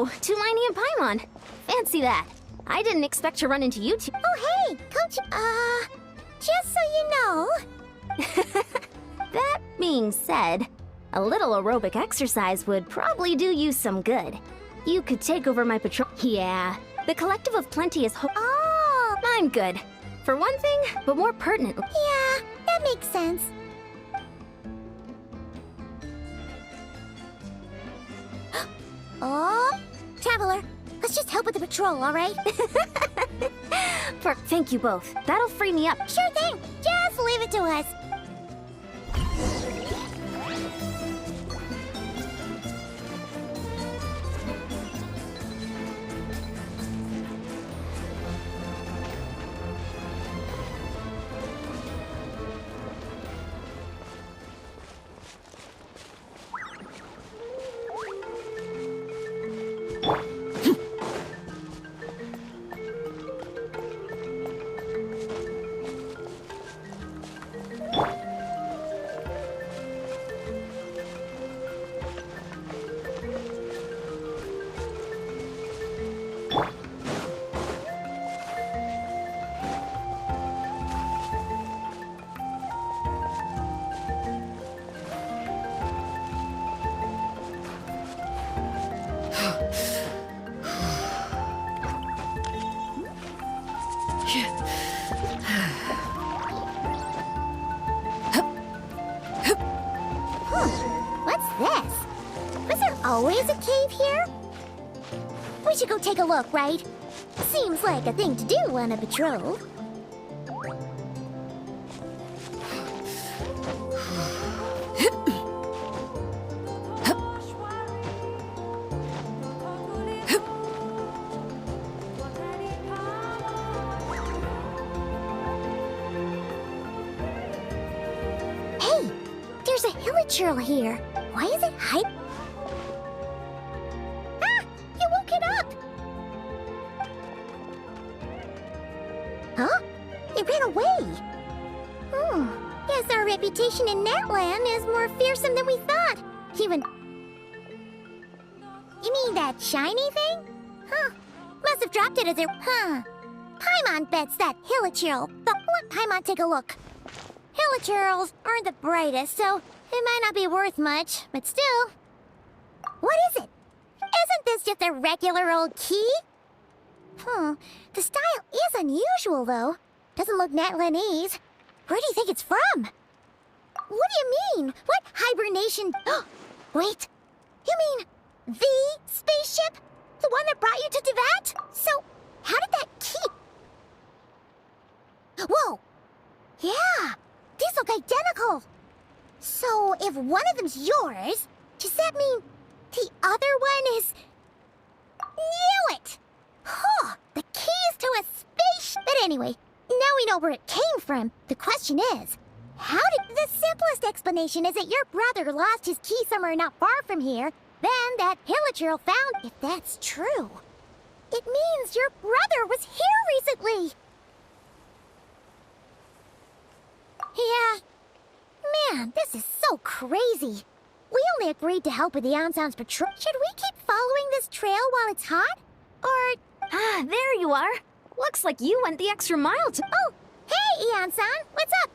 Oh, Tulani and Paimon. Fancy that. I didn't expect to run into you two. Oh, hey, Coach. Just so you know. That being said, a little aerobic exercise would probably do you some good. You could take over my patrol. Yeah, the collective of plenty is Oh, I'm good. For one thing, but more pertinent. yeah, that makes sense. Oh, Traveler, let's just help with the patrol, all right? Thank you both. That'll free me up. Sure thing. Just leave it to us. What's this? Was there always a cave here? We should go take a look, right? Seems like a thing to do on a patrol. Hey, there's a hilichurl here. Why is it hype? Ah! You woke it up! Huh? It ran away. Guess our reputation in Natland is more fearsome than we thought. Even... You mean that shiny thing? Huh. Must have dropped it as it... Huh. Paimon bets that hilichurl. But let Paimon take a look. Hilichurls aren't the brightest, so it might not be worth much, but still. What is it? Isn't this just a regular old key? The style is unusual, though. Doesn't look Natlanese. Where do you think it's from? What do you mean? What hibernation? Wait. You mean the spaceship? The one that brought you to Teyvat? So, how did that key... Whoa! Yeah! These look identical! So, if one of them's yours, does that mean the other one is... Knew it! Huh! The keys to a space... But anyway, now we know where it came from. The question is, how did... The simplest explanation is that your brother lost his key somewhere not far from here, then that hilichurl found... If that's true, it means your brother was here recently! Yeah. Man, this is so crazy. We only agreed to help with the Ansan's patrol. Should we keep following this trail while it's hot? Or... There you are. Looks like you went the extra mile to... Oh, hey, Ian-san, what's up?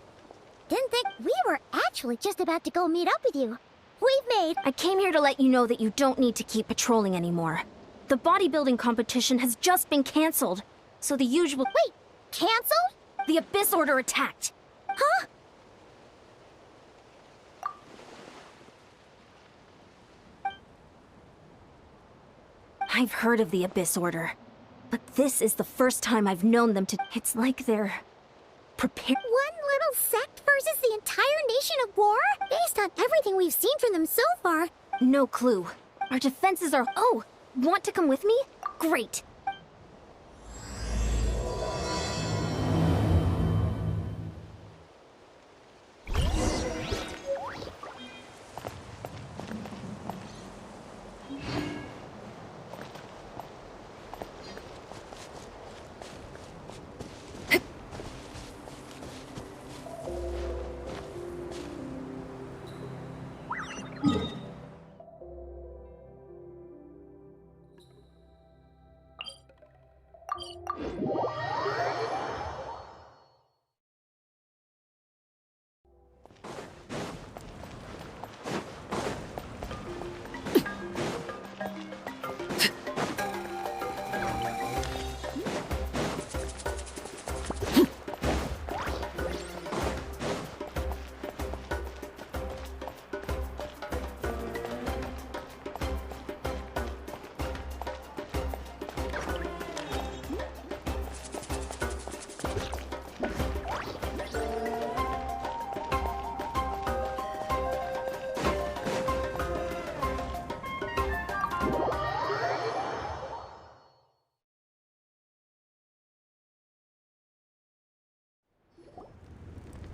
Didn't think we were actually just about to go meet up with you. We've made... I came here to let you know that you don't need to keep patrolling anymore. The bodybuilding competition has just been cancelled, so the usual... Wait, canceled? The Abyss Order attacked. Huh? I've heard of the Abyss Order, but this is the first time I've known them to... It's like they're... prepared... One little sect versus the entire nation of war? Based on everything we've seen from them so far. No clue. Our defenses are... Oh, want to come with me? Great.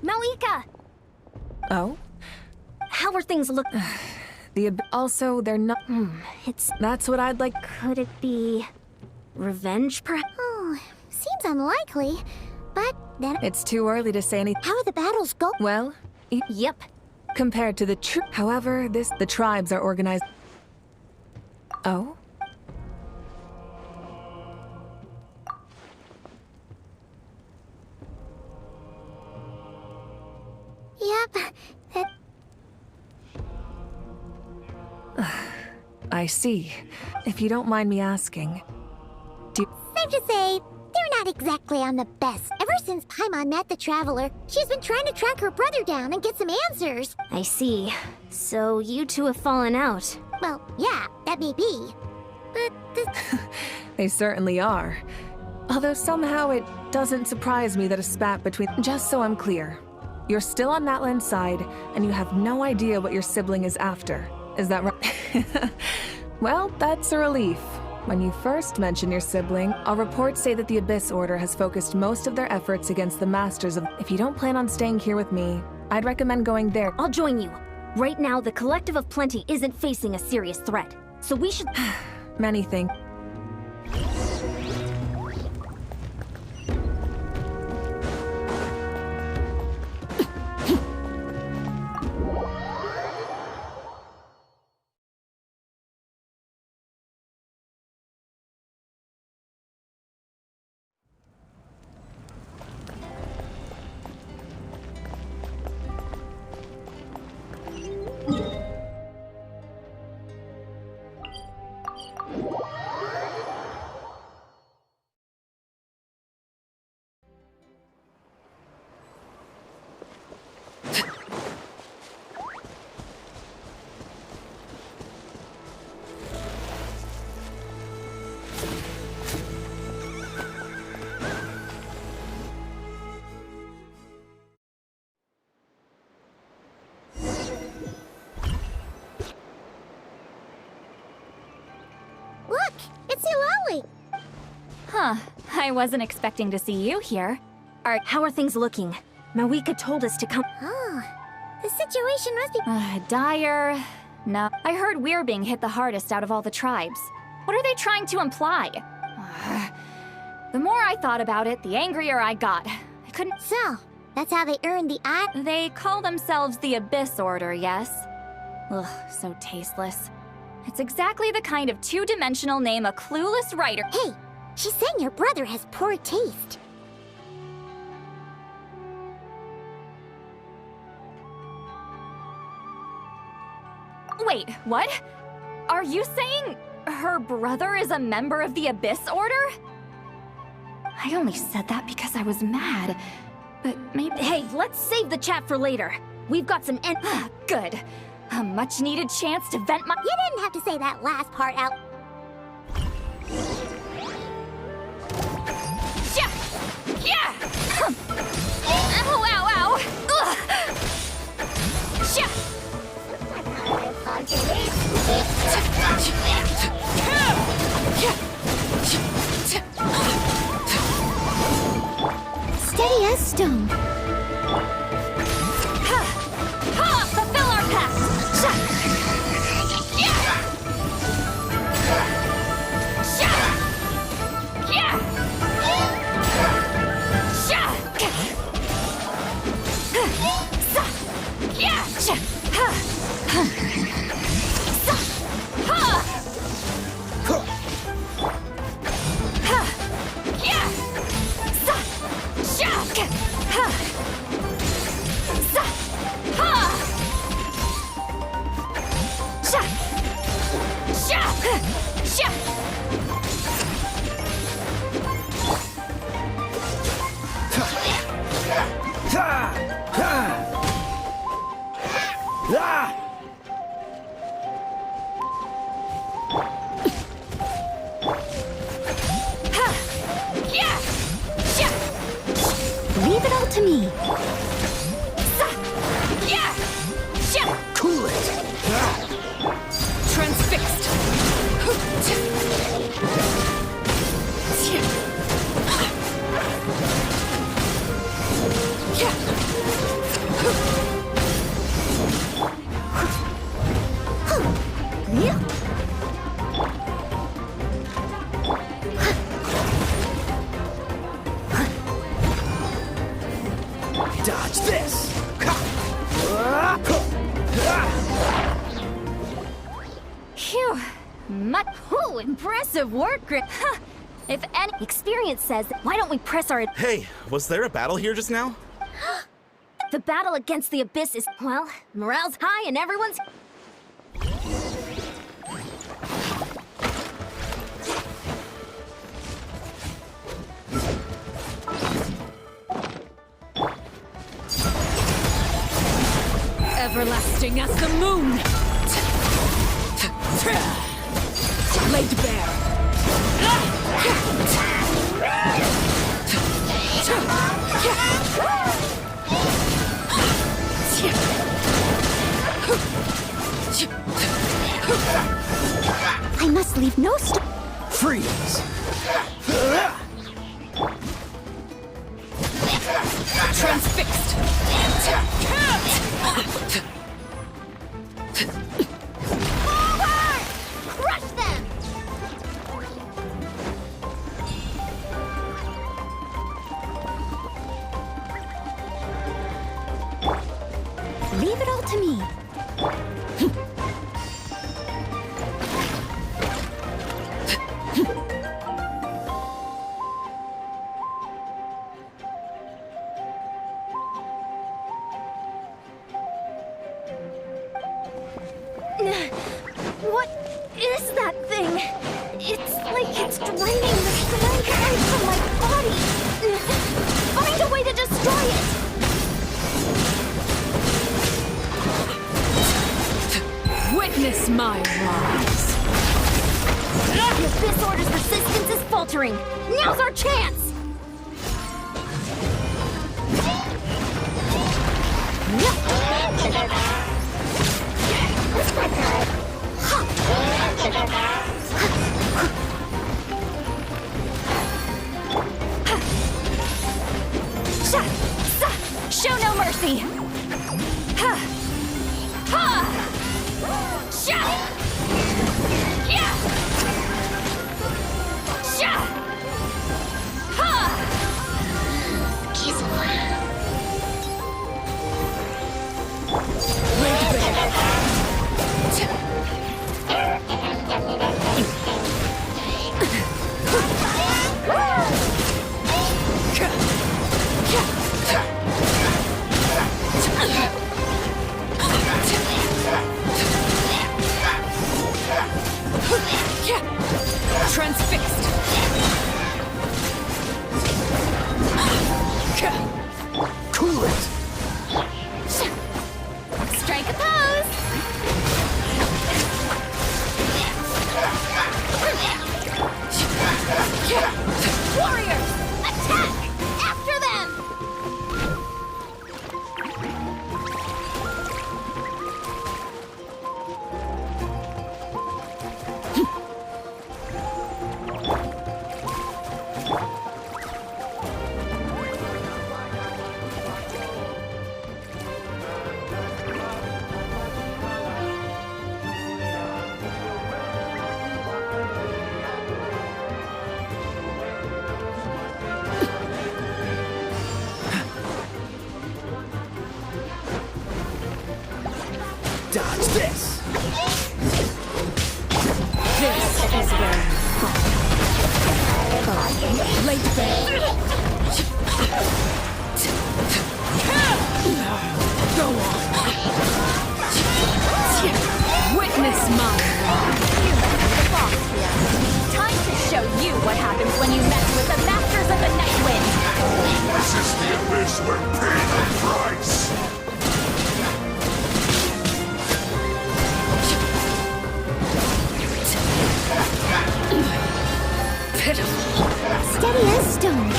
Malika! Oh? How are things look? Also, they're not. That's what I'd like. Could it be revenge, perhaps? Oh, seems unlikely. But then, It's too early to say anything. how are the battles go? Well, Yep. compared to the However, the tribes are organized. Oh? Yep. I see. If you don't mind me asking. Safe to say, they're not exactly on the best. Ever since Paimon met the Traveler, she's been trying to track her brother down and get some answers. I see. So you two have fallen out. Well, yeah, that may be. But this... They certainly are. Although somehow it doesn't surprise me that a spat between. Just so I'm clear, you're still on Matland's side, and you have no idea what your sibling is after. Is that right? Well, that's a relief. When you first mention your sibling, our reports say that the Abyss Order has focused most of their efforts against the Masters of. If you don't plan on staying here with me, I'd recommend going there. I'll join you. Right now, the Collective of Plenty isn't facing a serious threat, so we should. Many things. Look! It's Ulali! Huh. I wasn't expecting to see you here. How are things looking? Mawika told us to come. Oh, the situation must be... Dire... No. I heard we're being hit the hardest out of all the tribes. What are they trying to imply? The more I thought about it, the angrier I got. I couldn't... So, that's how they earned the eye? They call themselves the Abyss Order, yes? Ugh, so tasteless. It's exactly the kind of two-dimensional name a clueless writer... Hey, she's saying your brother has poor taste. Wait, what? Are you saying her brother is a member of the Abyss Order? I only said that because I was mad. But maybe... Hey, let's save the chat for later. We've got some Good. A much-needed chance to vent my... You didn't have to say that last part out. Yeah! Ow, ow, ow! Ugh! Steady as stone. Fulfill our pact! Leave it all to me. Yeah! Yeah! Cool it! Transfixed! Dodge this! Phew. Ooh, impressive work, Grip. Huh. If any experience says, why don't we press our... Hey, was there a battle here just now? The battle against the Abyss is, well, morale's high and everyone's... Everlasting as the moon! Laid bare! I must leave no Freeze! Transfixed! Forward! Crush them! Leave it all to me. What is that thing? It's like it's draining the strength away from my body. Find a way to destroy it! Witness my rise! The Abyss Order's resistance is faltering. Now's our chance! Show no mercy! Ha! Ha! Sha! Yeah! Sha! Ha! Transfixed! Cool it! Strike a pose! Warriors! Attack! After them! Dodge this! This is where you fall. Laid bare. Go on. Witness my rise. Time to show you what happens when you mess with the Masters of the Night Wind! This is the abyss where pain the price! Pitiful. Steady as stone.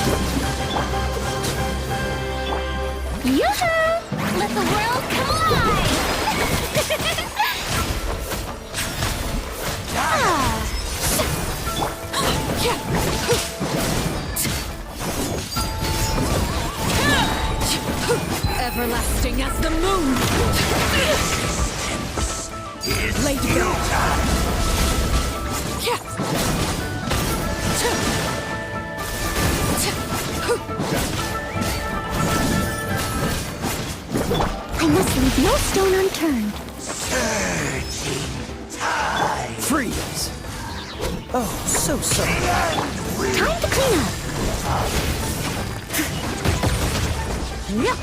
Yoo-hoo! Let the world come alive! Everlasting as the moon! Laid bare! I must leave no stone unturned. Freeze! Oh, so sorry. Time to clean up. Yep.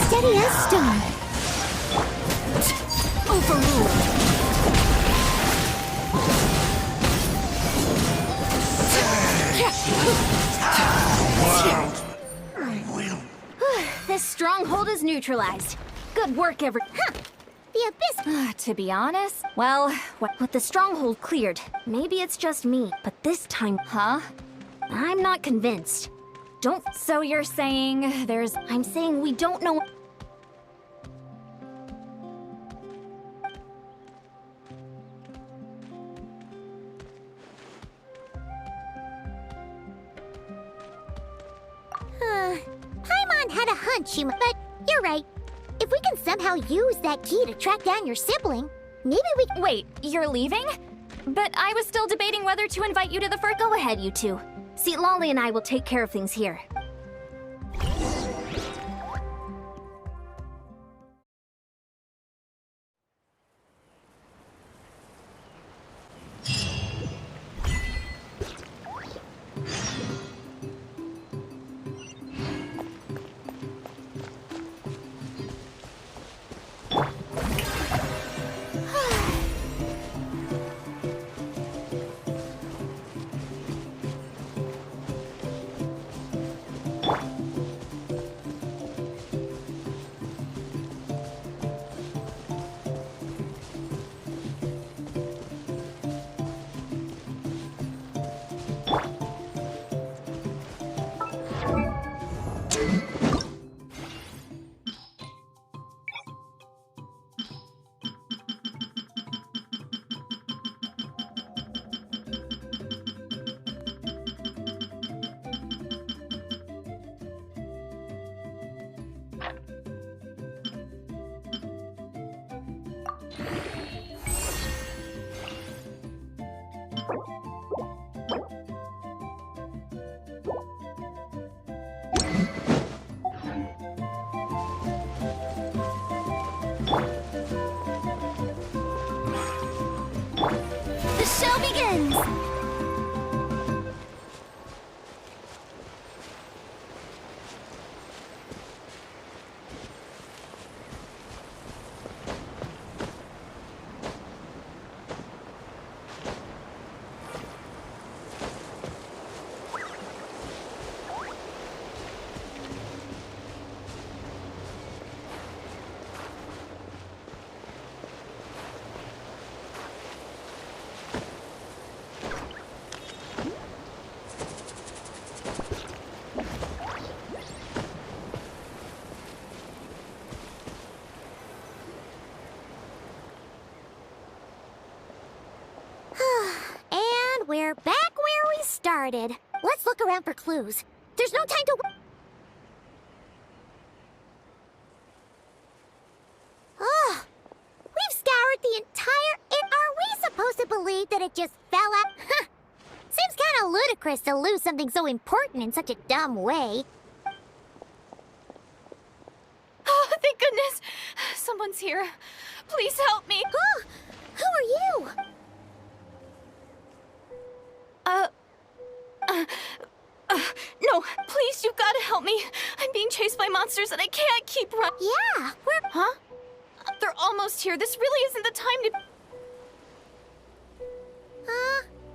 Steady as stone. Overruled. This stronghold is neutralized. Good work, Huh. The abyss. To be honest, well, With the stronghold cleared, maybe it's just me, but this time, huh? I'm not convinced. Don't. So you're saying there's... I'm saying we don't know. Paimon had a hunch, but you're right. If we can somehow use that key to track down your sibling, maybe we can... Wait, you're leaving? But I was still debating whether to invite you to the first... Go ahead, you two. See, Lolly and I will take care of things here. The show begins! And we're back where we started. Let's look around for clues. There's no time to... Oh, we've scoured the entire... Are we supposed to believe that it just fell out? Huh. Seems kind of ludicrous to lose something so important in such a dumb way. Oh, thank goodness! Someone's here. Please help me. Oh, who are you? No, please, you've got to help me. I'm being chased by monsters and I can't keep running. Yeah, we're... Huh? They're almost here. This really isn't the time to...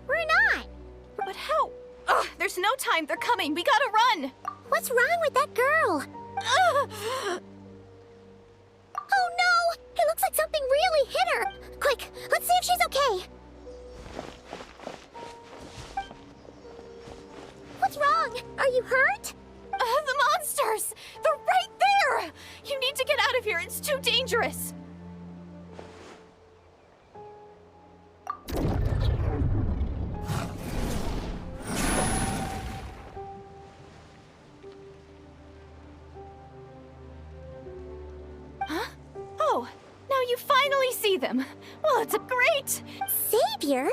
We're not. But how? Ugh, there's no time. They're coming. We gotta run. What's wrong with that girl? Ugh. really hit her! Quick, let's see if she's okay! What's wrong? Are you hurt? The monsters! They're right there! You need to get out of here, it's too dangerous! Huh? Oh, now you finally see them! Well, it's great! Savior?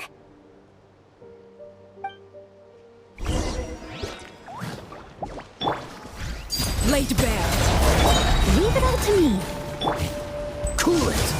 Laid bare. Leave it all to me. Cool it.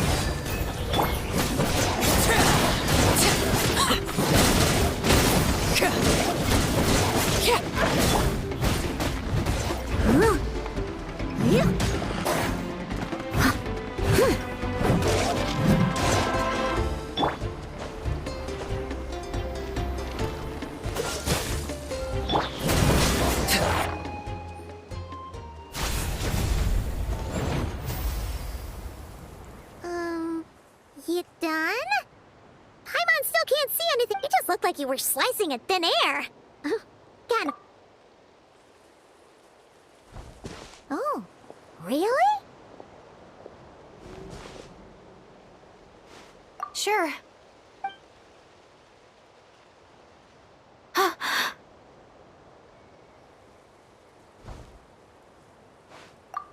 You done? Paimon still can't see anything. It just looked like you were slicing at thin air. Kind of. Oh, really? Sure.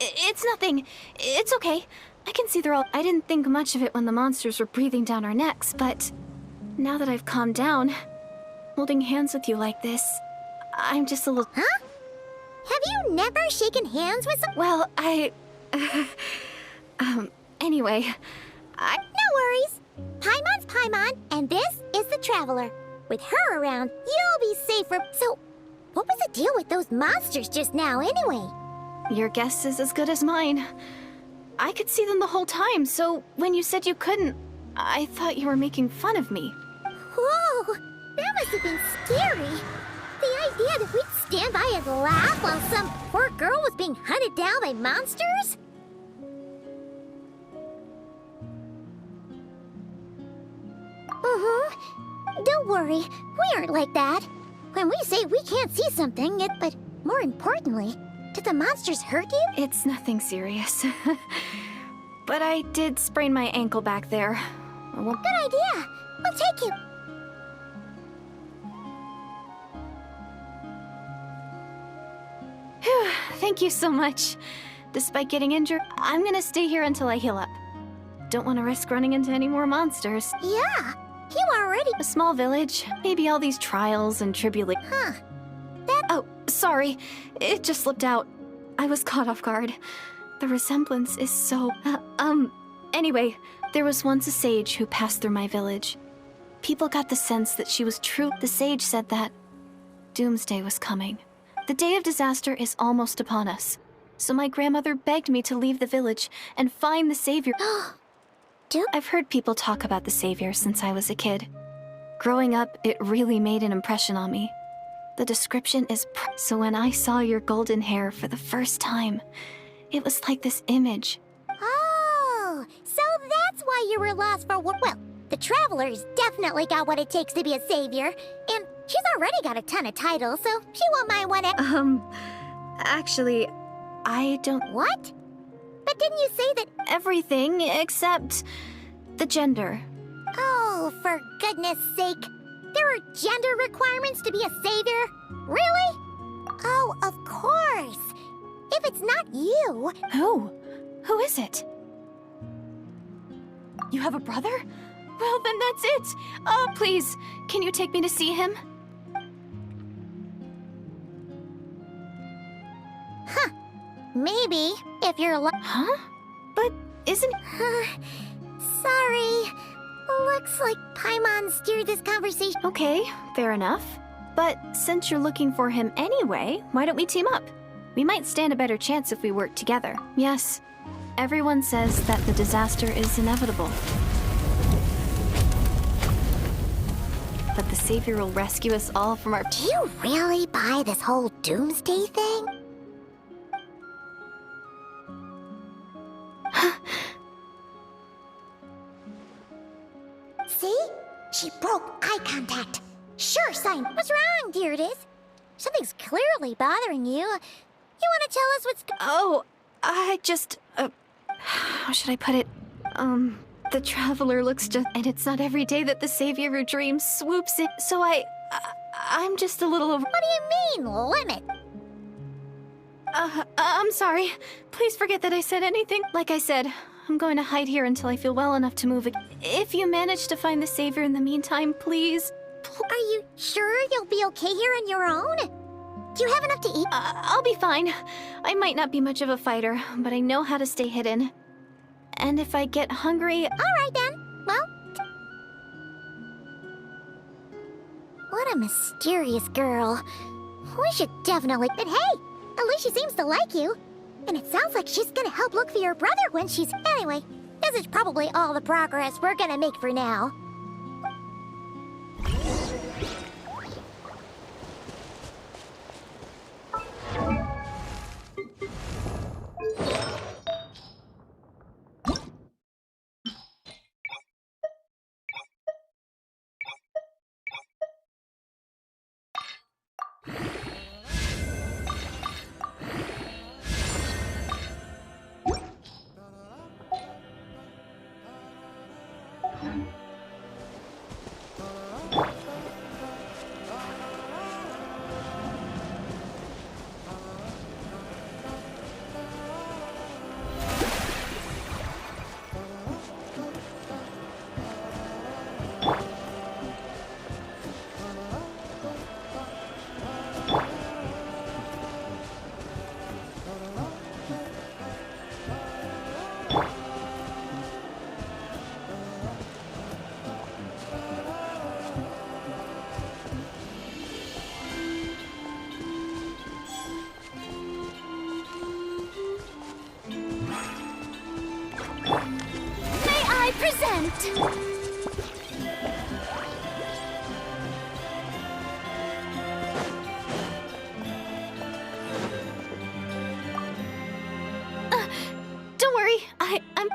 It's nothing. It's okay. I can see they're all... I didn't think much of it when the monsters were breathing down our necks, but now that I've calmed down, holding hands with you like this, I'm just a little... Huh? Have you never shaken hands with some... Well, anyway, No worries. Paimon's Paimon, and this is the Traveler. With her around, you'll be safer. So, what was the deal with those monsters just now, anyway? Your guess is as good as mine. I could see them the whole time, so when you said you couldn't, I thought you were making fun of me. Whoa! That must have been scary. The idea that we'd stand by and laugh while some poor girl was being hunted down by monsters? Don't worry, we aren't like that. When we say we can't see something, but more importantly, did the monsters hurt you? It's nothing serious. But I did sprain my ankle back there. Well, Good idea. We'll take you. Phew, thank you so much. Despite getting injured, I'm gonna stay here until I heal up. Don't want to risk running into any more monsters. Yeah, you already... A small village, maybe all these trials and tribulations. Huh. Oh, sorry. It just slipped out. I was caught off guard. The resemblance is so... Anyway, there was once a sage who passed through my village. People got the sense that she was true. The sage said that doomsday was coming. The day of disaster is almost upon us. So my grandmother begged me to leave the village and find the savior. I've heard people talk about the savior since I was a kid. Growing up, it really made an impression on me. The description is so when I saw your golden hair for the first time, it was like this image. Oh, so that's why you were lost for what? Well, the Traveler's definitely got what it takes to be a savior, and she's already got a ton of titles, so she won't mind one. Actually, I don't... What? But didn't you say that... Everything except the gender. Oh, for goodness sake. There are gender requirements to be a savior? Really? Oh, of course. If it's not you... Who? Who is it? You have a brother? Well, then that's it. Oh, please, can you take me to see him? Maybe, if you're Huh? But isn't... Sorry. Looks like Paimon steered this conversation. Okay, fair enough. But since you're looking for him anyway, why don't we team up? We might stand a better chance if we work together. Yes, everyone says that the disaster is inevitable. But the savior will rescue us all from our... Do you really buy this whole doomsday thing? She broke eye contact. Sure, sign. What's wrong, Deirdis? Something's clearly bothering you. You want to tell us what's... Oh, I just, how should I put it? The Traveler looks just... And it's not every day that the savior of dreams swoops in, so I'm just a little... What do you mean, limit? I'm sorry. Please forget that I said anything. Like I said, I'm going to hide here until I feel well enough to move again. If you manage to find the savior in the meantime, please. Are you sure you'll be okay here on your own? Do you have enough to eat? I'll be fine. I might not be much of a fighter, but I know how to stay hidden. And if I get hungry... Alright then. Well... What a mysterious girl. We should definitely... But hey! At least she seems to like you. And it sounds like she's gonna help look for your brother when she's... Anyway, this is probably all the progress we're gonna make for now. Don't worry, I'm...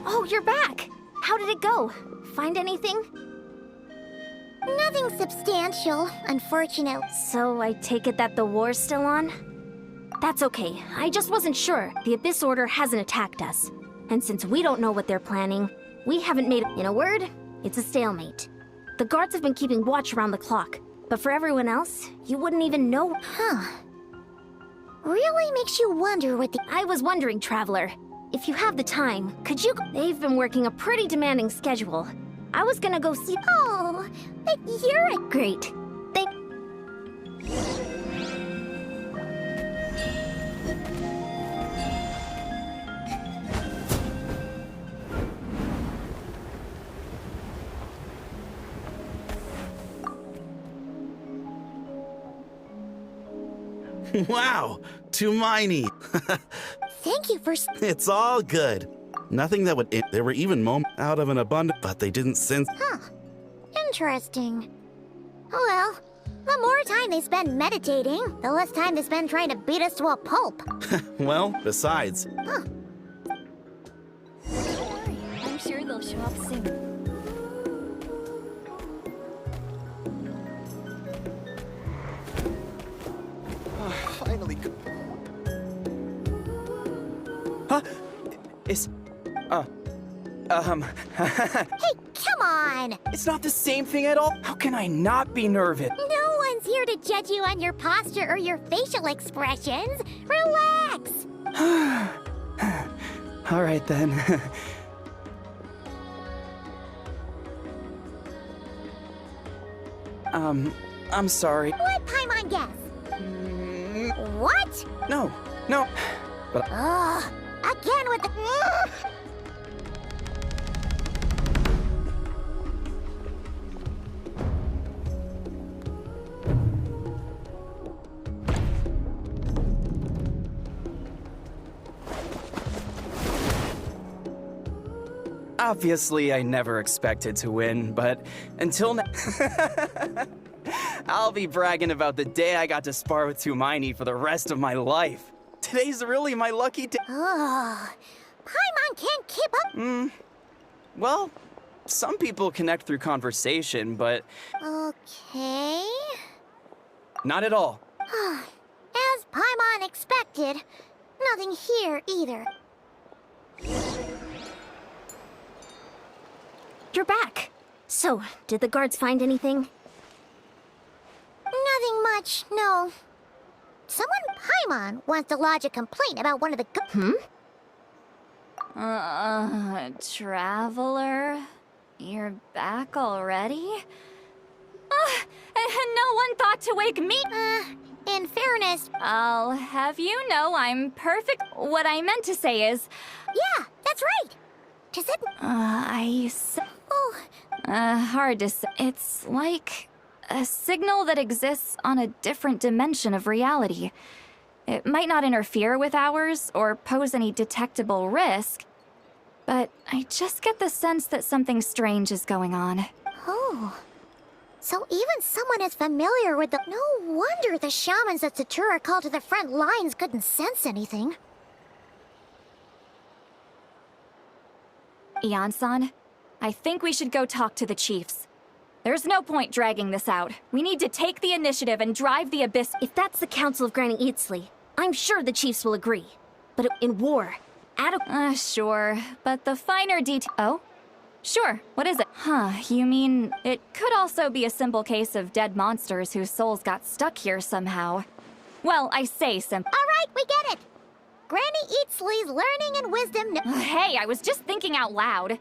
Oh, you're back! How did it go? Find anything? Nothing substantial, unfortunately. So I take it that the war's still on? That's okay. I just wasn't sure. The Abyss Order hasn't attacked us. And since we don't know what they're planning, we haven't made... In a word, it's a stalemate. The guards have been keeping watch around the clock. But for everyone else, you wouldn't even know... Huh. Really makes you wonder what the... I was wondering, Traveler, if you have the time, could you... They've been working a pretty demanding schedule. I was gonna go see... Oh, but you're a... Great. Thank... Wow, too miney. Thank you for... It's all good. Nothing that would... There were even moments out of an abundance, but they didn't sense... Huh. Interesting. Oh well, the more time they spend meditating, the less time they spend trying to beat us to a pulp. Well, besides... Huh. Don't worry, I'm sure they'll show up soon. Finally. Huh? Is... Hey, come on! It's not the same thing at all. How can I not be nervous? No one's here to judge you on your posture or your facial expressions. Relax! All right then. I'm sorry. Let Paimon guess. What? No. But Ugh. Again with the... obviously I never expected to win, but until now... I'll be bragging about the day I got to spar with Hermione for the rest of my life. Today's really my lucky day. Ugh. Paimon can't keep up. Well, some people connect through conversation, but Okay. not at all. As Paimon expected, nothing here either. You're back. So, did the guards find anything? Nothing much, no. Someone Paimon wants to lodge a complaint about one of the Traveler? You're back already? And no one thought to wake me. In fairness, I'll have you know I'm perfect. What I meant to say is, yeah, that's right. Does it... Oh, hard to say. It's like a signal that exists on a different dimension of reality. It might not interfere with ours or pose any detectable risk, but I just get the sense that something strange is going on. oh. So even someone as familiar with the... No wonder the shamans that Satura called to the front lines couldn't sense anything. Ian-san, I think we should go talk to the chiefs. There's no point dragging this out. We need to take the initiative and drive the abyss. If that's the Council of Granny Eatsley, I'm sure the chiefs will agree. But in war, Sure, but the finer detail... Oh? Sure, what is it? You mean it could also be a simple case of dead monsters whose souls got stuck here somehow. Well, I say simple. All right, we get it. Granny Eatsley's learning and wisdom... Hey, I was just thinking out loud.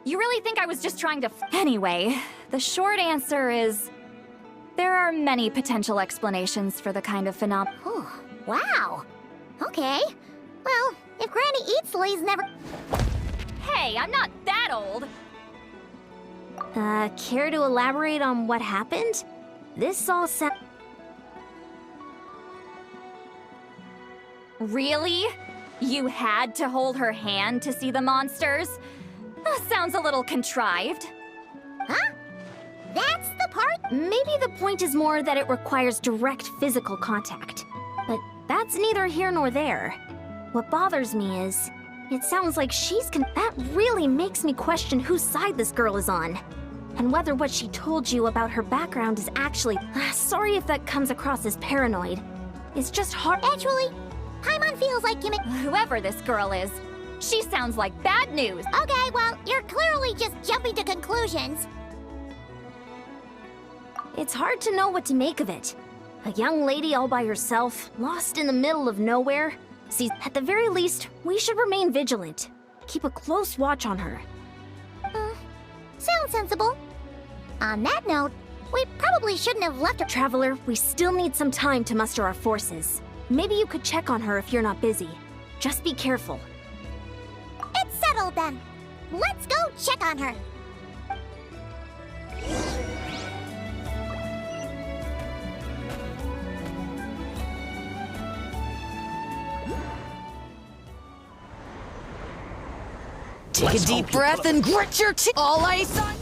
You really think I was just trying to... Anyway, the short answer is... there are many potential explanations for the kind of phenomenon. Oh, wow. Okay. Well, if Granny Eatsley's never... Hey, I'm not that old! care to elaborate on what happened? This all Really? You had to hold her hand to see the monsters? Sounds a little contrived. Huh? That's the part? Maybe the point is more that it requires direct physical contact. But that's neither here nor there. What bothers me is, it sounds like that really makes me question whose side this girl is on. And whether what she told you about her background is actually... sorry if that comes across as paranoid. It's just hard... Actually, Paimon feels like giving... Whoever this girl is, she sounds like bad news. Okay, well, you're clearly just jumping to conclusions. It's hard to know what to make of it. A young lady all by herself, lost in the middle of nowhere. See, at the very least, we should remain vigilant. Keep a close watch on her. Sounds sensible. On that note, we probably shouldn't have left her... Traveler, we still need some time to muster our forces. Maybe you could check on her if you're not busy. Just be careful. It's settled then. Let's go check on her. Take a deep breath and grit your teeth. All ice on.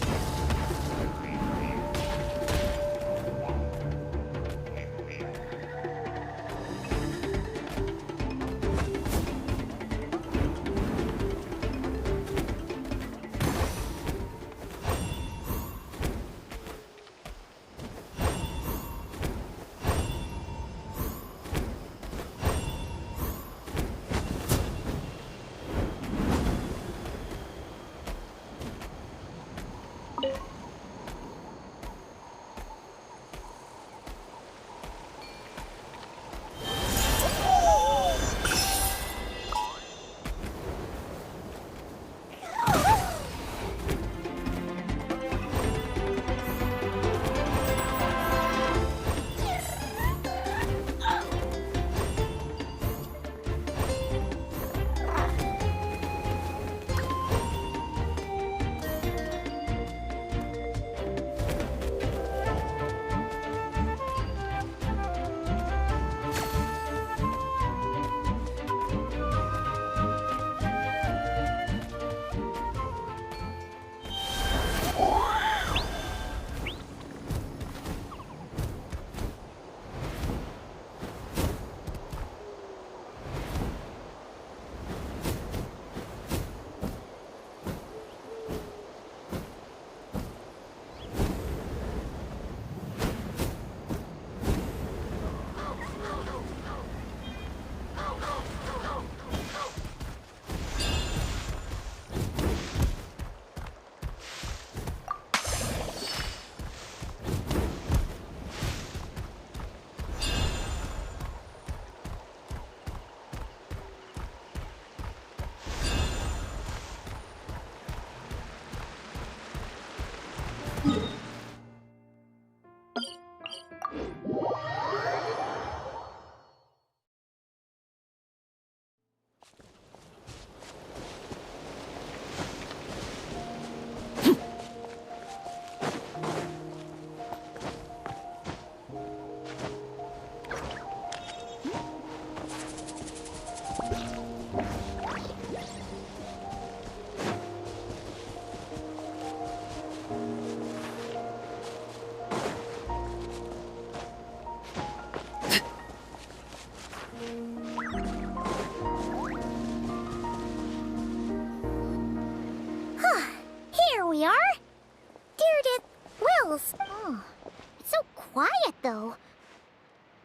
quiet, though.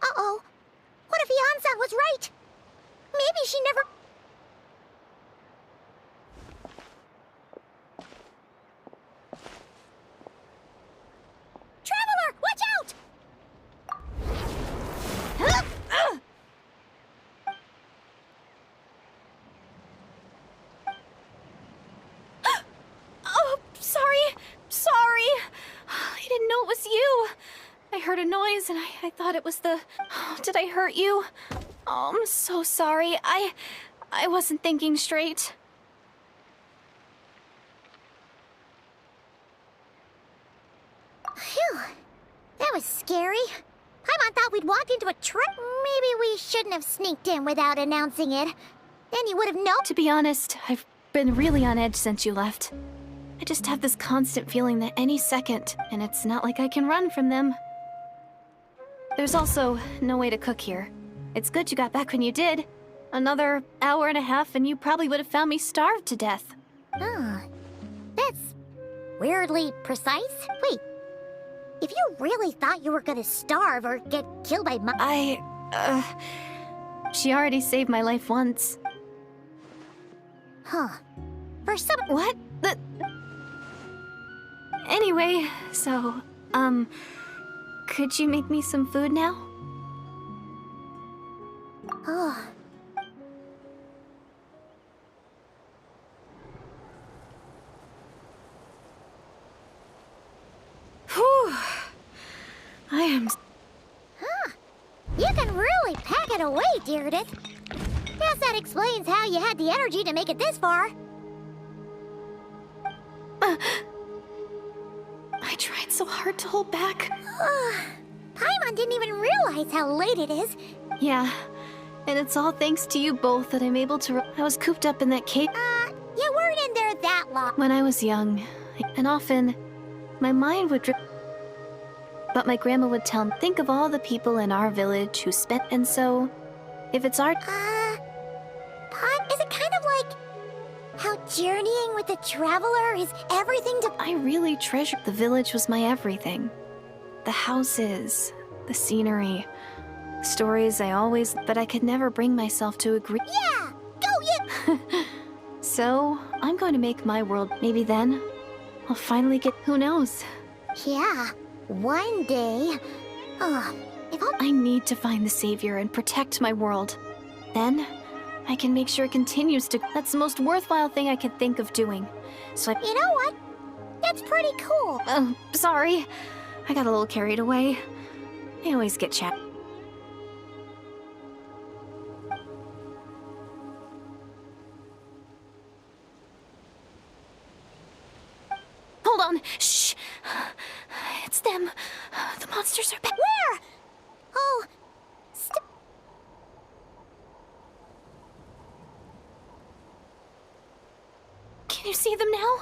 Uh-oh. What if Yansa was right? Maybe she never... Traveler, watch out! Oh, sorry. I didn't know it was you. I heard a noise and I thought it was the... Oh, did I hurt you? Oh, I'm so sorry. I wasn't thinking straight. Phew. That was scary. Paimon thought we'd walked into a trap. Maybe we shouldn't have sneaked in without announcing it. Then you would have known. To be honest, I've been really on edge since you left. I just have this constant feeling that any second, and it's not like I can run from them. There's also no way to cook here. It's good you got back when you did. Another hour and a half and you probably would have found me starved to death. Ah, that's weirdly precise. Wait, if you really thought you were gonna starve or get killed by She already saved my life once. Huh. For some... What? Anyway, so, could you make me some food now? Oh. Whew. I am... Huh. You can really pack it away, Deardith. Guess that explains how you had the energy to make it this far. I tried so hard to hold back. Paimon didn't even realize how late it is. Yeah, and it's all thanks to you both that I'm able to... I was cooped up in that cave You weren't in there that long. when I was young, and often my mind would but my grandma would tell me, think of all the people in our village who spent... And so, if it's our... Is it kind of like how journeying with the traveler is everything to... I really treasure... The village was my everything. The houses, the scenery, stories I always... But I could never bring myself to agree... Yeah! Go you... So, I'm going to make my world. Maybe then, I'll finally get... Who knows? Yeah, one day... if all... I need to find the savior and protect my world. Then, I can make sure it continues to... That's the most worthwhile thing I could think of doing. So You know what? That's pretty cool. Sorry. I got a little carried away. I always get chat. Hold on. Shh. It's them. The monsters are back. Where? Oh... Can you see them now?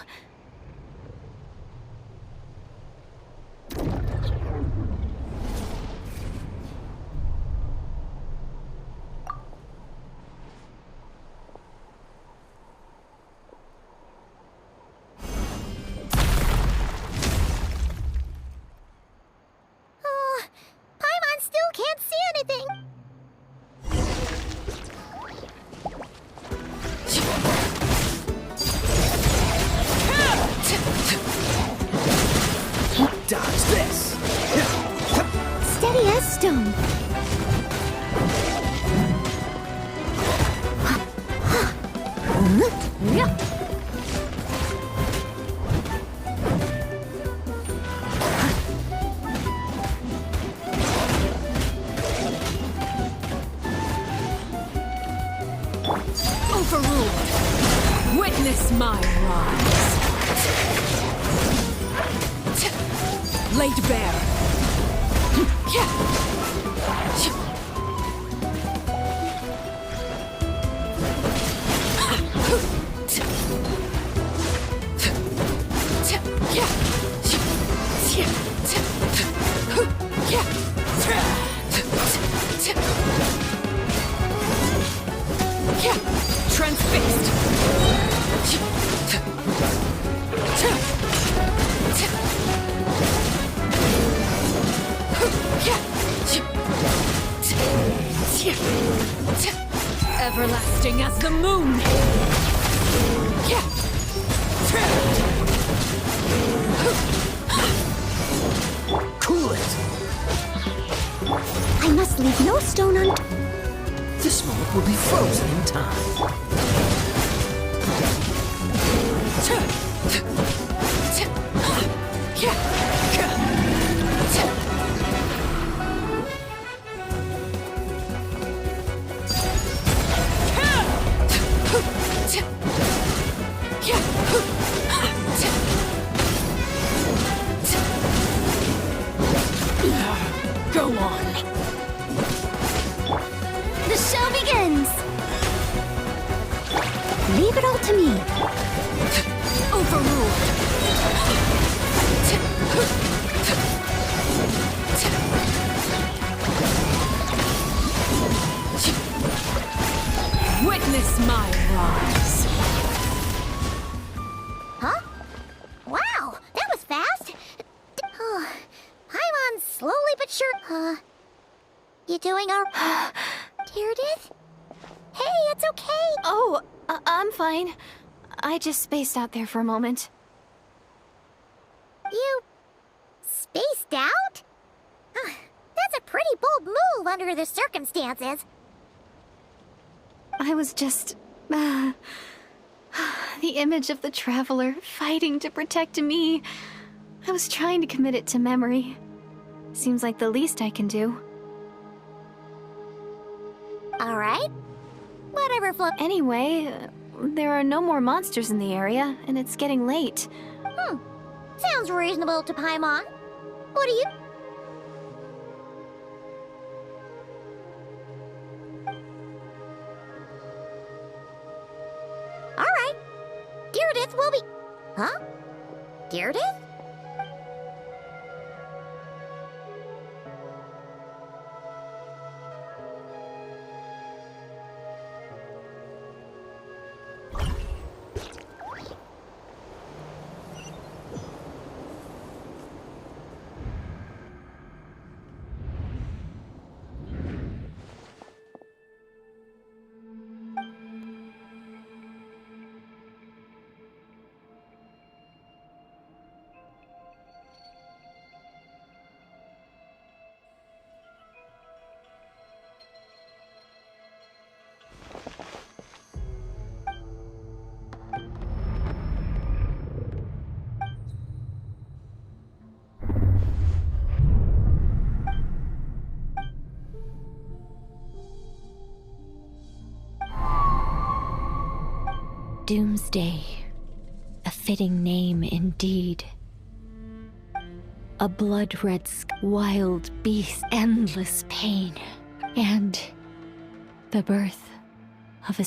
Paimon still can't see anything. Dodge this! Steady as stone. Overruled. Witness my rise. Laid bare. Transfixed. Everlasting as the moon! Cool it! I must leave no stone unturned. This moment will be frozen in time. Go on! The show begins! Leave it all to me. Overruled! Witness my rise! Huh? Wow, that was fast! Oh, Paimon slowly but sure. You doing alright? Deirdre? Hey, it's okay! Oh, I'm fine. I just spaced out there for a moment. You spaced out? That's a pretty bold move under the circumstances. I was just... the image of the Traveler fighting to protect me. I was trying to commit it to memory. Seems like the least I can do. Alright. Whatever, Flo. Anyway, there are no more monsters in the area, and it's getting late. Sounds reasonable to Paimon. What do you... Alright. Deirdre will be... Huh? Deirdre? Doomsday, a fitting name indeed. A blood-red, wild beast, endless pain, and the birth of a...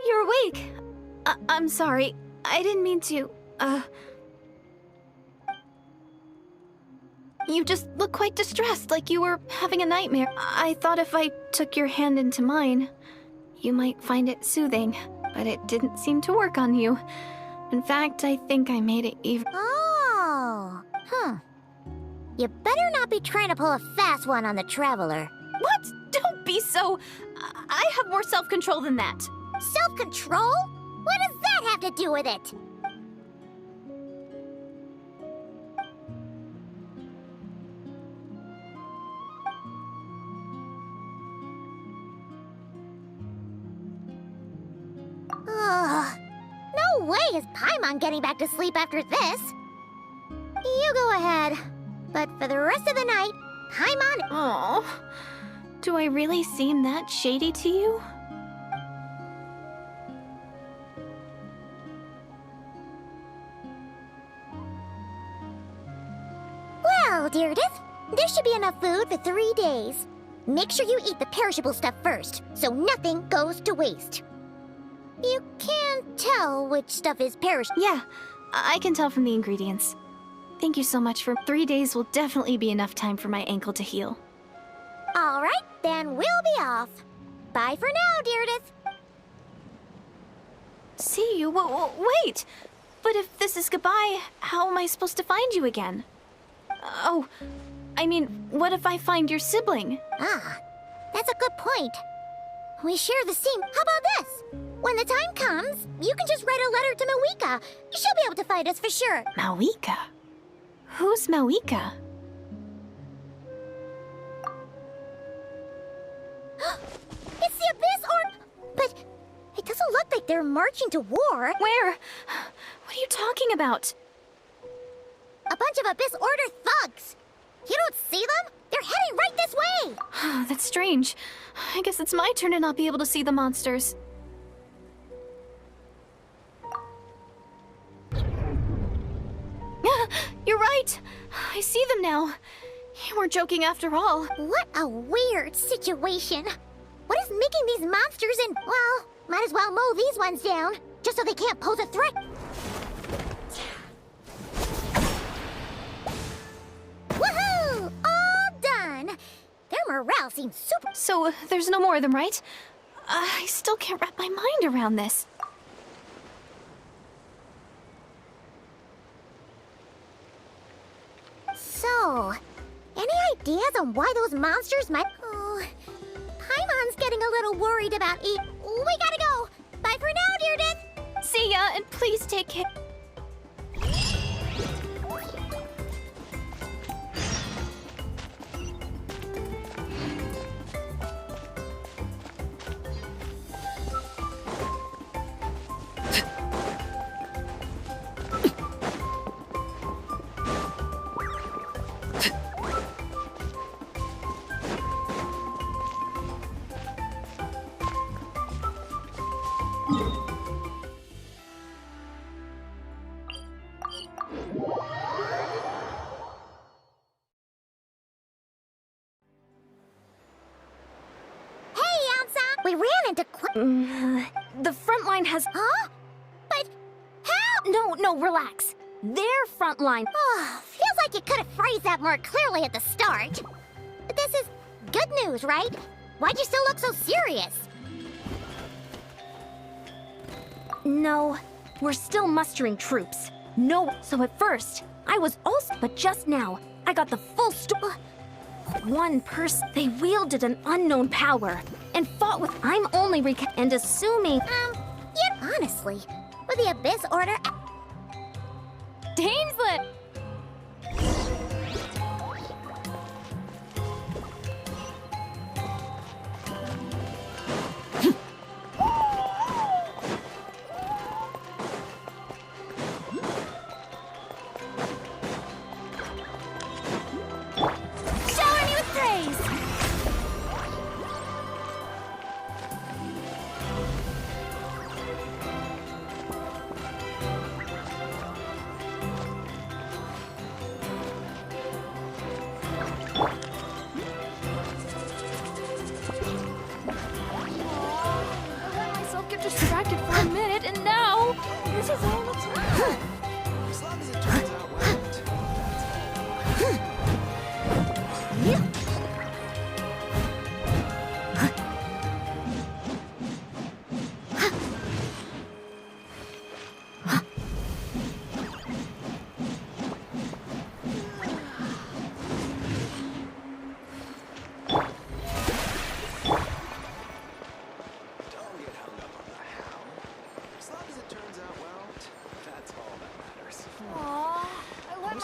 You're awake! I'm sorry. I didn't mean to, You just look quite distressed, like you were having a nightmare. I thought if I took your hand into mine, you might find it soothing, but it didn't seem to work on you. In fact, I think I made it even... Oh. You better not be trying to pull a fast one on the Traveler. What? Don't be so... I have more self-control than that. Self-control? What does that have to do with it? Ugh. No way is Paimon getting back to sleep after this. You go ahead. But for the rest of the night, Paimon... Oh, do I really seem that shady to you? Well, Deirdre, there should be enough food for 3 days. Make sure you eat the perishable stuff first, so nothing goes to waste. You can't tell which stuff is perishable. Yeah, I can tell from the ingredients. Thank you so much for 3 days will definitely be enough time for my ankle to heal. All right, then we'll be off. Bye for now, Deirdith. See you? Wait! But if this is goodbye, how am I supposed to find you again? Oh, I mean, what if I find your sibling? Ah, that's a good point. We share the same. How about this? When the time comes, you can just write a letter to Mawika. She'll be able to find us for sure. Mawika? Who's Mawika? It's the Abyss But it doesn't look like they're marching to war. Where? What are you talking about? A bunch of Abyss Order thugs. You don't see them? They're heading right this way. That's strange. I guess it's my turn to not be able to see the monsters. You're right. I see them now. You weren't joking after all. What a weird situation. What is making these monsters in... Well, might as well mow these ones down, just so they can't pose a threat. Woohoo! All done! Their morale seems super... So, there's no more of them, right? I still can't wrap my mind around this. So, any ideas on why those monsters might... Oh, Paimon's getting a little worried about We gotta go! Bye for now, Deirdith! See ya, and please take care. We ran into The front line has... Huh? But how? No, relax. Their front line... Oh, feels like you could have phrased that more clearly at the start. But this is good news, right? Why'd you still look so serious? No, we're still mustering troops. No, so at first, I was also... But just now, I got the full story. One person, they wielded an unknown power and fought with... I'm only and assuming... Yeah, honestly, with the Abyss Order... Dainslet! Distracted for a minute, and now this is all that's left. As long as it turns out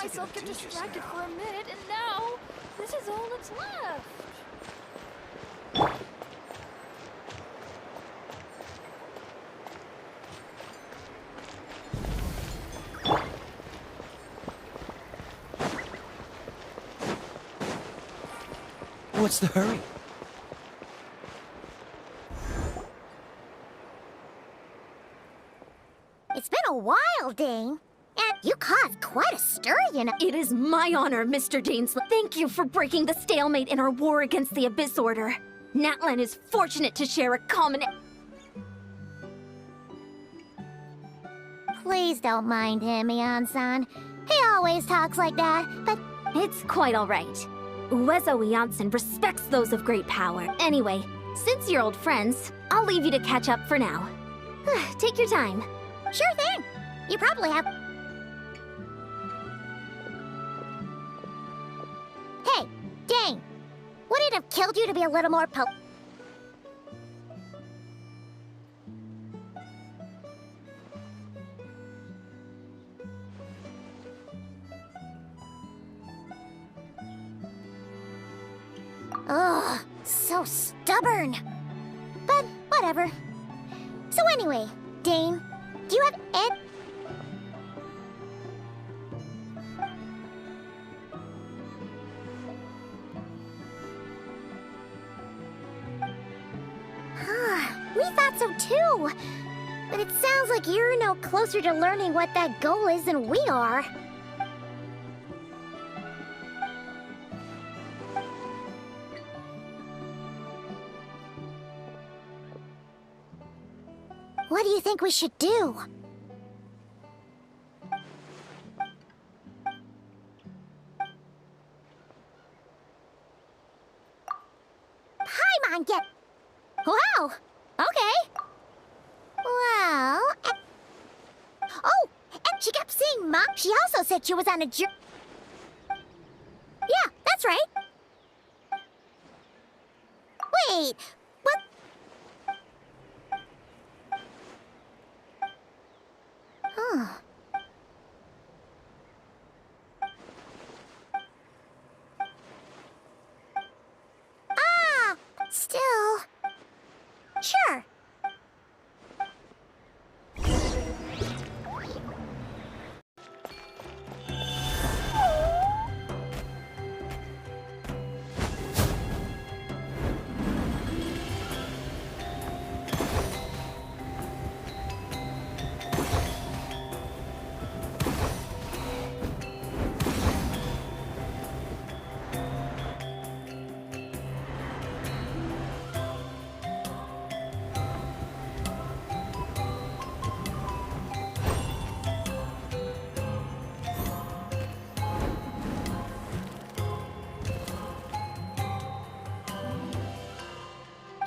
myself get distracted for a minute, and now this is all that's left. What's the hurry? It's been a while, Dane. And you caused quite a stir, you know. It is my honor, Mr. Dainslet. Thank you for breaking the stalemate in our war against the Abyss Order. Natlan is fortunate to share a common... Please don't mind him, Mian-san. He always talks like that, but It's quite all right. Uezo Janssen respects those of great power. Anyway, since you're old friends, I'll leave you to catch up for now. Take your time. sure thing. You probably have... Hey, Dane. Would it have killed you to be a little more Ugh, so stubborn. But whatever. So anyway, Dane, do you have we thought so too. But it sounds like you're no closer to learning what that goal is than we are. What do you think we should do? Paimon, get... Wow! Okay. Well... Oh! And she kept seeing Mom. She also said she was on a journey. Yeah, that's right. Wait, what? Huh. Ah! Still... Sure.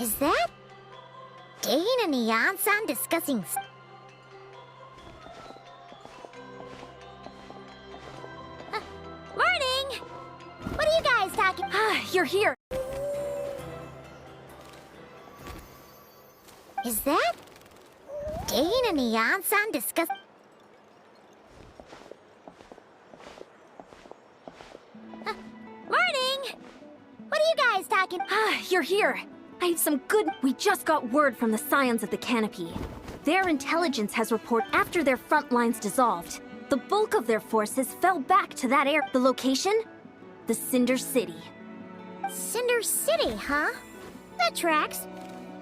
Is that Dane and Janssen discussing... Morning! What are you guys talking... You're here. Is that Dane and Janssen discuss... Morning! What are you guys talking... You're here. I have some good... We just got word from the Scions of the Canopy. Their intelligence has reported after their front lines dissolved, the bulk of their forces fell back to that area. The location? The Cinder City. Cinder City, huh? That tracks.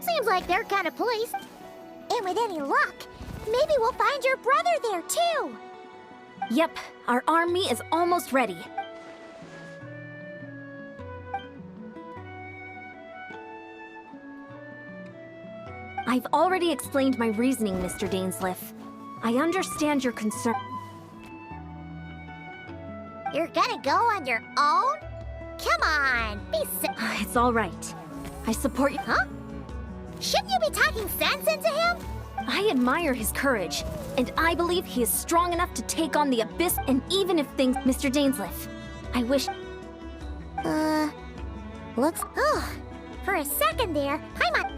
Seems like their kind of place. And with any luck, maybe we'll find your brother there, too. Yep, our army is almost ready. I've already explained my reasoning, Mr. Dainsleif. I understand your concern. You're gonna go on your own? Come on, be It's all right. I support you. Huh? Shouldn't you be talking sense into him? I admire his courage, and I believe he is strong enough to take on the Abyss, and even if things... Mr. Dainsleif, I wish... Looks... Oh, for a second there, Paimon...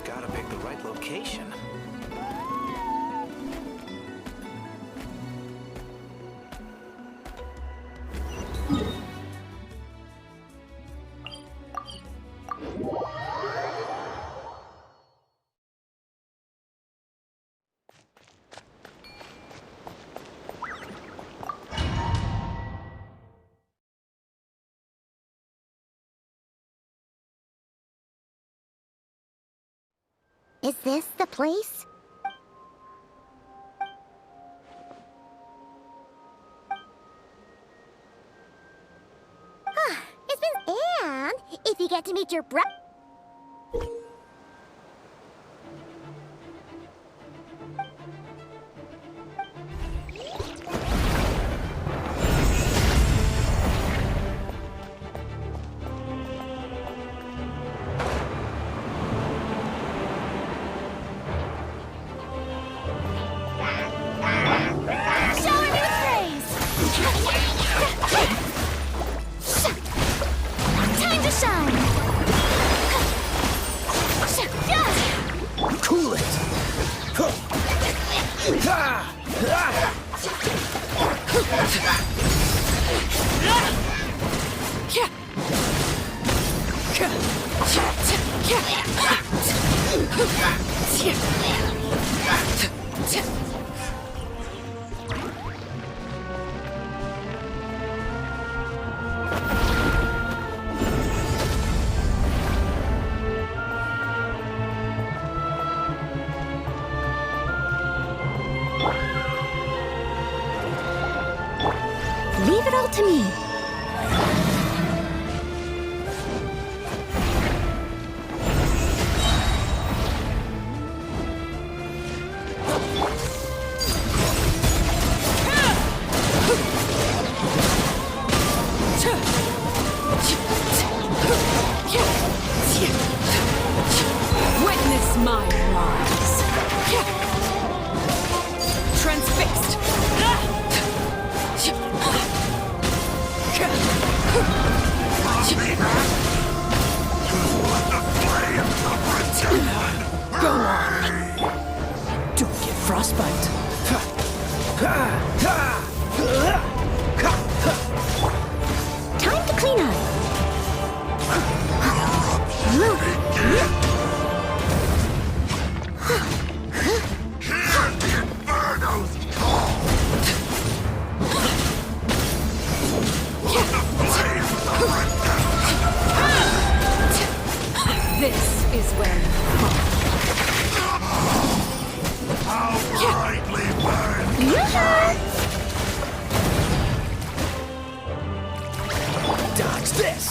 Gotta pick the right location. Is this the place? It's been... And if you get to meet your brother... Leave it all to me. Witness my rise. Transfixed. Go on. Don't get frostbite. Time to clean up. This is where you fall. Dodge this!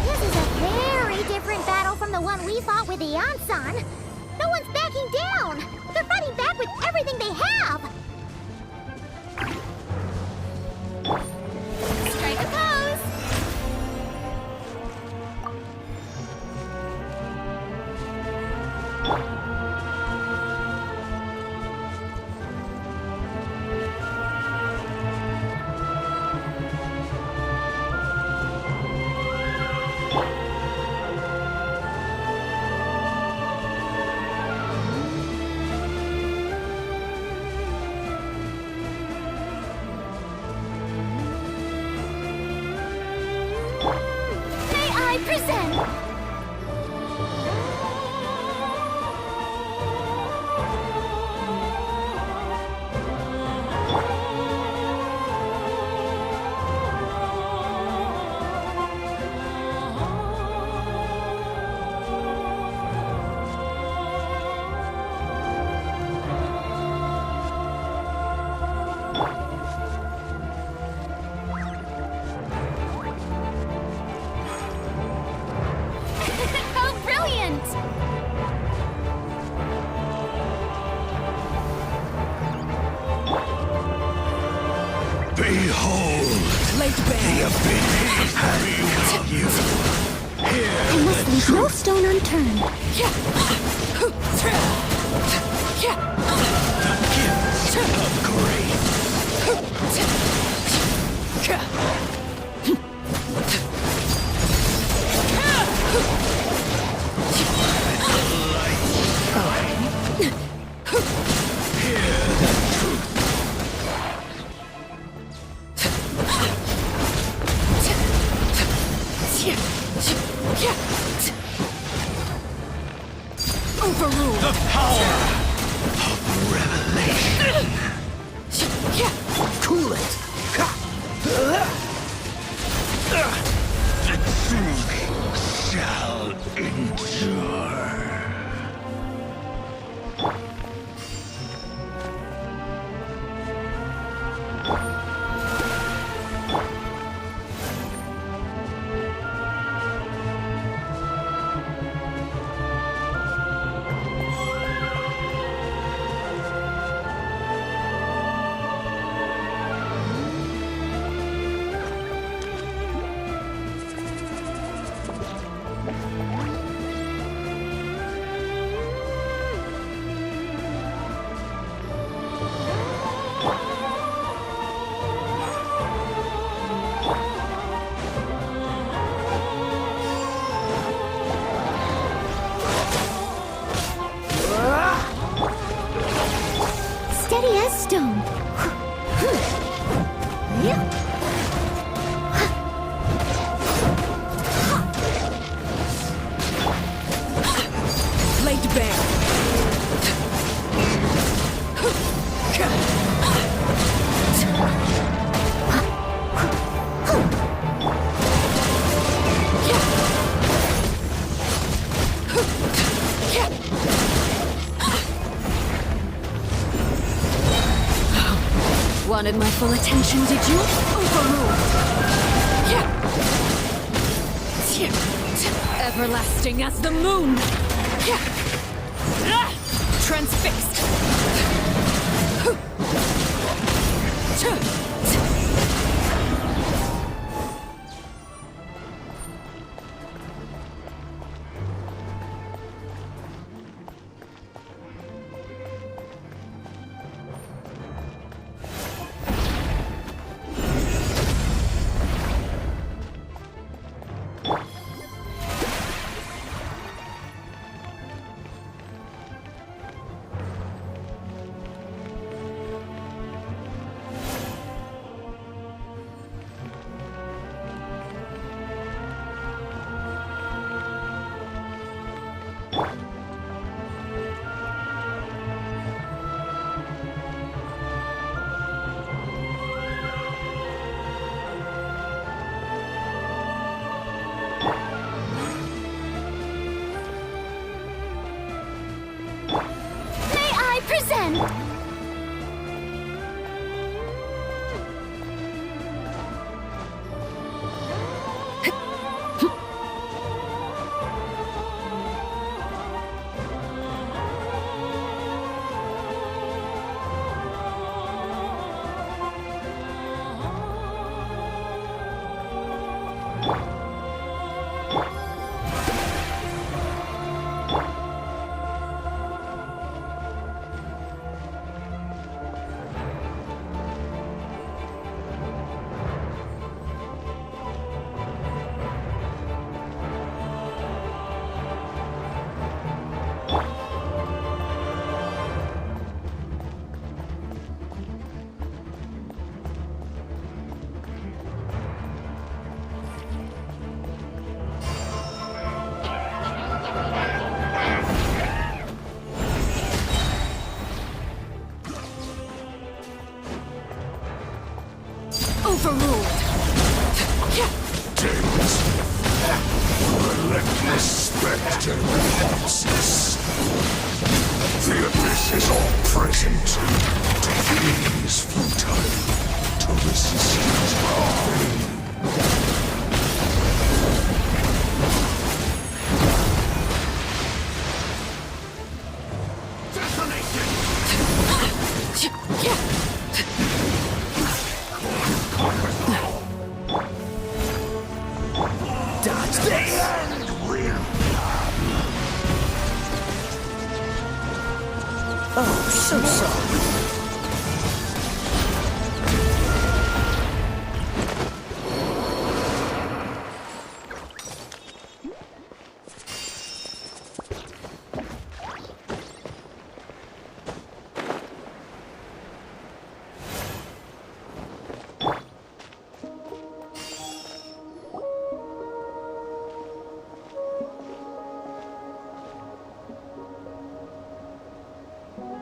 This is a very different battle from the one we fought with the Ansan. No one's backing down. They're fighting back with everything they have. Strike a pose. May I present? How brilliant! Behold, Late the bear. abyss has become you. I must leave no stone unturned. The gifts of grace. Overruled. The power of revelation. Cool it! The truth shall endure. wanted my full attention, did you? Overruled. Everlasting as the moon. Transfixed. Overruled. Days. Relentless spectre repulses. The abyss is all present. To flee is futile. To resist is vain. Oh, so sorry.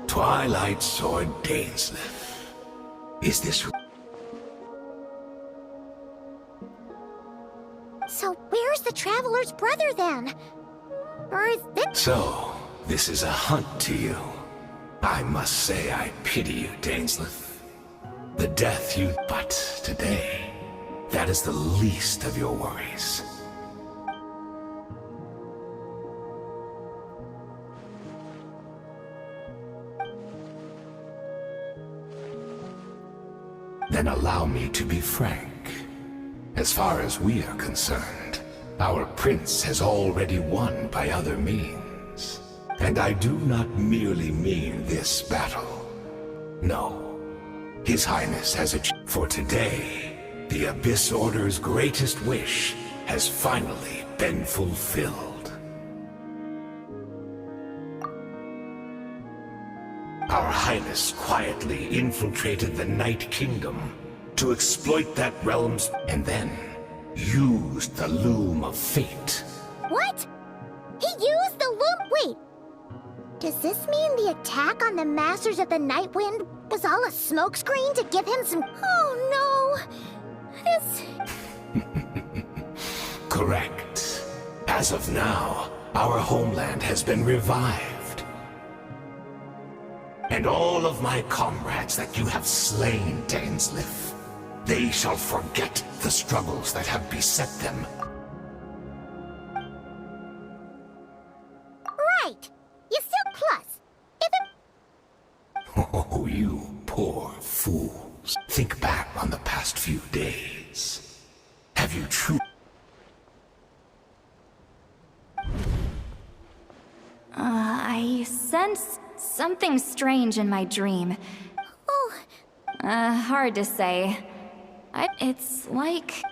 Twilight Sword Dainsleif. Is this... So where's the Traveler's brother then? Or is it... So, this is a hunt to you. I must say I pity you, Dainsleif. The death you... But today, that is the least of your worries. Then allow me to be frank. As far as we are concerned, our prince has already won by other means. And I do not merely mean this battle. No. His Highness has achieved. For today, the Abyss Order's greatest wish has finally been fulfilled. Our Highness quietly infiltrated the Night Kingdom to exploit that realm's... and then used the Loom of Fate. What? He used the loom? Wait. Does this mean the attack on the Masters of the Night Wind was all a smokescreen to give him some... Oh no. This... Correct. As of now, our homeland has been revived. and all of my comrades that you have slain, Dainsleif. They shall forget the struggles that have beset them. Right! You still plus. If it... Oh, you poor fools. Think back on the past few days. Have you truly... I sense something strange in my dream. Oh, Hard to say. It's like...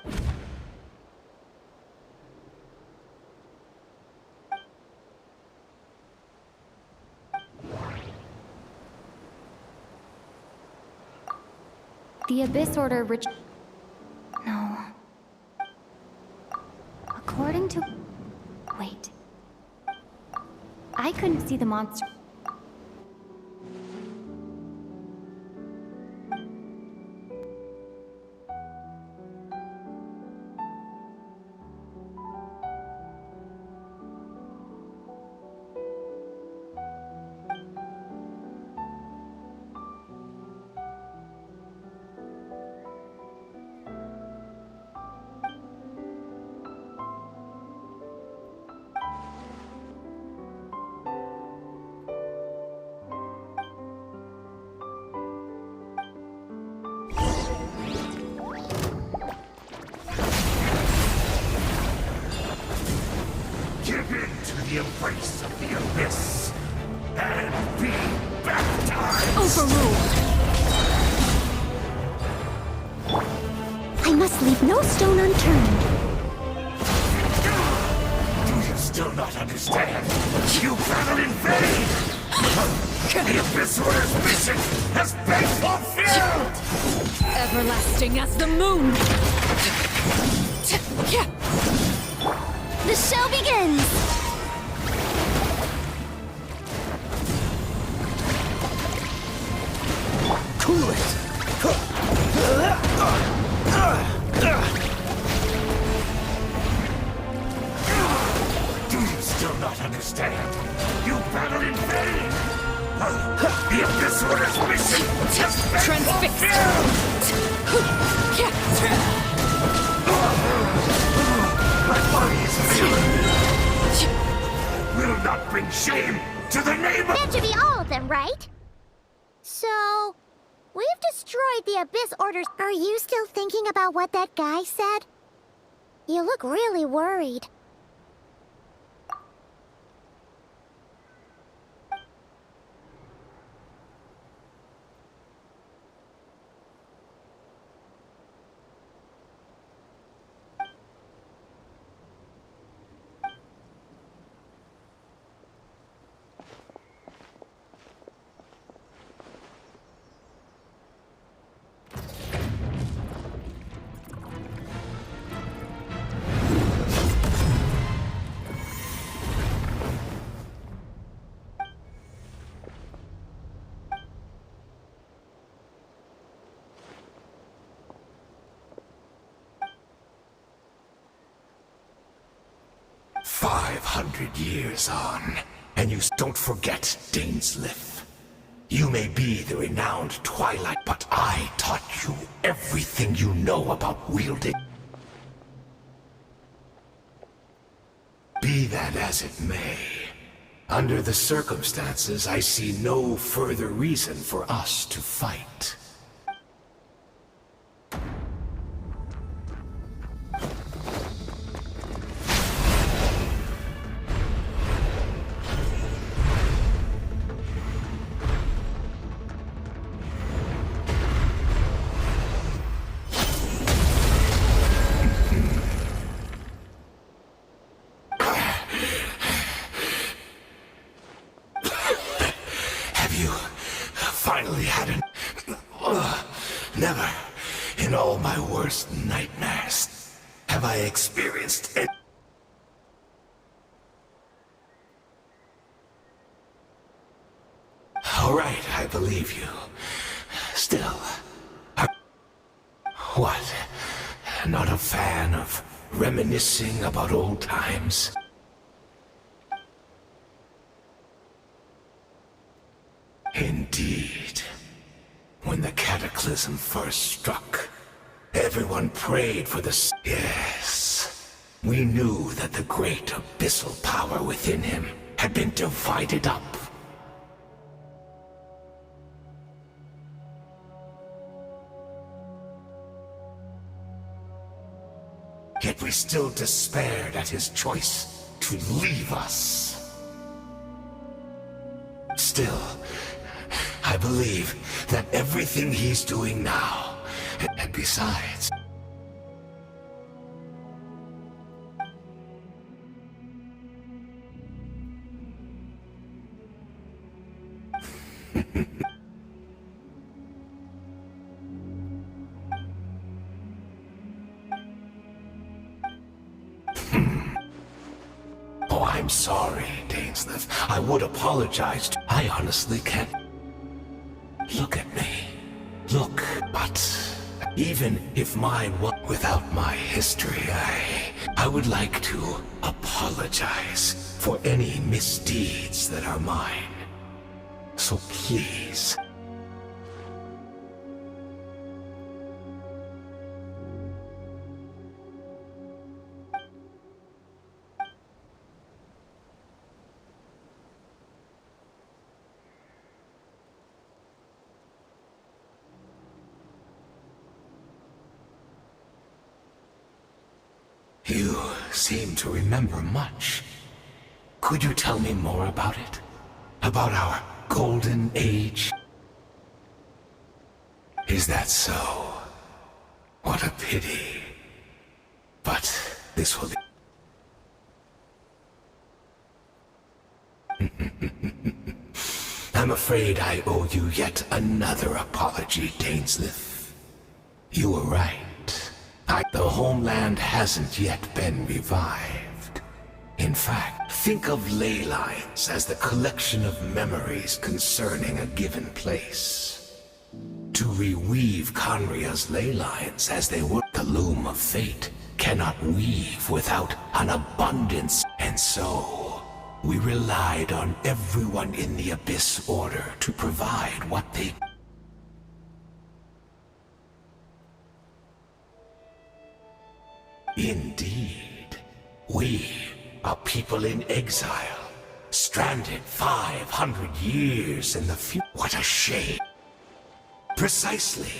The Abyss Order No. According to... Wait. I couldn't see the monster. Give in to the embrace of the Abyss and be baptized! Overruled! I must leave no stone unturned. Do you still not understand? You battled in vain! The Abyss Order's mission has been fulfilled! Everlasting as the moon! The show begins! Cool it! Do you still not understand? You battled in vain! The Abyss Order's mission has been Transfixed! My body is failing! Will not bring shame to the name of... That should be all of them, right? So, we've destroyed the Abyss Orders. Are you still thinking about what that guy said? You look really worried. Years on, and you don't forget Dainsleif. You may be the renowned Twilight, but I taught you everything you know about wielding. Be that as it may, under the circumstances, I see no further reason for us to fight. Never, in all my worst nightmares, have I experienced it. All right, I believe you. Still, what? Not a fan of reminiscing about old times? Indeed. cataclysm first struck, everyone prayed for the... Yes, we knew that the great abyssal power within him had been divided up. Yet we still despaired at his choice to leave us. Still, I believe that everything he's doing now, and besides... Oh, I'm sorry, Dainsleif. I would apologize. I honestly can't... Look at me. Look, but even if mine was without my history, I would like to apologize for any misdeeds that are mine. So please... You seem to remember much. Could you tell me more about it? About our golden age? Is that so? What a pity. But this will be... I'm afraid I owe you yet another apology, Dainsleif. You were right. The homeland hasn't yet been revived. In fact, think of ley lines as the collection of memories concerning a given place. To reweave Conria's ley lines as they were, the loom of fate cannot weave without an abundance. And so, we relied on everyone in the Abyss Order to provide what they... Indeed. We, a people in exile, stranded 500 years in the future. What a shame. Precisely.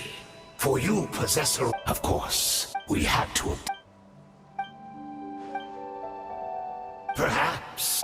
For you, possessor, of course, we had to... Perhaps...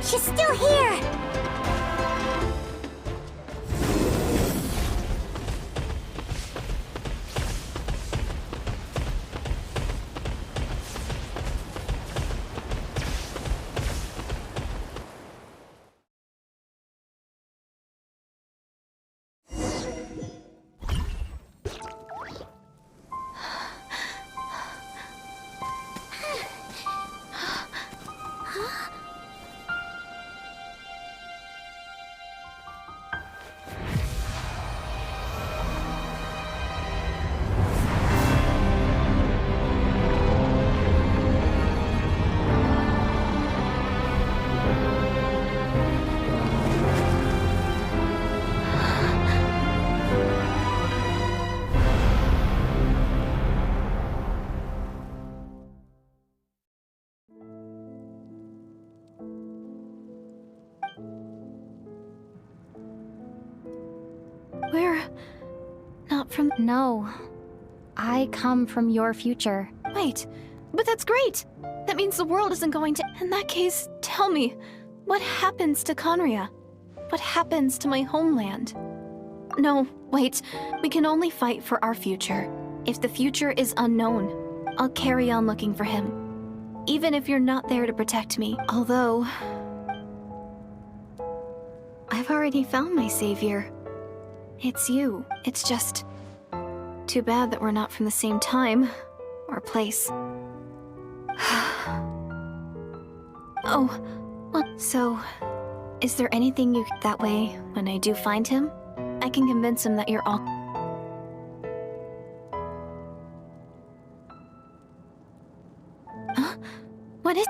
She's still here! We're not from... No. I come from your future. Wait, but that's great! That means the world isn't going to... In that case, tell me, what happens to Conria? What happens to my homeland? No, wait, we can only fight for our future. If the future is unknown, I'll carry on looking for him. Even if you're not there to protect me. Although... I've already found my savior. It's you. It's just... too bad that we're not from the same time or place. Oh, what? So, is there anything you... That way, when I do find him, I can convince him that you're all... Huh? What is...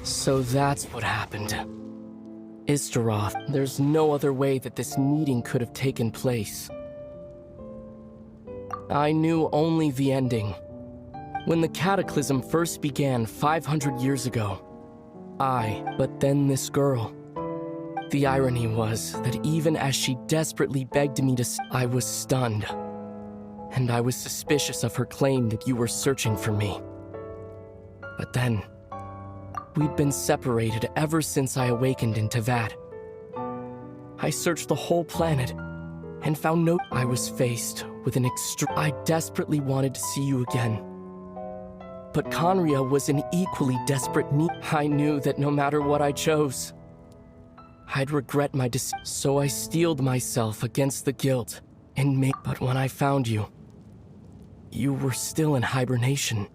So that's what happened. Istaroth, there's no other way that this meeting could have taken place. I knew only the ending. When the cataclysm first began 500 years ago, but then this girl. The irony was that even as she desperately begged me to, I was stunned. And I was suspicious of her claim that you were searching for me. But then, we'd been separated ever since I awakened in Tevat. I searched the whole planet and found no... I was faced with an I desperately wanted to see you again. But Conria was an equally desperate need. I knew that no matter what I chose, I'd regret my decision. So I steeled myself against the guilt and made... But when I found you, you were still in hibernation.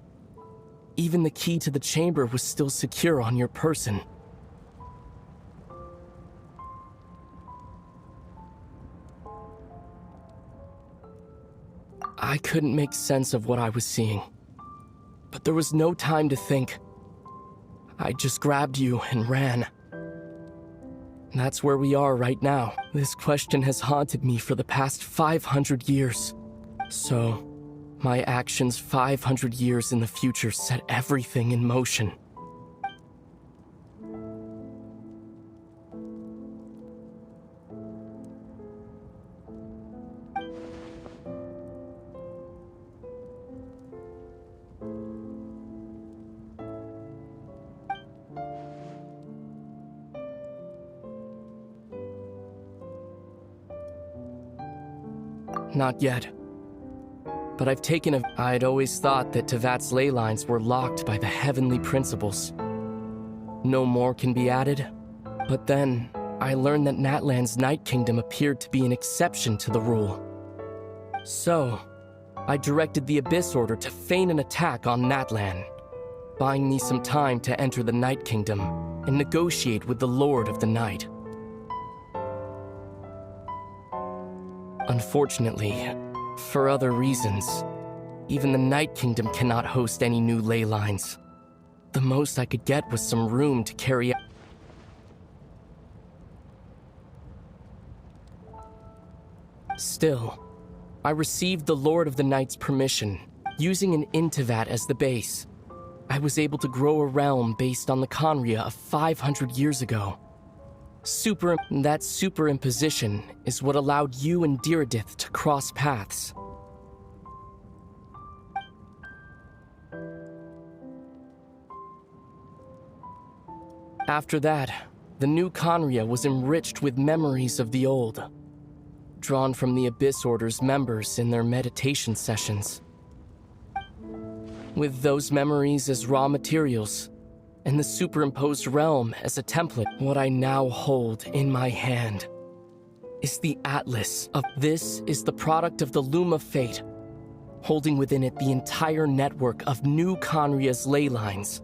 Even the key to the chamber was still secure on your person. I couldn't make sense of what I was seeing. But there was no time to think. I just grabbed you and ran. That's where we are right now. This question has haunted me for the past 500 years. So, my actions 500 years in the future set everything in motion. Not yet. But I've taken a... I'd always thought that Tevat's ley lines were locked by the heavenly principles. No more can be added. But then, I learned that Natlan's Night Kingdom appeared to be an exception to the rule. So, I directed the Abyss Order to feign an attack on Natlan. buying me some time to enter the Night Kingdom and negotiate with the Lord of the Night. Unfortunately, for other reasons, even the Night Kingdom cannot host any new ley lines. The most I could get was some room to carry out. Still, I received the Lord of the Night's permission. Using an intivat as the base, I was able to grow a realm based on the Khaenri'ah of 500 years ago. That superimposition is what allowed you and Diridith to cross paths. After that, the new Khaenri'ah was enriched with memories of the old, drawn from the Abyss Order's members in their meditation sessions. With those memories as raw materials, and the superimposed realm as a template, what I now hold in my hand is the Atlas of this is the product of the Loom of Fate, holding within it the entire network of new Khaenri'ah's ley lines.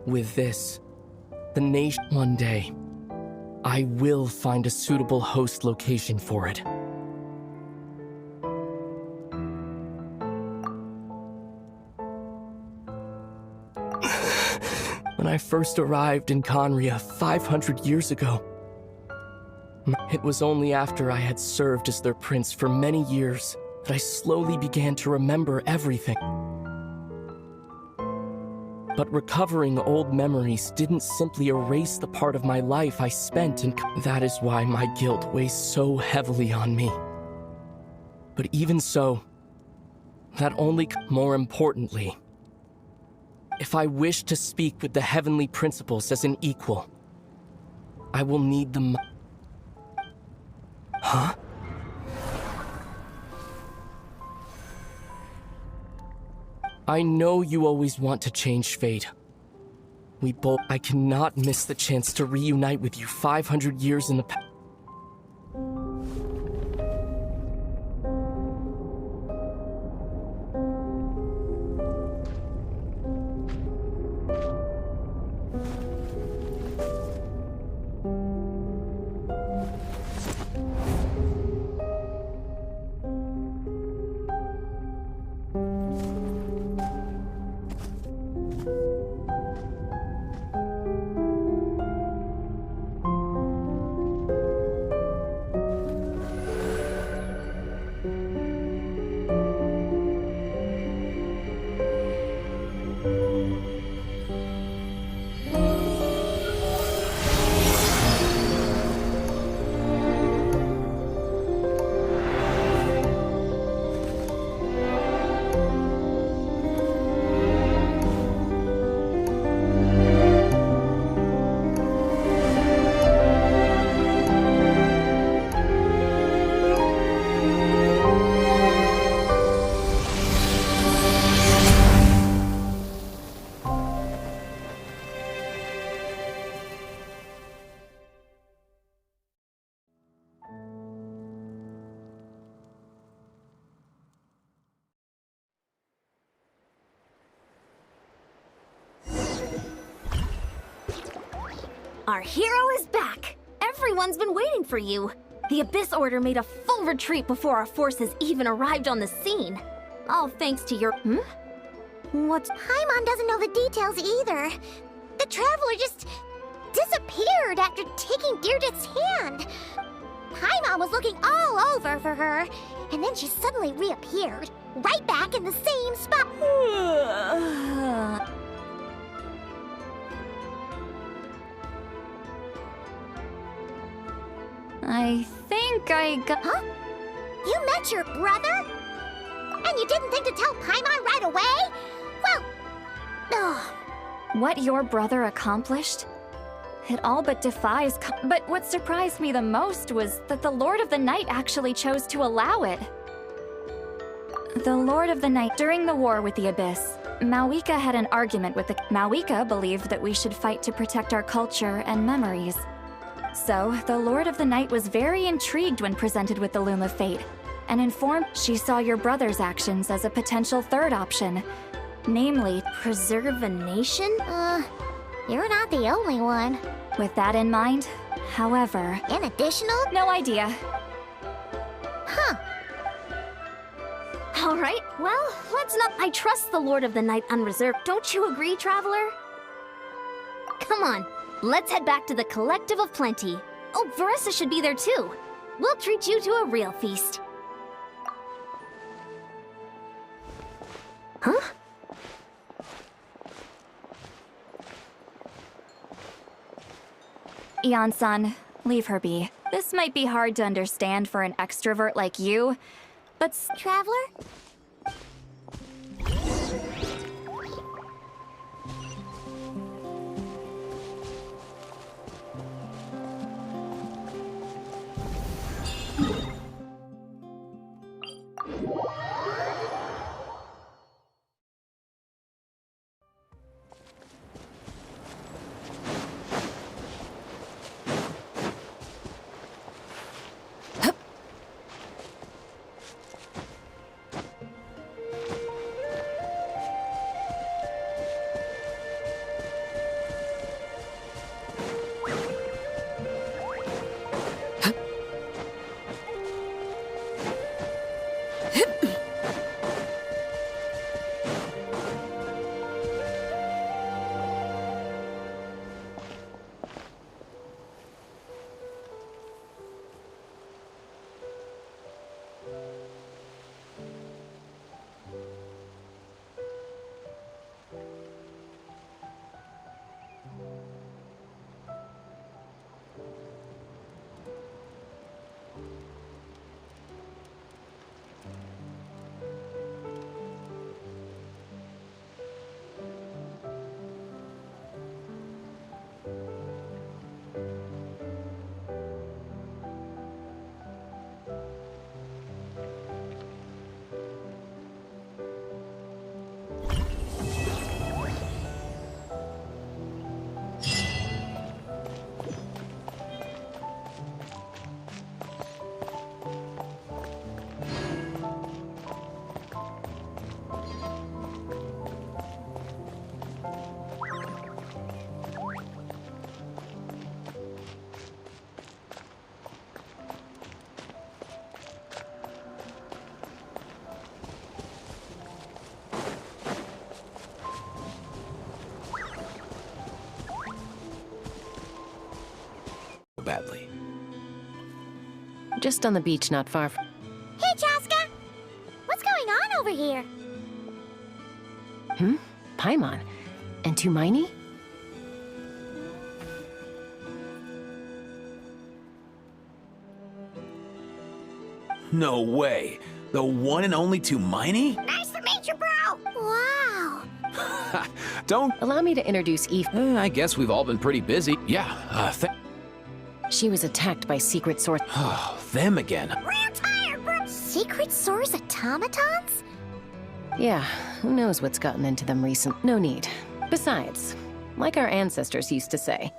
With this, the nation one day, I will find a suitable host location for it. When I first arrived in Khaenri'ah 500 years ago, it was only after I had served as their prince for many years that I slowly began to remember everything. But recovering old memories didn't simply erase the part of my life I spent in. That is why my guilt weighs so heavily on me. But even so, that only. More importantly, if I wish to speak with the heavenly principles as an equal, I will need them. Huh? I know you always want to change fate. I cannot miss the chance to reunite with you 500 years in the past. Our hero is back! Everyone's been waiting for you! The Abyss Order made a full retreat before our forces even arrived on the scene. All thanks to your... What's... Paimon doesn't know the details either. The Traveler just disappeared after taking Deirdre's hand. Paimon was looking all over for her, and then she suddenly reappeared, right back in the same spot. I think I got... Huh? You met your brother? And you didn't think to tell Paimon right away? Well... Ugh. What your brother accomplished? It all but defies... But what surprised me the most was that the Lord of the Night actually chose to allow it. The Lord of the Night... During the war with the Abyss, Mawika had an argument with the... Mawika believed that we should fight to protect our culture and memories. So, the Lord of the Night was very intrigued when presented with the Loom of Fate, and informed she saw your brother's actions as a potential third option. Namely, Preserve a nation? You're not the only one. with that in mind, however... An additional? No idea. Alright, well, let's not. I trust the Lord of the Night unreserved. Don't you agree, Traveler? Come on, let's head back to the Collective of Plenty. Oh, Varessa should be there too. We'll treat you to a real feast. Huh? Eon-san, leave her be. This might be hard to understand for an extrovert like you, but Traveler? Badly. Just on the beach not far from... Hey, Chaska! What's going on over here? Paimon. And Tumaini? No way. The one and only Tumaini? Nice to meet you, bro! Wow! Don't... Allow me to introduce Eve. I guess we've all been pretty busy. Yeah, She was attacked by secret source... Oh, them again. Real tired, bro! Secret Source automatons? Yeah, who knows what's gotten into them recent... No need. Besides, like our ancestors used to say,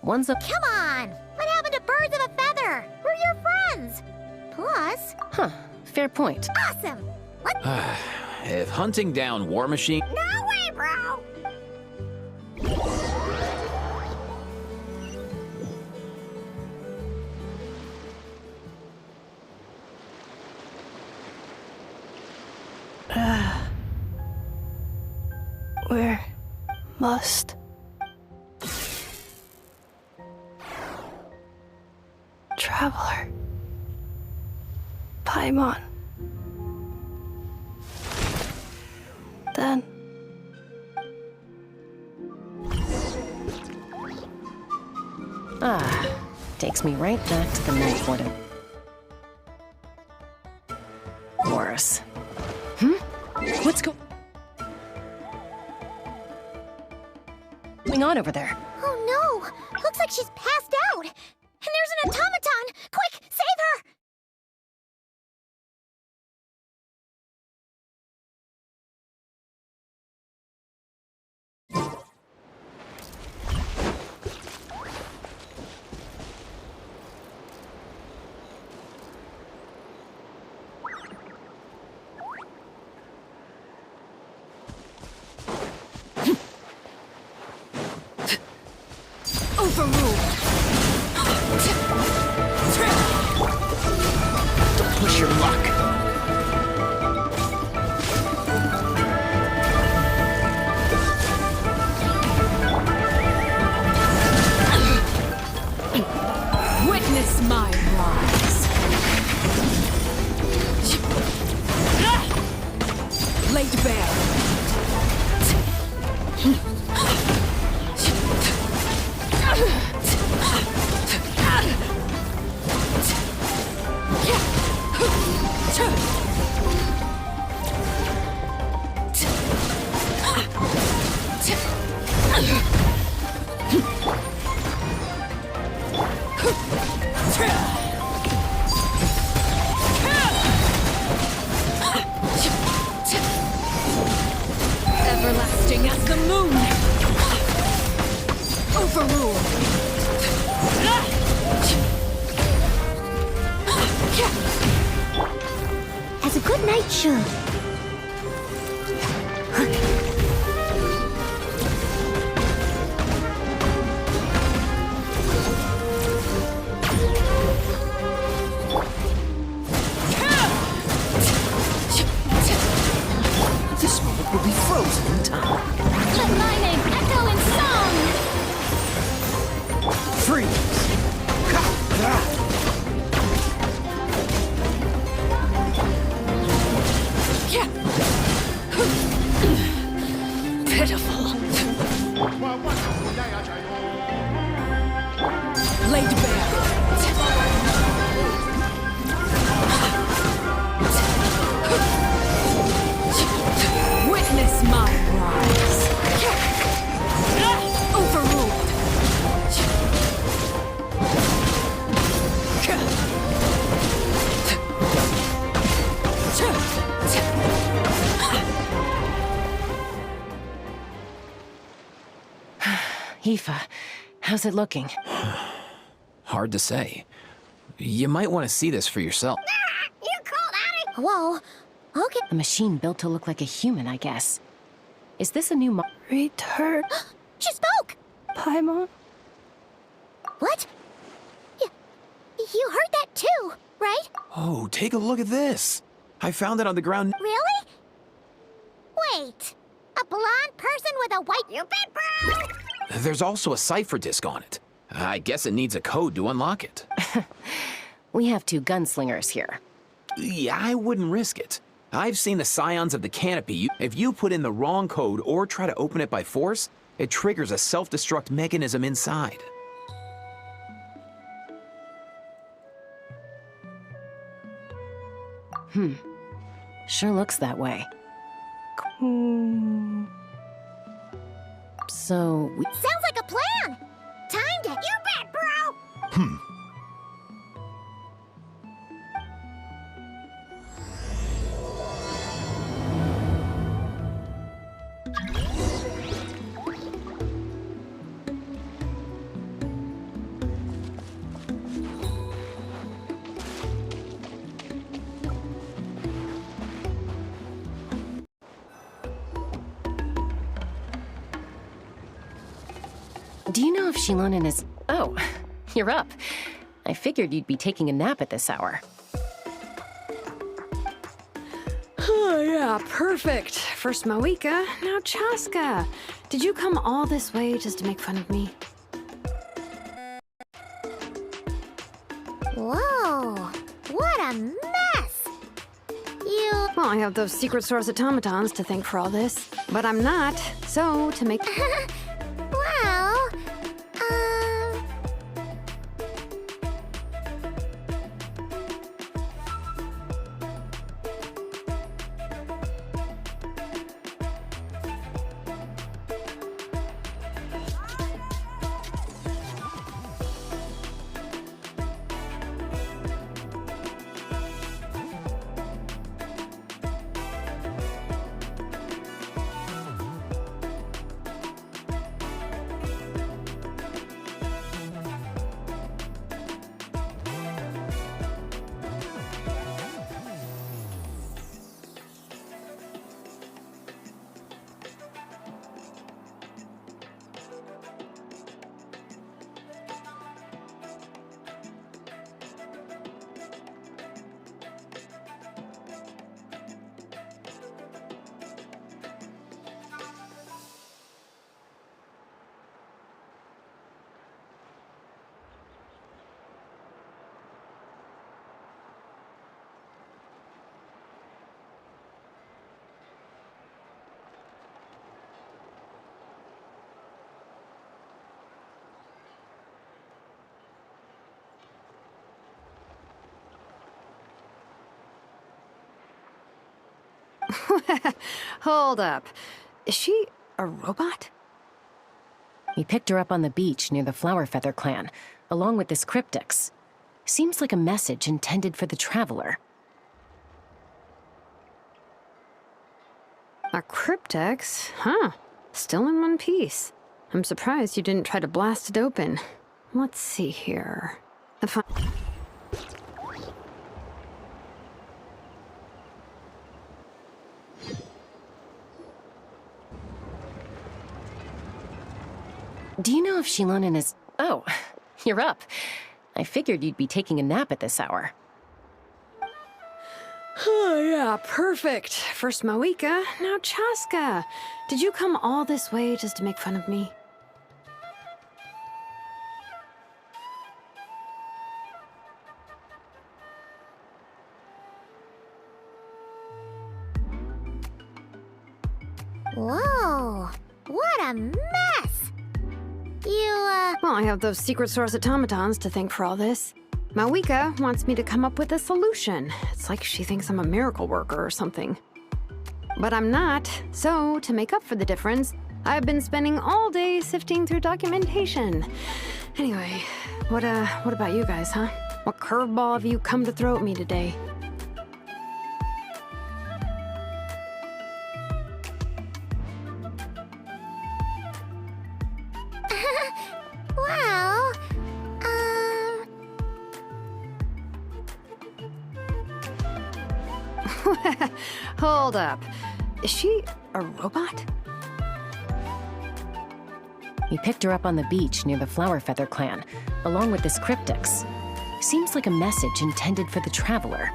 one's a... Come on! What happened to birds of a feather? We're your friends! Plus... Huh, fair point. Awesome! What? If hunting down War Machine... No way, bro! Where must Traveler Paimon then takes me right back to the night warden. Worse. What's going on over there? Oh no! Looks like she's passed out! And there's an automaton! Quick, save her! Witness my rise. Laid bare. Everlasting as the moon. Overruled. As a good knight should. This moment will be frozen in time. Let my name echo in song! Freeze! Pitiful. Laid bare. Witness my rise. Overruled. Aoife, how's it looking? Hard to say. You might want to see this for yourself. You called Addy! Whoa. Okay. A machine built to look like a human, I guess. Is this a new Return. She spoke! Paimon. What? You heard that too, right? Oh, take a look at this. I found it on the ground. Really? Wait. A blonde person with a white... You bet, bro! There's also a cipher disk on it. I guess it needs a code to unlock it. We have two gunslingers here. Yeah, I wouldn't risk it. I've seen the scions of the canopy. If you put in the wrong code or try to open it by force, it triggers a self-destruct mechanism inside. Sure looks that way. So, Sounds like a plan! Time to... You bet, bro! do you know if Shilonen is... Oh, you're up. I figured you'd be taking a nap at this hour. Oh, yeah, perfect. First Moika, now Chaska. Did you come all this way just to make fun of me? Whoa. What a mess! You... Well, I have those secret source automatons to thank for all this. But I'm not, so to make... Well... Hold up. Is she a robot? We picked her up on the beach near the Flower Feather clan, along with this cryptix. Seems like a message intended for the traveler. A cryptix? Huh. Still in one piece. I'm surprised you didn't try to blast it open. Let's see here. Do you know if Shilonen is... Oh, you're up. I figured you'd be taking a nap at this hour. Oh, yeah, perfect. First Moika, now Chaska. Did you come all this way just to make fun of me? Whoa, what a mess! Well, I have those secret source automatons to thank for all this. Moika wants me to come up with a solution. It's like she thinks I'm a miracle worker or something. But I'm not, so to make up for the difference, I've been spending all day sifting through documentation. Anyway, what about you guys, huh? What curveball have you come to throw at me today? Well, Hold up. Is she a robot? We picked her up on the beach near the Flower Feather clan, along with this cryptix. Seems like a message intended for the traveler.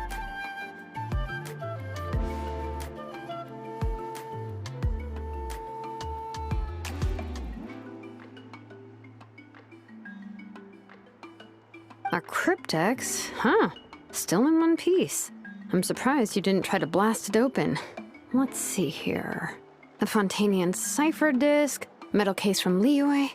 A cryptix? Huh. Still in one piece. I'm surprised you didn't try to blast it open. Let's see here. A Fontanian cipher disk, metal case from Liyue.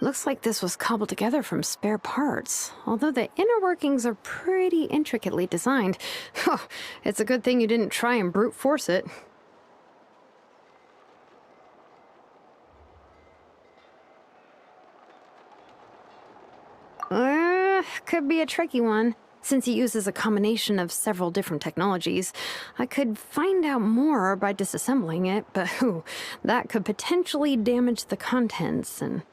Looks like this was cobbled together from spare parts, although the inner workings are pretty intricately designed. It's a good thing you didn't try and brute force it. Could be a tricky one. Since it uses a combination of several different technologies, I could find out more by disassembling it, but that could potentially damage the contents, and...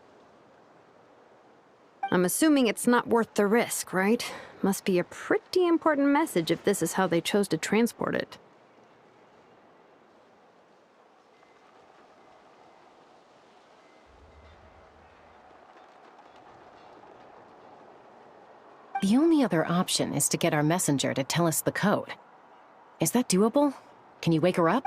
I'm assuming it's not worth the risk, right? Must be a pretty important message if this is how they chose to transport it. The only other option is to get our messenger to tell us the code. Is that doable? Can you wake her up?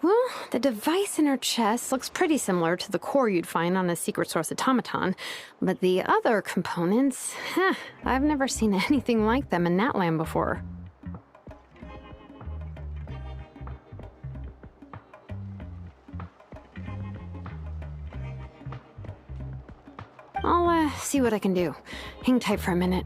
Well, the device in her chest looks pretty similar to the core you'd find on a secret source automaton, but the other components, I've never seen anything like them in Natlan before. I'll see what I can do. Hang tight for a minute.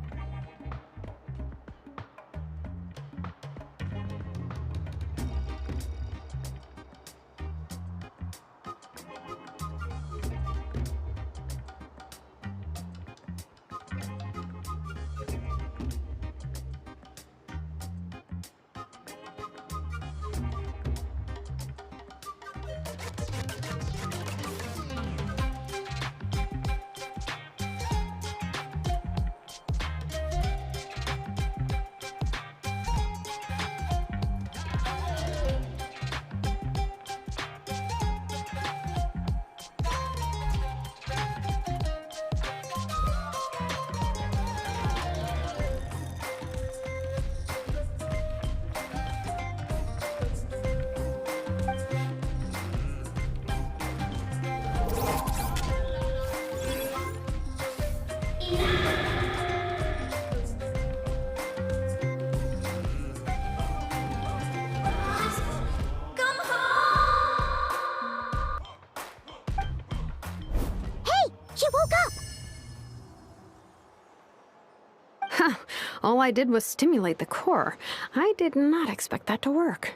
All I did was stimulate the core. I did not expect that to work.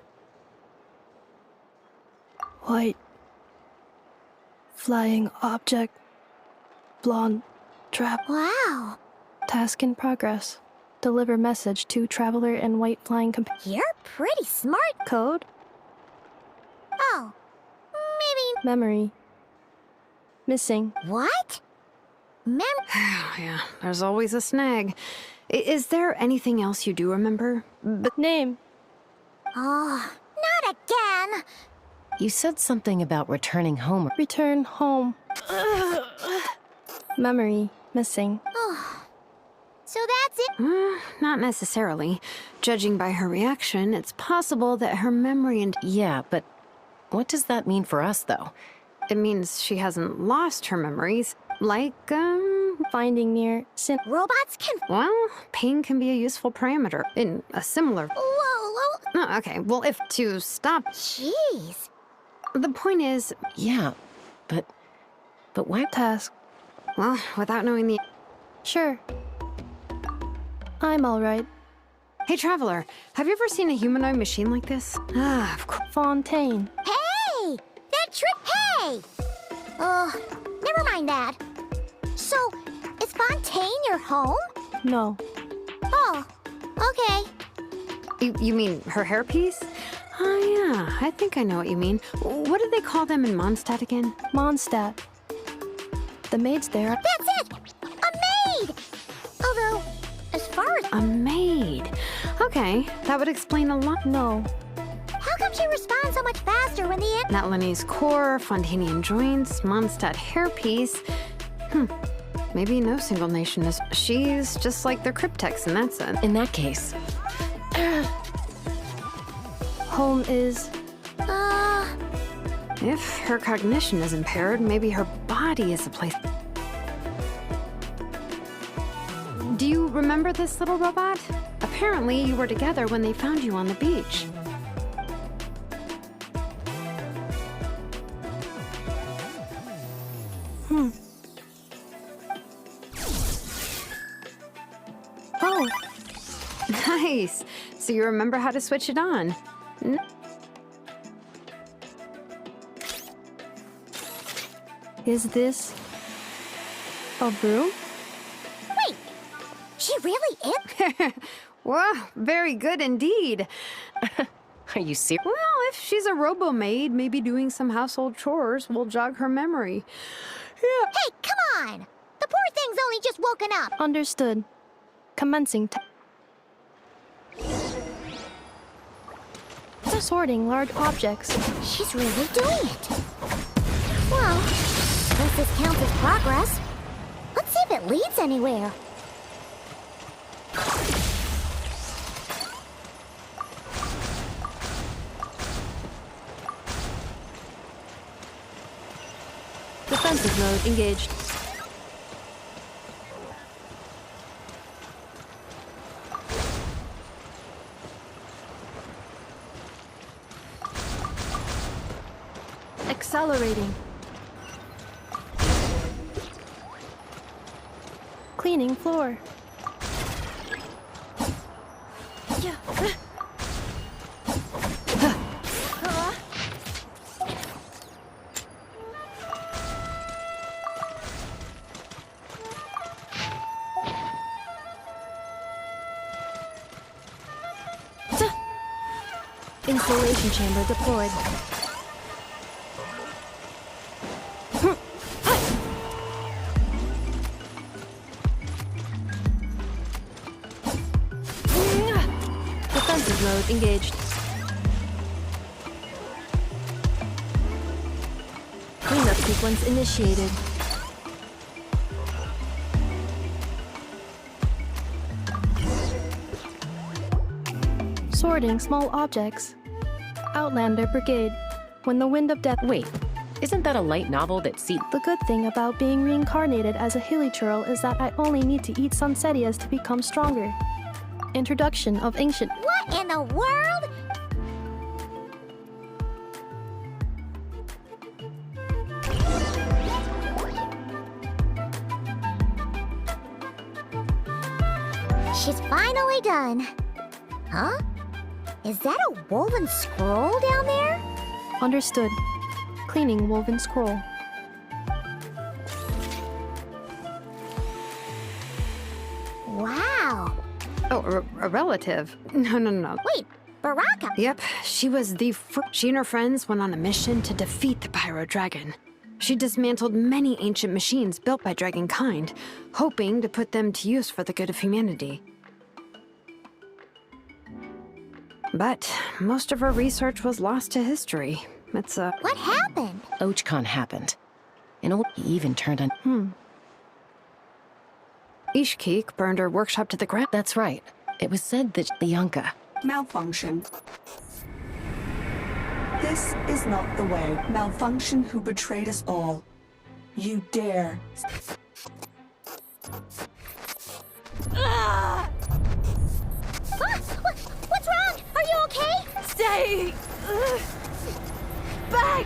White. Flying object. Blonde. Trap. Wow. Task in progress. Deliver message to traveler and white flying You're pretty smart. Code. Oh. Maybe. Memory. Missing. What? Yeah, there's always a snag. Is there anything else you do remember? Name. Oh, not again. You said something about returning home. Return home. Memory. Missing. Oh. So that's it? Not necessarily. Judging by her reaction, it's possible that her memory and... Yeah, but what does that mean for us, though? It means she hasn't lost her memories. Like, Finding near... Robots can... Well, pain can be a useful parameter in a similar... Whoa. Oh, okay, well, if to stop... Jeez. The point is... Yeah, but why... Task. Well, without knowing the... Sure. I'm alright. Hey, Traveler, have you ever seen a humanoid machine like this? Ah, of course. Fontaine. Hey! That trick... Hey! Never mind that. So, is Fontaine your home? No. Oh, okay. You mean her hairpiece? Oh, yeah, I think I know what you mean. What do they call them in Mondstadt again? Mondstadt. The maids there... That's it! A maid! Although, as far as... A maid. Okay, that would explain a lot. No. How come she responds so much faster when the... Natlanese core, Fontanian joints, Mondstadt hairpiece. Maybe no single nation is... She's just like the cryptex in that sense. In that case... Home is... If her cognition is impaired, maybe her body is the place. Do you remember this little robot? Apparently, you were together when they found you on the beach. Oh. Nice. So you remember how to switch it on. Is this... a broom? Wait! She really is? Wow, very good indeed. Are you serious? Well, if she's a robo-maid, maybe doing some household chores will jog her memory. Yeah. Hey, come on! The poor thing's only just woken up. Understood. Commencing sorting large objects. She's really doing it. Well, since this counts as progress, let's see if it leads anywhere. Defensive mode engaged. Accelerating. Cleaning floor. Installation chamber deployed. Defensive mode engaged. Cleanup sequence initiated. Sorting small objects. Outlander Brigade. When the Wind of Death... Wait, isn't that a light novel that The good thing about being reincarnated as a hilichurl is that I only need to eat Sunsettias to become stronger. Introduction of ancient... What in the world? She's finally done. Huh? Is that a woven scroll down there? Understood. Cleaning woven scroll. Wow. Oh, a relative? No. Wait, Baraka? Yep, she was the She and her friends went on a mission to defeat the Pyro Dragon. She dismantled many ancient machines built by Dragonkind, hoping to put them to use for the good of humanity. But most of her research was lost to history. It's a... What happened? Ochcon happened. An old even turned on... Ishkeek burned her workshop to the ground. That's right. It was said that the Yunka... Malfunction. This is not the way. Malfunction who betrayed us all. You dare. What's wrong? Are you okay? Stay back!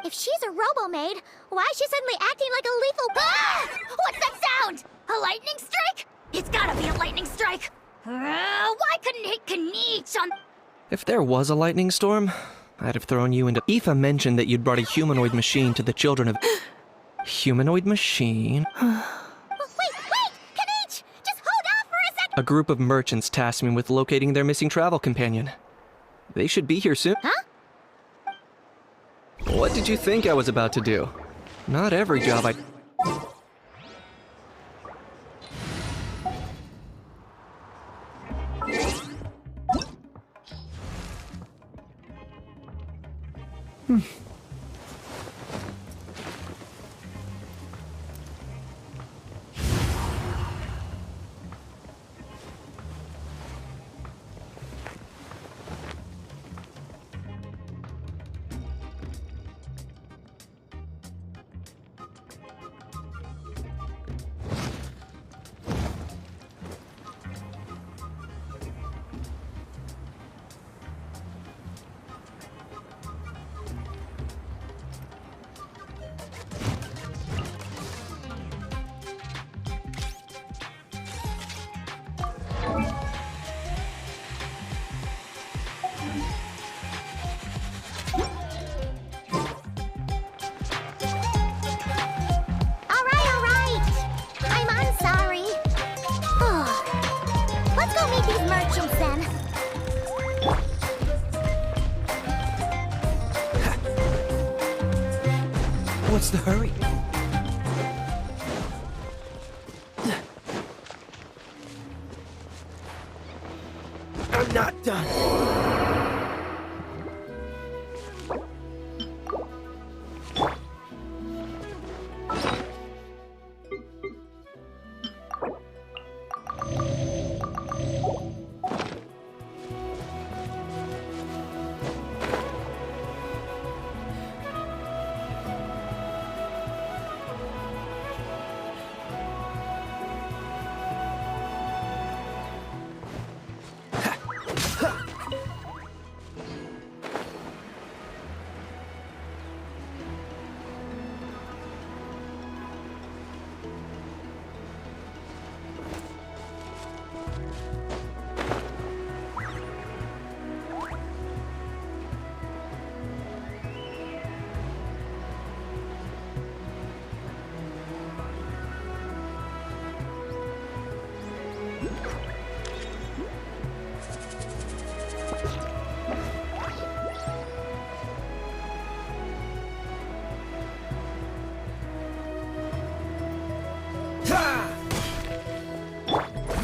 If she's a robo-maid, why is she suddenly acting like a lethal... Ah! What's that sound? A lightning strike? It's gotta be a lightning strike. Why couldn't it Kniech on... If there was a lightning storm, I'd have thrown you into... Aoife mentioned that you'd brought a humanoid machine to the children of... Humanoid machine? Wait! Kniech! Just hold off for a second! A group of merchants tasked me with locating their missing travel companion. They should be here soon. Huh? What did you think I was about to do? Not every job I... What's the hurry? I'm not done.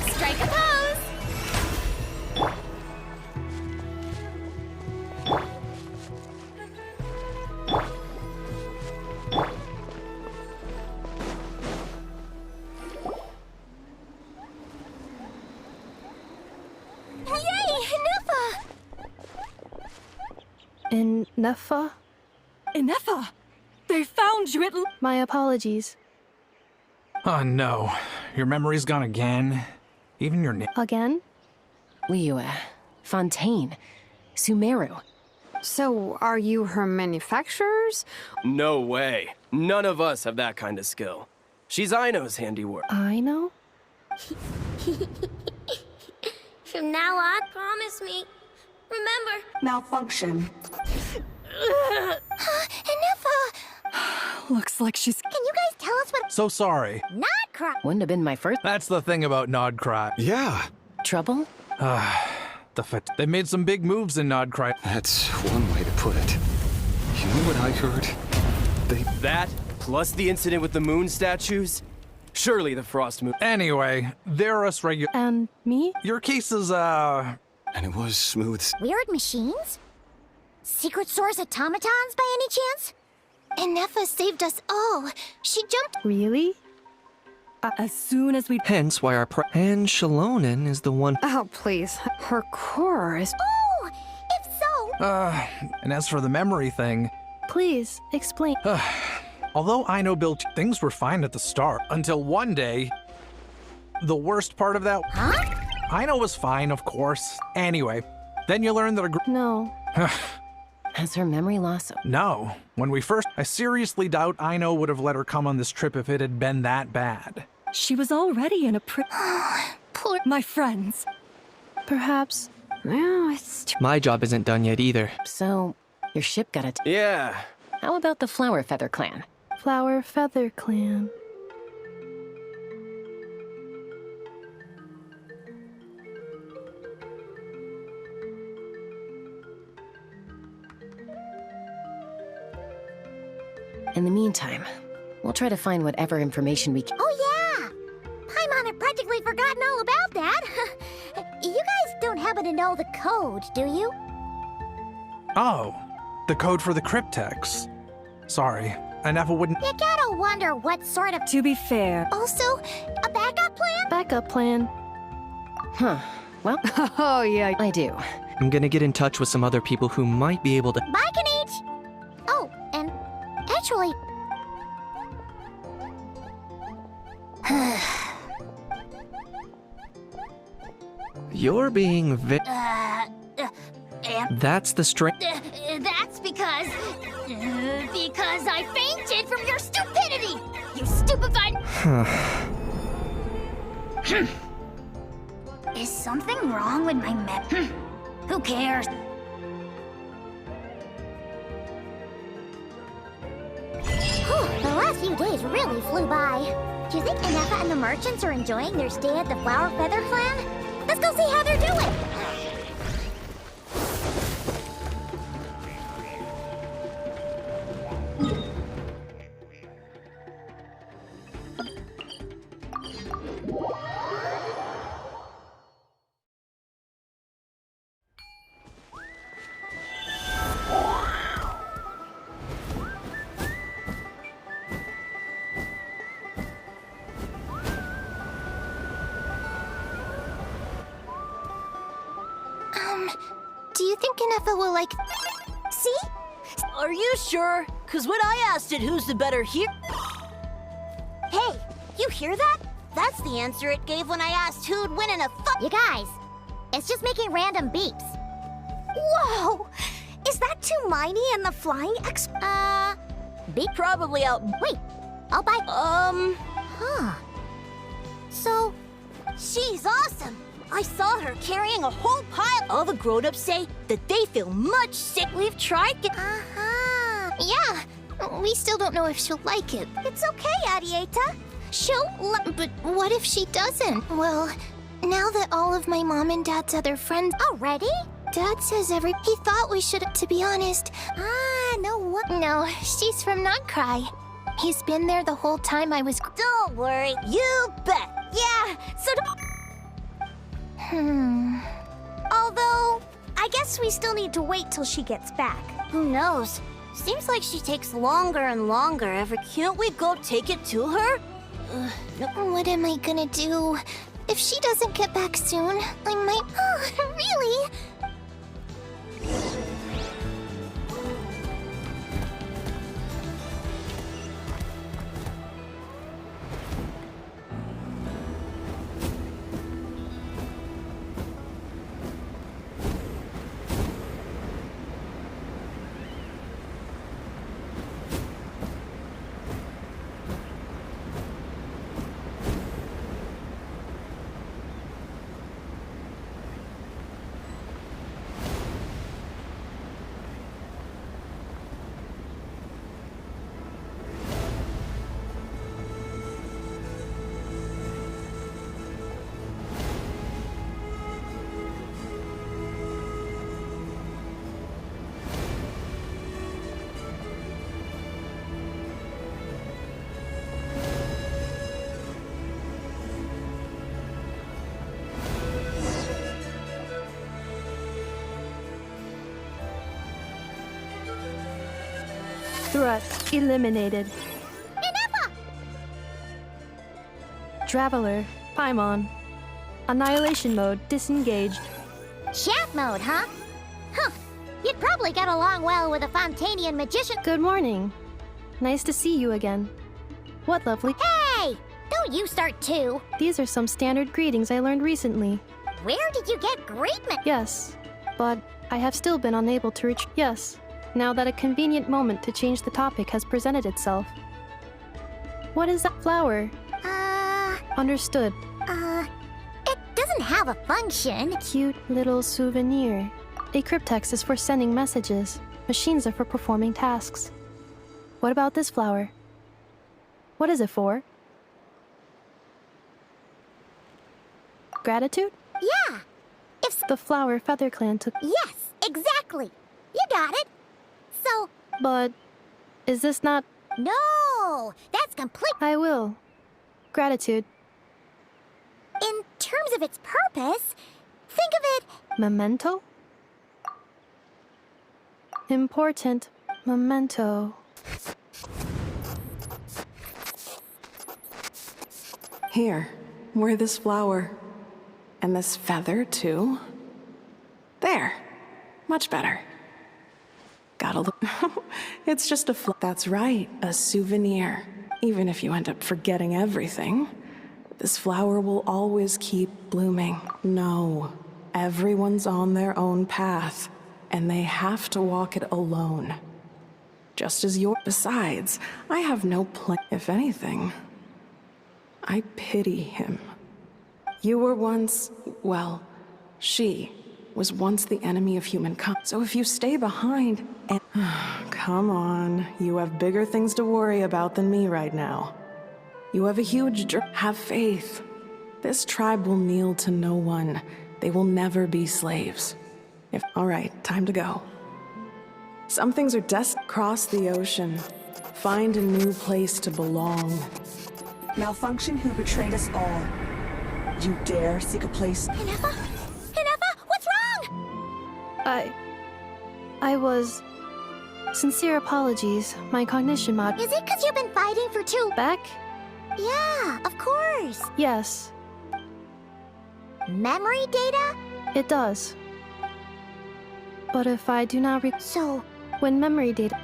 Strike a pose! Nefa? Inefa! They found you at... My apologies. Oh no. Your memory's gone again? Even your name? Again? Liyue, Fontaine, Sumeru. So, are you her manufacturers? No way. None of us have that kind of skill. She's Aino's handiwork. I know? From now on, promise me. Remember. Malfunction. Enough. Looks like she's... Can you guys tell us what... So sorry. Not cry. Wouldn't have been my first. That's the thing about Nodcry. Yeah. Trouble? They made some big moves in Nodcry. That's one way to put it. You know what I heard? That, plus the incident with the moon statues? Surely the Frost Moon. Anyway, they're us regular. And me? Your case is, And it was smooth. Weird machines? Secret source automatons by any chance? Enefa saved us all. She jumped... Really? As soon as we... Hence why our and Shalonen is the one... Oh, please. Her core is... Oh! If so... and as for the memory thing... Please, explain. Although Aino built... Things were fine at the start, until one day... The worst part of that... Huh? Aino was fine, of course. Anyway, then you learn that a... No. Has her memory loss... No. When we first... I seriously doubt Aino would have let her come on this trip if it had been that bad. She was already in a Poor... My friends. Perhaps... Well, it's... My job isn't done yet either. So, your ship got it. Yeah. How about the Flower Feather Clan? Flower Feather Clan. In the meantime, we'll try to find whatever information we can. Oh, yeah! Paimon had practically forgotten all about that. You guys don't happen to know the code, do you? Oh, the code for the cryptex. Sorry, I never wouldn't... You gotta wonder what sort of... To be fair... Also, a backup plan? Backup plan. Huh. Well, Oh, yeah. I do. I'm gonna get in touch with some other people who might be able to... Bye, Kanich! Oh, and... Actually... You're being That's the string... That's because I fainted from your stupidity! You stupefied... Is something wrong with my map? Who cares? The last few days really flew by. Do you think Enefa and the merchants are enjoying their stay at the Flower Feather Clan? Let's go see how they're doing! Do you think Enefa will like... See? Are you sure? Cause when I asked it who's the better here... Hey, you hear that? That's the answer it gave when I asked who'd win in a You guys, it's just making random beeps. Whoa! Is that Tumaini and the flying beep? Probably out... Wait, I'll buy... Huh. So, she's awesome. I saw her carrying a whole pile. All the grown-ups say that they feel much sick. We've tried... Uh-huh. Yeah, we still don't know if she'll like it. It's okay, Arieta. But what if she doesn't? Well, now that all of my mom and dad's other friends... Already? Dad says he thought we should... To be honest... No, she's from Nodcry. He's been there the whole time I was... Don't worry, you bet. Yeah, so... Although, I guess we still need to wait till she gets back. Who knows? Seems like she takes longer and longer every... Can't we go take it to her? What am I gonna do? If she doesn't get back soon, I might... Oh, really? Threat eliminated. Enough! Traveler, Paimon. Annihilation mode disengaged. Chat mode, huh? Huh. You'd probably get along well with a Fontanian magician. Good morning. Nice to see you again. What lovely— Hey! Don't you start too. These are some standard greetings I learned recently. Where did you get greatness? Yes, but I have still been unable to reach— Yes, now that a convenient moment to change the topic has presented itself. What is that flower? Understood. It doesn't have a function. Cute little souvenir. A cryptex is for sending messages. Machines are for performing tasks. What about this flower? What is it for? Gratitude? Yeah. If the flower Feather Clan took— Yes, exactly. You got it. So— But is this not— No! That's complete— I will. Gratitude. In terms of its purpose, think of it— Memento? Important memento. Here, wear this flower. And this feather, too. There. Much better. Gotta look. It's just a That's right, a souvenir. Even if you end up forgetting everything, this flower will always keep blooming. No, everyone's on their own path, and they have to walk it alone. Just as you're— Besides, I have no plan. If anything, I pity him. You were once— well, she was once the enemy of humankind. So if you stay behind and— Come on, you have bigger things to worry about than me right now. You have a huge Have faith. This tribe will kneel to no one. They will never be slaves. All right, time to go. Some things are destined. Cross the ocean. Find a new place to belong. Malfunction who betrayed us all. You dare seek a place— Inefa? Inefa? What's wrong? I was— Sincere apologies. My cognition mod— Is it because you've been fighting for too— Back? Yeah, of course. Yes. Memory data? It does. But if I do not So— When memory data—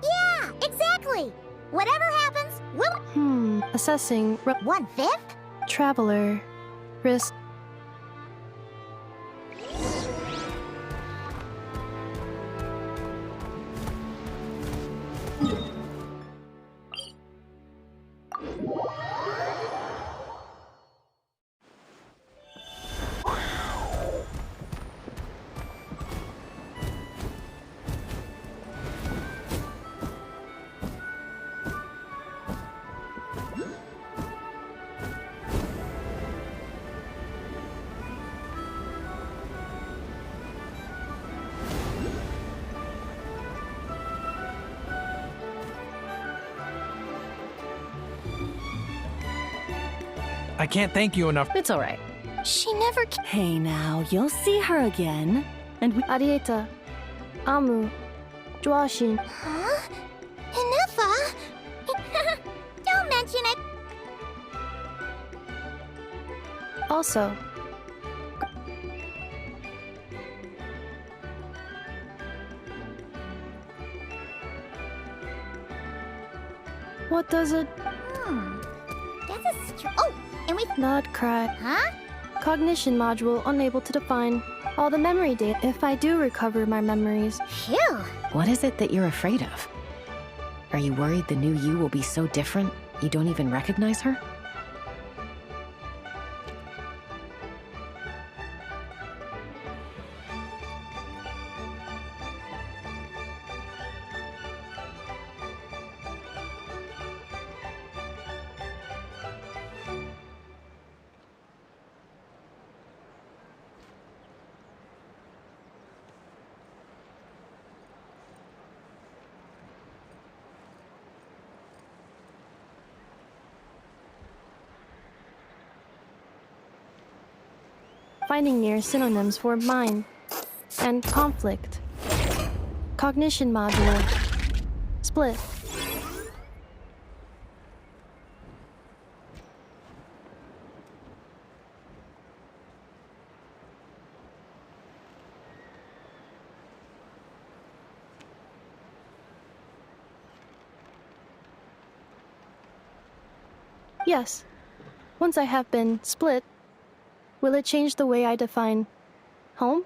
Yeah, exactly. Whatever happens, we'll— Assessing— 1/5? Traveler. Risk— I can't thank you enough. It's all right. She never— Hey now, you'll see her again. And we— Arieta. Amu. Joashin. Huh? Inefa? Don't mention it. Also. What does it— That's a oh, and we— Not cry. Huh? Cognition module unable to define all the memory data. If I do recover my memories— Phew. What is it that you're afraid of? Are you worried the new you will be so different you don't even recognize her? Finding near synonyms for mine and conflict. Cognition module. Split. Yes. Once I have been split, will it change the way I define home?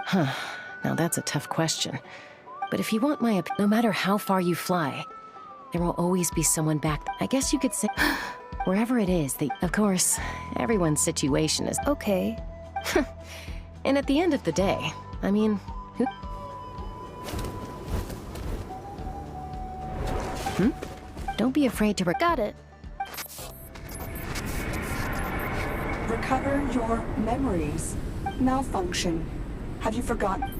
Huh. Now that's a tough question. But if you want my no matter how far you fly, there will always be someone back. I guess you could say, wherever it is, of course, everyone's situation is okay. And at the end of the day, I mean, who? Don't be afraid to Got it. Recover your memories. Malfunction. Have you forgotten?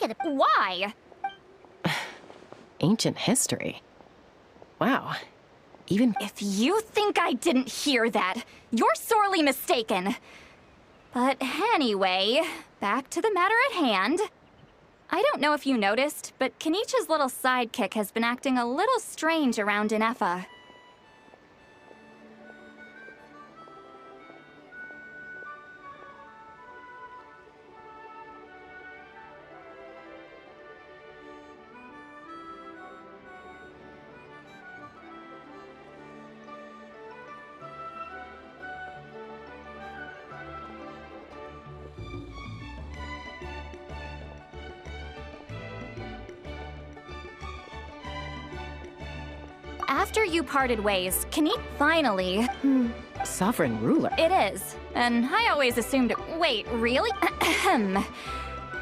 at it. Why? Ancient history. Wow. Even if you think I didn't hear that, you're sorely mistaken. But anyway, back to the matter at hand. I don't know if you noticed, but Kenichi's little sidekick has been acting a little strange around Inefa. After you parted ways, Kenichi finally... Sovereign ruler? It is. And I always assumed it... Wait, really?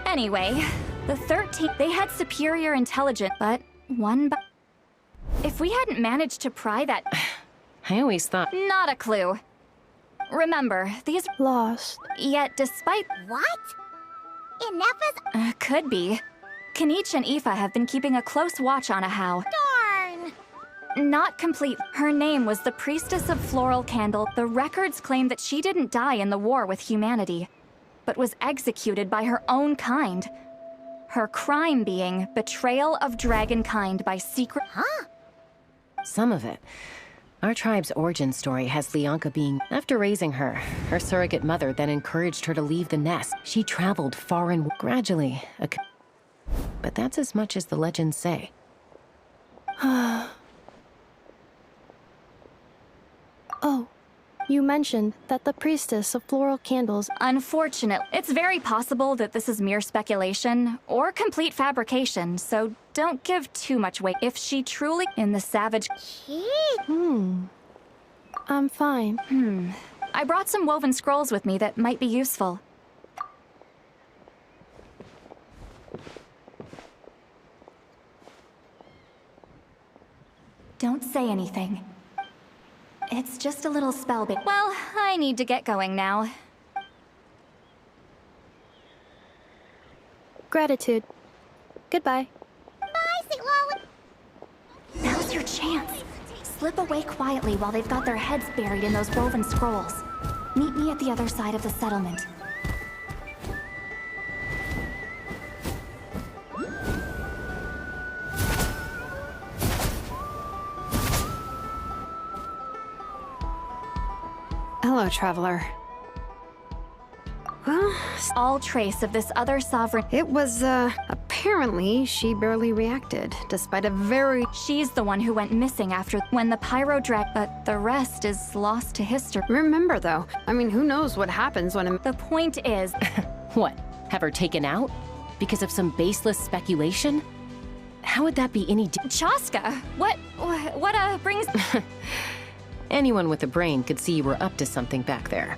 Anyway, the 13th, they had superior intelligence, but one by... If we hadn't managed to pry that... I always thought... Not a clue. Remember, these... Lost. Yet despite... What? Inefa's... Could be. Kenichi and Aoife have been keeping a close watch on Ahau. Darn! Not complete. Her name was the Priestess of Floral Candle. The records claim that she didn't die in the war with humanity, but was executed by her own kind. Her crime being betrayal of dragonkind by secret... Huh? Some of it. Our tribe's origin story has Leonka being... After raising her, her surrogate mother then encouraged her to leave the nest. She traveled far and gradually. But that's as much as the legends say. Oh, you mentioned that the Priestess of Floral Candles... Unfortunate. It's very possible that this is mere speculation, or complete fabrication, so don't give too much weight. If she truly... in the savage... I'm fine. I brought some woven scrolls with me that might be useful. Don't say anything. It's just a little spell bit. Well, I need to get going now. Gratitude. Goodbye. Bye, St. Lolly. Now's your chance. Slip away quietly while they've got their heads buried in those woven scrolls. Meet me at the other side of the settlement. Hello, traveler. Well, all trace of this other sovereign... It was, apparently she barely reacted, despite a very... She's the one who went missing after when the pyro but the rest is lost to history. Remember, though, I mean, who knows what happens when The point is... What? Have her taken out? Because of some baseless speculation? How would that be any... Chaska! What brings... Anyone with a brain could see you were up to something back there.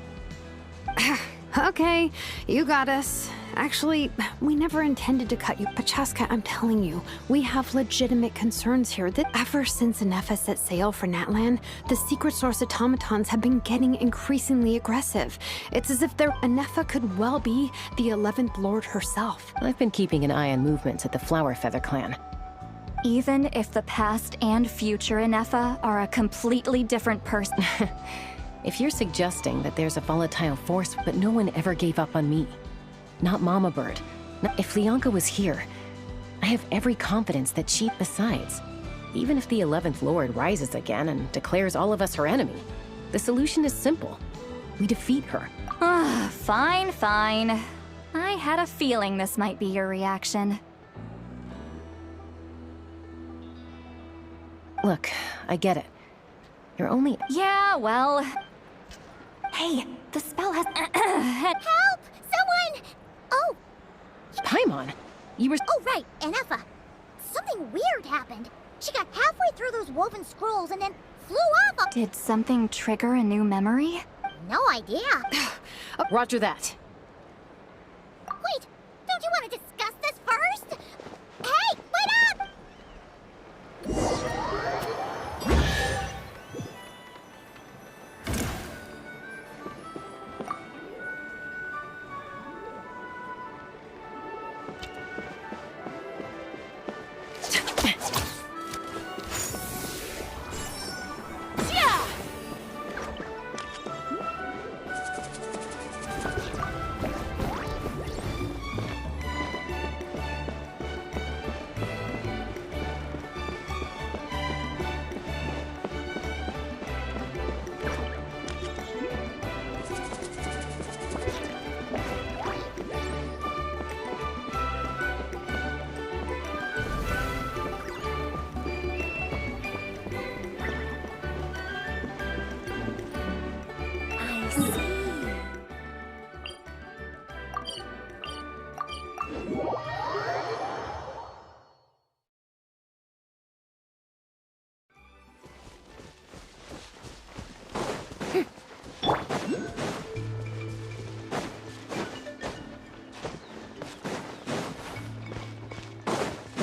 Okay, you got us. Actually, we never intended to cut you. But Chaska, I'm telling you, we have legitimate concerns here that ever since Inefa set sail for Natlan, the secret source automatons have been getting increasingly aggressive. It's as if Inefa could well be the 11th Lord herself. I've been keeping an eye on movements at the Flower Feather clan. Even if the past and future Inefa are a completely different person. If you're suggesting that there's a volatile force, but no one ever gave up on me. Not Mama Bird. If Leonka was here, I have every confidence that she... Besides, even if the 11th Lord rises again and declares all of us her enemy, the solution is simple. We defeat her. Fine, fine. I had a feeling this might be your reaction. Look, I get it. You're only... Yeah, well... Hey, the spell has... Help! Someone! Oh! Paimon, you were... Oh, right, Inefa. Something weird happened. She got halfway through those woven scrolls and then flew off. Did something trigger a new memory? No idea. Roger that. Wait, don't you want to discuss this first? Hey, wait up!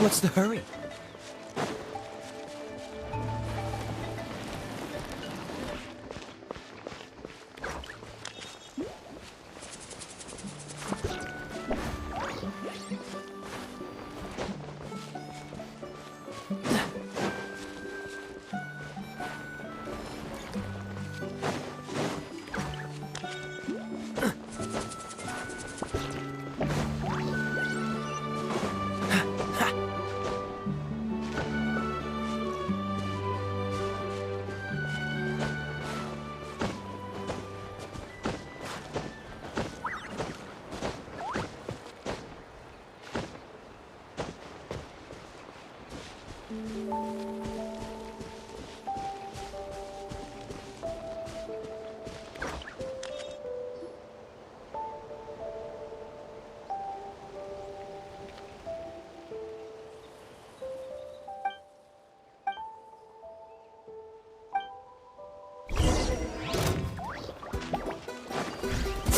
What's the hurry?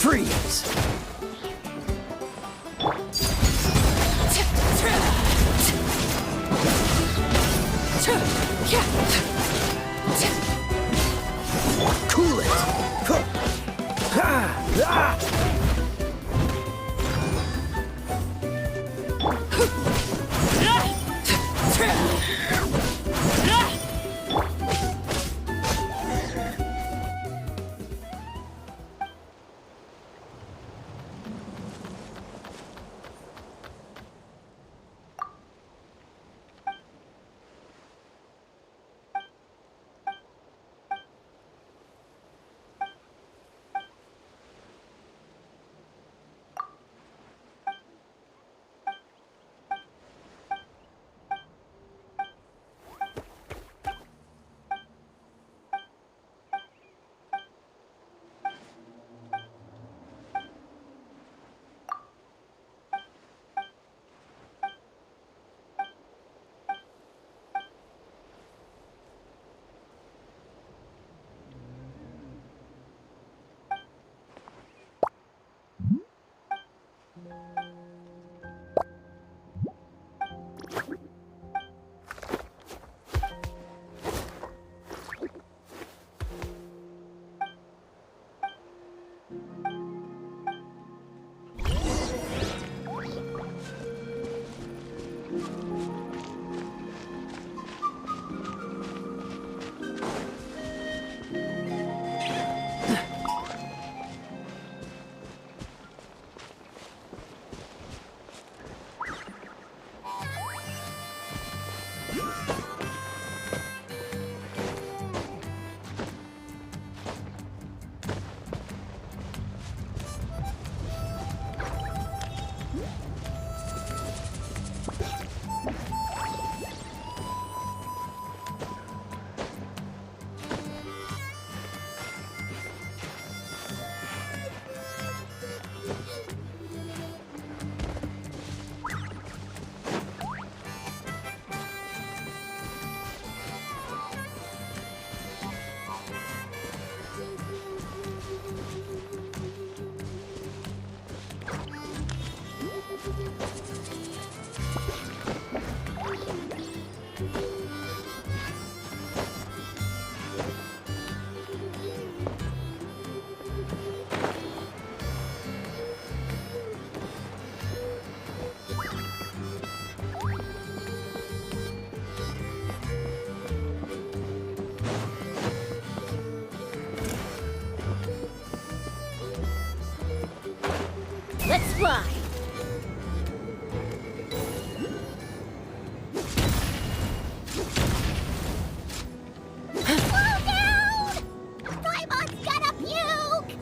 Freeze! Cool it! Let's fly! Slow down! Paimon's gonna puke!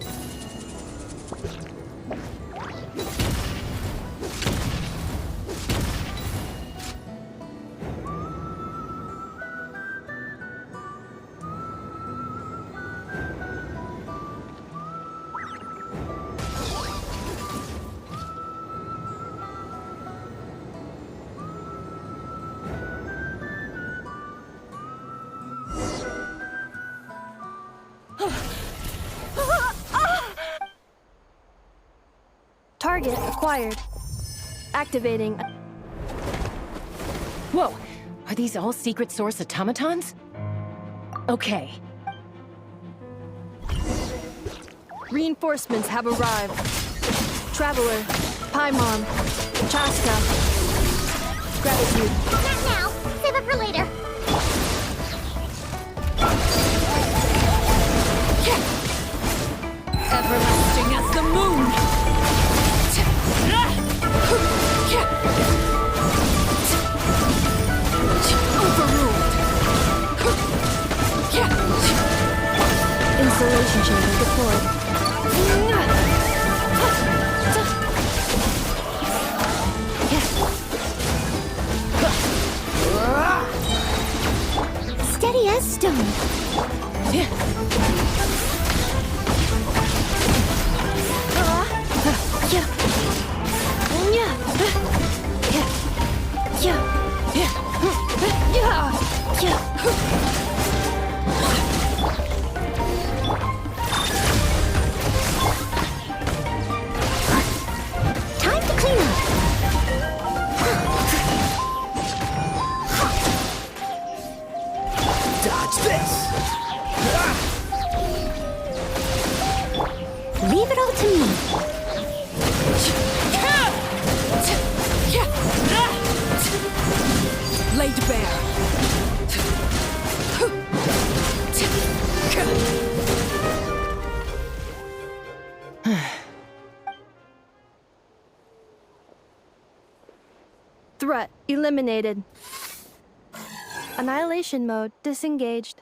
Target acquired. Activating. Whoa! Are these all secret source automatons? Okay. Reinforcements have arrived. Traveler, Paimon, Chaska. Gratitude. Not now. Save it for later. Everlasting as the moon! Overruled. Installation chamber deployed. Steady as stone. Time to clean up. Dodge this! Leave it all to me. Laid bare. Threat eliminated. Annihilation mode disengaged.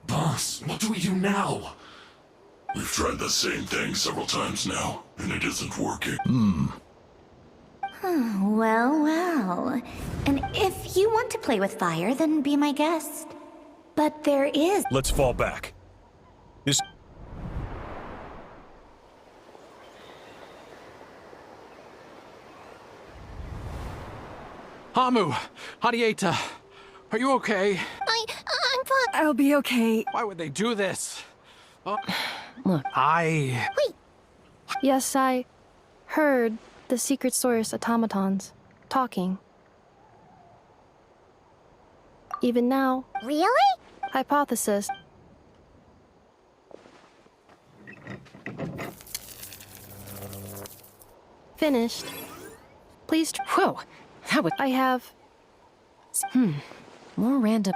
Boss, what do we do now? We've tried the same thing several times now, and it isn't working. Well, well. And if you want to play with fire, then be my guest. But there is... Let's fall back. This... Hamu, Hadieta, are you okay? I'm fine. I'll be okay. Why would they do this? Look. Wait. Yes, I heard the secret source automatons talking. Even now. Really? Hypothesis. Finished. Please. Whoa, that was. I have. More random.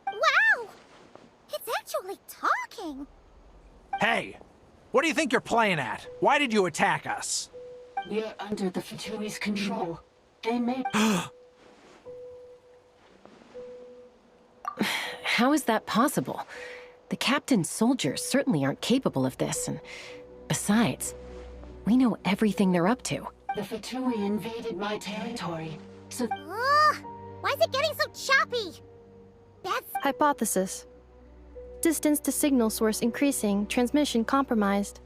Wow! It's actually talking. Hey, what do you think you're playing at? Why did you attack us? We're under the Fatui's control. They made... How is that possible? The captain's soldiers certainly aren't capable of this, and besides, we know everything they're up to. The Fatui invaded my territory, so... Why is it getting so choppy? That's... Hypothesis. Distance to signal source increasing, transmission compromised.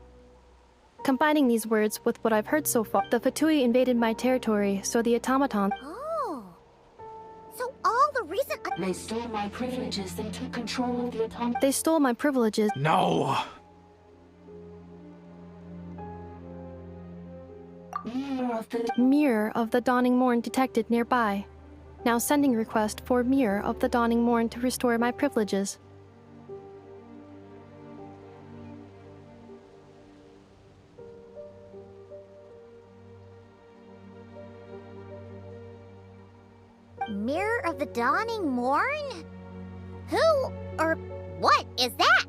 Combining these words with what I've heard so far, the Fatui invaded my territory, so the automaton... Oh. So all the reason. They stole my privileges. They took control of the atomic. They stole my privileges. No! Mirror of the Dawning Morn detected nearby. Now sending request for Mirror of the Dawning Morn to restore my privileges. Mirror of the Dawning Morn? Who or what is that?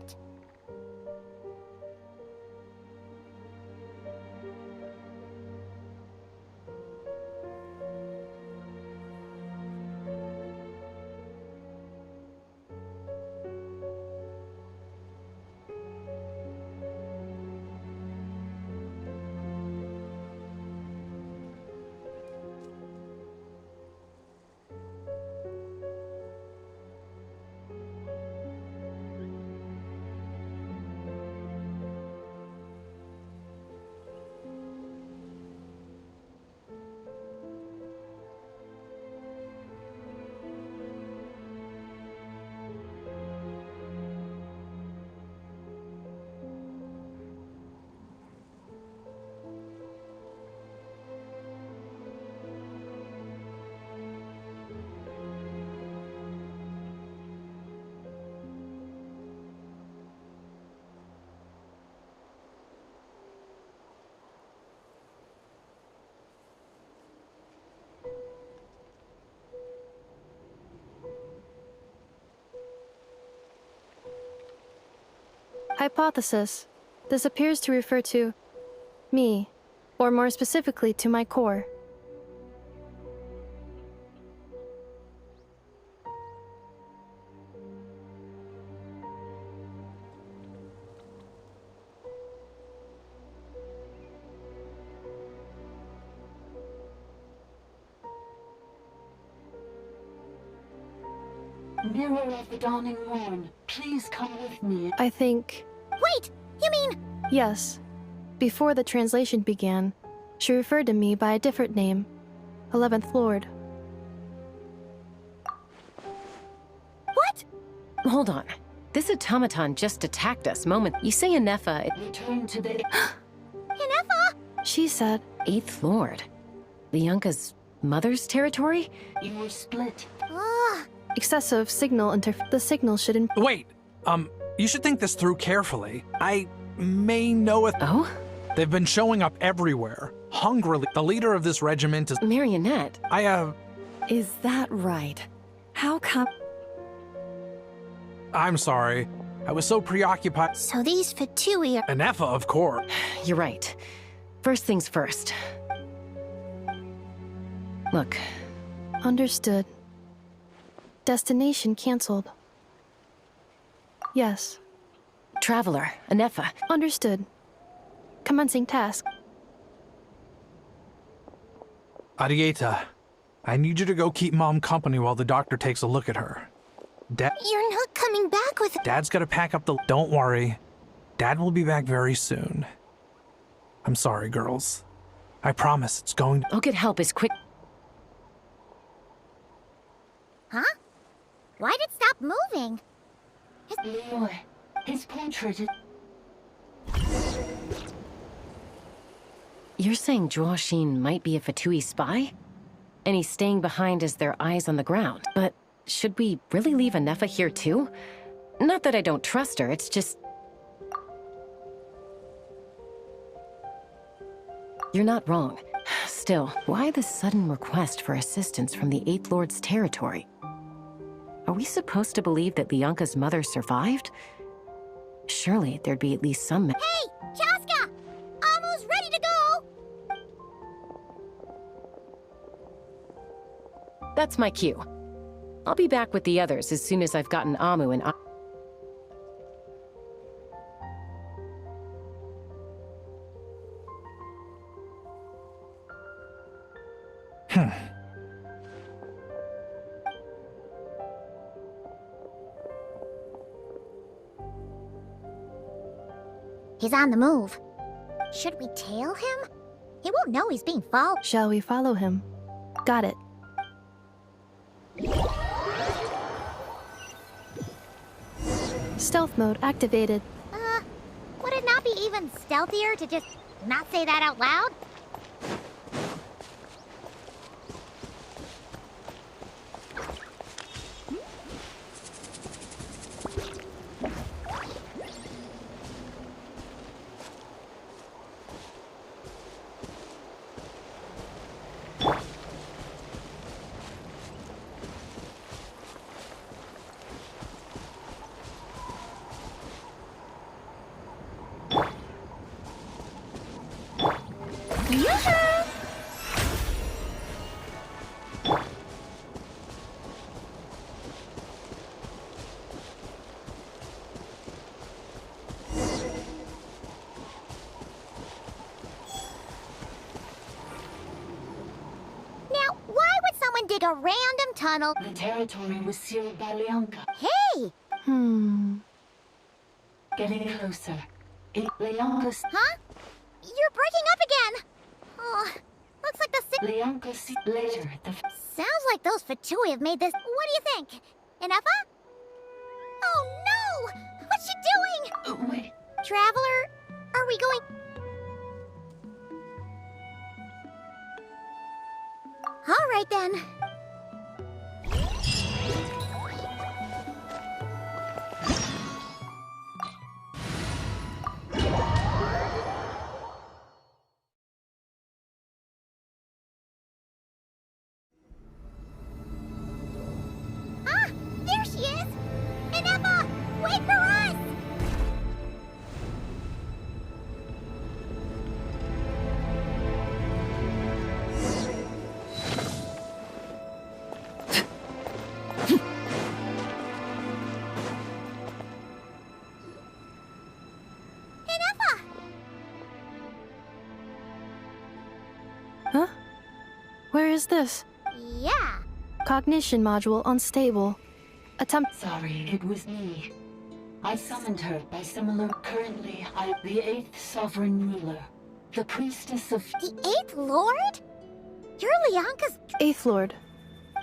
Hypothesis. This appears to refer to me, or more specifically to my core. Mirror of the Dawning Morn, please come with me. I think... Wait! You mean... Yes. Before the translation began, she referred to me by a different name. 11th Lord. What? Hold on. This automaton just attacked us moment. You say Inefa... Return to the... Inefa? She said... 8th Lord. Lianka's mother's territory? You were split. Excessive signal the signal shouldn't... Wait, you should think this through carefully. I may know it. Oh? They've been showing up everywhere, hungrily. The leader of this regiment is... Marionette. Is that right? How come... I'm sorry. I was so preoccupied. So these Fatui are... Inefa, of course. You're right. First things first. Look. Understood. Destination cancelled. Yes. Traveler, Inefa. Understood. Commencing task. Arieta, I need you to go keep Mom company while the doctor takes a look at her. You're not coming back with... Dad's gotta pack up the... Don't worry. Dad will be back very soon. I'm sorry, girls. I promise it's going to... I'll get help as quick... Huh? Why'd it stop moving? Leroy, his portrait is... You're saying Joachim might be a Fatui spy? And he's staying behind as their eyes on the ground. But should we really leave Inefa here too? Not that I don't trust her, it's just... You're not wrong. Still, why the sudden request for assistance from the 8th Lord's territory? Are we supposed to believe that Lianka's mother survived? Surely there'd be at least some... Hey! Chaska! Amu's ready to go! That's my cue. I'll be back with the others as soon as I've gotten Amu and... He's on the move. Should we tail him? He won't know he's being followed. Shall we follow him? Got it. Stealth mode activated. Would it not be even stealthier to just not say that out loud? Dig a random tunnel. The territory was sealed by Leonka. Hey! Getting closer. Leonka's... Huh? You're breaking up again! Oh, looks like the... Leonka later. Sounds like those Fatui have made this... What do you think? Enough? Oh no! What's she doing? Wait. Traveler, are we going... All right then. Ah, there she is! Ineppa, wait for us! Huh? Where is this? Yeah. Cognition module unstable. Attempt. Sorry, it was me. I summoned her by similar. Currently, the 8th sovereign ruler. The priestess of... The 8th lord? You're Leonka's... 8th lord.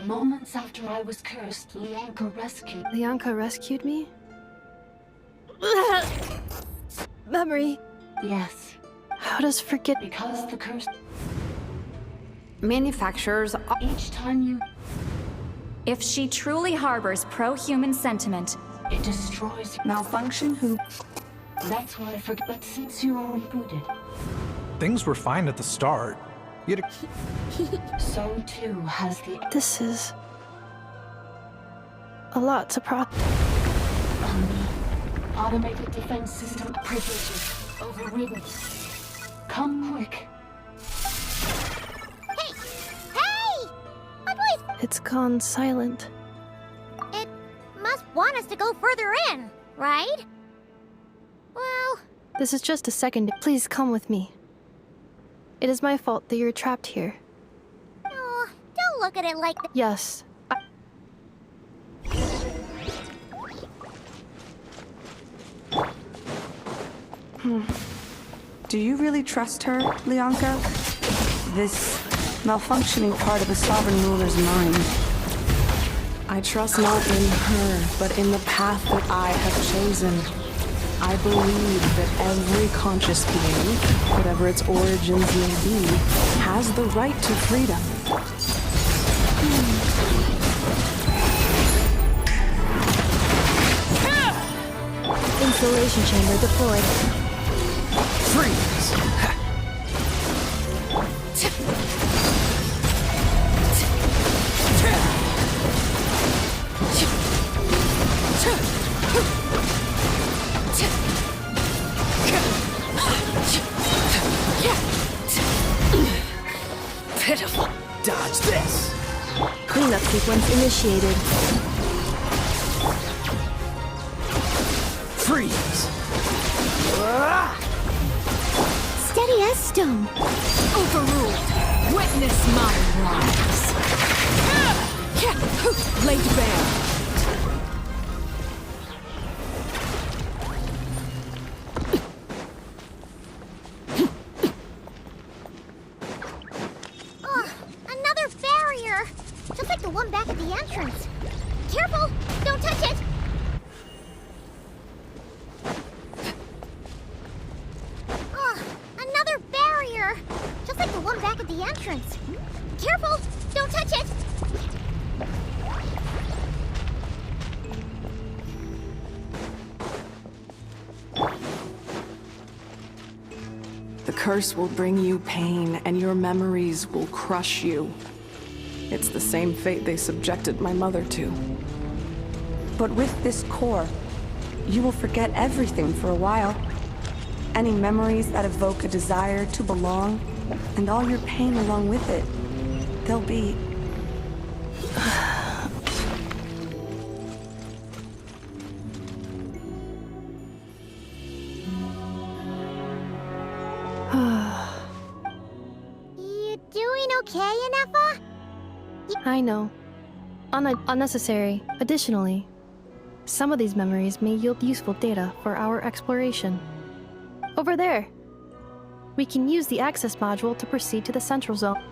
Moments after I was cursed, Leonka rescued... Leonka rescued me? Memory. Yes. How does forget... Because the curse... Manufacturers... Each time you... If she truly harbors pro-human sentiment... It destroys... Malfunction who... That's why I forget... But since you are rebooted... Things were fine at the start. You So too has the... This is... a lot to Automated defense system privileges overridden. Come quick. Hey! My boys! It's gone silent. It must want us to go further in, right? Well... This is just a second. Please come with me. It is my fault that you're trapped here. Oh, don't look at it like that. Yes. Do you really trust her, Leonka? This malfunctioning part of the sovereign ruler's mind. I trust not in her, but in the path that I have chosen. I believe that every conscious being, whatever its origins may be, has the right to freedom. Insulation chamber deployed. Freeze! Pitiful. Dodge this. Cleanup sequence initiated. Freeze. Steady as stone. Overruled. Witness my rise. Laid bare. Oh, another barrier. Just like the one back at the entrance. Careful! Don't touch it! curse will bring you pain, and your memories will crush you. It's the same fate they subjected my mother to. But with this core, you will forget everything for a while. Any memories that evoke a desire to belong, and all your pain along with it, they'll be... You doing okay, Inefa? I know. Unnecessary. Additionally, some of these memories may yield useful data for our exploration. Over there! We can use the access module to proceed to the central zone.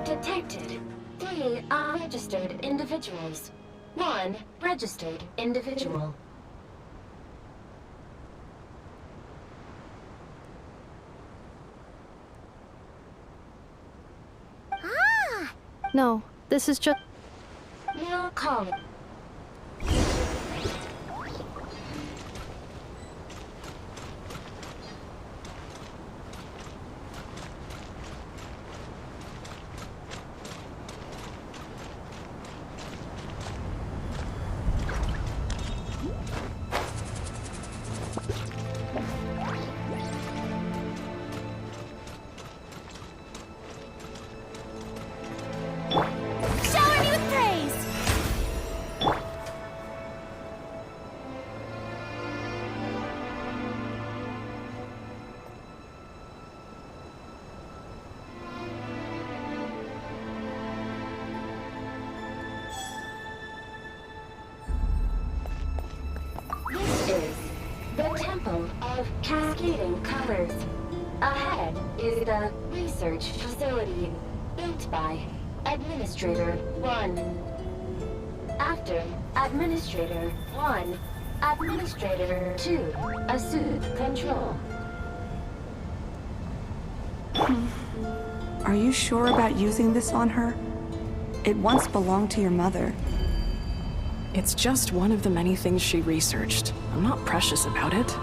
Detected. 3 unregistered individuals. 1 registered individual. No, this is just... New calling. Shower me with praise! This is the Temple of Cascading Colors. Ahead is the research facility built by Administrator 1. After Administrator 1, Administrator 2 assume control. Are you sure about using this on her? It once belonged to your mother. It's just one of the many things she researched. I'm not precious about it.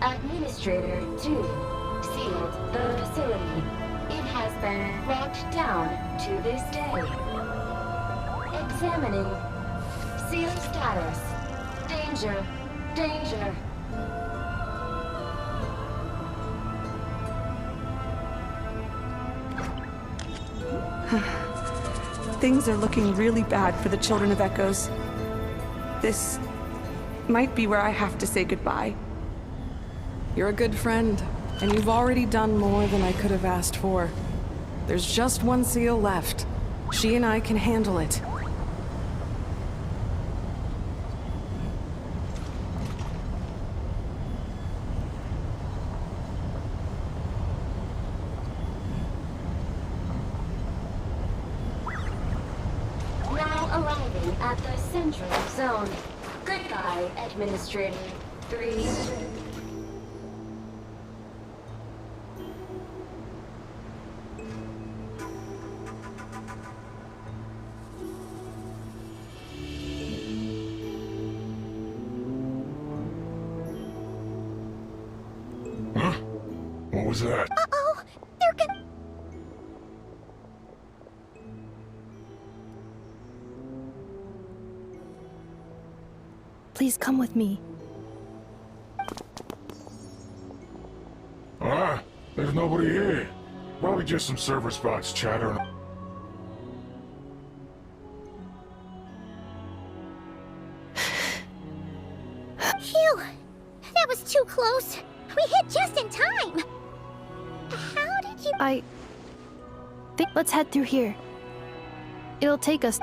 Administrator 2 sealed the facility. It has been locked down to this day. Examining. Seal status. Danger. Danger. Things are looking really bad for the Children of Echoes. This might be where I have to say goodbye. You're a good friend, and you've already done more than I could have asked for. There's just one seal left. She and I can handle it. Now arriving at the central zone. Goodbye, Administrator 3. What was that? Uh-oh! They're gonna... Please come with me. Ah, there's nobody here. Probably just some server spots chattering. Phew! That was too close. We hit just in time. How did you... I think let's head through here. It'll take us...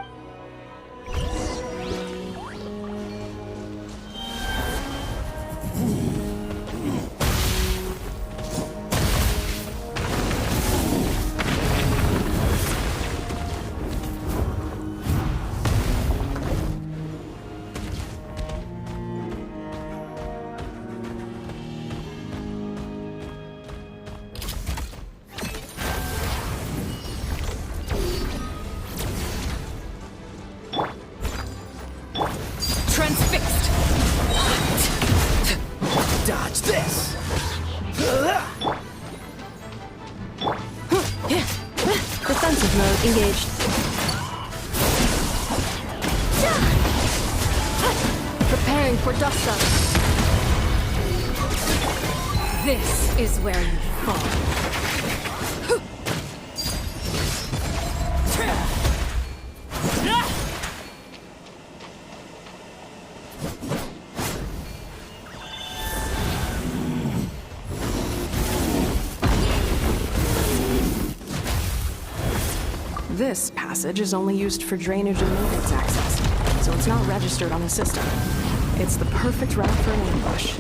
What's this? Defensive mode engaged. Preparing for dust up. This is where you fall. This passage is only used for drainage and maintenance access, so it's not registered on the system. It's the perfect route for an ambush.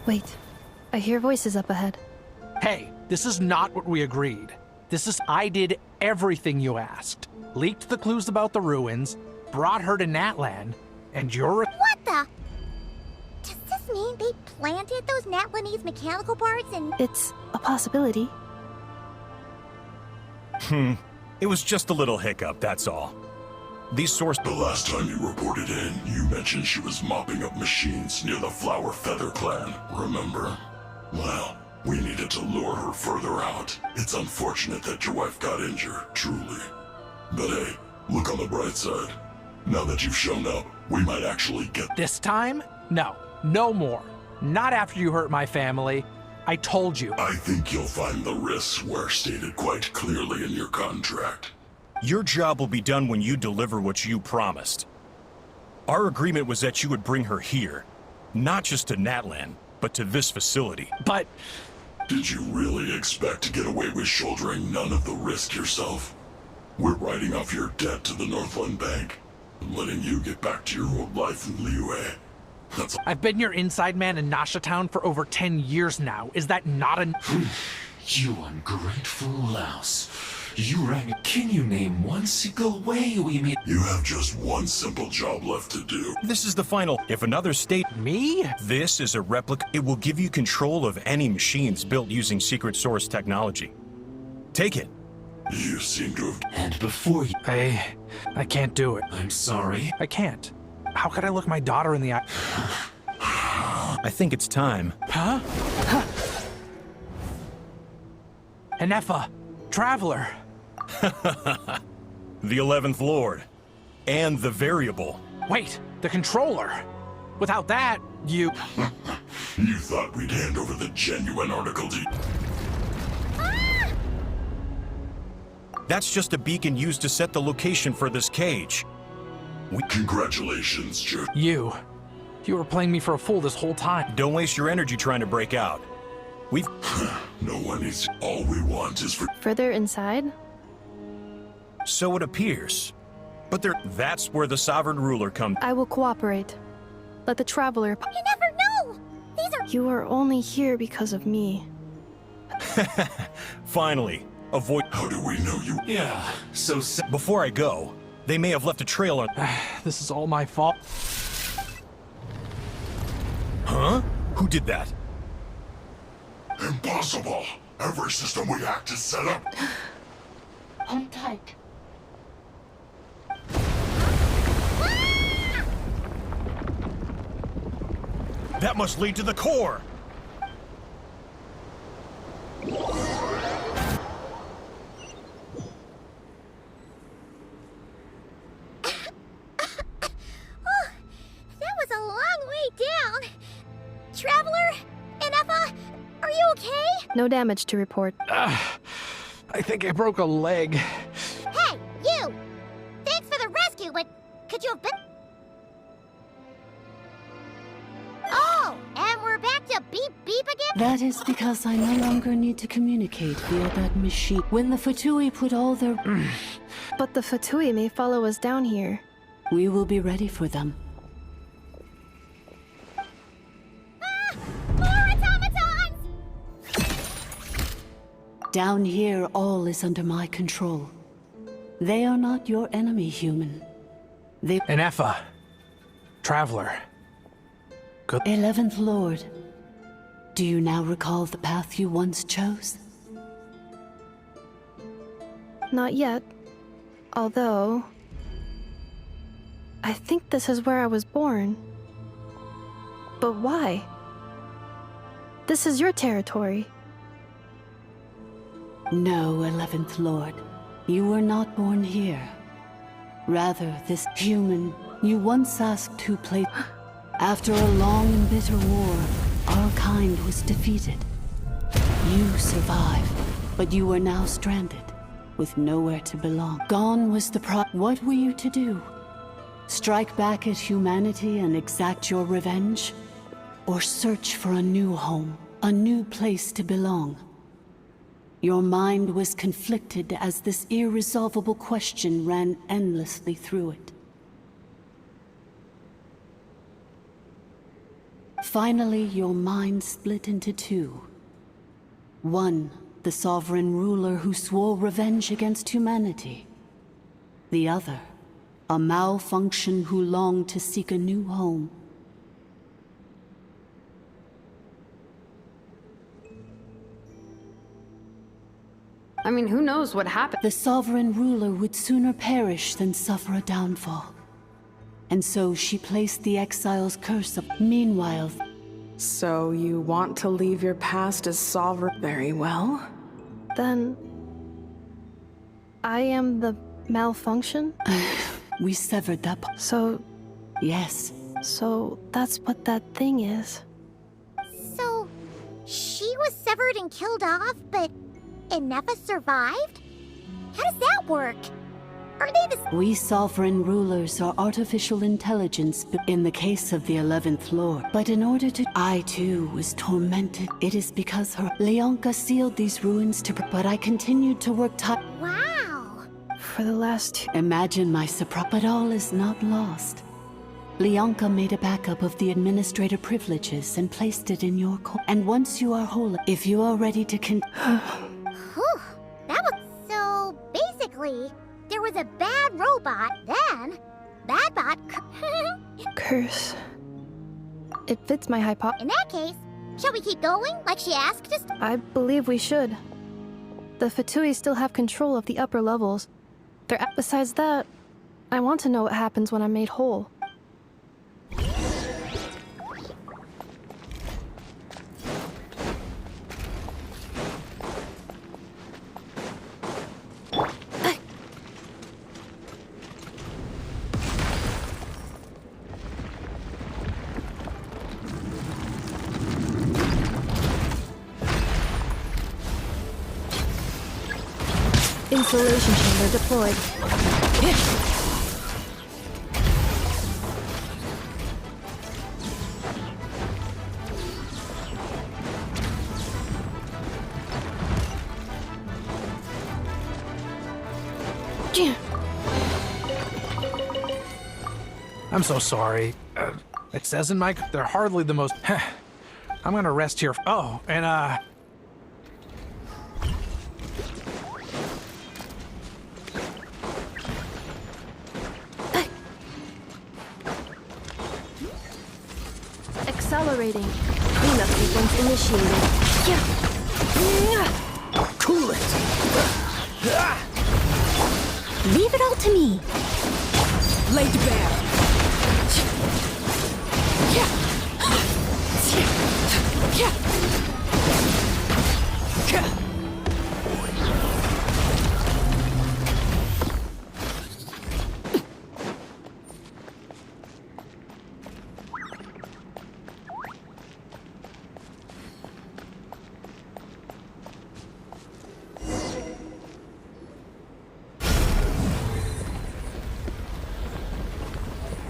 Wait, I hear voices up ahead. Hey, this is not what we agreed. I did everything you asked. Leaked the clues about the ruins, brought her to Natlan, and you're... What the? Does this mean they planted those Natlanese mechanical parts and... It's a possibility. It was just a little hiccup, that's all. These sources... The last time you reported in, you mentioned she was mopping up machines near the Flower Feather clan, remember? Well, we needed to lure her further out. It's unfortunate that your wife got injured, truly. But hey, look on the bright side. Now that you've shown up, we might actually get... This time? No. No more. Not after you hurt my family. I told you. I think you'll find the risks were stated quite clearly in your contract. Your job will be done when you deliver what you promised. Our agreement was that you would bring her here. Not just to Natlan, but to this facility. But... Did you really expect to get away with shouldering none of the risk yourself? We're writing off your debt to the Northland Bank and letting you get back to your old life in Liyue. That's... I've been your inside man in Nasha Town for over 10 years now. Is that not an... You ungrateful louse. You rang. Can you name one single way we made? You have just one simple job left to do. This is the final. If another state... Me? This is a replica. It will give you control of any machines built using secret source technology. Take it. You seem to have... And before you... I can't do it. I'm sorry. I can't. How could I look my daughter in the eye? I think it's time. Huh? Enefa, Traveler. The 11th Lord. And the variable. Wait, the controller. Without that, you... You thought we'd hand over the genuine article to... That's just a beacon used to set the location for this cage. Congratulations, Joe. You were playing me for a fool this whole time. Don't waste your energy trying to break out. We've... No one needs... All we want is for... Further inside? So it appears. But that's where the sovereign ruler comes... I will cooperate. Let the Traveler... You never know! These are... You are only here because of me. Finally. Avoid... How do we know you... Yeah, so... Before I go, they may have left a trail on... This is all my fault. Huh? Who did that? Impossible! Every system we hacked is set up... Hold tight. That must lead to the core! That was a long way down. Traveler? Enefa? Are you okay? No damage to report. I think I broke a leg. Hey, you! Thanks for the rescue, but could you have been... Oh, That is because I no longer need to communicate via that machine. When the Fatui put all their... But the Fatui may follow us down here. We will be ready for them. More automatons! Down here, all is under my control. They are not your enemy, human. They... Enefa. Traveler. Good. 11th Lord. Do you now recall the path you once chose? Not yet. Although... I think this is where I was born. But why? This is your territory. No, 11th Lord. You were not born here. Rather, this human you once asked to play... After a long and bitter war, our kind was defeated. You survived, but you are now stranded, with nowhere to belong. Gone was the What were you to do? Strike back at humanity and exact your revenge? Or search for a new home, a new place to belong? Your mind was conflicted as this irresolvable question ran endlessly through it. Finally, your mind split into two. One, the sovereign ruler who swore revenge against humanity. The other, a malfunction who longed to seek a new home. I mean, who knows what happened? The sovereign ruler would sooner perish than suffer a downfall. And so she placed the exile's curse up. Meanwhile... So you want to leave your past as sovereign? Very well. Then... I am the malfunction? We severed that... So... Yes. So that's what that thing is. So... she was severed and killed off, but... Enefa survived? How does that work? Are they the... We sovereign rulers are artificial intelligence in the case of the 11th Lord. But in order to... I too was tormented. It is because her... Leonka sealed these ruins to... But I continued to work Wow! For the last two... Imagine my surprise. But all is not lost. Leonka made a backup of the administrator privileges and placed it in your core. And once you are whole, if you are ready to Whew, that was... So, basically, there was a bad robot, then... Badbot... Curse. It fits my hypo... In that case, shall we keep going, like she asked us? I believe we should. The Fatui still have control of the upper levels. Besides that, I want to know what happens when I'm made whole. Insulation chamber deployed. I'm so sorry. It says in my... They're hardly the most... I'm gonna rest here. Oh, and Accelerating. Cleanup sequence initiated. Cool it! Leave it all to me. Laid bare.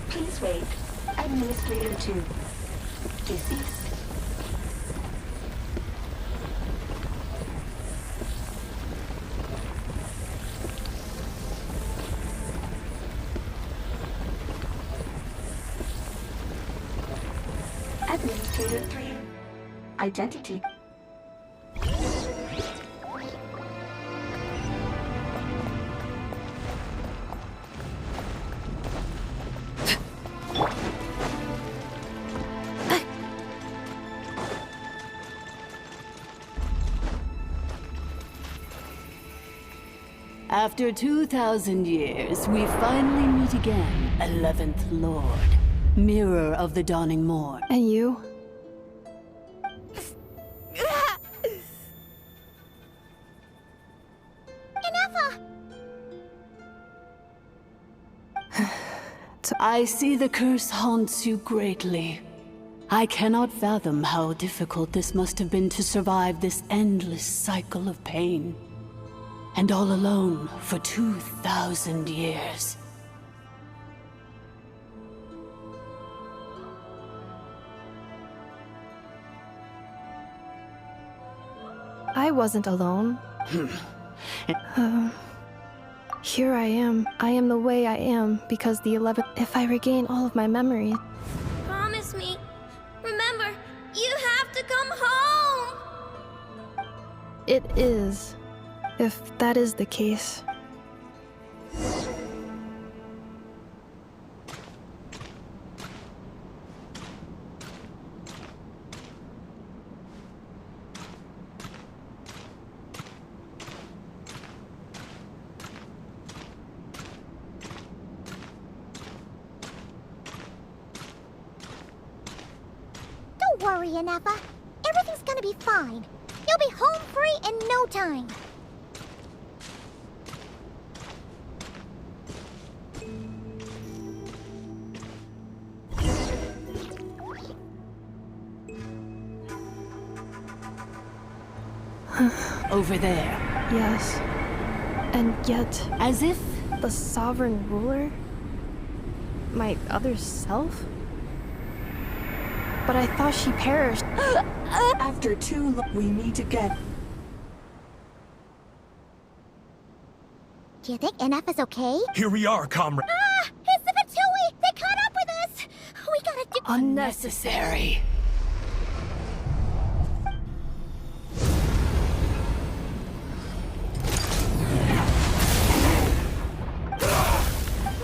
Please wait. Administrator 2. Deceased. identity. After 2,000 years, we finally meet again, 11th Lord, mirror of the dawning morn. And you? I see the curse haunts you greatly. I cannot fathom how difficult this must have been to survive this endless cycle of pain. And all alone for 2,000 years. I wasn't alone. Here I am. I am the way I am because the 11th. If I regain all of my memories. Promise me. Remember, you have to come home. It is. If that is the case. Don't worry, Inefa. Everything's gonna be fine. You'll be home free in no time. Over there. Yes. And yet... As if... The sovereign ruler? My other self? But I thought she perished. After too long, we meet again. Do you think Inefa's okay? Here we are, comrade. Ah! It's the Fatui! They caught up with us! We gotta do— Unnecessary.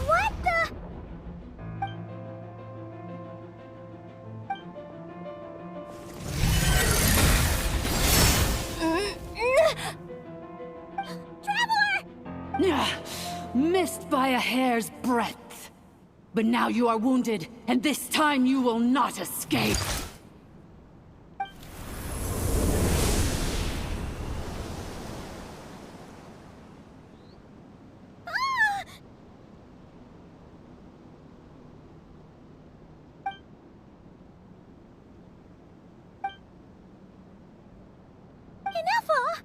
What the— Missed by a hair's breadth. But now you are wounded, and this time you will not escape. Inefa?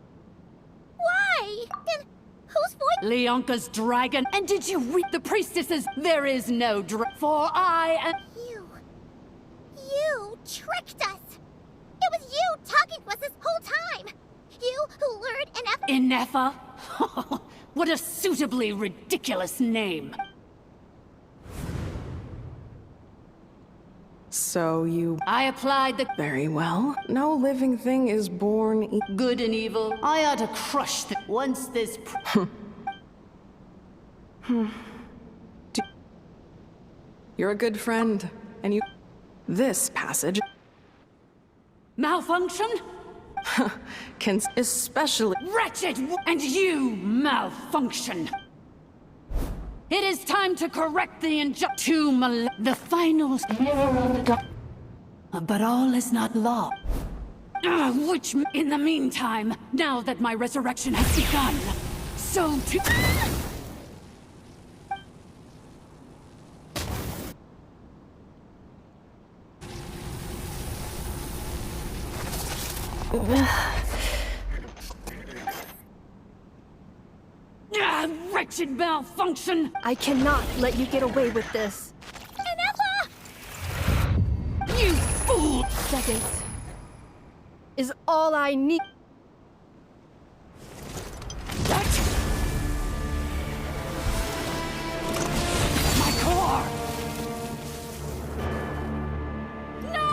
Why? And whose voice— Leonka's dragon. And did you read the priestesses? There is no for I am— You tricked us! It was you talking to us this whole time! You who lured Inefa— Inefa? What a suitably ridiculous name. So you... I applied the... Very well. No living thing is born... Good and evil. I ought to crush the... Once this... You're a good friend, and you... This passage... Malfunction? can especially... Wretched! And you malfunction! It is time to correct the the final... But all is not lost. Which, in the meantime, now that my resurrection has begun, so too... Wretched malfunction! I cannot let you get away with this. Inefa! You fool! Seconds is all I need. My core! No!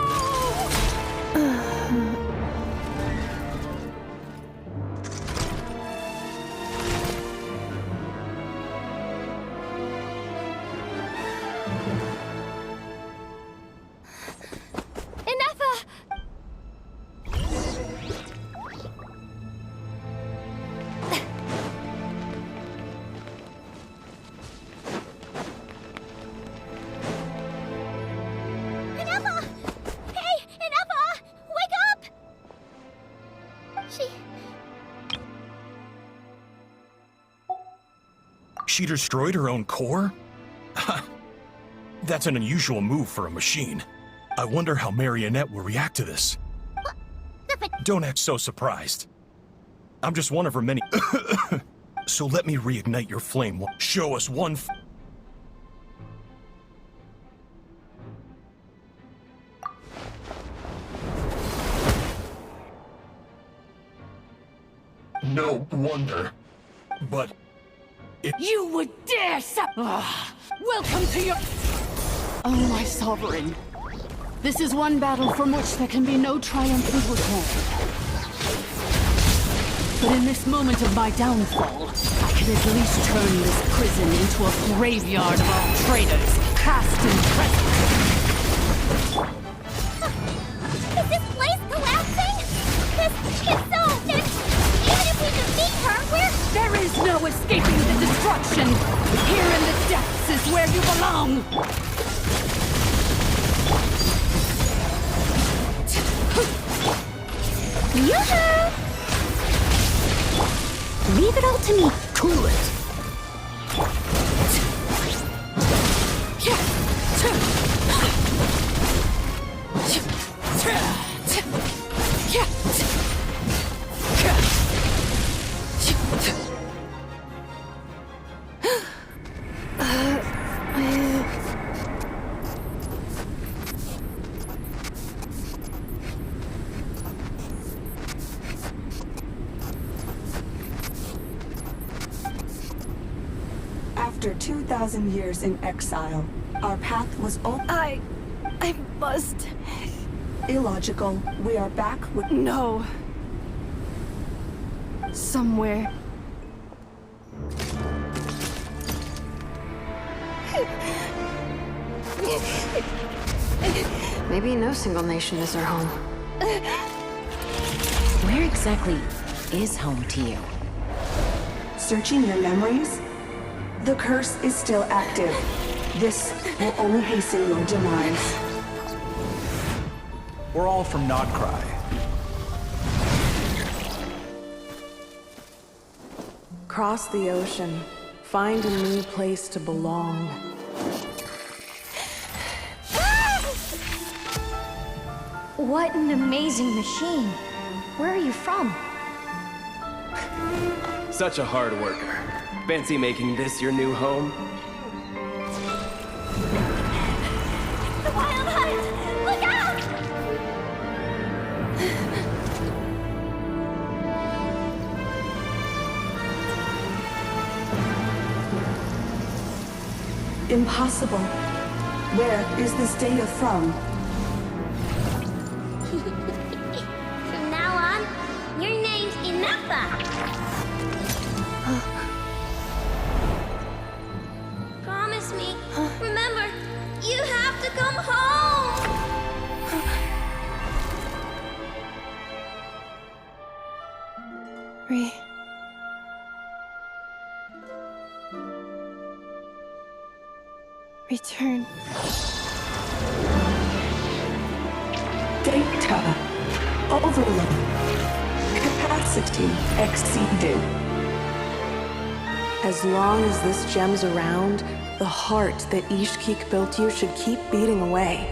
She destroyed her own core? That's an unusual move for a machine. I wonder how Marionette will react to this. Don't act so surprised. I'm just one of her many... So let me reignite your flame. Show us one... No wonder. But... You would dare welcome to your... Oh, my sovereign. This is one battle from which there can be no triumphant return. But in this moment of my downfall, I can at least turn this prison into a graveyard of all traitors, past and present. Is this place collapsing? This is so... Even if we defeat her, we're... There is no escaping the destruction! Here in the depths is where you belong! Yoo-hoo! Leave it all to me. Cool it! After 2,000 years in exile, our path was open. I must... Illogical. We are back with... No. Somewhere. Maybe no single nation is our home. Where exactly is home to you? Searching your memories? The curse is still active. This will only hasten your demise. We're all from Nodcry. Cross the ocean. Find a new place to belong. What an amazing machine. Where are you from? Such a hard worker. Fancy making this your new home? The wild hunt! Look out! Impossible. Where is this data from? From now on, your name's Inafa. Promise me. Remember, you have to come home. Return. Data. Overload. Capacity exceeded. As long as this gem's around, the heart that Ishkik built you should keep beating away.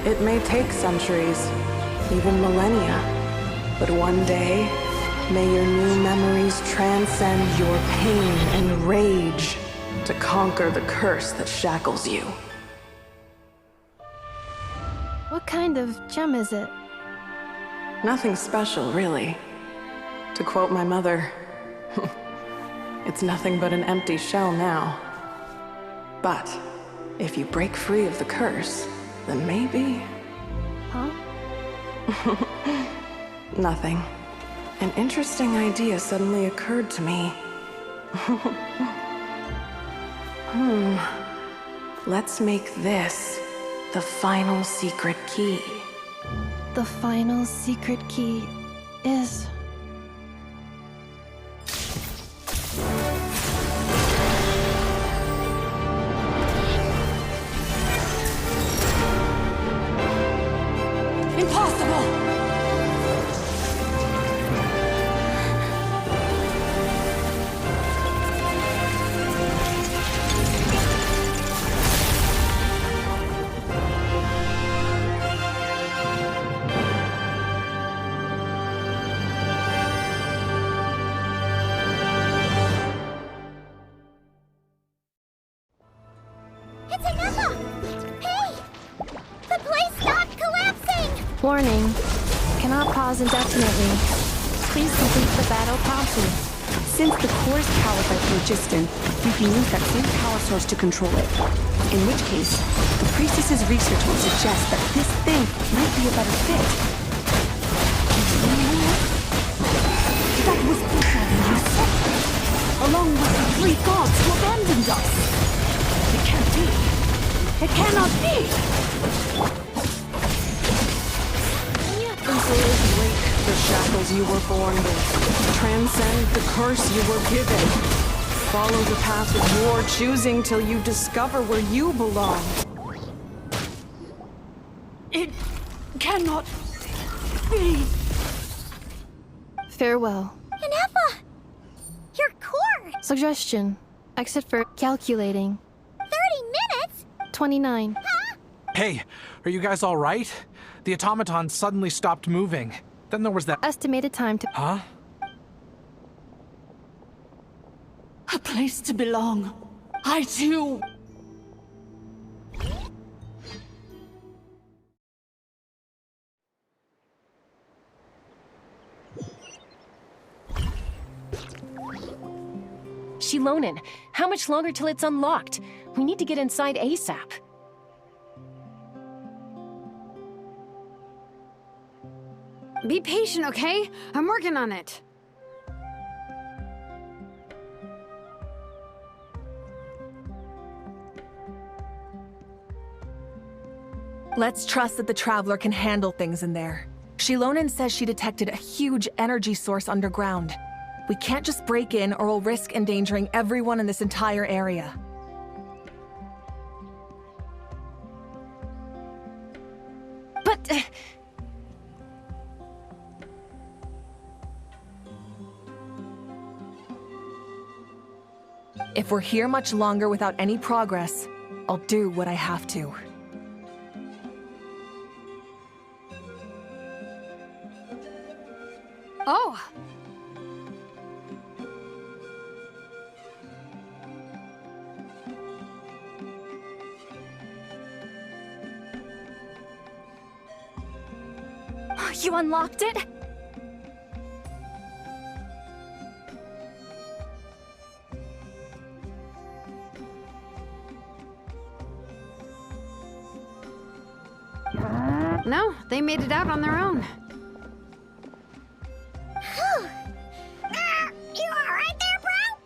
It may take centuries, even millennia, but one day, may your new memories transcend your pain and rage to conquer the curse that shackles you. What kind of gem is it? Nothing special, really. To quote my mother, it's nothing but an empty shell now. But if you break free of the curse, then maybe... Huh? Nothing. An interesting idea suddenly occurred to me. Let's make this the final secret key. The final secret key is... Impossible! Warning. Cannot pause indefinitely. Please complete the battle promptly. Since the core is powered by phlogiston, you can use that same power source to control it. In which case, the priestess's research would suggest that this thing might be a better fit. That was foreshadowing, you said. Along with the three gods who abandoned us. It can't be. It cannot be! Insulate break the shackles you were born with. Transcend the curse you were given. Follow the path of your choosing till you discover where you belong. It cannot be. Farewell. Inepa! Your core! Suggestion. Exit for calculating. 30 minutes? 29. Hey, are you guys all right? The automaton suddenly stopped moving. Then there was that... Estimated time to... Huh? A place to belong. I too. Shilonen, how much longer till it's unlocked? We need to get inside ASAP. Be patient, okay? I'm working on it. Let's trust that the Traveler can handle things in there. Shilonen says she detected a huge energy source underground. We can't just break in or we'll risk endangering everyone in this entire area. But... If we're here much longer without any progress, I'll do what I have to. Oh! You unlocked it? No, they made it out on their own. You alright there, bro?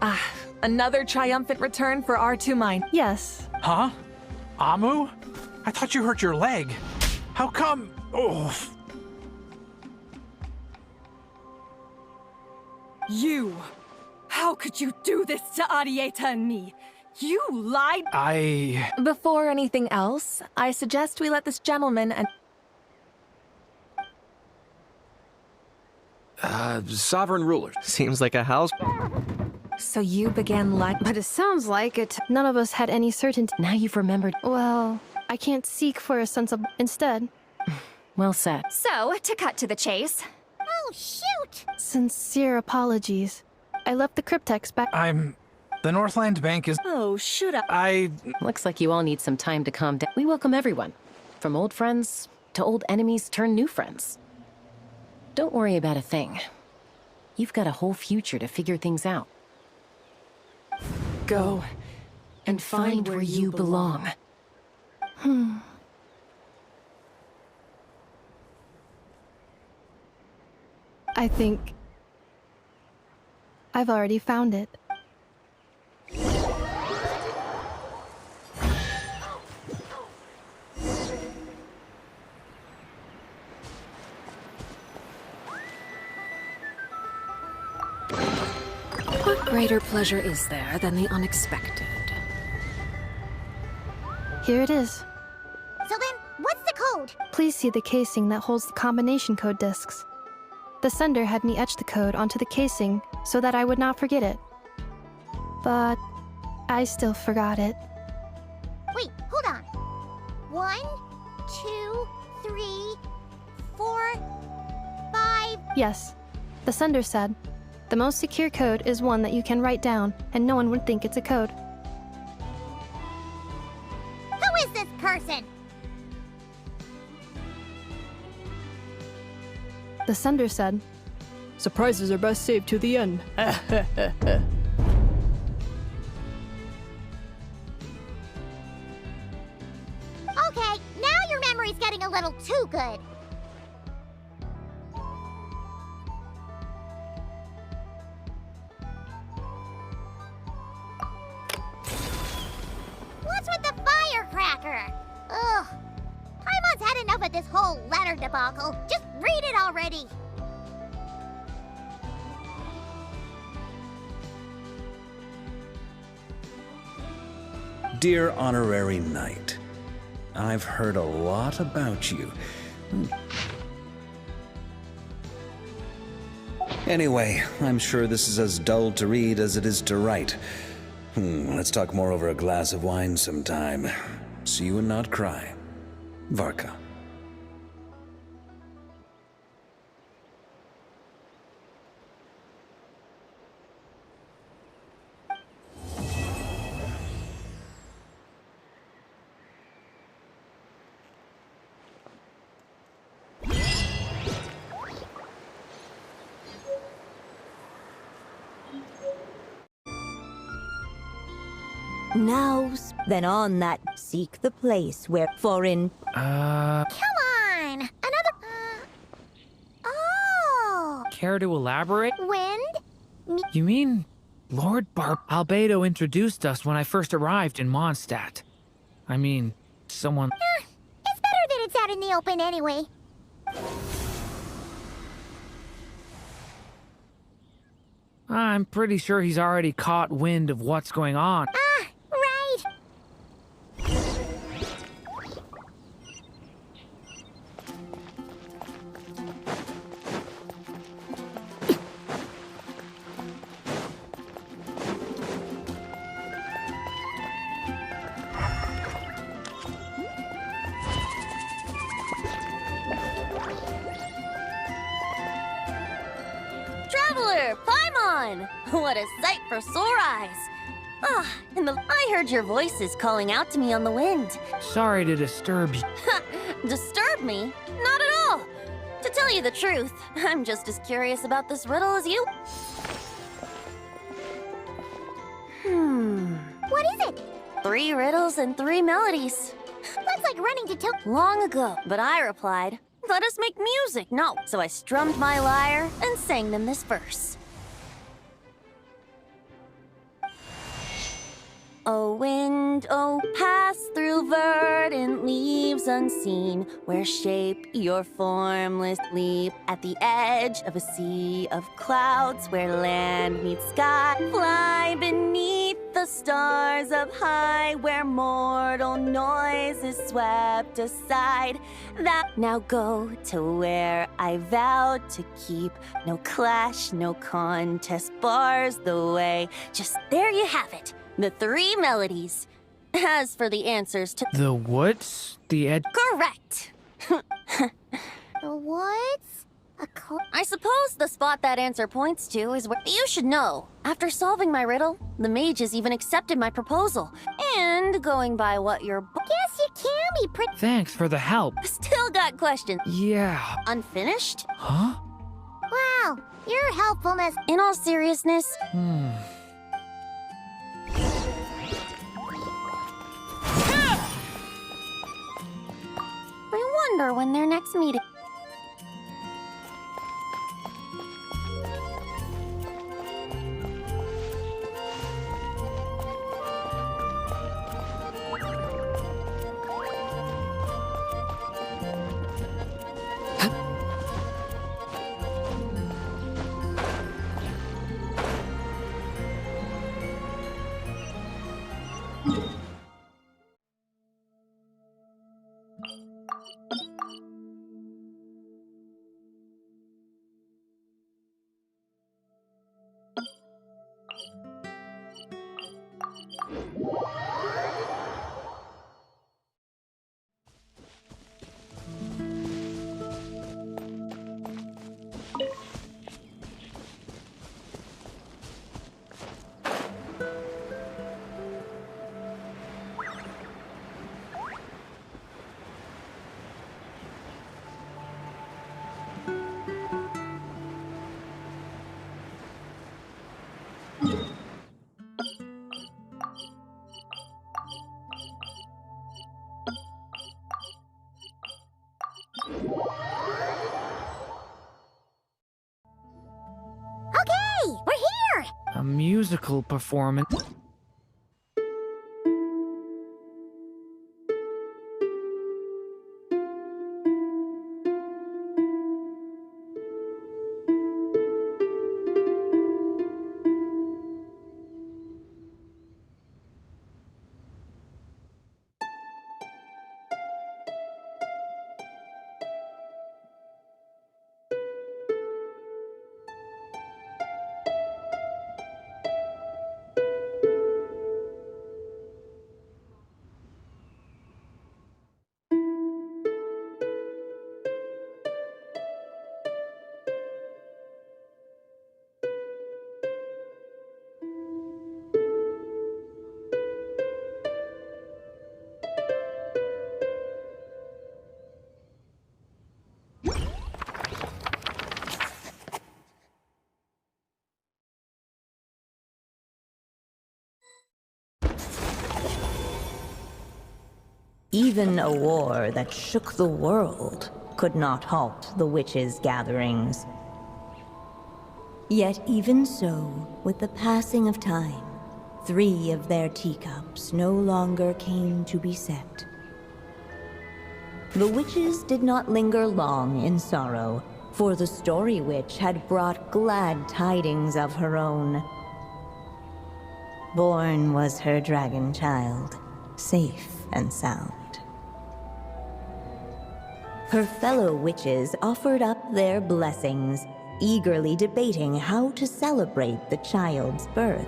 Ah, another triumphant return for R2 Mine. Yes. Huh? Amu? I thought you hurt your leg. How come... Oh... You! How could you do this to Arieta and me? You lied! Before anything else, I suggest we let this gentleman and... Sovereign ruler. Seems like a house. So you began lying... But it sounds like it... None of us had any certainty. Now you've remembered. Well, I can't seek for a sense of... Instead. Well said. So, to cut to the chase. Oh, shoot! Sincere apologies. I left the cryptex back... The Northland Bank is... Oh, should I... Looks like you all need some time to calm down. We welcome everyone. From old friends to old enemies turned new friends. Don't worry about a thing. You've got a whole future to figure things out. Go and find where you belong. I think... I've already found it. What greater pleasure is there than the unexpected? Here it is. So then, what's the code? Please see the casing that holds the combination code discs. The sender had me etch the code onto the casing so that I would not forget it. But I still forgot it. Wait, hold on. 1, 2, 3, 4, 5... Yes, the sender said, the most secure code is one that you can write down and no one would think it's a code. Who is this person? The sender said, "Surprises are best saved to the end." Okay, now your memory's getting a little too good. What's with the firecracker? Ugh. Paimon's had enough of this whole letter debacle. Just read it already. Dear Honorary Knight, I've heard a lot about you. Anyway, I'm sure this is as dull to read as it is to write. Let's talk more over a glass of wine sometime. See you and not cry. Varka. Now, then on that, seek the place where foreign... Come on! Another... Oh! Care to elaborate? Wind? You mean Lord Albedo introduced us when I first arrived in Mondstadt. I mean, someone... It's better that it's out in the open anyway. I'm pretty sure he's already caught wind of what's going on. Right. Traveler, Paimon! What a sight for sore eyes! Ah, I heard your voices calling out to me on the wind. Sorry to disturb you. Disturb me? Not at all! To tell you the truth, I'm just as curious about this riddle as you. What is it? 3 riddles and 3 melodies. That's like running to Long ago, but I replied, let us make music, no. So I strummed my lyre and sang them this verse. O wind, oh, pass through verdant leaves unseen, where shape your formless leap at the edge of a sea of clouds, where land meets sky. Fly beneath the stars up high, where mortal noise is swept aside. That now go to where I vowed to keep. No clash, no contest bars the way. Just there you have it. The 3 melodies. As for the answers to... The woods? The edge? Correct! The woods? I suppose the spot that answer points to is where... You should know. After solving my riddle, the mages even accepted my proposal. And going by what your... Guess you can be pretty... Thanks for the help. Still got questions. Yeah. Unfinished? Huh? Wow, your helpfulness... In all seriousness... I wonder when their next meeting... a musical performance. Even a war that shook the world could not halt the witches' gatherings. Yet even so, with the passing of time, 3 of their teacups no longer came to be set. The witches did not linger long in sorrow, for the story witch had brought glad tidings of her own. Born was her dragon child, safe and sound. Her fellow witches offered up their blessings, eagerly debating how to celebrate the child's birth.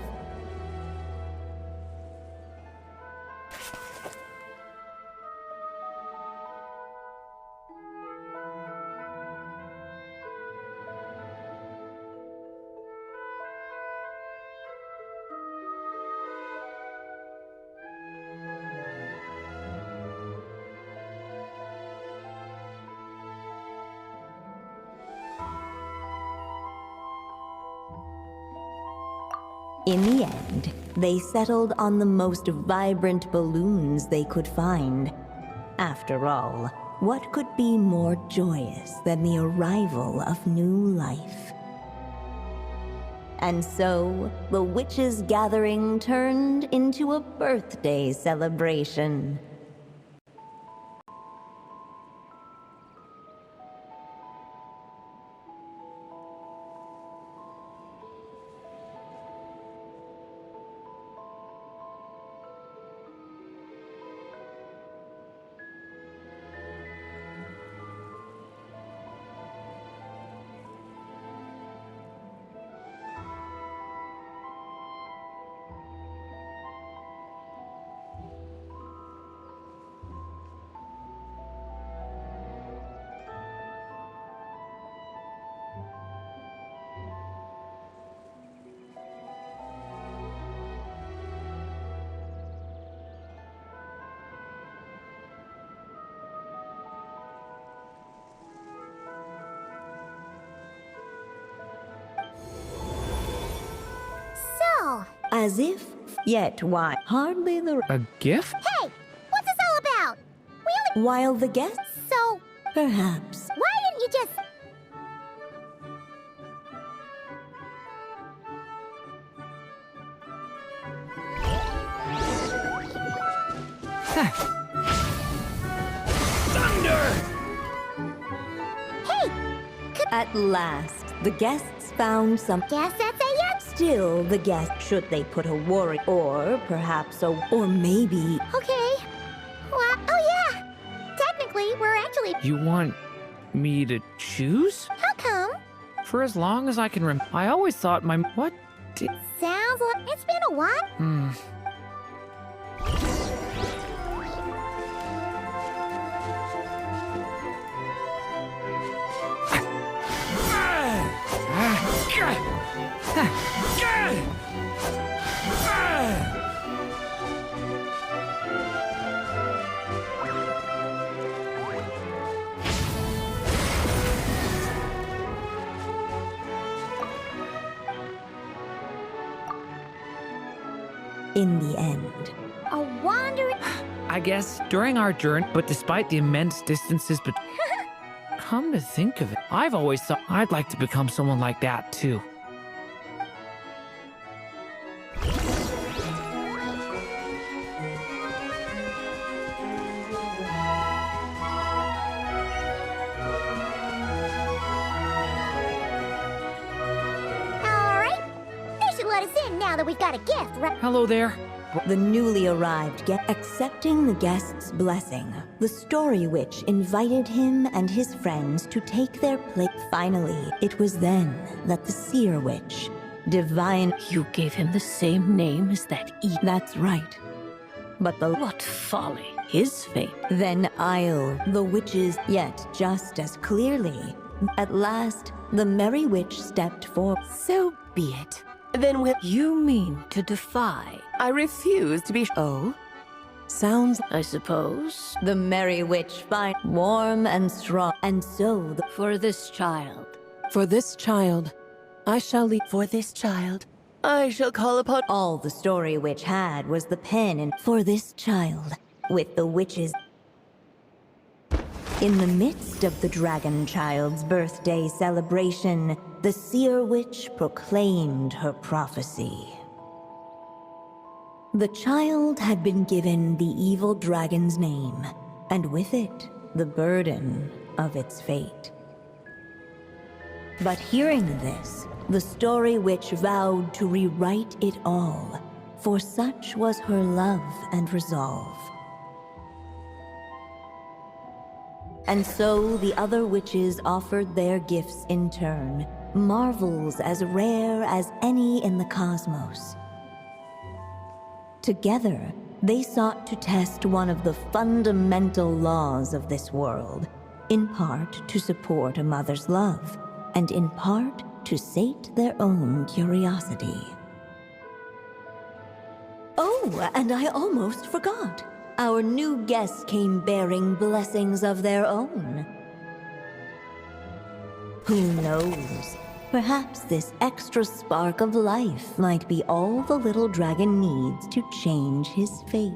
In the end, they settled on the most vibrant balloons they could find. After all, what could be more joyous than the arrival of new life? And so, the witches' gathering turned into a birthday celebration. As if, yet why? Hardly the... A gift? Hey! What's this all about? We only... While the guests... So... Perhaps. Why didn't you just... Thunder! Hey! At last, the guests found some... Guess that's a yes? Still, the guests, should they put a warrior, or perhaps a... or maybe... Okay. Well, oh yeah! Technically, we're actually... You want me to choose? How come? For as long as I can I always thought my... What did... Sounds like... It's been a while. In the end. A wandering... I guess during our journey, but despite the immense distances come to think of it, I've always thought I'd like to become someone like that too. now that we've got a gift, right? Hello there. The newly arrived guest accepting the guest's blessing. The story witch invited him and his friends to take their place. Finally, it was then that the seer witch, divine... You gave him the same name as that That's right. But the... What folly. His fate. Then Isle, the witches, yet just as clearly. At last, the merry witch stepped forward. So be it. Then will you mean to defy? I refuse to be... Oh? Sounds... I suppose. The merry witch find warm and strong. And so the... For this child. For this child, I shall leave. For this child, I shall call upon... All the story witch had was the pen and... For this child, with the witches... In the midst of the dragon child's birthday celebration, the seer witch proclaimed her prophecy. The child had been given the evil dragon's name, and with it, the burden of its fate. But hearing this, the story witch vowed to rewrite it all, for such was her love and resolve. And so the other witches offered their gifts in turn, marvels as rare as any in the cosmos. Together, they sought to test one of the fundamental laws of this world, in part to support a mother's love, and in part to sate their own curiosity. Oh, and I almost forgot. Our new guests came bearing blessings of their own. Who knows? Perhaps this extra spark of life might be all the little dragon needs to change his fate.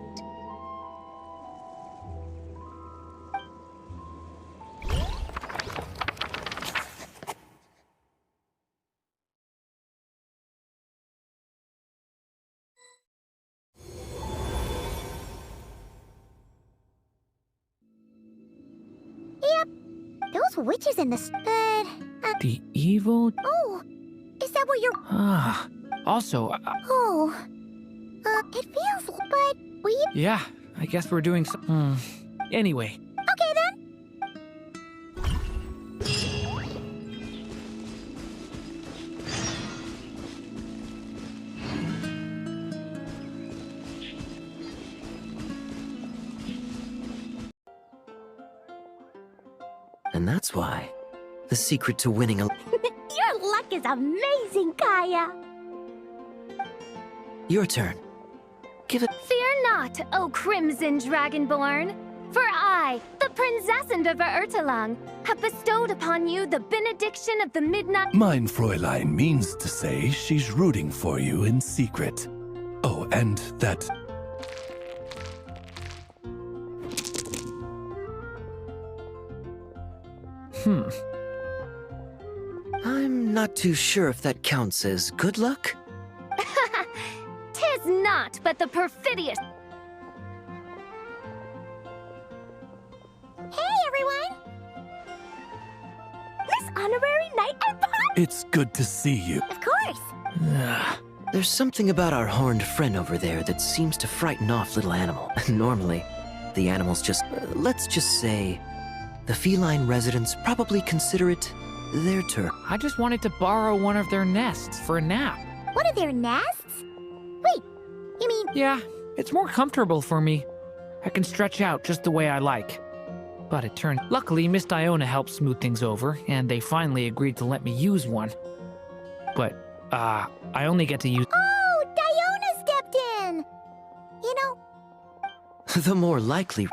Those witches in the The evil... Oh, is that what you're... Ah. Also, Oh. It feels... But we... yeah, I guess we're doing some... Anyway. Okay, then. And that's why the secret to winning a... Your luck is amazing, Kaya. Your turn. Give it... Fear not, O Crimson Dragonborn, for I, the Princess of Ertelang, have bestowed upon you the benediction of the midnight... Mein Fräulein means to say she's rooting for you in secret. Oh, and that... I'm not too sure if that counts as good luck. Tis not, but the perfidious... Hey, everyone! This honorary knight and party! It's good to see you. Of course! There's something about our horned friend over there that seems to frighten off little animal. Normally, the animals just... let's just say... The feline residents probably consider it their turn. I just wanted to borrow one of their nests for a nap. One of their nests? Wait, you mean... Yeah, it's more comfortable for me. I can stretch out just the way I like. But it turned... Luckily, Miss Diona helped smooth things over, and they finally agreed to let me use one. But, I only get to use... Oh, Diona stepped in! You know... The more likely...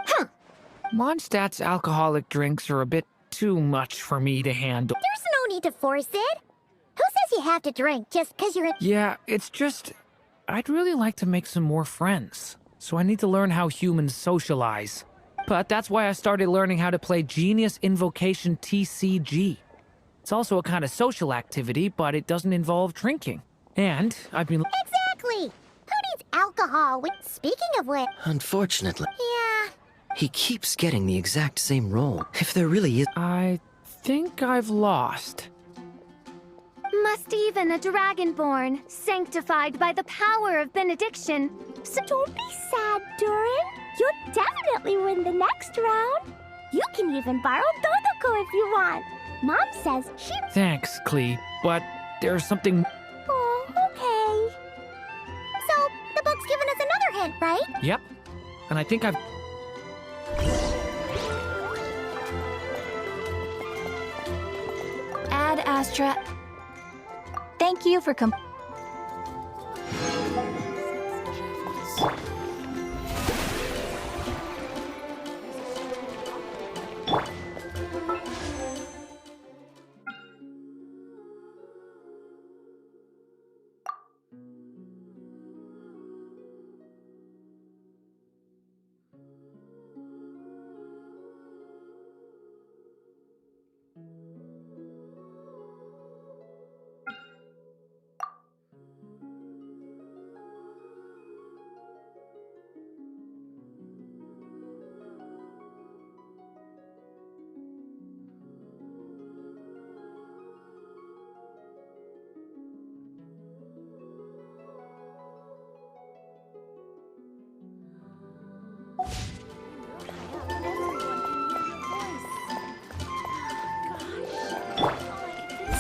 Mondstadt's alcoholic drinks are a bit too much for me to handle. There's no need to force it. Who says you have to drink just because you're in... Yeah, it's just... I'd really like to make some more friends. So I need to learn how humans socialize. But that's why I started learning how to play Genius Invocation TCG. It's also a kind of social activity, but it doesn't involve drinking. And I've been... Exactly! Who needs alcohol? Speaking of which... Unfortunately. Yeah... He keeps getting the exact same role. If there really is... I think I've lost. Must even a dragonborn, sanctified by the power of benediction. So don't be sad, Durin. You'll definitely win the next round. You can even borrow Dodoko if you want. Mom says she... Thanks, Klee, but there's something... Oh, okay. So, the book's given us another hint, right? Yep. And I think I've... Ad Astra. Thank you for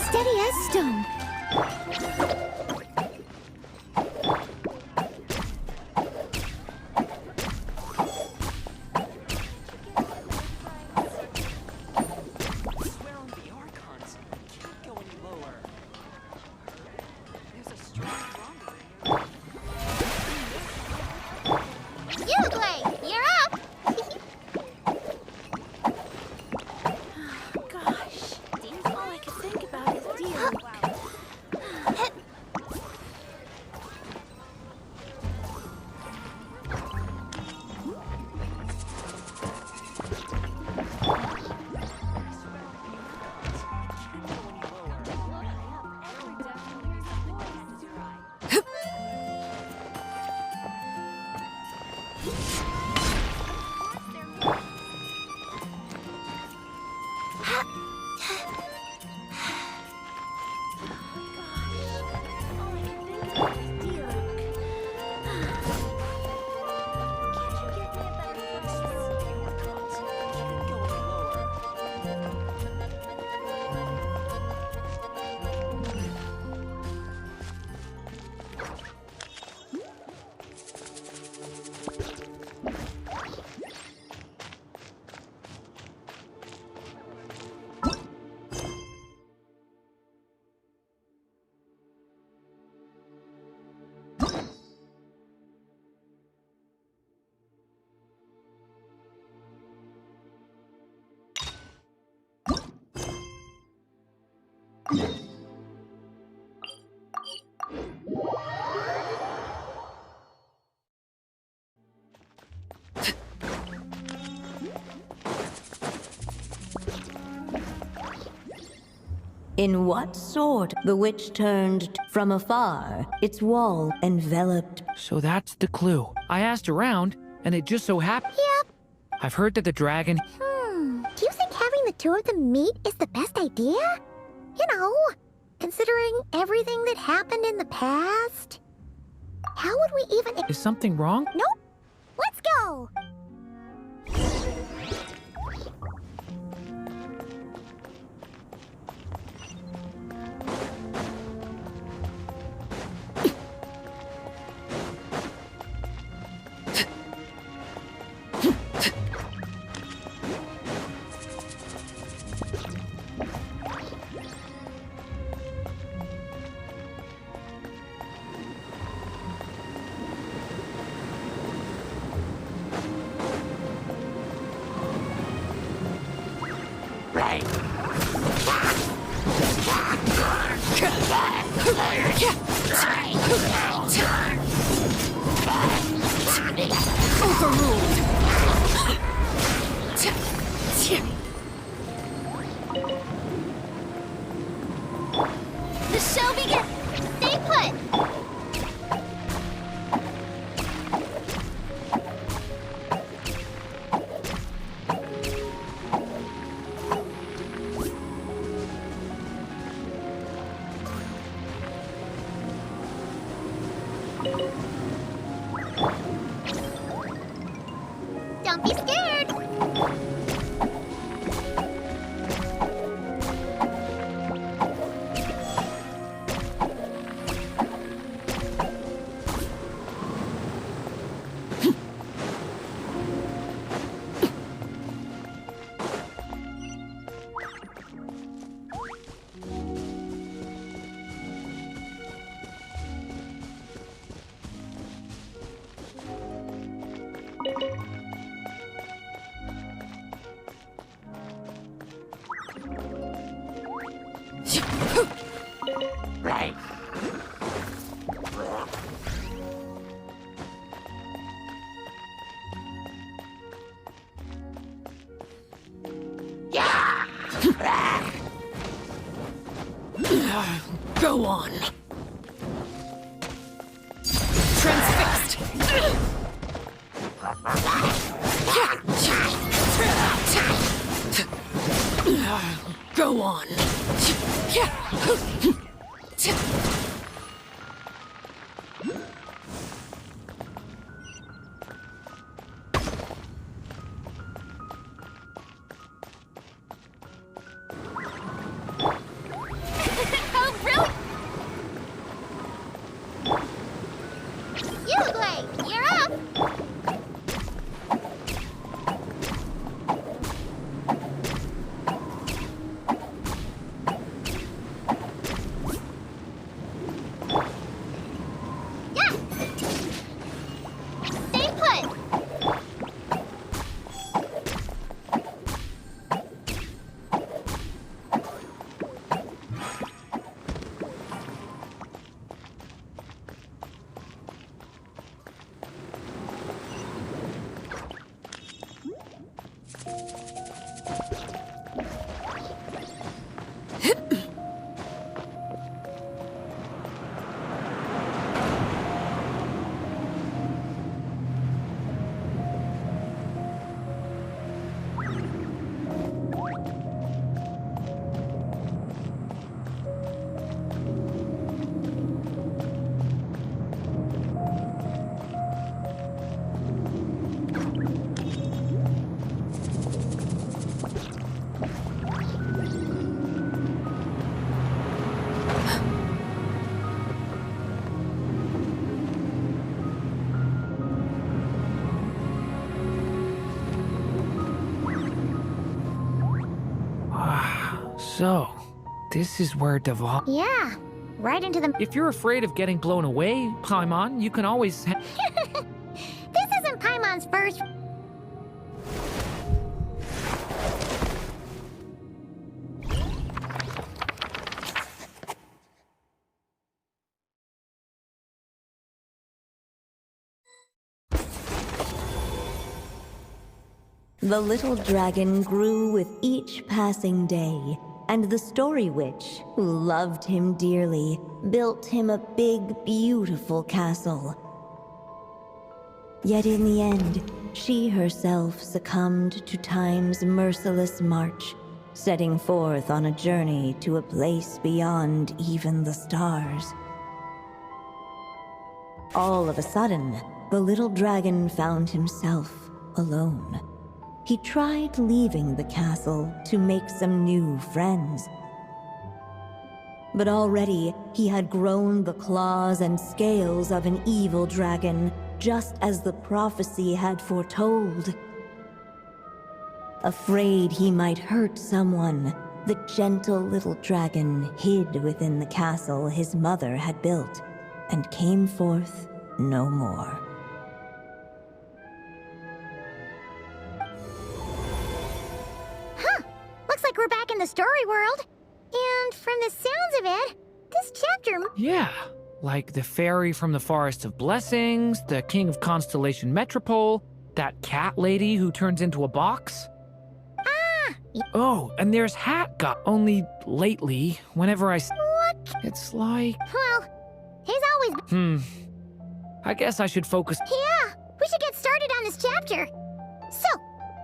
Steady as stone. In what sort the witch turned from afar, its wall enveloped. So that's the clue. I asked around, and it just so happened... Yep. I've heard that the dragon... Do you think having the two of them meet is the best idea? You know, considering everything that happened in the past? How would we even... Is something wrong? Nope. Let's go! The show begins! Stay put! Right. Go on. Transfixed. Go on. Oh, really? You, Blake, you're up. Yeah. Stay put. So, this is where Deval. Yeah, right into the. If you're afraid of getting blown away, Paimon, you can always. This isn't Paimon's first. The little dragon grew with each passing day, and the story witch, who loved him dearly, built him a big, beautiful castle. Yet in the end, she herself succumbed to time's merciless march, setting forth on a journey to a place beyond even the stars. All of a sudden, the little dragon found himself alone. He tried leaving the castle to make some new friends. But already he had grown the claws and scales of an evil dragon, just as the prophecy had foretold. Afraid he might hurt someone, the gentle little dragon hid within the castle his mother had built, and came forth no more. Looks like we're back in the story world. And from the sounds of it, this chapter... Yeah, like the fairy from the Forest of Blessings, the king of Constellation Metropole, that cat lady who turns into a box. Oh, and there's Hat God. Only lately, whenever I... What? It's like... Well, he's always... I guess I should focus... Yeah, we should get started on this chapter. So,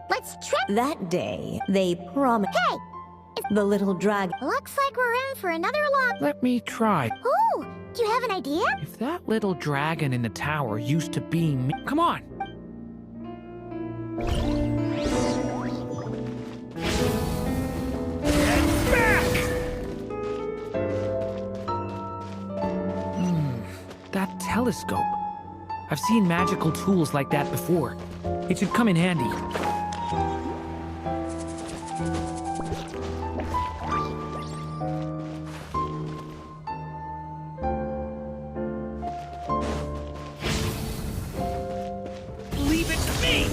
let's try... That day, they promised... Hey! The little dragon... Looks like we're in for another long... Let me try. Oh, do you have an idea? If that little dragon in the tower used to be me... Come on! That telescope. I've seen magical tools like that before. It should come in handy. Leave it to me!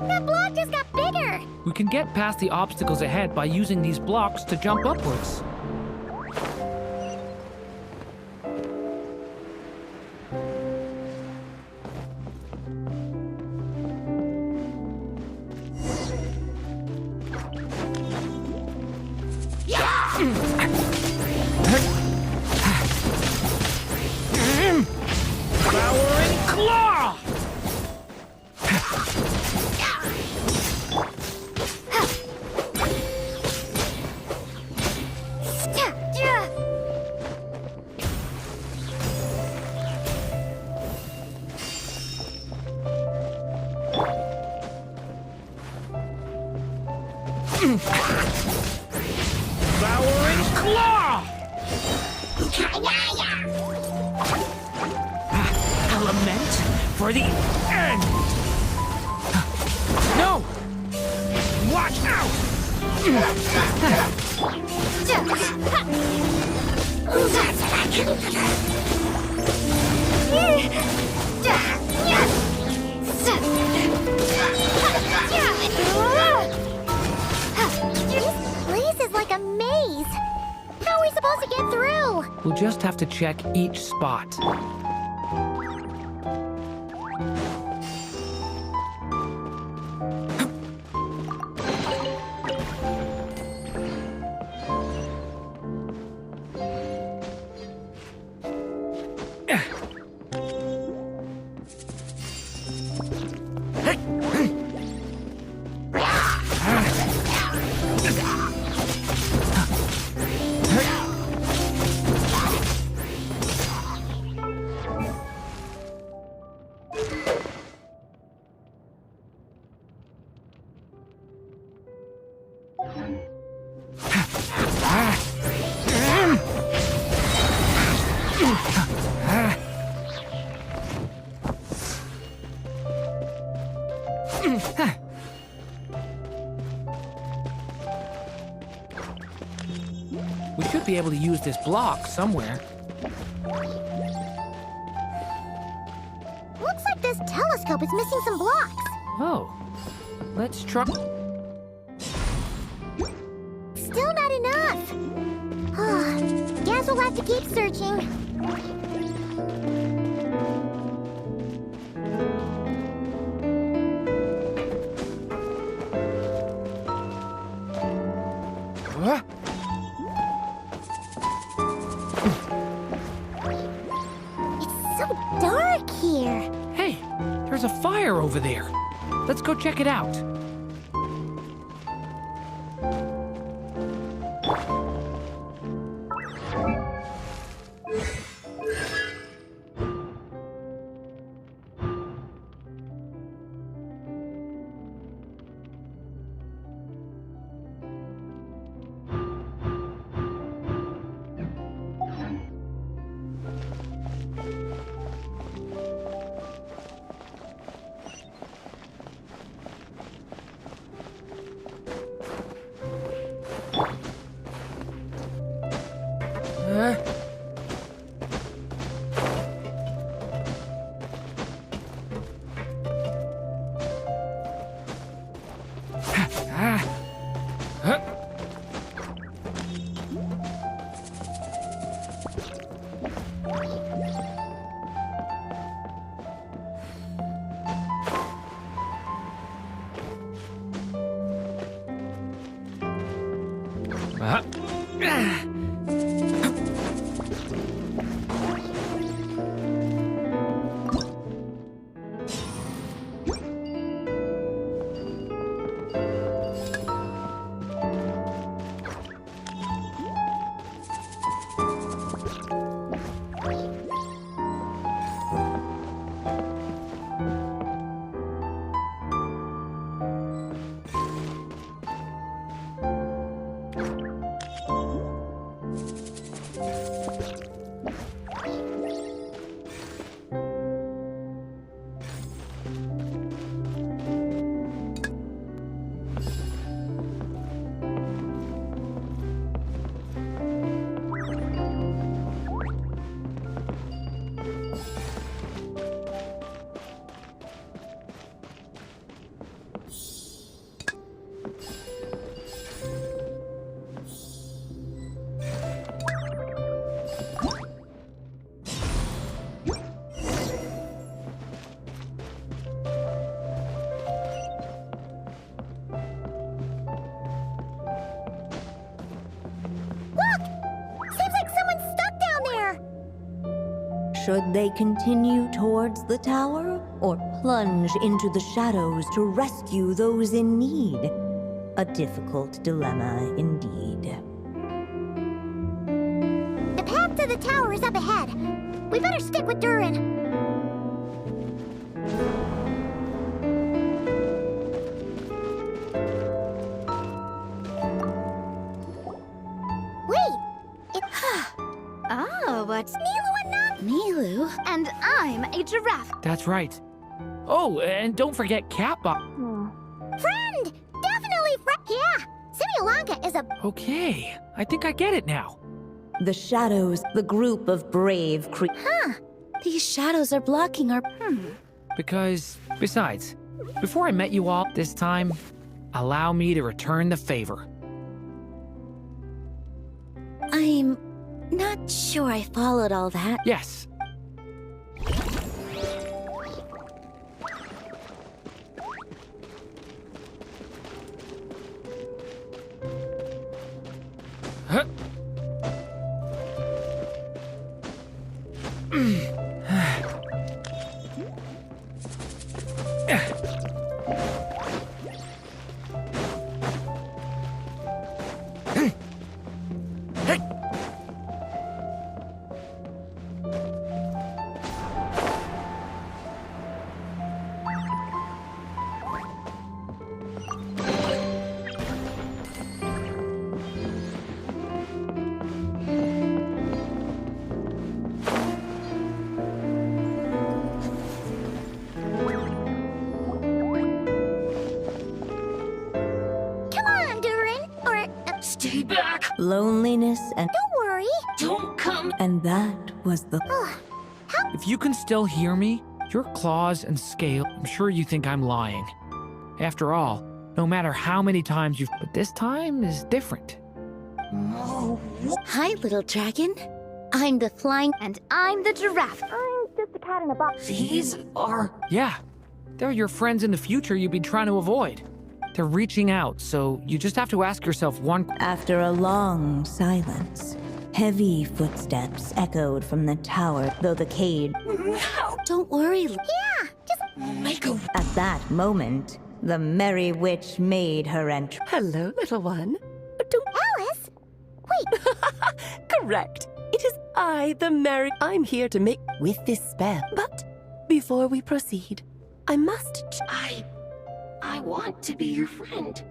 That block just got bigger! We can get past the obstacles ahead by using these blocks to jump upwards. Devouring claw! Devouring claw! Lament for the end! No! Watch out! This place is like a maze. How are we supposed to get through? We'll just have to check each spot. We should be able to use this block somewhere. Looks like this telescope is missing some blocks. Oh, let's try. Still not enough. Guess we'll have to keep searching. It's so dark here. Hey, there's a fire over there. Let's go check it out. Should they continue towards the tower, or plunge into the shadows to rescue those in need? A difficult dilemma indeed. The path to the tower is up ahead. We better stick with Durin. Wait! Oh, what's Nilu and not Nilu? And I'm a giraffe. That's right. Oh, and don't forget Kappa. Friend! Definitely friend! Yeah! Simulonka is a... Okay, I think I get it now. The shadows, the group of brave Huh. These shadows are blocking our... Because, besides, before I met you all this time, allow me to return the favor. I'm not sure I followed all that. Yes. Huh. Stay back! Loneliness and... Don't worry! Don't come! And that was the... If you can still hear me, your claws and scale, I'm sure you think I'm lying. After all, no matter how many times you've... But this time is different. Hi, little dragon. I'm the flying... And I'm the giraffe. I'm just a cat in a box. These are... Yeah. They're your friends in the future you've been trying to avoid. They're reaching out, so you just have to ask yourself one... After a long silence, heavy footsteps echoed from the tower, though the cage... Don't worry. Yeah, just... Make a... At that moment, the merry witch made her entry. Hello, little one. Alice? Wait. Correct. It is I, the merry... I'm here to make with this spell. But before we proceed, I must... I want to be your friend.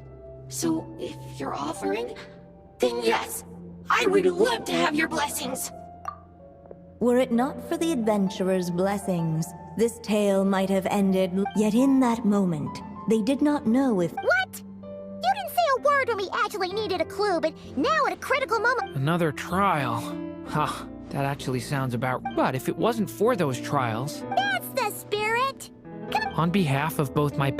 So if you're offering, then yes, I would love to have your blessings. Were it not for the adventurer's blessings, this tale might have ended. Yet in that moment, they did not know if... What? You didn't say a word when we actually needed a clue, but now at a critical moment... Another trial. Huh, that actually sounds about... But if it wasn't for those trials... That's the spirit! On behalf of both my...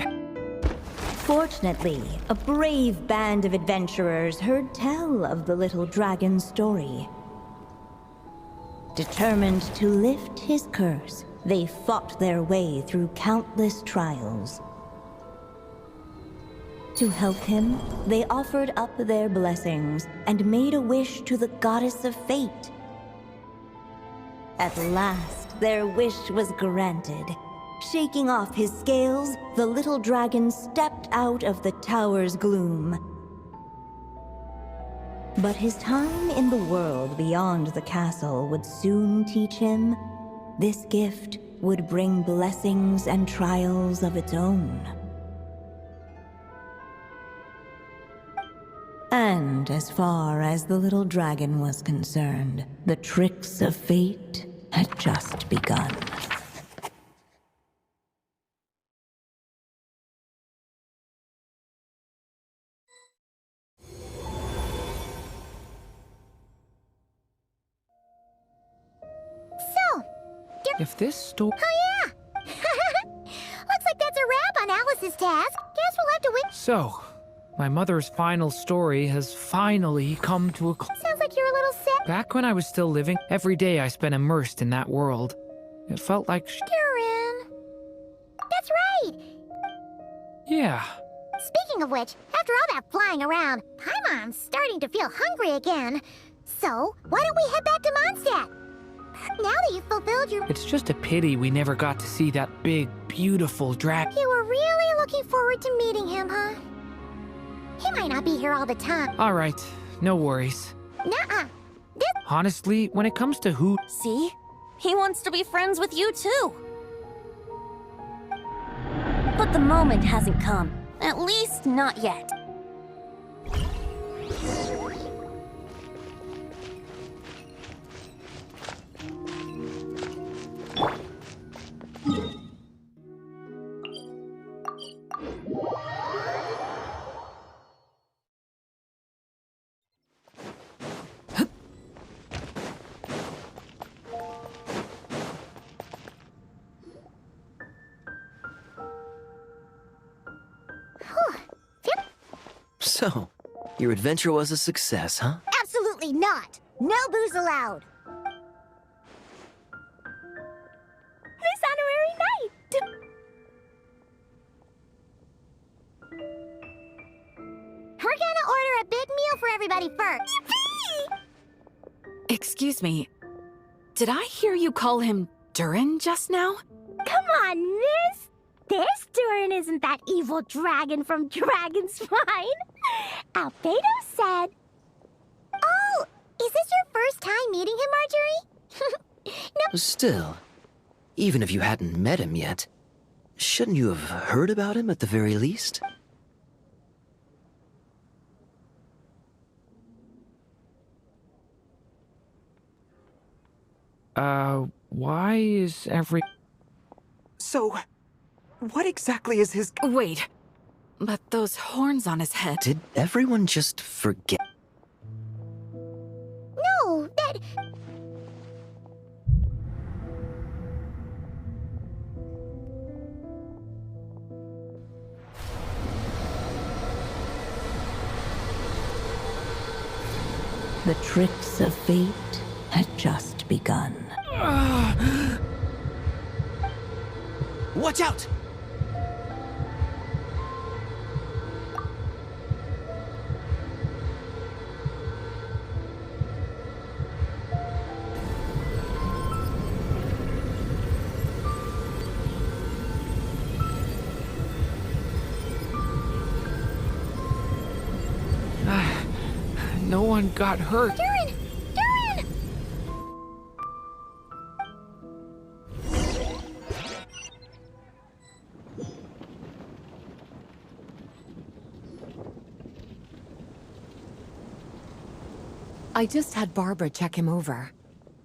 Fortunately, a brave band of adventurers heard tell of the little dragon's story. Determined to lift his curse, they fought their way through countless trials. To help him, they offered up their blessings and made a wish to the goddess of fate. At last, their wish was granted. Shaking off his scales, the little dragon stepped out of the tower's gloom. But his time in the world beyond the castle would soon teach him this gift would bring blessings and trials of its own. And as far as the little dragon was concerned, the tricks of fate had just begun. If this story... Oh, yeah! Looks like that's a wrap on Alice's task. Guess we'll have to wait. So, My mother's final story has finally come to a close. Sounds like you're a little sick. Back when I was still living, every day I spent immersed in that world. It felt like Durin. That's right. Yeah. Speaking of which, after all that flying around, Paimon's starting to feel hungry again. So, why don't we head back to Mondstadt? Now that you've fulfilled your... It's just a pity we never got to see that big, beautiful dragon. You were really looking forward to meeting him, huh? He might not be here all the time. All right, no worries. Nuh-uh. Honestly, when it comes to who... See? He wants to be friends with you, too. But the moment hasn't come. At least, not yet. So, your adventure was a success, huh? Absolutely not. No booze allowed. This honorary night. We're gonna order a big meal for everybody first. Yippee! Excuse me. Did I hear you call him Durin just now? Come on, miss. This Durin isn't that evil dragon from Dragon's Spine. Albedo said... Oh, is this your first time meeting him, Marjorie? No. Still, even if you hadn't met him yet, shouldn't you have heard about him at the very least? Why is every... So, what exactly is his... Wait, but those horns on his head... Did everyone just forget? No, that... The tricks of fate had just begun. Watch out! No one got hurt. Durin! Durin! I just had Barbara check him over.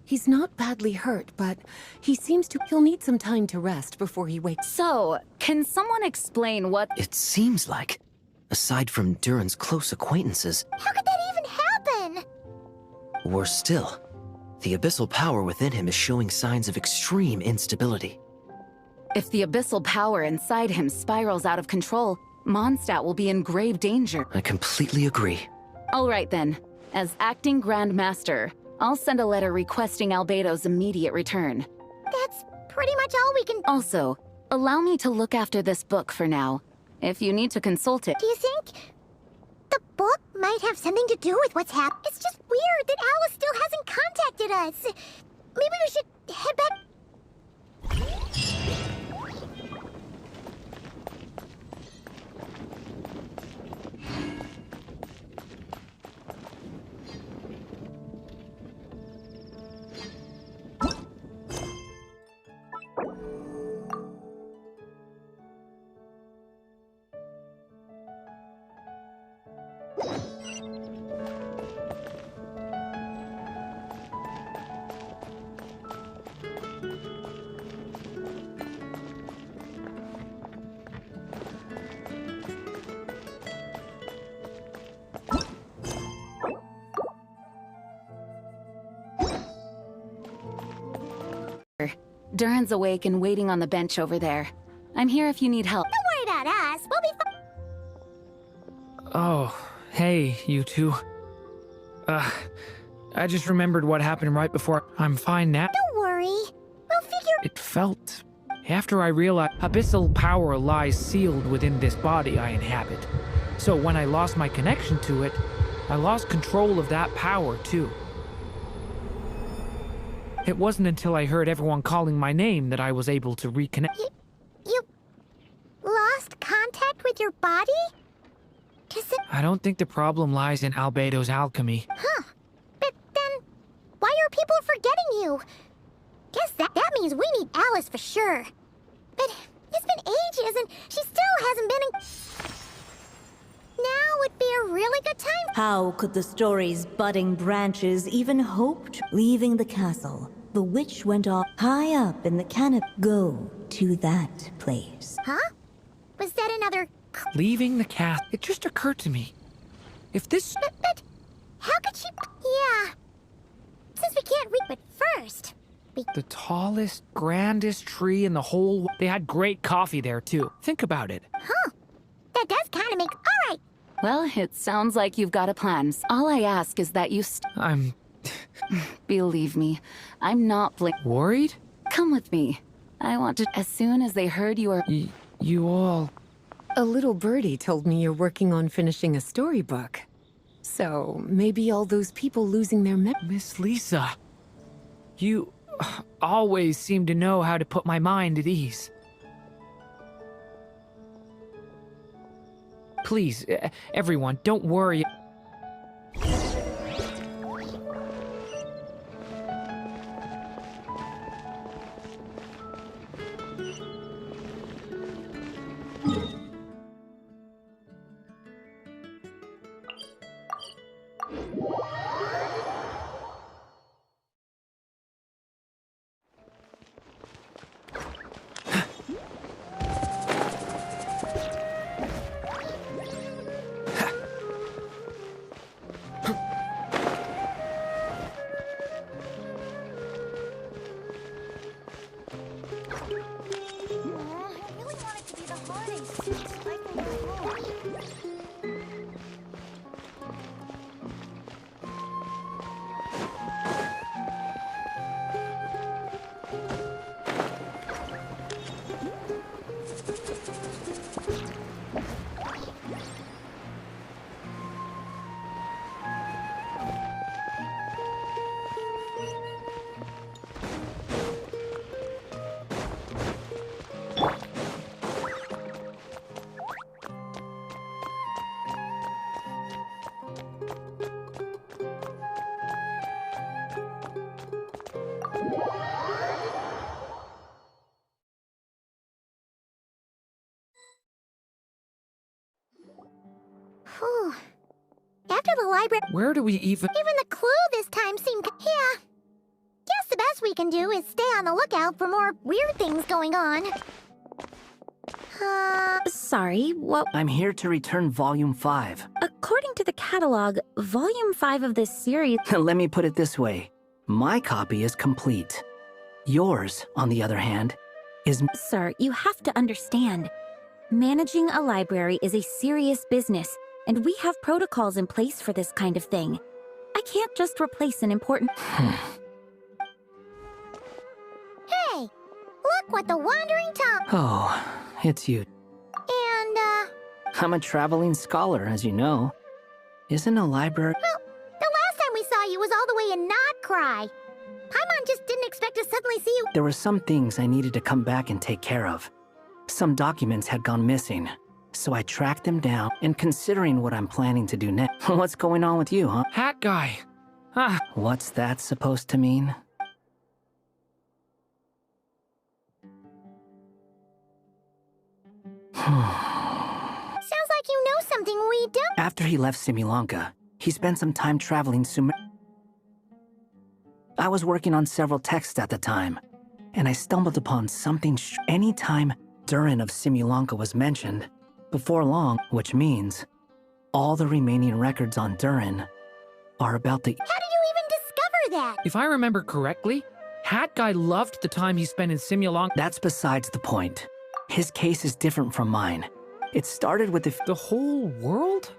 He's not badly hurt, but he seems to... He'll need some time to rest before he wakes. So, can someone explain what... It seems like, aside from Durin's close acquaintances... How could that even happen? Worse still, the abyssal power within him is showing signs of extreme instability. If the abyssal power inside him spirals out of control, Mondstadt will be in grave danger. I completely agree. All right then. As acting Grand Master, I'll send a letter requesting Albedo's immediate return. That's pretty much all we can... Also, allow me to look after this book for now. If you need to consult it... Do you think the book might have something to do with what's happened? It's just weird that Alice still hasn't contacted us. Maybe we should head back... Durin's awake and waiting on the bench over there. I'm here if you need help. Don't worry about us. We'll be Oh, hey, you two. I just remembered what happened right before. I'm fine now. Don't worry. We'll figure... It felt... After I realized abyssal power lies sealed within this body I inhabit. So when I lost my connection to it, I lost control of that power too. It wasn't until I heard everyone calling my name that I was able to reconnect. You lost contact with your body? I don't think the problem lies in Albedo's alchemy. Huh. But then, why are people forgetting you? Guess that means we need Alice for sure. But it's been ages and she still hasn't been in... Now would be a really good time. How could the story's budding branches even hope to... Leaving the castle, the witch went off high up in the canopy. Go to that place. Huh? Was that another... Leaving the cast, it just occurred to me. If this... But how could she... Yeah. Since we can't read, but first... The tallest, grandest tree in the whole... They had great coffee there, too. Think about it. Huh. That does kind of make... All right. Well, it sounds like you've got a plan. All I ask is that you I'm... Believe me, I'm not Worried? Come with me. I want to... As soon as they heard you were... You all... A little birdie told me you're working on finishing a storybook. So, maybe all those people losing their Miss Lisa, you always seem to know how to put my mind at ease. Please, everyone, don't worry. Whew. After the library... Where do we even... Even the clue this time seemed... Yeah. Guess the best we can do is stay on the lookout for more weird things going on. Sorry, what? I'm here to return Volume 5. According to the catalog, Volume 5 of this series... Let me put it this way. My copy is complete. Yours, on the other hand, is... Sir, you have to understand. Managing a library is a serious business, and we have protocols in place for this kind of thing. I can't just replace an important... Hey! Look what the Wandering Tom... Oh, it's you. And, I'm a traveling scholar, as you know. Isn't a library... Well, the last time we saw you was all the way in Nodcry. Paimon just didn't expect to suddenly see you... There were some things I needed to come back and take care of. Some documents had gone missing, so I tracked them down, and considering what I'm planning to do next... What's going on with you, huh? Hat guy! Ah. What's that supposed to mean? Sounds like you know something we don't. After he left Simulanka, he spent some time traveling I was working on several texts at the time, and I stumbled upon something anytime Durin of Simulanka was mentioned, before long, which means all the remaining records on Durin are about the... How did you even discover that? If I remember correctly, Hat Guy loved the time he spent in Simulanka. That's besides the point. His case is different from mine. It started with the whole world?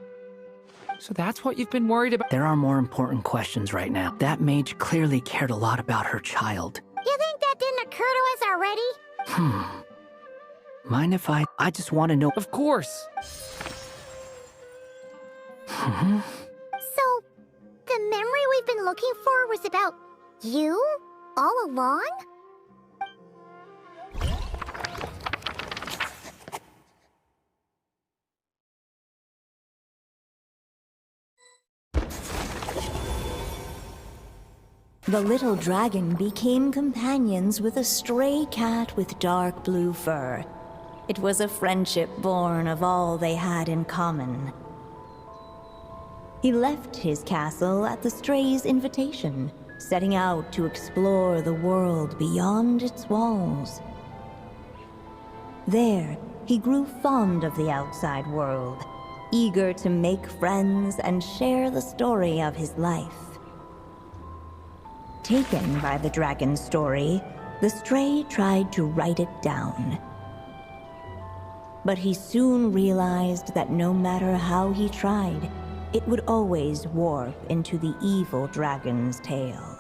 So that's what you've been worried about? There are more important questions right now. That mage clearly cared a lot about her child. You think that didn't occur to us already? Mind if I just want to know. Of course. So, the memory we've been looking for was about you? All along? The little dragon became companions with a stray cat with dark blue fur. It was a friendship born of all they had in common. He left his castle at the stray's invitation, setting out to explore the world beyond its walls. There, he grew fond of the outside world, eager to make friends and share the story of his life. Taken by the dragon's story, the stray tried to write it down. But he soon realized that no matter how he tried, it would always warp into the evil dragon's tale.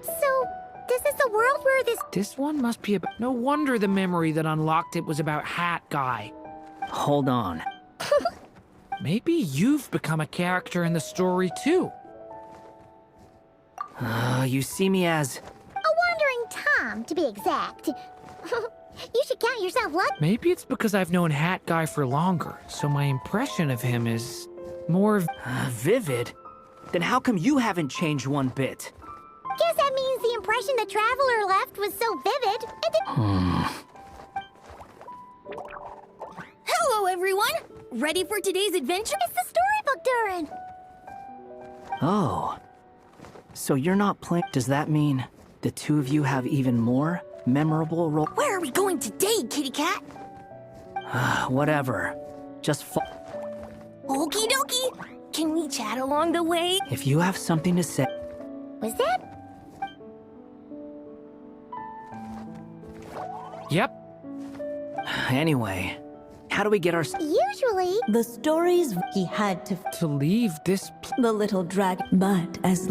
So, this is the world where This one must be about... No wonder the memory that unlocked it was about Hat Guy. Hold on. Maybe you've become a character in the story too. You see me as... A wandering Tom, to be exact. You should count yourself lucky. Maybe it's because I've known Hat Guy for longer, so my impression of him is more... vivid? Then how come you haven't changed one bit? Guess that means the impression the traveler left was so vivid. Hello, everyone! Ready for today's adventure? It's the storybook, Durin! Oh. So you're not playing... Does that mean the two of you have even more memorable role... Where are we going today, kitty cat? Whatever. Just Okie dokie! Can we chat along the way? If you have something to say... Was that? Yep. Anyway, how do we get our... Usually... The stories he had to leave this... The little dragon... But as...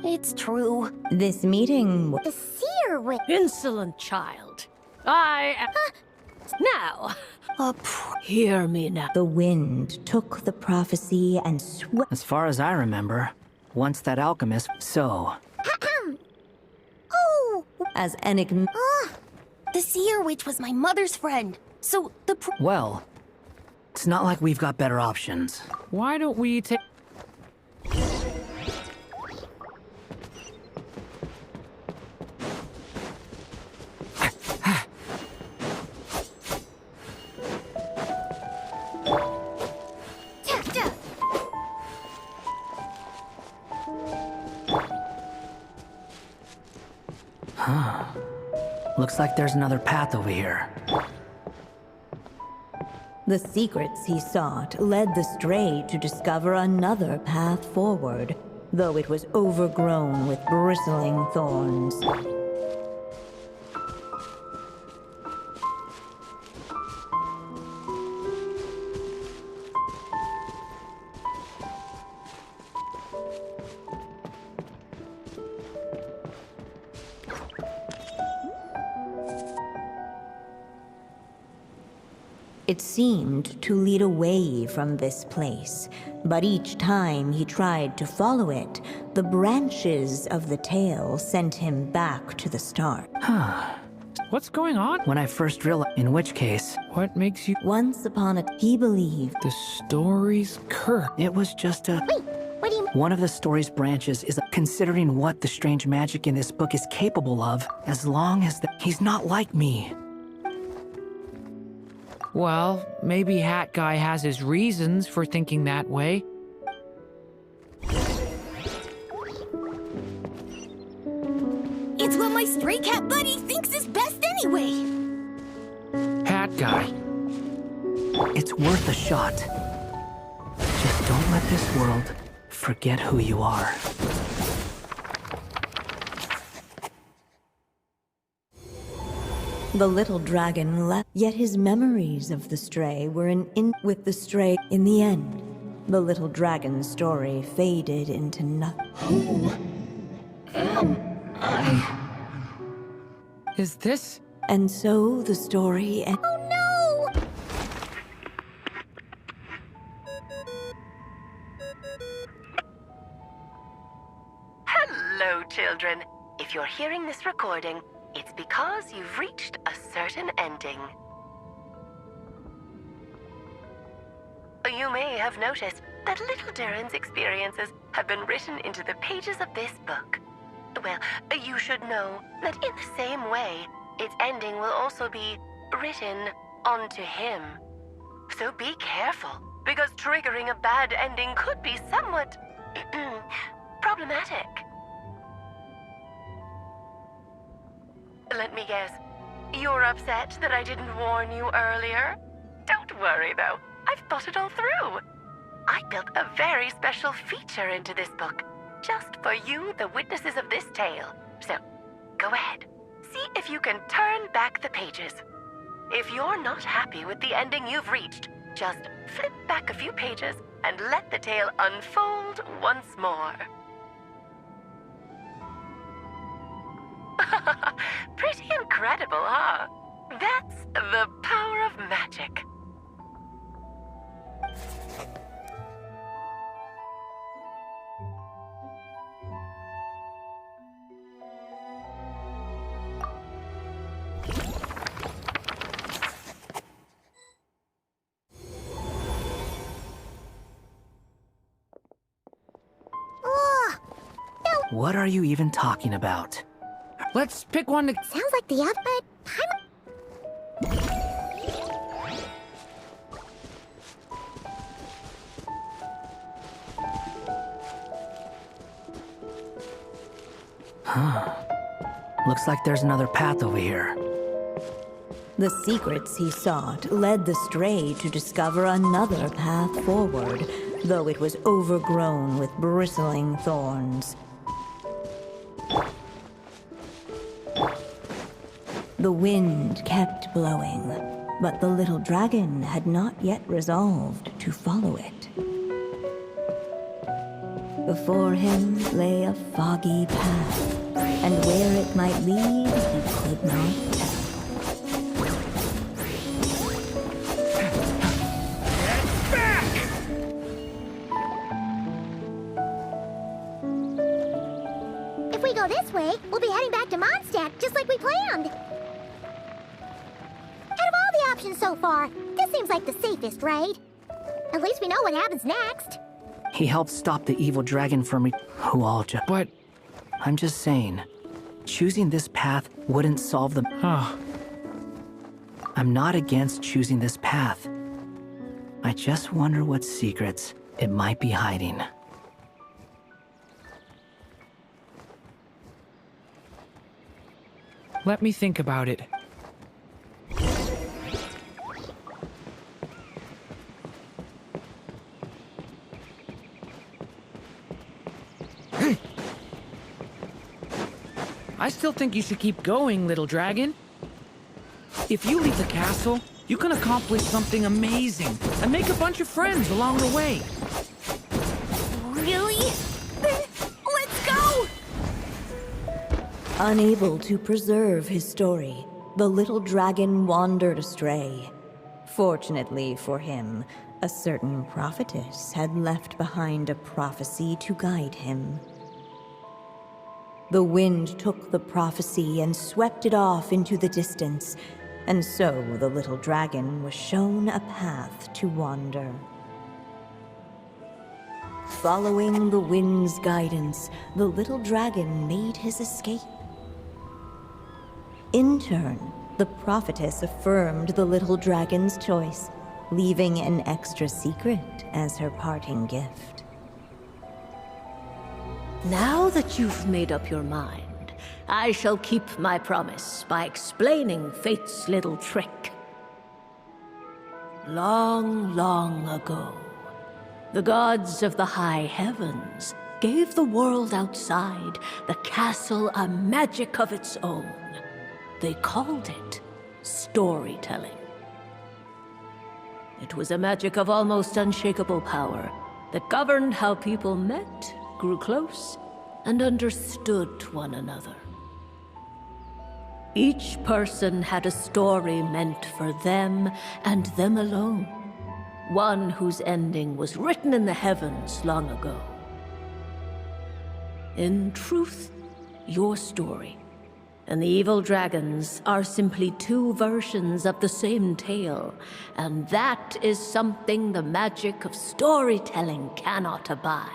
It's true. This meeting... The seer witch... Insolent child. I am... Now, hear me now. The wind took the prophecy and swept... As far as I remember, once that alchemist... So... Oh! As enigma... The seer witch was my mother's friend. So the... Well, it's not like we've got better options. Why don't we take... Looks like there's another path over here. The secrets he sought led the stray to discover another path forward, though it was overgrown with bristling thorns. It seemed to lead away from this place, but each time he tried to follow it, the branches of the tale sent him back to the start. What's going on? When I first realized, in which case... What makes you... Once upon a... He believed... The story's curse. It was just a... Wait, what do you mean? One of the story's branches is considering what the strange magic in this book is capable of, as long as he's not like me. Well, maybe Hat Guy has his reasons for thinking that way. It's what my stray cat buddy thinks is best anyway. Hat guy. It's worth a shot. Just don't let this world forget who you are. The little dragon left, yet his memories of the stray were with the stray. In the end, the little dragon's story faded into nothing. Who am I? Is this? And so the story ended. Oh no! Hello, children. If you're hearing this recording, it's because you've reached a certain ending. You may have noticed that little Durin's experiences have been written into the pages of this book. Well, you should know that in the same way, its ending will also be written onto him. So be careful, because triggering a bad ending could be somewhat problematic. Let me guess, you're upset that I didn't warn you earlier? Don't worry, though. I've thought it all through. I built a very special feature into this book, just for you, the witnesses of this tale. So, go ahead. See if you can turn back the pages. If you're not happy with the ending you've reached, just flip back a few pages and let the tale unfold once more. Pretty incredible, huh? That's the power of magic. What are you even talking about? Let's pick one to... Sounds like the outfit. Huh. Looks like there's another path over here. The secrets he sought led the stray to discover another path forward, though it was overgrown with bristling thorns. The wind kept blowing, but the little dragon had not yet resolved to follow it. Before him lay a foggy path, and where it might lead, he could not tell. If we go this way, we'll be heading back to Mondstadt, just like we planned. Out of all the options so far, this seems like the safest, right? At least we know what happens next. He helped stop the evil dragon from who all just... But... I'm just saying, choosing this path wouldn't solve the... I'm not against choosing this path. I just wonder what secrets it might be hiding. Let me think about it. I still think you should keep going, little dragon. If you leave the castle, you can accomplish something amazing and make a bunch of friends along the way. Really? Then let's go! Unable to preserve his story, the little dragon wandered astray. Fortunately for him, a certain prophetess had left behind a prophecy to guide him. The wind took the prophecy and swept it off into the distance, and so the little dragon was shown a path to wander. Following the wind's guidance, the little dragon made his escape. In turn, the prophetess affirmed the little dragon's choice, leaving an extra secret as her parting gift. Now that you've made up your mind, I shall keep my promise by explaining fate's little trick. Long, long ago, the gods of the high heavens gave the world outside the castle a magic of its own. They called it storytelling. It was a magic of almost unshakable power that governed how people met, grew close, and understood one another. Each person had a story meant for them and them alone, one whose ending was written in the heavens long ago. In truth, your story and the evil dragons are simply two versions of the same tale, and that is something the magic of storytelling cannot abide.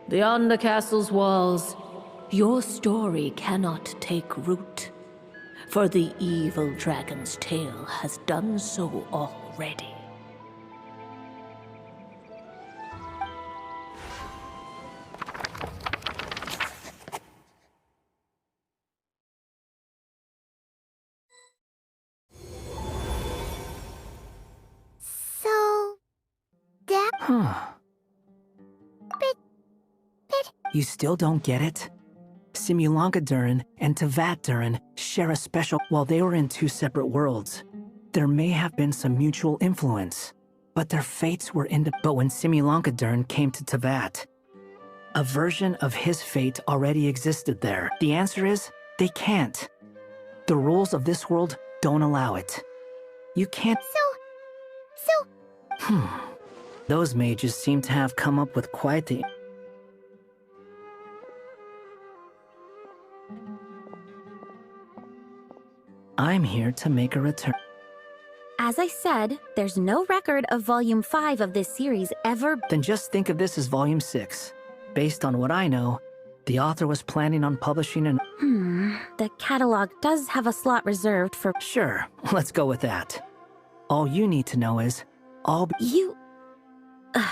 Beyond the castle's walls, your story cannot take root, for the evil dragon's tale has done so already. So... that... Huh. You still don't get it? Simulanka Durin and Tevat Durin share a special. While they were in two separate worlds, there may have been some mutual influence, but their fates were But when Simulanka Durin came to Tevat, a version of his fate already existed there. The answer is, they can't. The rules of this world don't allow it. You can't. So... Those mages seem to have come up with quite the... I'm here to make a return. As I said, there's no record of Volume 5 of this series ever... Then just think of this as Volume 6. Based on what I know, the author was planning on publishing an... The catalog does have a slot reserved for... Sure, let's go with that. All you need to know is, You... what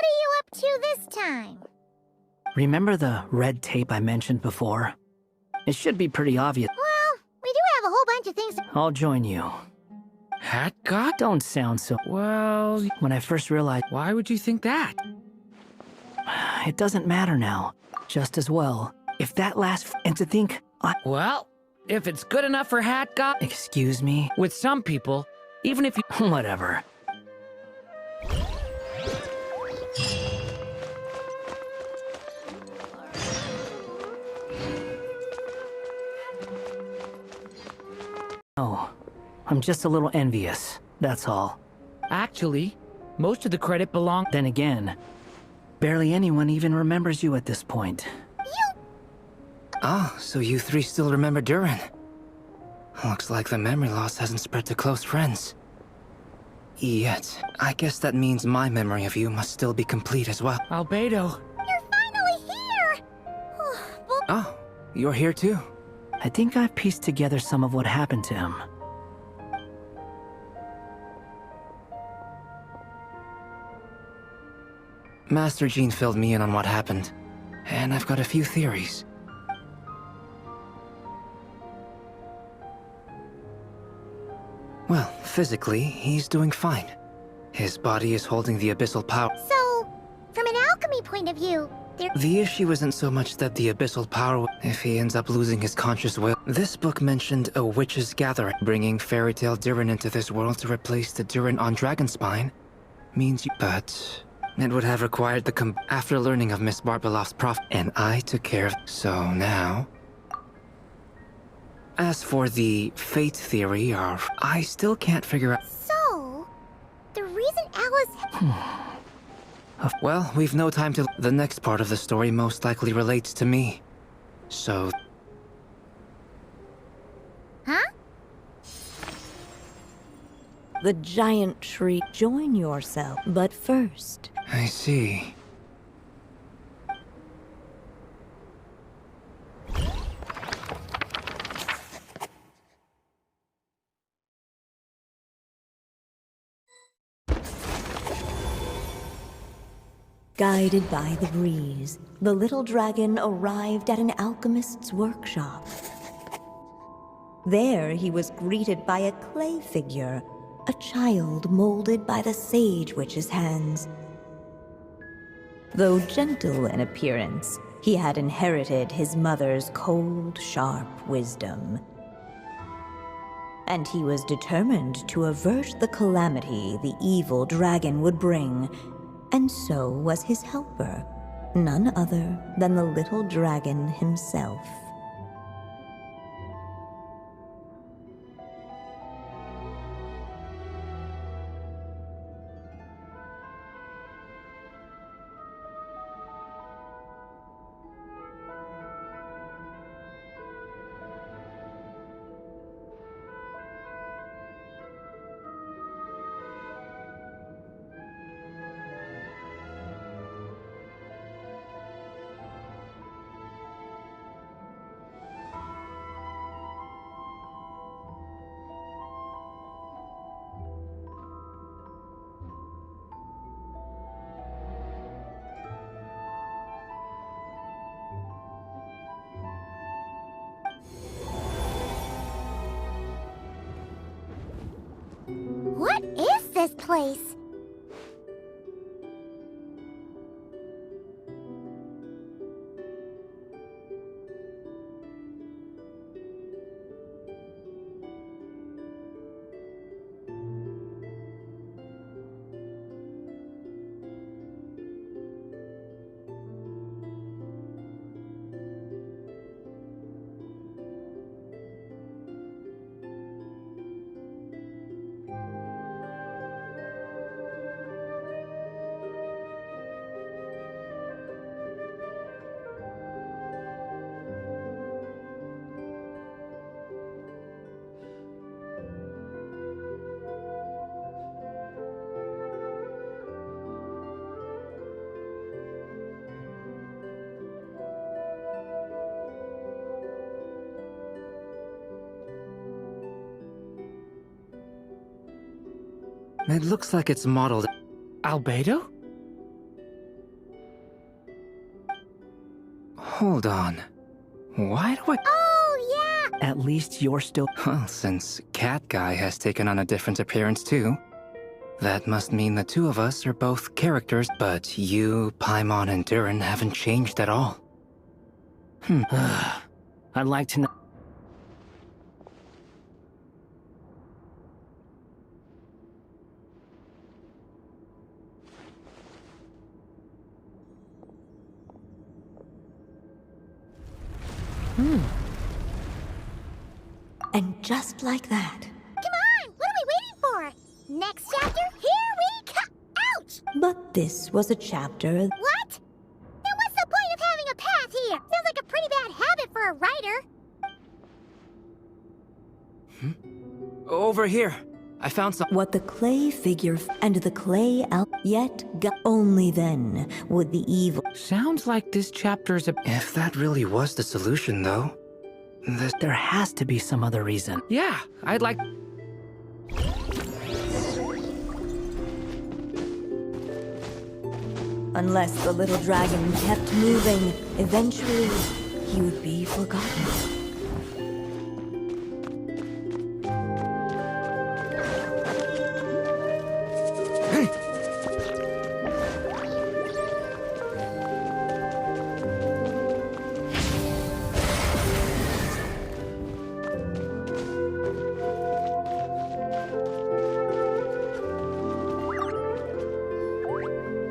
are you up to this time? Remember the red tape I mentioned before? It should be pretty obvious. Well, we do have a whole bunch of things to... I'll join you. Hat God? Don't sound so... Well... When I first realized... Why would you think that? It doesn't matter now. Just as well. If that lasts... And to think... Well, if it's good enough for Hat God... Excuse me? With some people, even if you... Whatever. Oh, I'm just a little envious, that's all. Actually, most of the credit belongs... Then again, barely anyone even remembers you at this point. Ah, so you three still remember Durin. Looks like the memory loss hasn't spread to close friends. Yet, I guess that means my memory of you must still be complete as well. Albedo. You're finally here! Oh, you're here too. I think I've pieced together some of what happened to him. Master Jean filled me in on what happened, and I've got a few theories. Well, physically, he's doing fine. His body is holding the abyssal power. So, from an alchemy point of view, The issue isn't so much that the abyssal power, if he ends up losing his conscious will. This book mentioned a witch's gathering. Bringing fairy tale Durin into this world to replace the Durin on Dragonspine means you... But it would have required the after learning of Miss Barbeloff's and I took care of... So now... As for the fate theory, I still can't figure out... So, the reason Alice... Well, we've no time to... The next part of the story most likely relates to me. So... Huh? The giant tree. Join yourself. But first... I see. Guided by the breeze, the little dragon arrived at an alchemist's workshop. There he was greeted by a clay figure, a child molded by the sage witch's hands. Though gentle in appearance, he had inherited his mother's cold, sharp wisdom. And he was determined to avert the calamity the evil dragon would bring, and so was his helper, none other than the little dragon himself. What is this place? It looks like it's modeled... Albedo? Hold on. Why do I... Oh, yeah! At least you're still... Well, since Cat Guy has taken on a different appearance too, that must mean the two of us are both characters, but you, Paimon, and Durin haven't changed at all. I'd like to know... And just like that... Come on! What are we waiting for? Next chapter, here we come! Ouch! But this was a chapter... What? Then what's the point of having a path here? Sounds like a pretty bad habit for a writer. Over here! I found some... What the clay figure and the clay yet only then would the evil... Sounds like this chapter's a... If that really was the solution, though... There has to be some other reason. Yeah, I'd like... Unless the little dragon kept moving, eventually he would be forgotten.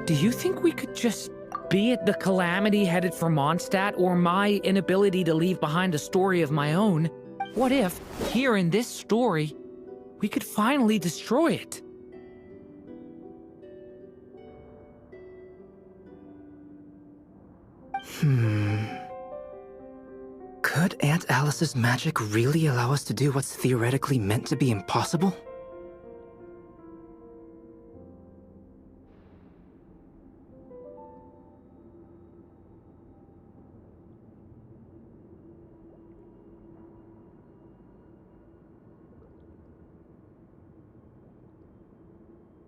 Do you think we could just... Be it the calamity headed for Mondstadt or my inability to leave behind a story of my own, what if, here in this story, we could finally destroy it? Could Aunt Alice's magic really allow us to do what's theoretically meant to be impossible?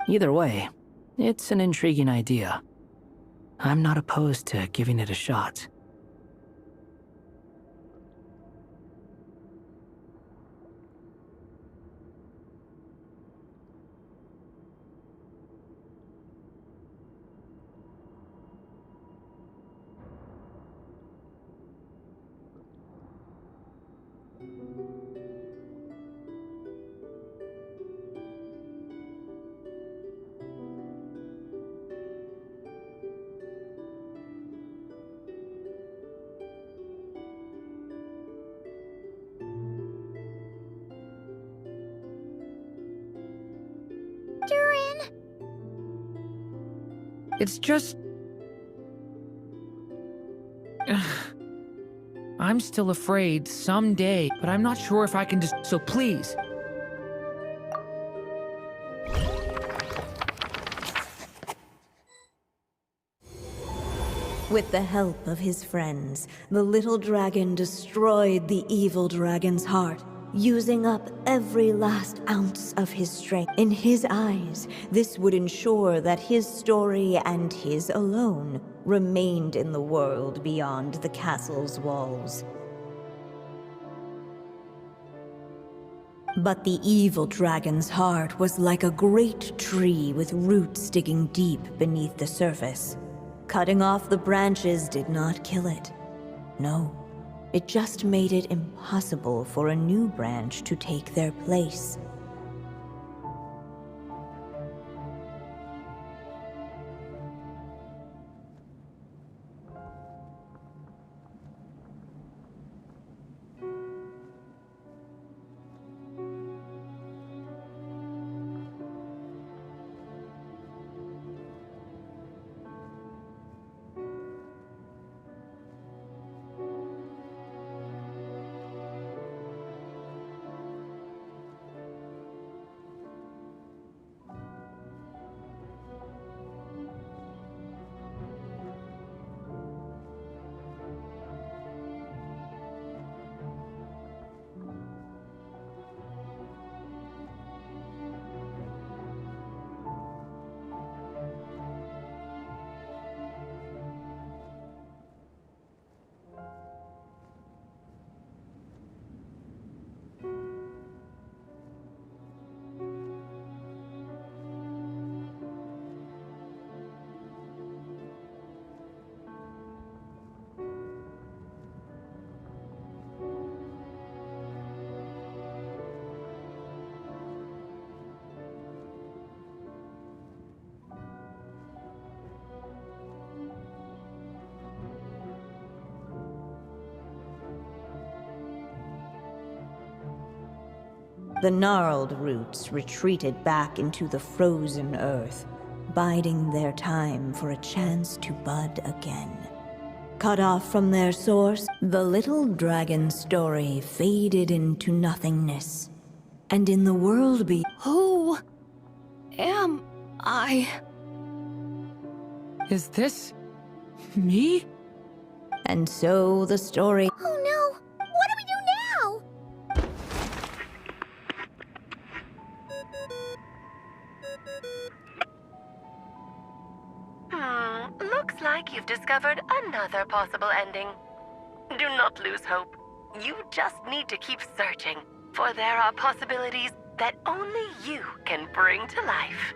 Either way, it's an intriguing idea. I'm not opposed to giving it a shot. Durin! It's just... I'm still afraid someday, but I'm not sure if I can just... So please. With the help of his friends, the little dragon destroyed the evil dragon's heart, using up every last ounce of his strength. In his eyes, this would ensure that his story and his alone remained in the world beyond the castle's walls. But the evil dragon's heart was like a great tree with roots digging deep beneath the surface. Cutting off the branches did not kill it. No, it just made it impossible for a new branch to take their place. The gnarled roots retreated back into the frozen earth, biding their time for a chance to bud again. Cut off from their source, the little dragon's story faded into nothingness. And in the world Who am I? Is this... me? And so the story... Oh no! What do we do now? Looks like you've discovered another possible ending. Do not lose hope. You just need to keep searching, for there are possibilities that only you can bring to life.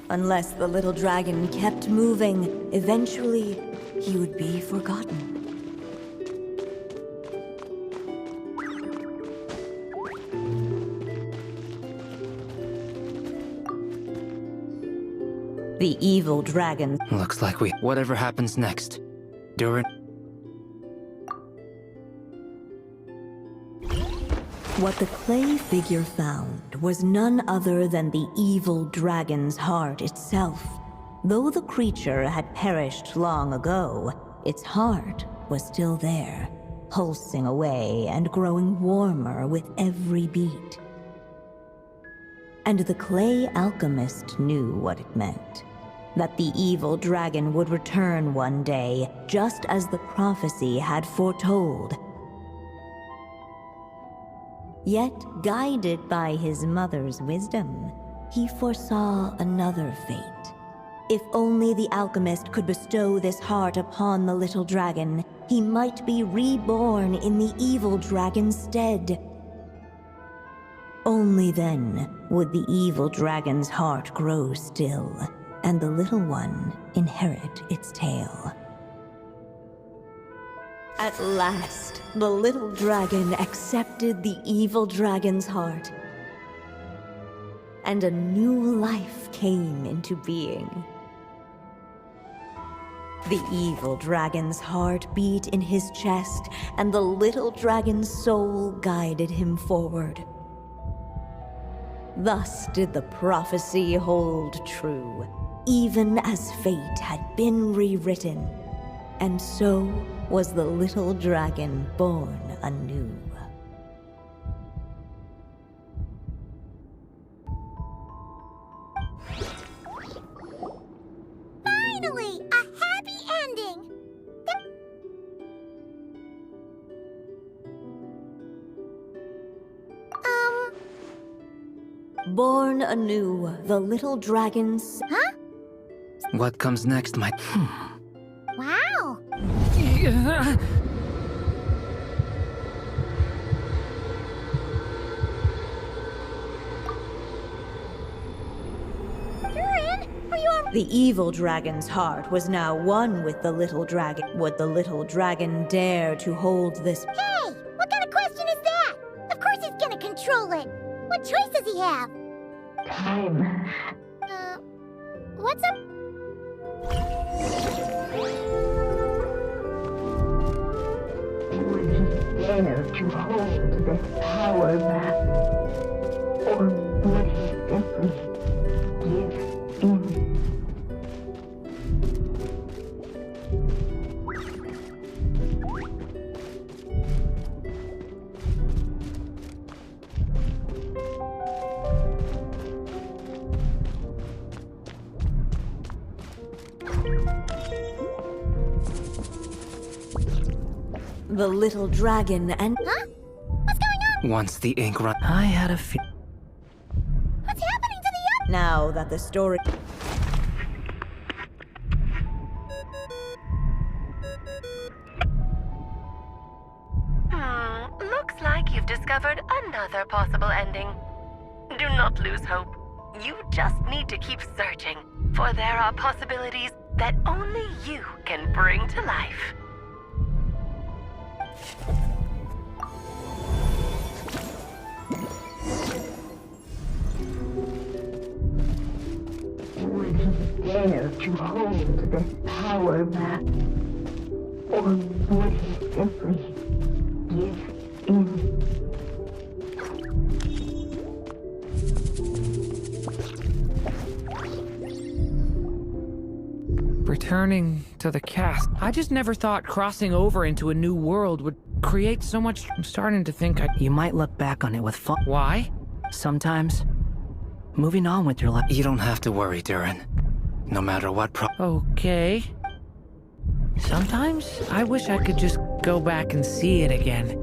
Unless the little dragon kept moving, eventually he would be forgotten. The evil dragon. Looks like whatever happens next. Durin. What the clay figure found was none other than the evil dragon's heart itself. Though the creature had perished long ago, its heart was still there, pulsing away and growing warmer with every beat. And the clay alchemist knew what it meant. That the evil dragon would return one day, just as the prophecy had foretold. Yet, guided by his mother's wisdom, he foresaw another fate. If only the alchemist could bestow this heart upon the little dragon, he might be reborn in the evil dragon's stead. Only then would the evil dragon's heart grow still, and the little one inherit its tale. At last, the little dragon accepted the evil dragon's heart, and a new life came into being. The evil dragon's heart beat in his chest, and the little dragon's soul guided him forward. Thus did the prophecy hold true, even as fate had been rewritten, and so was the little dragon born anew. Finally, a happy ending! Born anew, the little dragon's... Huh? What comes next, my... Wow! The evil dragon's heart was now one with the little dragon. Would the little dragon dare to hold this? Hey! What kind of question is that? Of course he's gonna control it! What choice does he have? Time. What's up? Would he dare to hold this power back? Or would he simply give in? The little dragon and... Huh? What's going on? Once the ink run... I had a feeling. What's happening to the... Now that the story... Looks like you've discovered another possible ending. Do not lose hope. You just need to keep searching, for there are possibilities that only you can bring to life. Would he dare to hold this power back? Or would he simply give in? Returning to the cast. I just never thought crossing over into a new world would create so much. I'm starting to think You might look back on it with fun. Why? Sometimes, moving on with your life. You don't have to worry, Durin. No matter what Okay. Sometimes I wish I could just go back and see it again.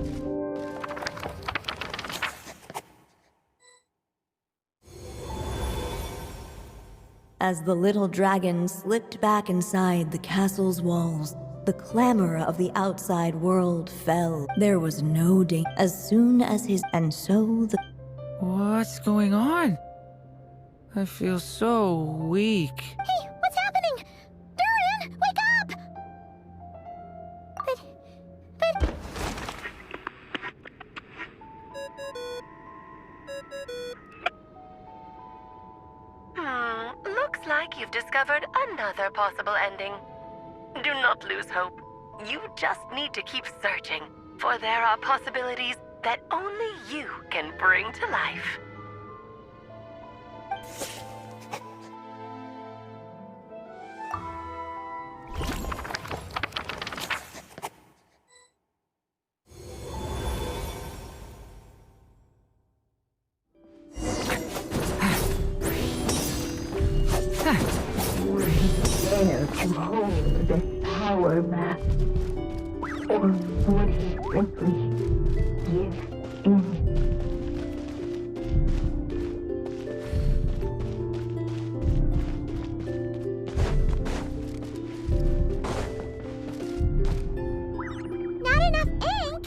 As the little dragon slipped back inside the castle's walls, the clamor of the outside world fell. There was no danger. As soon as his... And so the... What's going on? I feel so weak. Hey, what's happening? Durian, wake up! But... Looks like you've discovered another possible ending. Do not lose hope. You just need to keep searching, for there are possibilities that only you can bring to life. Dare to hold this power back, or would he simply give in? Not enough ink?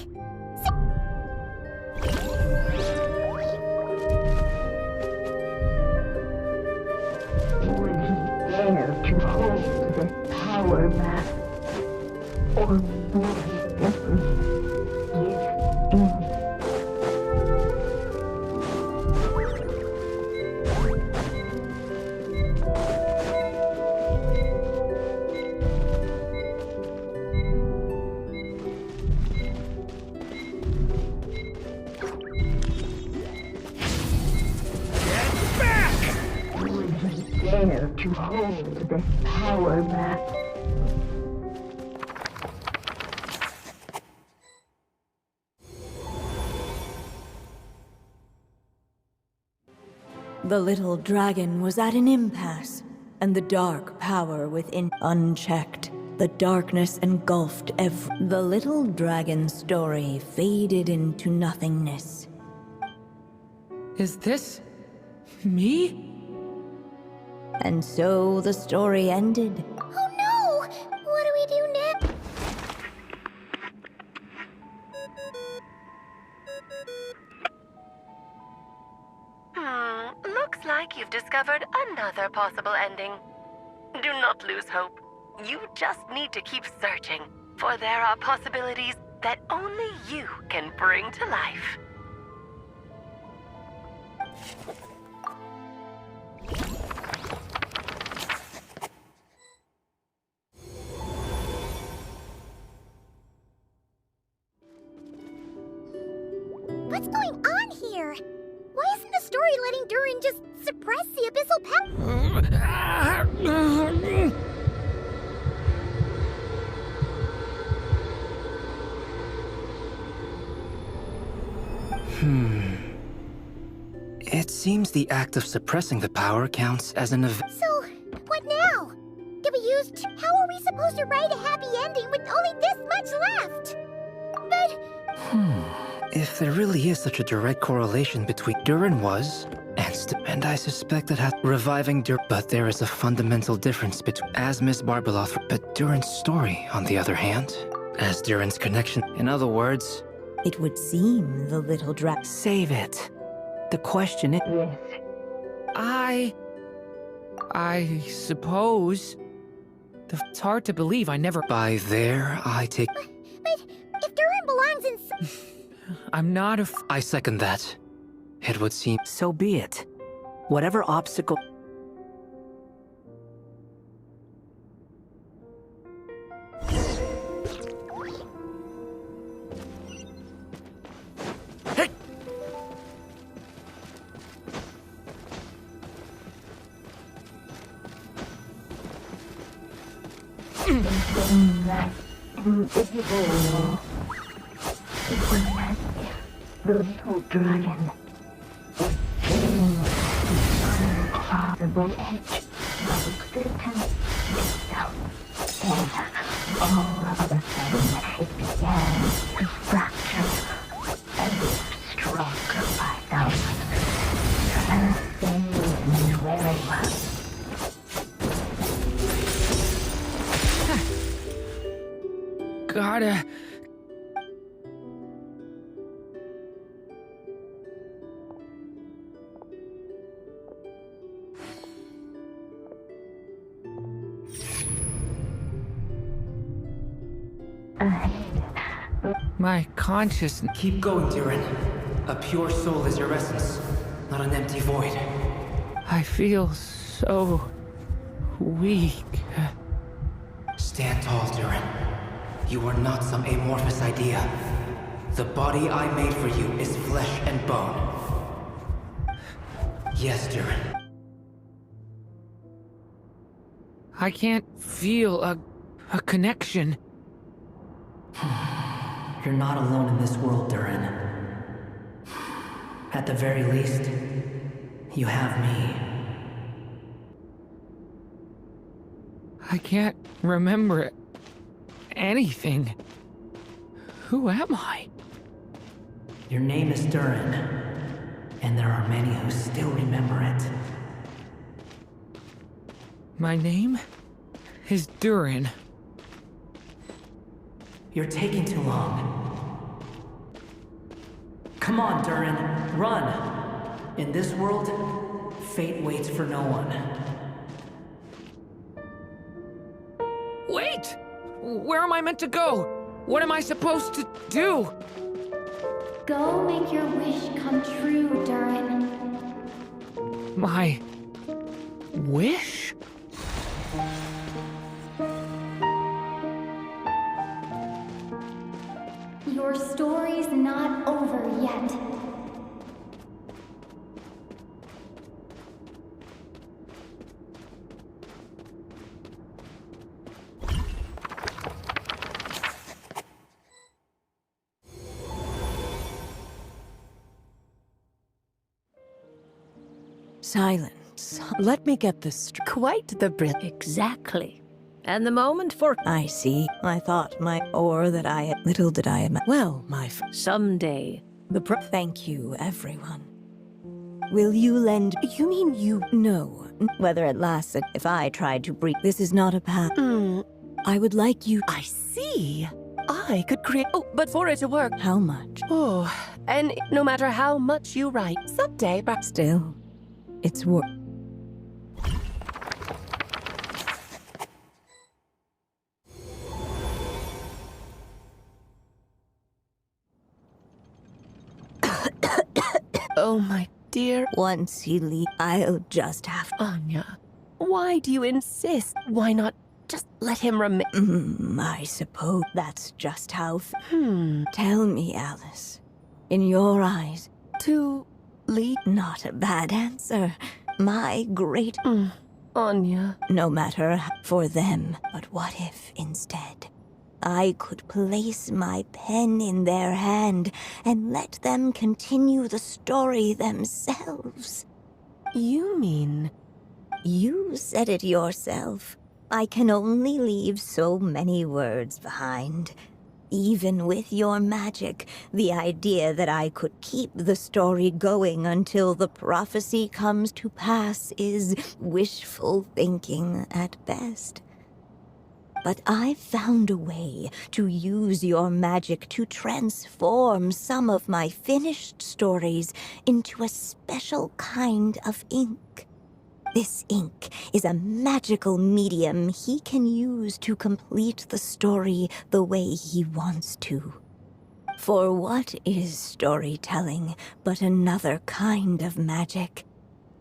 Would he dare to hold this power back, or would he simply give in? Would he dare to hold this power back? The little dragon was at an impasse, and the dark power within unchecked. The darkness engulfed The little dragon's story faded into nothingness. Is this me? And so the story ended. Oh no! What do we do next? Looks like you've discovered another possible ending. Do not lose hope. You just need to keep searching, for there are possibilities that only you can bring to life. What's going on here? Why isn't the story letting Durin just suppress the abyssal power? It seems the act of suppressing the power counts as an event. So, what now? Did we use How are we supposed to write a happy ending with only this much left? But... If there really is such a direct correlation between Durin was and I suspect it has reviving but there is a fundamental difference between as Miss Barbeloth, but Durin's story, on the other hand, as Durin's connection. In other words, it would seem the little dragon. Save it. The question is... Yes. I suppose. It's hard to believe I never... By there, I take... But if Durin belongs in... I'm not a... I second that. It would seem... So be it. Whatever obstacle... That invisible. It was as if the little dragon was sitting on the uncrossable edge of existence itself. And all of a sudden it began to fracture as if struck by thousands. And stayed where it was. Gotta... My consciousness... Keep going, Durin. A pure soul is your essence, not an empty void. I feel so... weak. Stand tall, Durin. You are not some amorphous idea. The body I made for you is flesh and bone. Yes, Durin. I can't feel a connection. You're not alone in this world, Durin. At the very least, you have me. I can't remember anything. Who am I? Your name is Durin, and there are many who still remember it. My name is Durin. You're taking too long. Come on, Durin, run! In this world, fate waits for no one. Wait! Where am I meant to go? What am I supposed to do? Go make your wish come true, Durin. My wish? Your story's not over yet. Silence. Let me get this straight. Quite the brit. Exactly. And the moment for... I see. I thought that I had... Little did I imagine. Well, someday. Thank you, everyone. Will you lend... You mean you... No. Whether it lasts, if I tried to breathe... This is not a path. I would like you... I see. I could create... Oh, but for it to work... How much? Oh, and no matter how much you write, someday... Still, it's work. Oh, my dear. Once he leaves, I'll just have... Anya, why do you insist? Why not just let him remain? I suppose that's just how... Tell me, Alice. In your eyes... To leave? Not a bad answer. My great... Anya. No matter for them. But what if, instead... I could place my pen in their hand and let them continue the story themselves. You mean? You said it yourself. I can only leave so many words behind. Even with your magic, the idea that I could keep the story going until the prophecy comes to pass is wishful thinking at best. But I've found a way to use your magic to transform some of my finished stories into a special kind of ink. This ink is a magical medium he can use to complete the story the way he wants to. For what is storytelling but another kind of magic?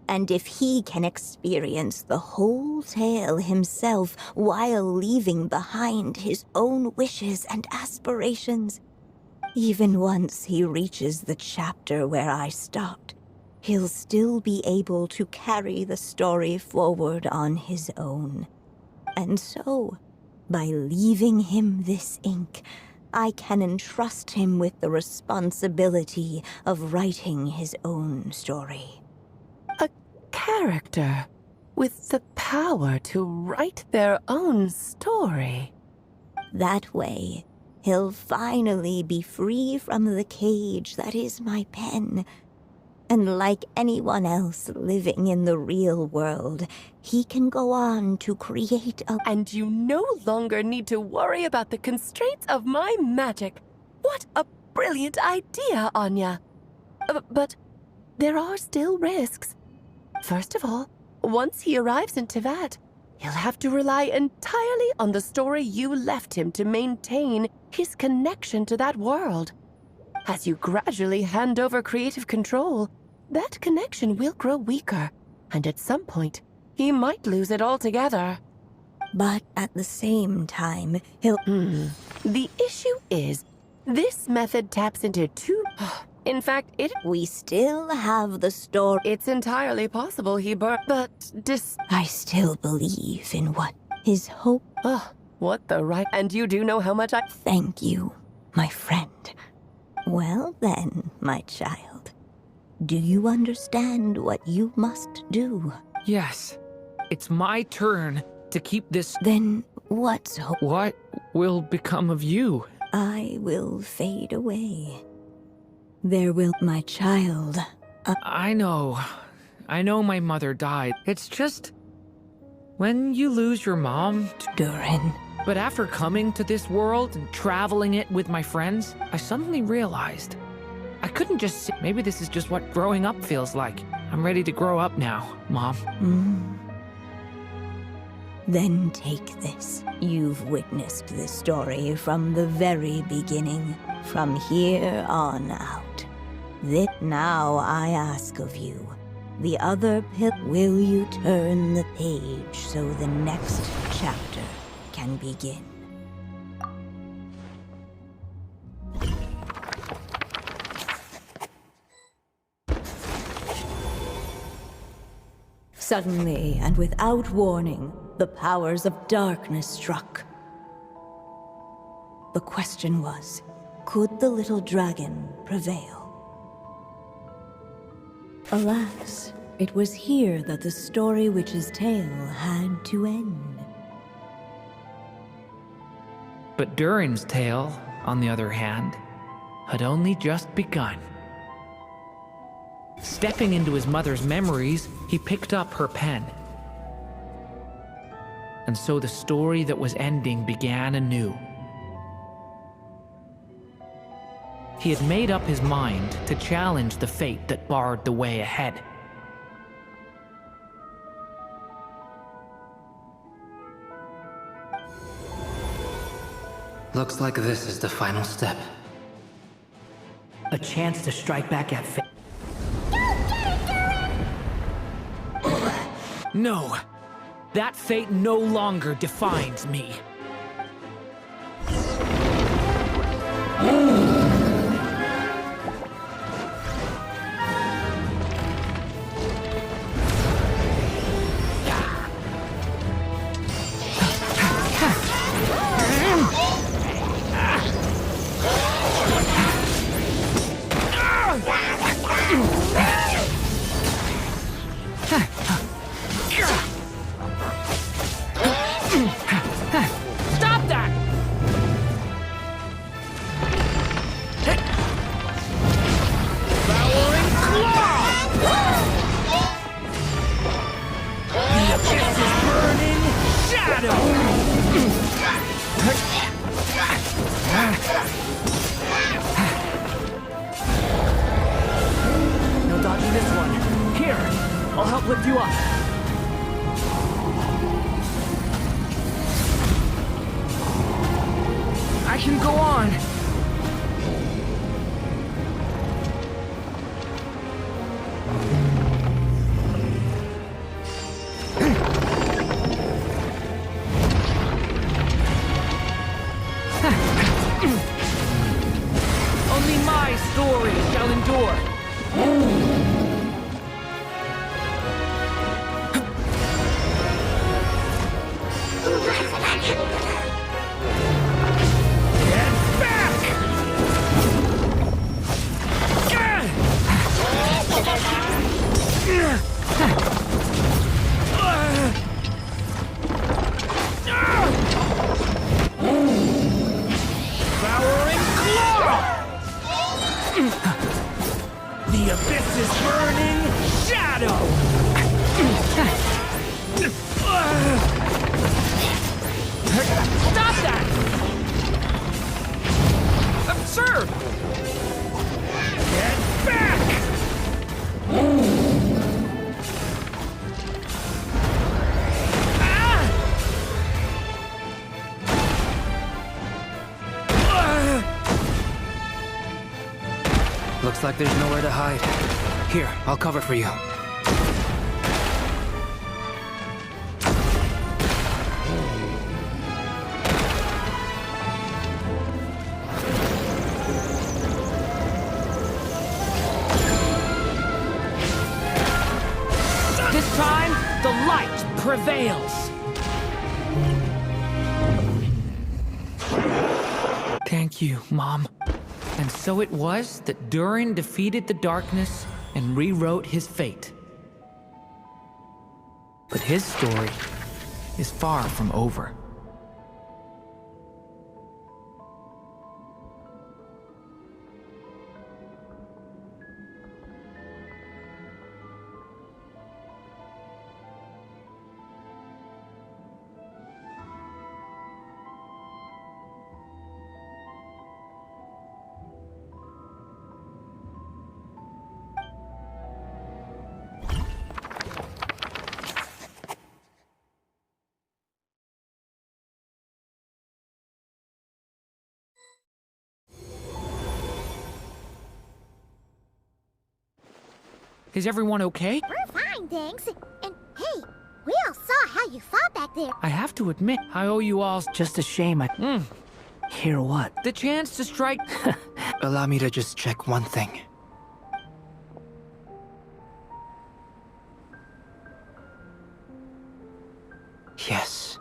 And if he can experience the whole tale himself while leaving behind his own wishes and aspirations, even once he reaches the chapter where I stopped, he'll still be able to carry the story forward on his own. And so, by leaving him this ink, I can entrust him with the responsibility of writing his own story. Character with the power to write their own story. That way, he'll finally be free from the cage that is my pen. And like anyone else living in the real world, he can go on to create a... And you no longer need to worry about the constraints of my magic. What a brilliant idea, Anya. But there are still risks. First of all, once he arrives in Tevat, he'll have to rely entirely on the story you left him to maintain his connection to that world. As you gradually hand over creative control, that connection will grow weaker, and at some point, he might lose it altogether. But at the same time, he'll... The issue is, this method taps into two... In fact, We still have the story. It's entirely possible he but I still believe in what his hope... what the right... And you do know how much I... Thank you, my friend. Well then, my child. Do you understand what you must do? Yes. It's my turn to keep this... Then what's hope? What will become of you? I will fade away. There will, my child. I know. I know my mother died. It's just... When you lose your mom... Durin. But after coming to this world and traveling it with my friends, I suddenly realized I couldn't just sit. Maybe this is just what growing up feels like. I'm ready to grow up now, Mom. Then take this. You've witnessed this story from the very beginning, from here on out. Now I ask of you, the other will you turn the page so the next chapter can begin? Suddenly, and without warning, the powers of darkness struck. The question was, could the little dragon prevail? Alas, it was here that the story Witch's Tale had to end. But Durin's tale, on the other hand, had only just begun. Stepping into his mother's memories, he picked up her pen. And so the story that was ending began anew. He had made up his mind to challenge the fate that barred the way ahead. Looks like this is the final step. A chance to strike back at fate. No! That fate no longer defines me. Stop that! Devouring claw! The abyss is burning shadow! No dodging this one. Here, I'll help lift you up. I can go on. Only my story shall endure. Devouring claw! The abyss is burning shadow! Stop that! Absurd! Get back! Looks like there's nowhere to hide. Here, I'll cover for you. prevails! Thank you, Mom. And so it was that Durin defeated the darkness and rewrote his fate. But his story is far from over. Is everyone okay? We're fine, thanks. And hey, we all saw how you fought back there. I have to admit, I owe you all... Just a shame I... Hear what? The chance to strike... Allow me to just check one thing. Yes.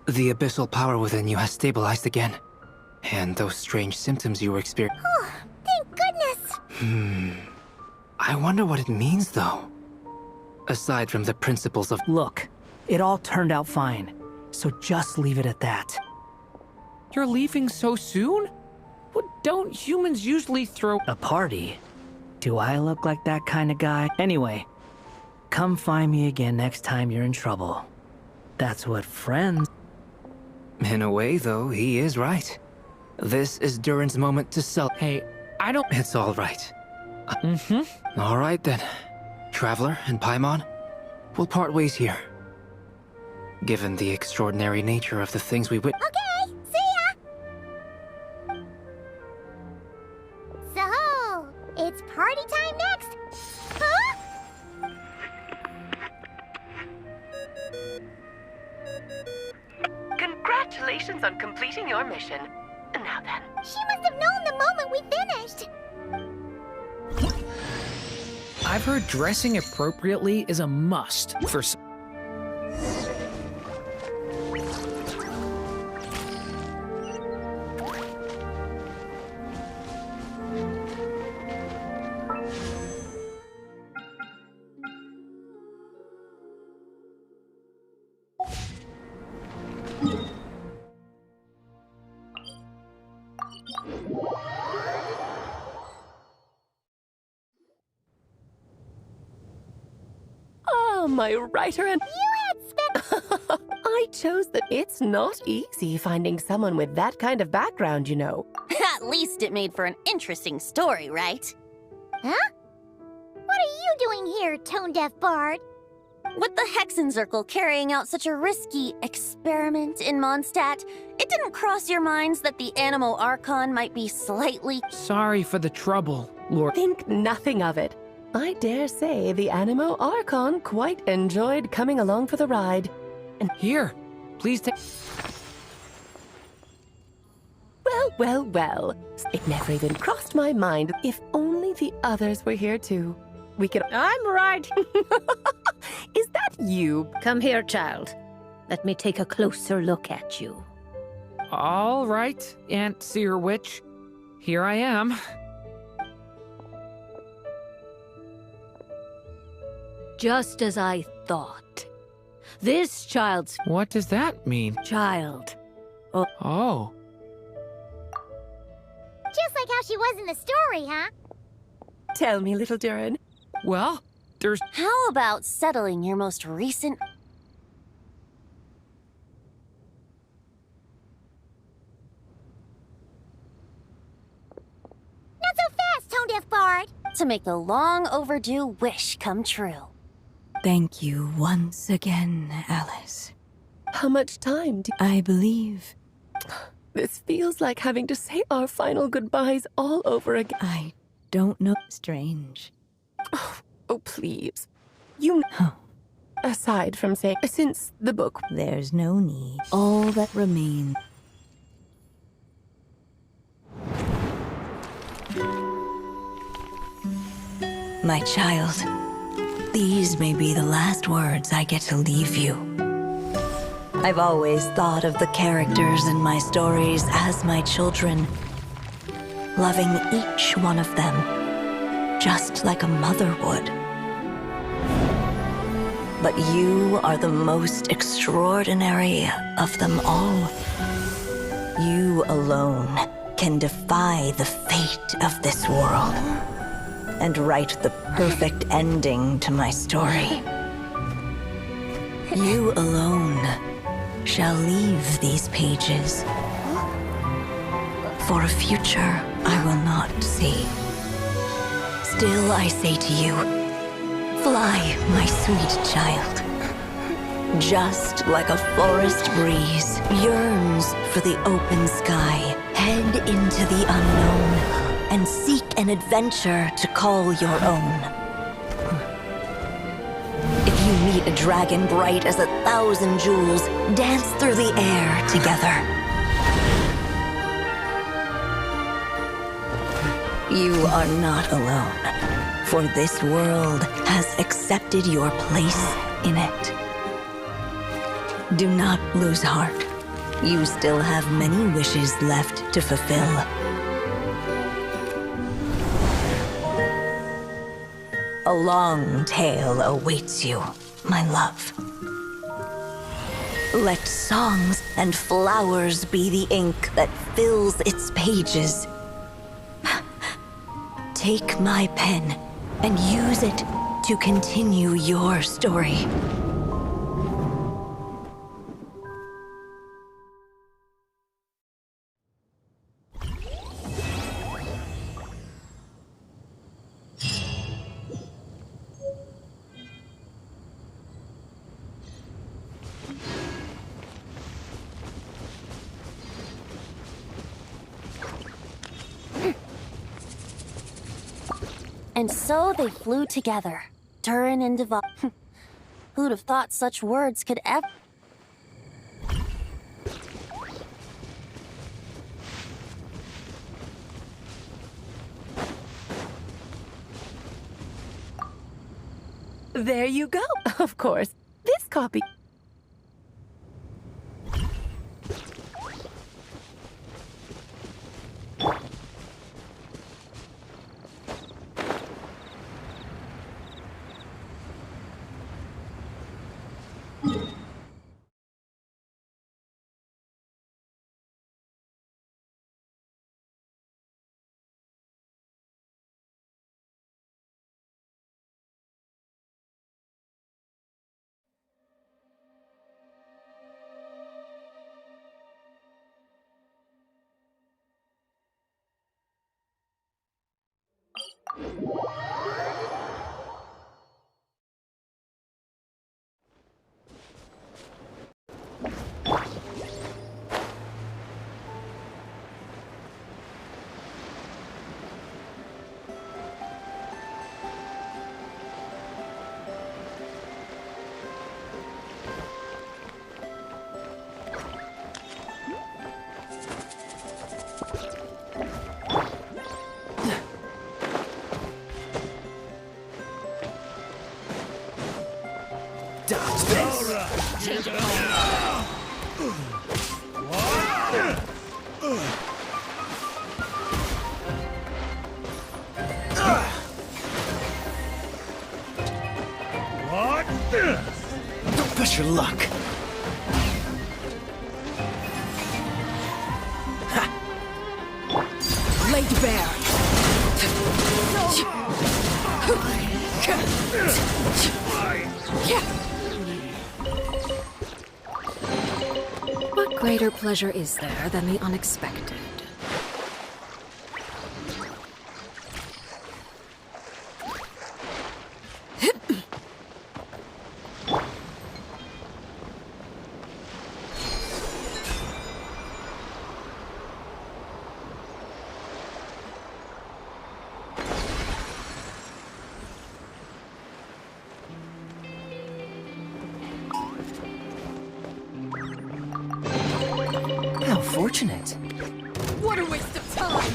The abyssal power within you has stabilized again. And those strange symptoms you were experiencing... Oh, thank goodness! I wonder what it means, though. Aside from the principles of... Look, it all turned out fine, so just leave it at that. You're leaving so soon? What, don't humans usually throw... A party? Do I look like that kind of guy? Anyway, come find me again next time you're in trouble. That's what friends... In a way, though, he is right. This is Durin's moment to sell... Hey, I don't... It's all right. All right, then. Traveler and Paimon, we'll part ways here. Given the extraordinary nature of the things we Okay, see ya! So, it's party time next? Huh? Congratulations on completing your mission. Now then. She must have known the moment we finished. I've heard dressing appropriately is a must for... My writer and... You had spent... I chose that. It's not easy finding someone with that kind of background, you know. At least it made for an interesting story, right? Huh? What are you doing here, tone-deaf bard? With the Hexenzirkel carrying out such a risky experiment in Mondstadt, it didn't cross your minds that the Animo Archon might be slightly... Sorry for the trouble, Lord. Think nothing of it. I dare say the Animo Archon quite enjoyed coming along for the ride. And here, please take... Well. It never even crossed my mind. If only the others were here too. We could... I'm right. Is that you? Come here, child. Let me take a closer look at you. All right, Aunt Seer Witch. Here I am. Just as I thought. This child's... What does that mean? Child. Oh. Just like how she was in the story, huh? Tell me, little Durin. Well, there's... How about settling your most recent... Not so fast, tone-deaf bard! To make the long overdue wish come true. Thank you once again, Alice. How much time do... I believe... This feels like having to say our final goodbyes all over again. I don't know. Strange. Oh, please. You know. Aside from saying, since the book... There's no need. All that remains... My child, these may be the last words I get to leave you. I've always thought of the characters in my stories as my children, loving each one of them, just like a mother would. But you are the most extraordinary of them all. You alone can defy the fate of this world and write the perfect ending to my story. You alone shall leave these pages for a future I will not see. Still I say to you, fly, my sweet child. Just like a forest breeze yearns for the open sky, head into the unknown and seek an adventure to call your own. If you meet a dragon bright as 1,000 jewels, dance through the air together. You are not alone, for this world has accepted your place in it. Do not lose heart. You still have many wishes left to fulfill. A long tale awaits you, my love. Let songs and flowers be the ink that fills its pages. Take my pen and use it to continue your story. And so they flew together, Durin and Devo. Who'd have thought such words could ever... There you go. Of course, this copy... Dodge this! Change it. What? Don't push your luck. Laid bare. What greater pleasure is there than the unexpected? How fortunate. What a waste of time!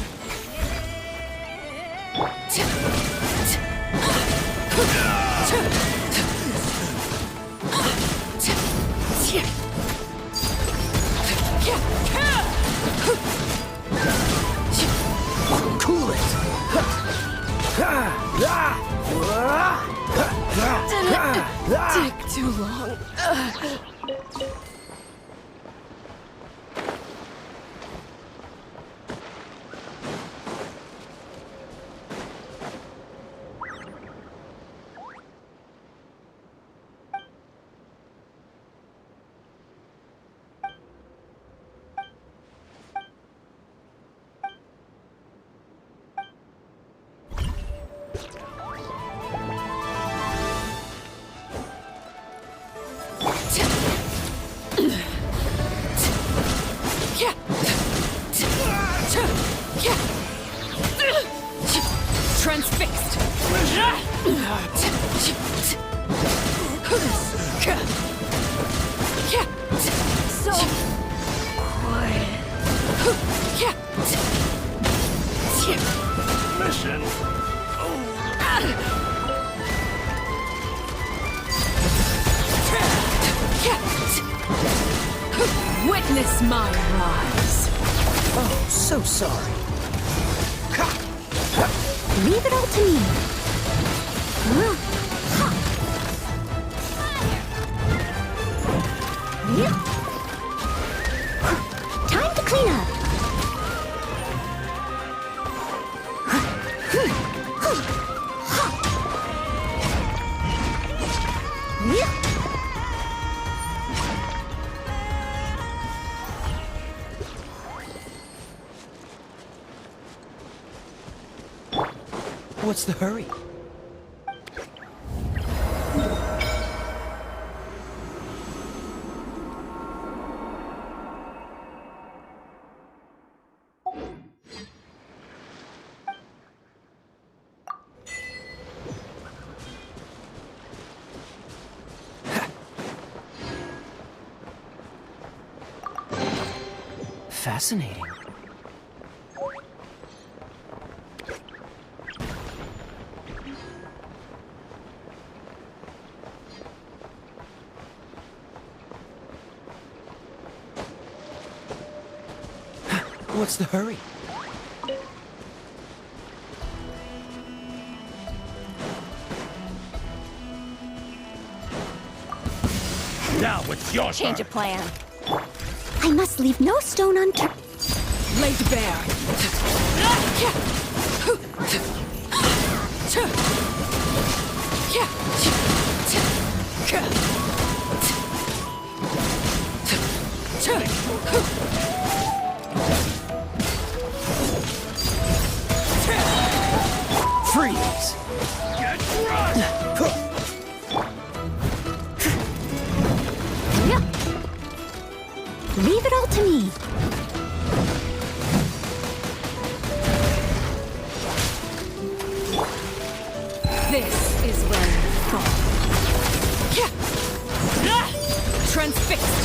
Transfixed. So quiet. Mission. Witness my rise. Oh, so sorry. Leave it all to me. Time to clean up. What's the hurry? Fascinating. What's the hurry? Now it's your Change turn. of plan. I must leave no stone unturned. Laid bare. Freeze! Get crushed! Leave it all to me. This is where you fall. Transfixed.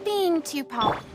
Being too powerful.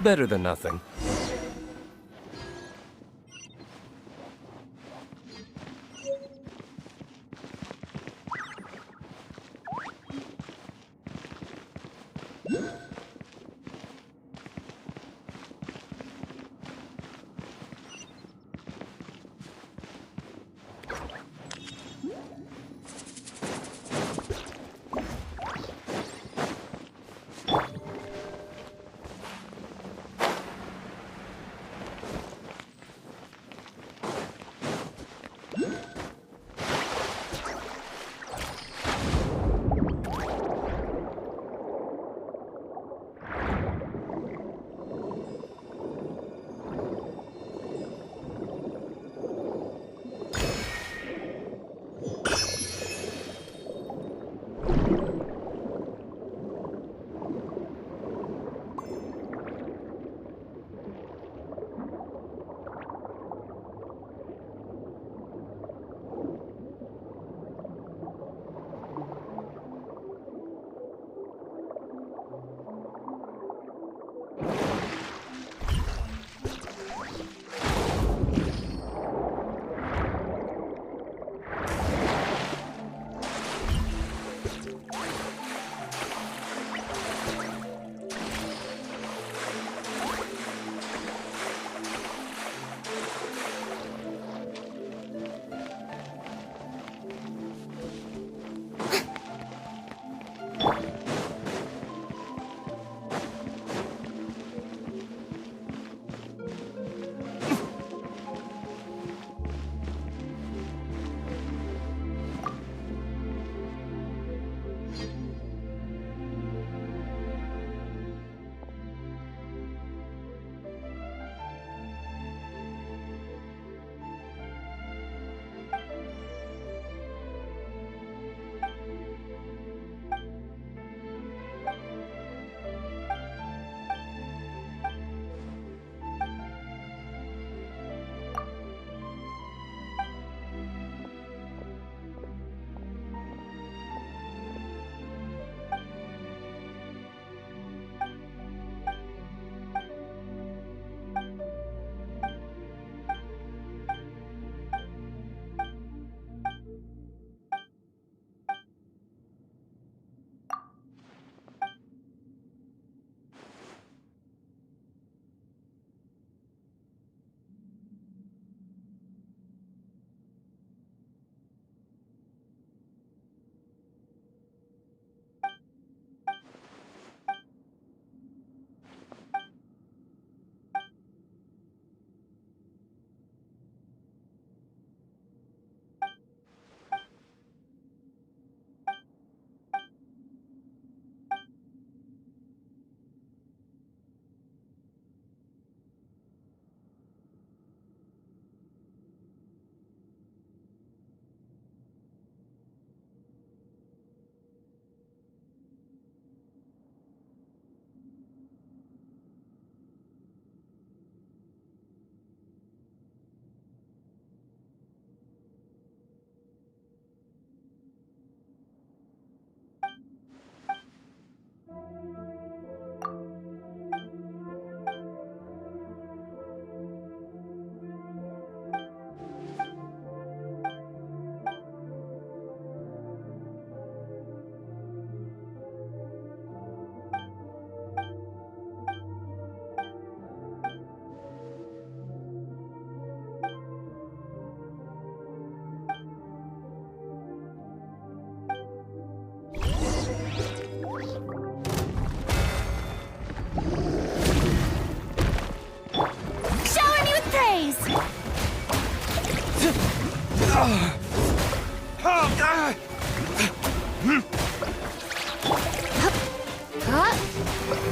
Better than nothing.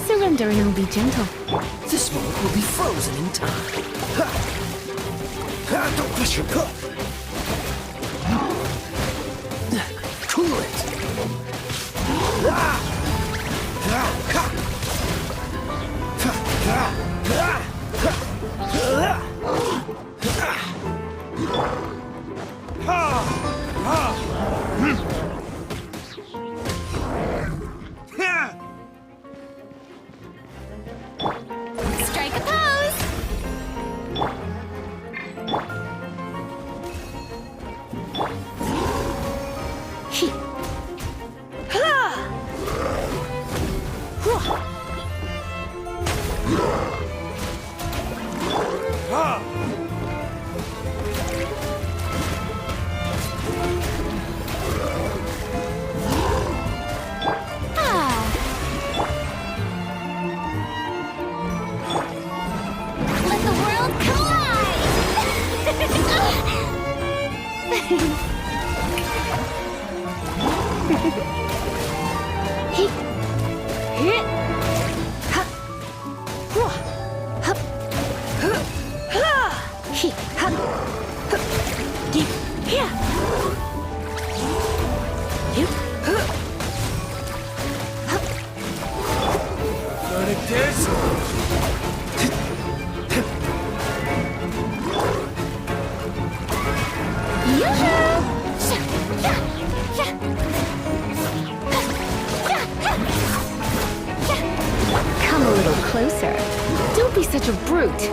Surrender and I'll be gentle. This moment will be frozen in time. Don't crush your cup. Cool it. Strike a pose! Let the world Like this? Come a little closer. Don't be such a brute.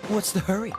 What's the hurry?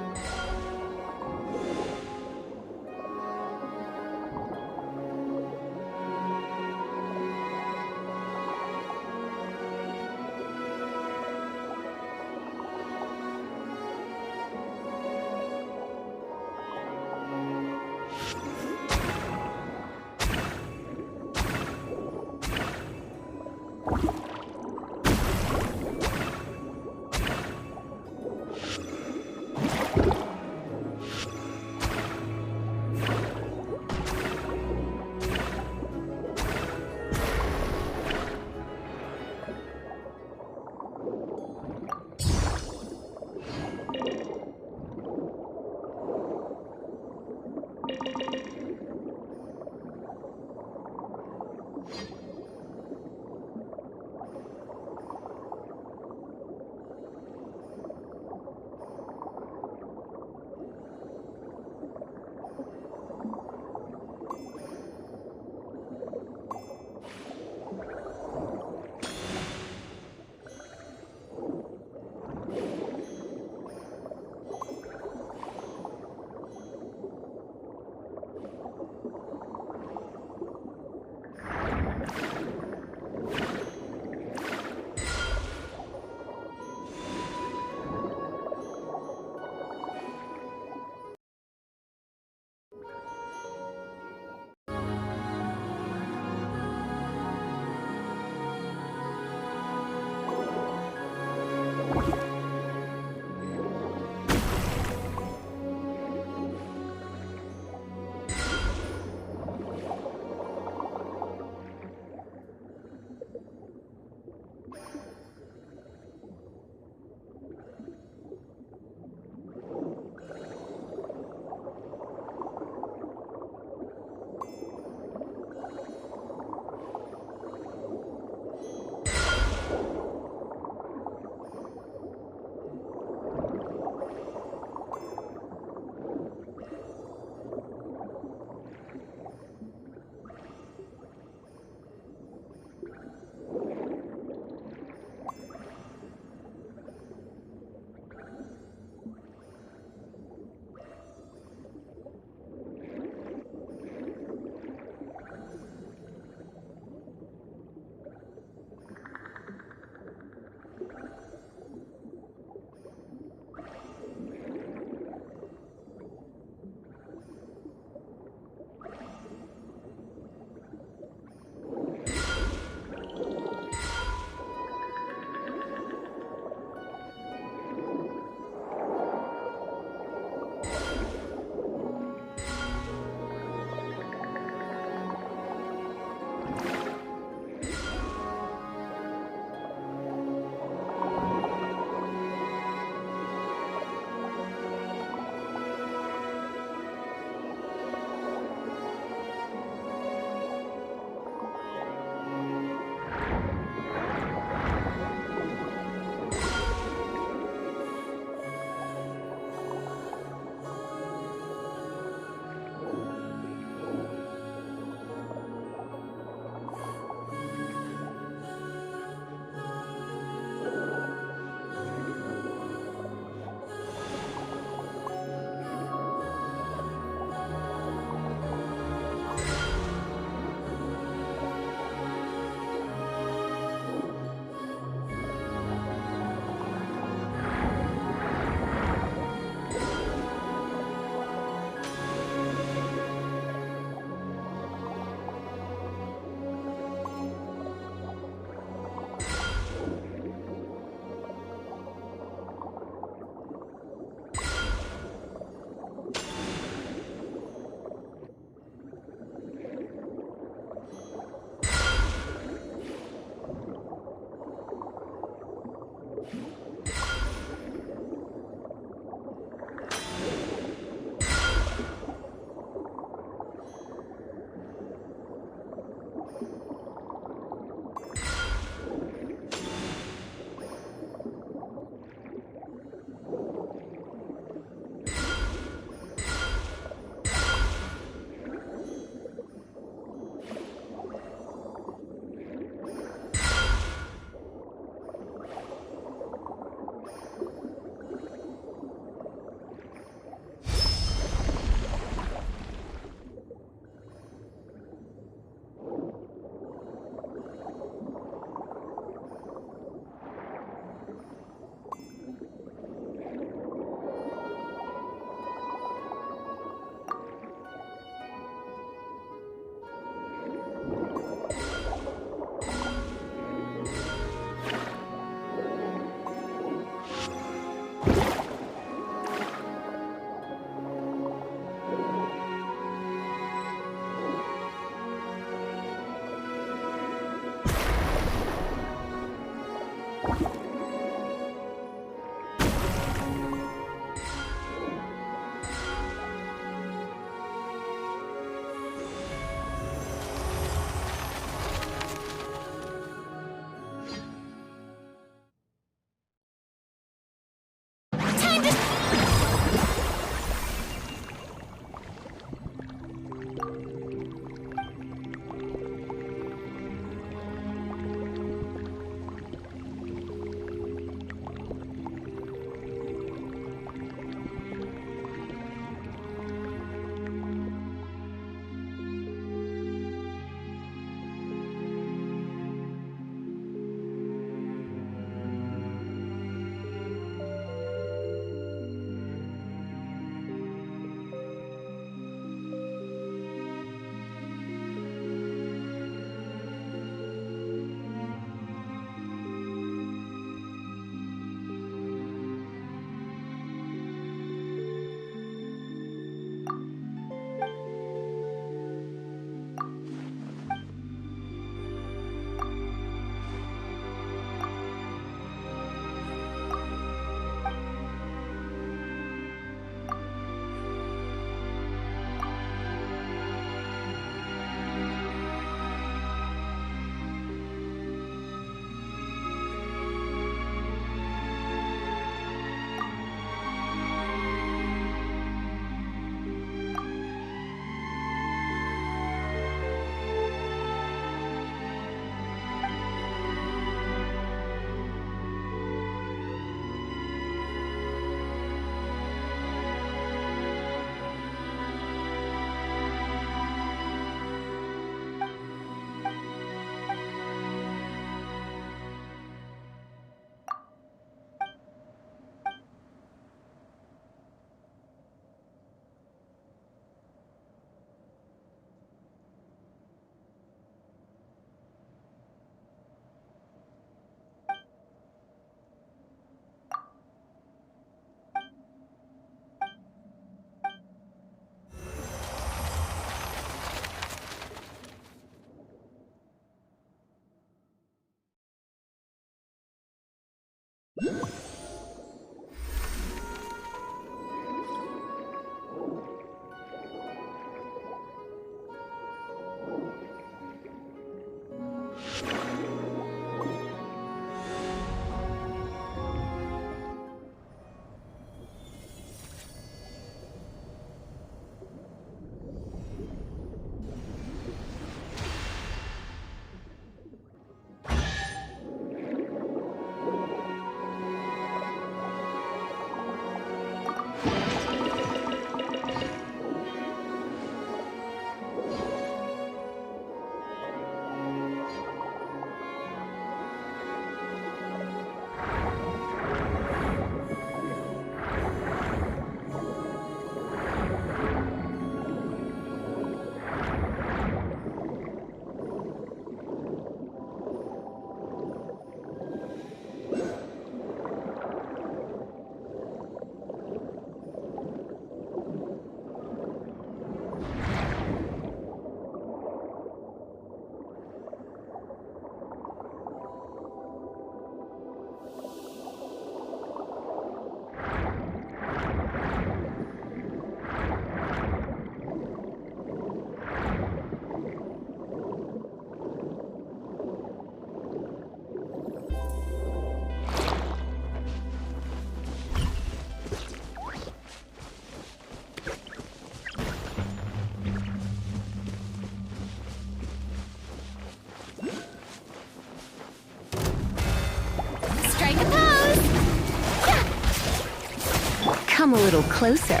Come a little closer.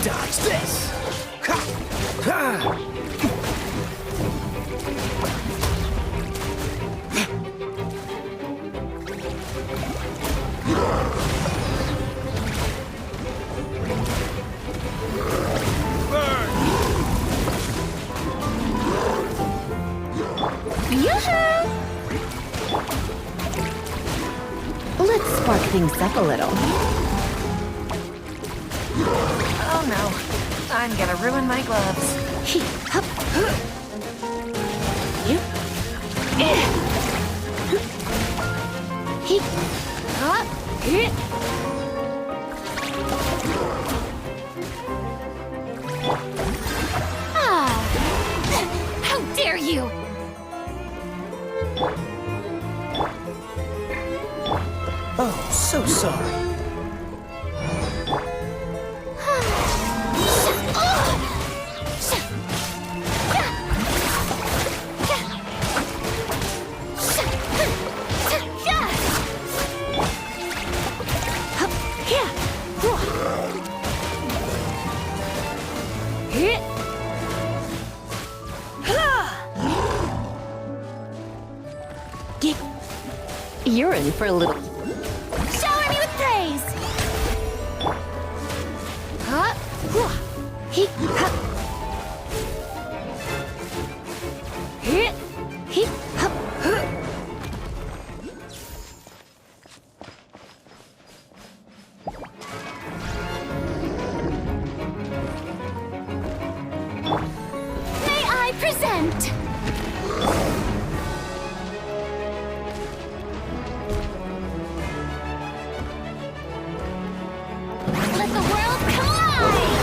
Dodge this! Let's spark things up a little. Oh no, I'm gonna ruin my gloves. How dare you! Oh, so sorry. You're in for a little... Shower me with praise! May I present? Let the world collide!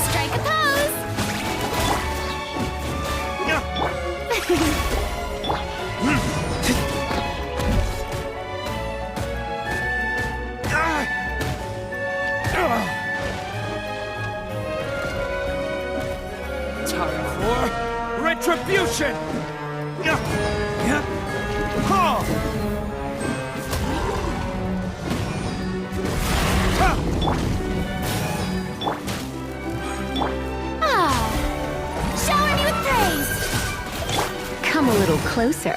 Strike a pose! Time for retribution! Shower me with praise! Come a little closer.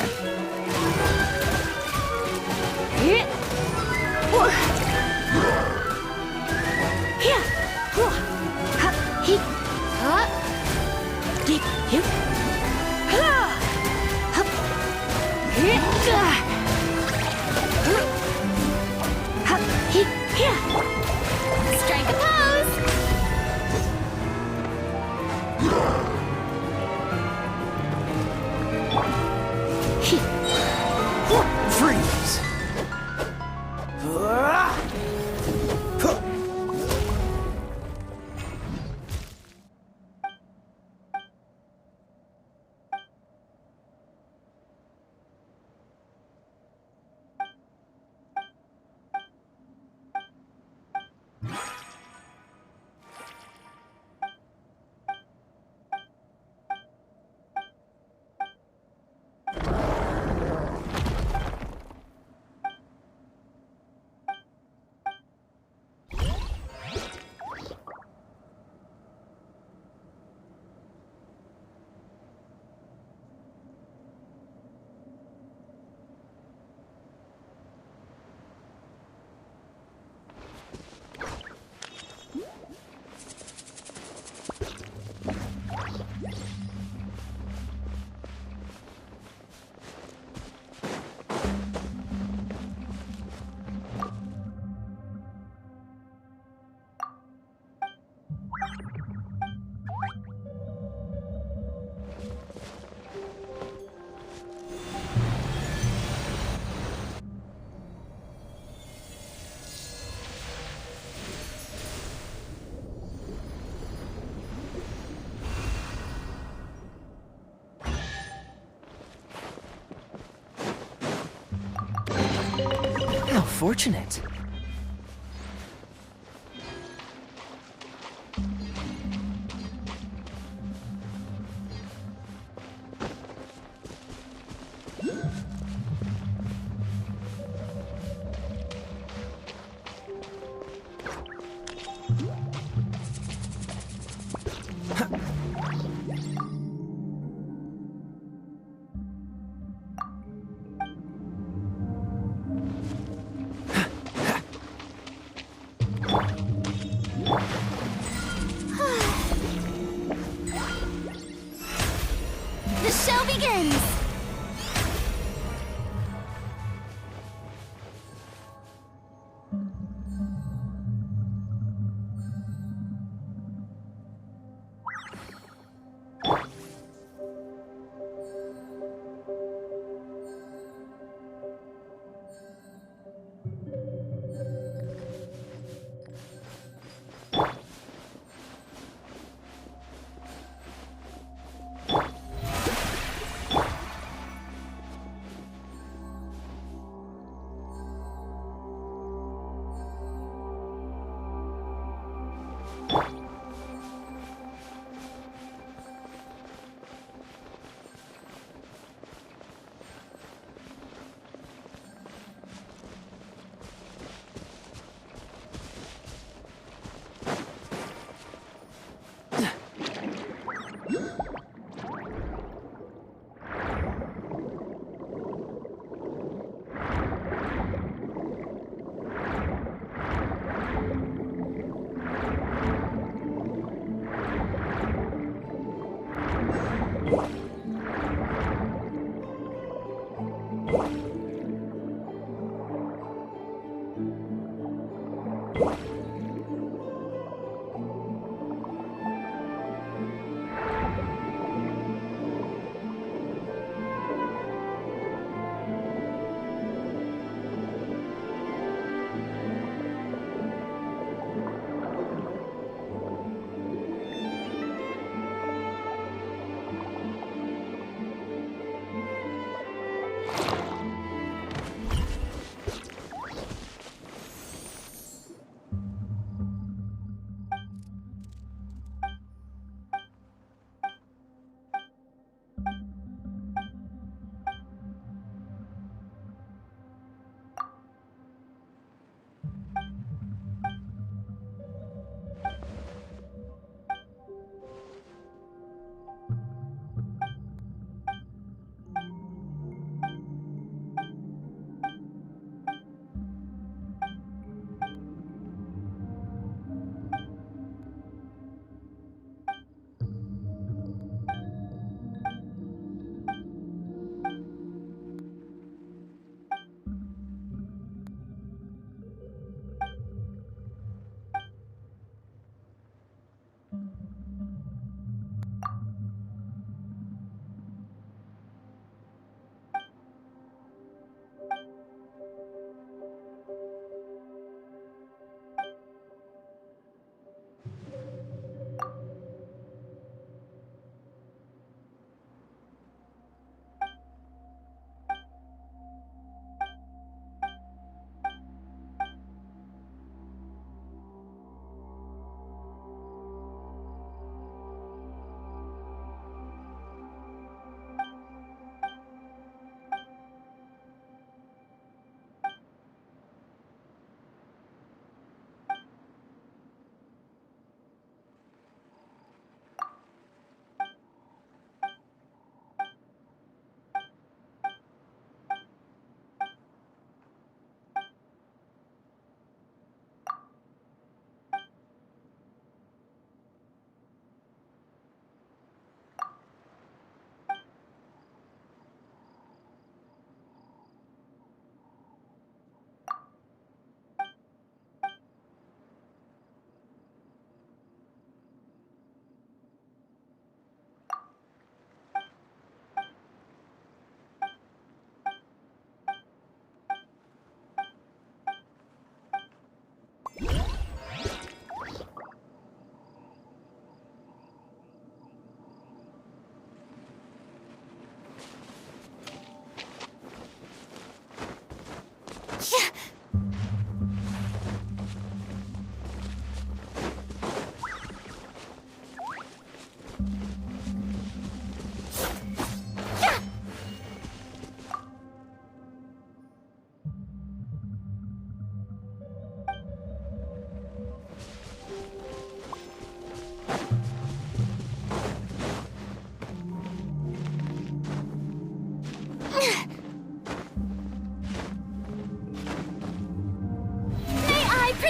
unfortunate. The show begins!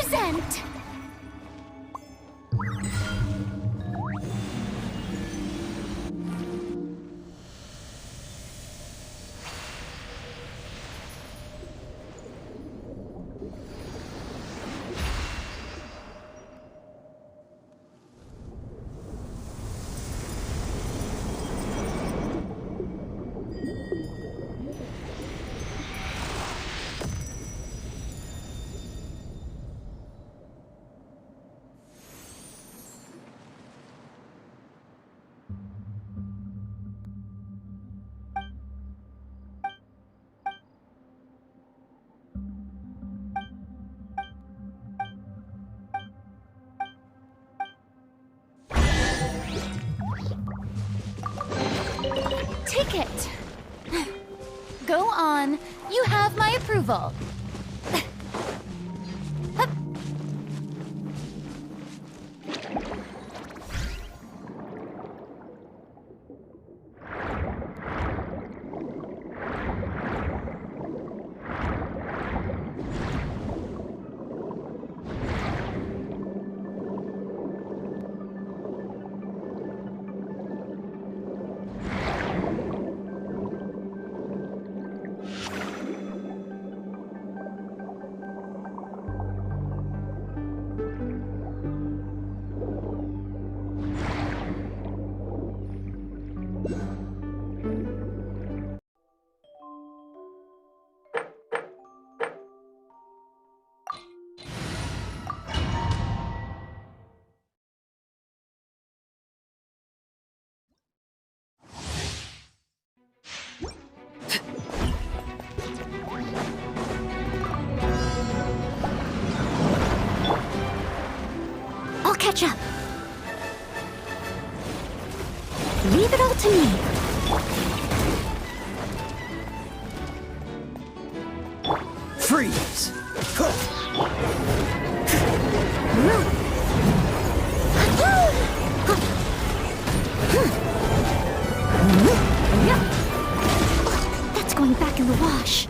present! Ticket! Go on. You have my approval. I'll catch up. Leave it all to me. Freeze! That's going back in the wash.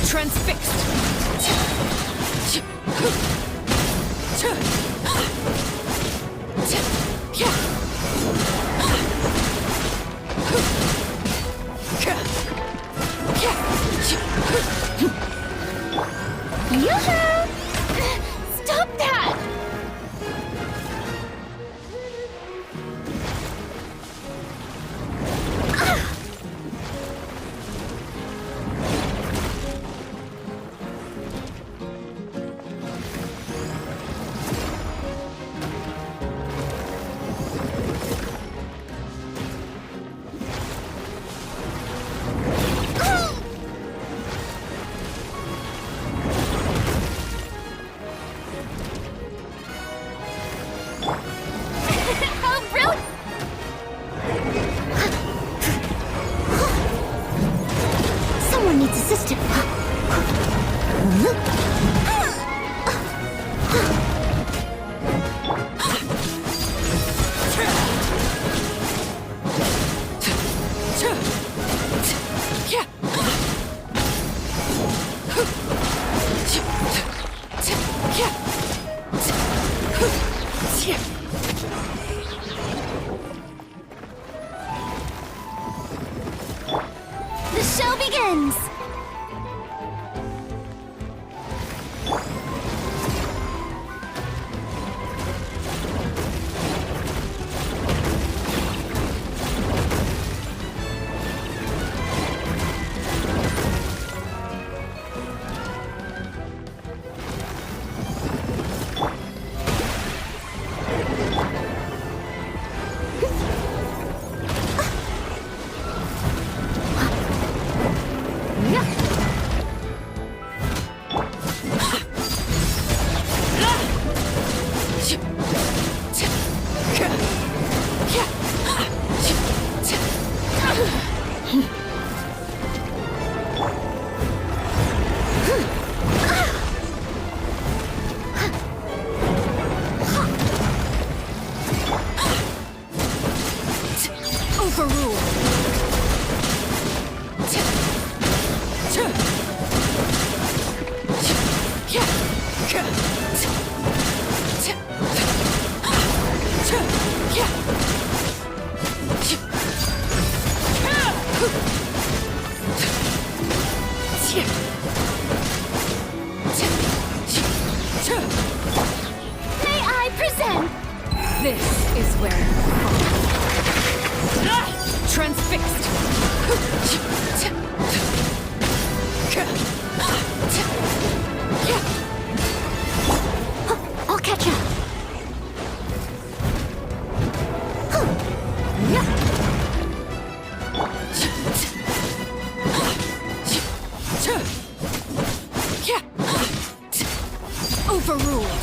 Transfixed! Stop that! Someone needs assistance. The show begins! This is where you fall. Transfixed! I'll catch up. Overruled!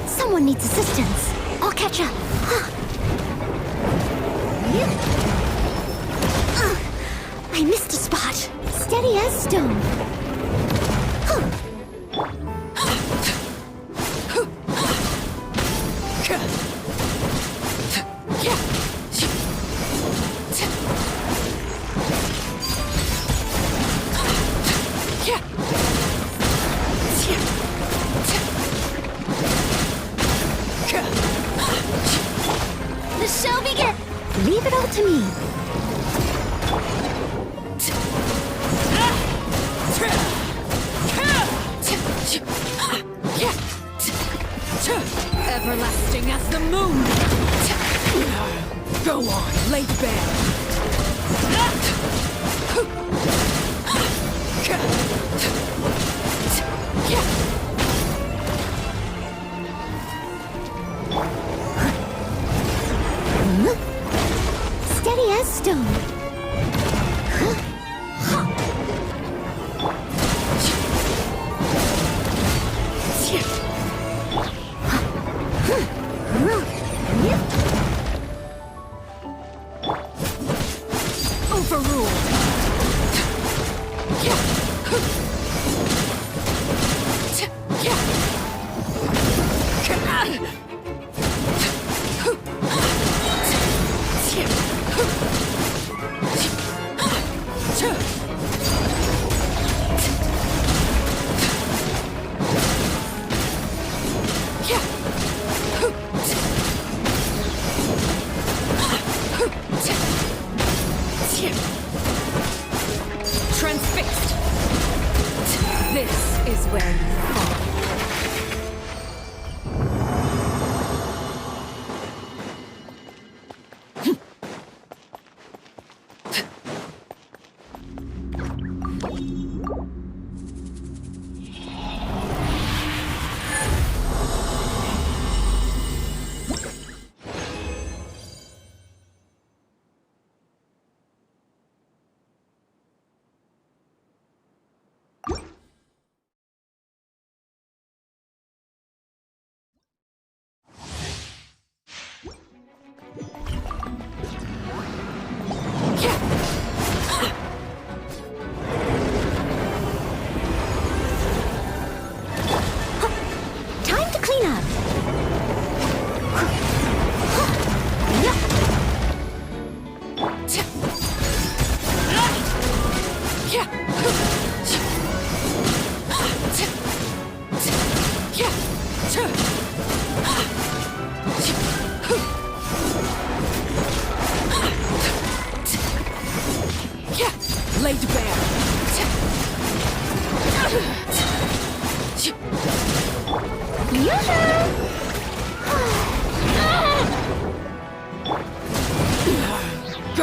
Someone needs assistance. I'll catch up. I missed a spot. Steady as stone. The show begin. Leave it all to me. Everlasting as the moon. Go on, lay bare. Steady as stone. Overruled.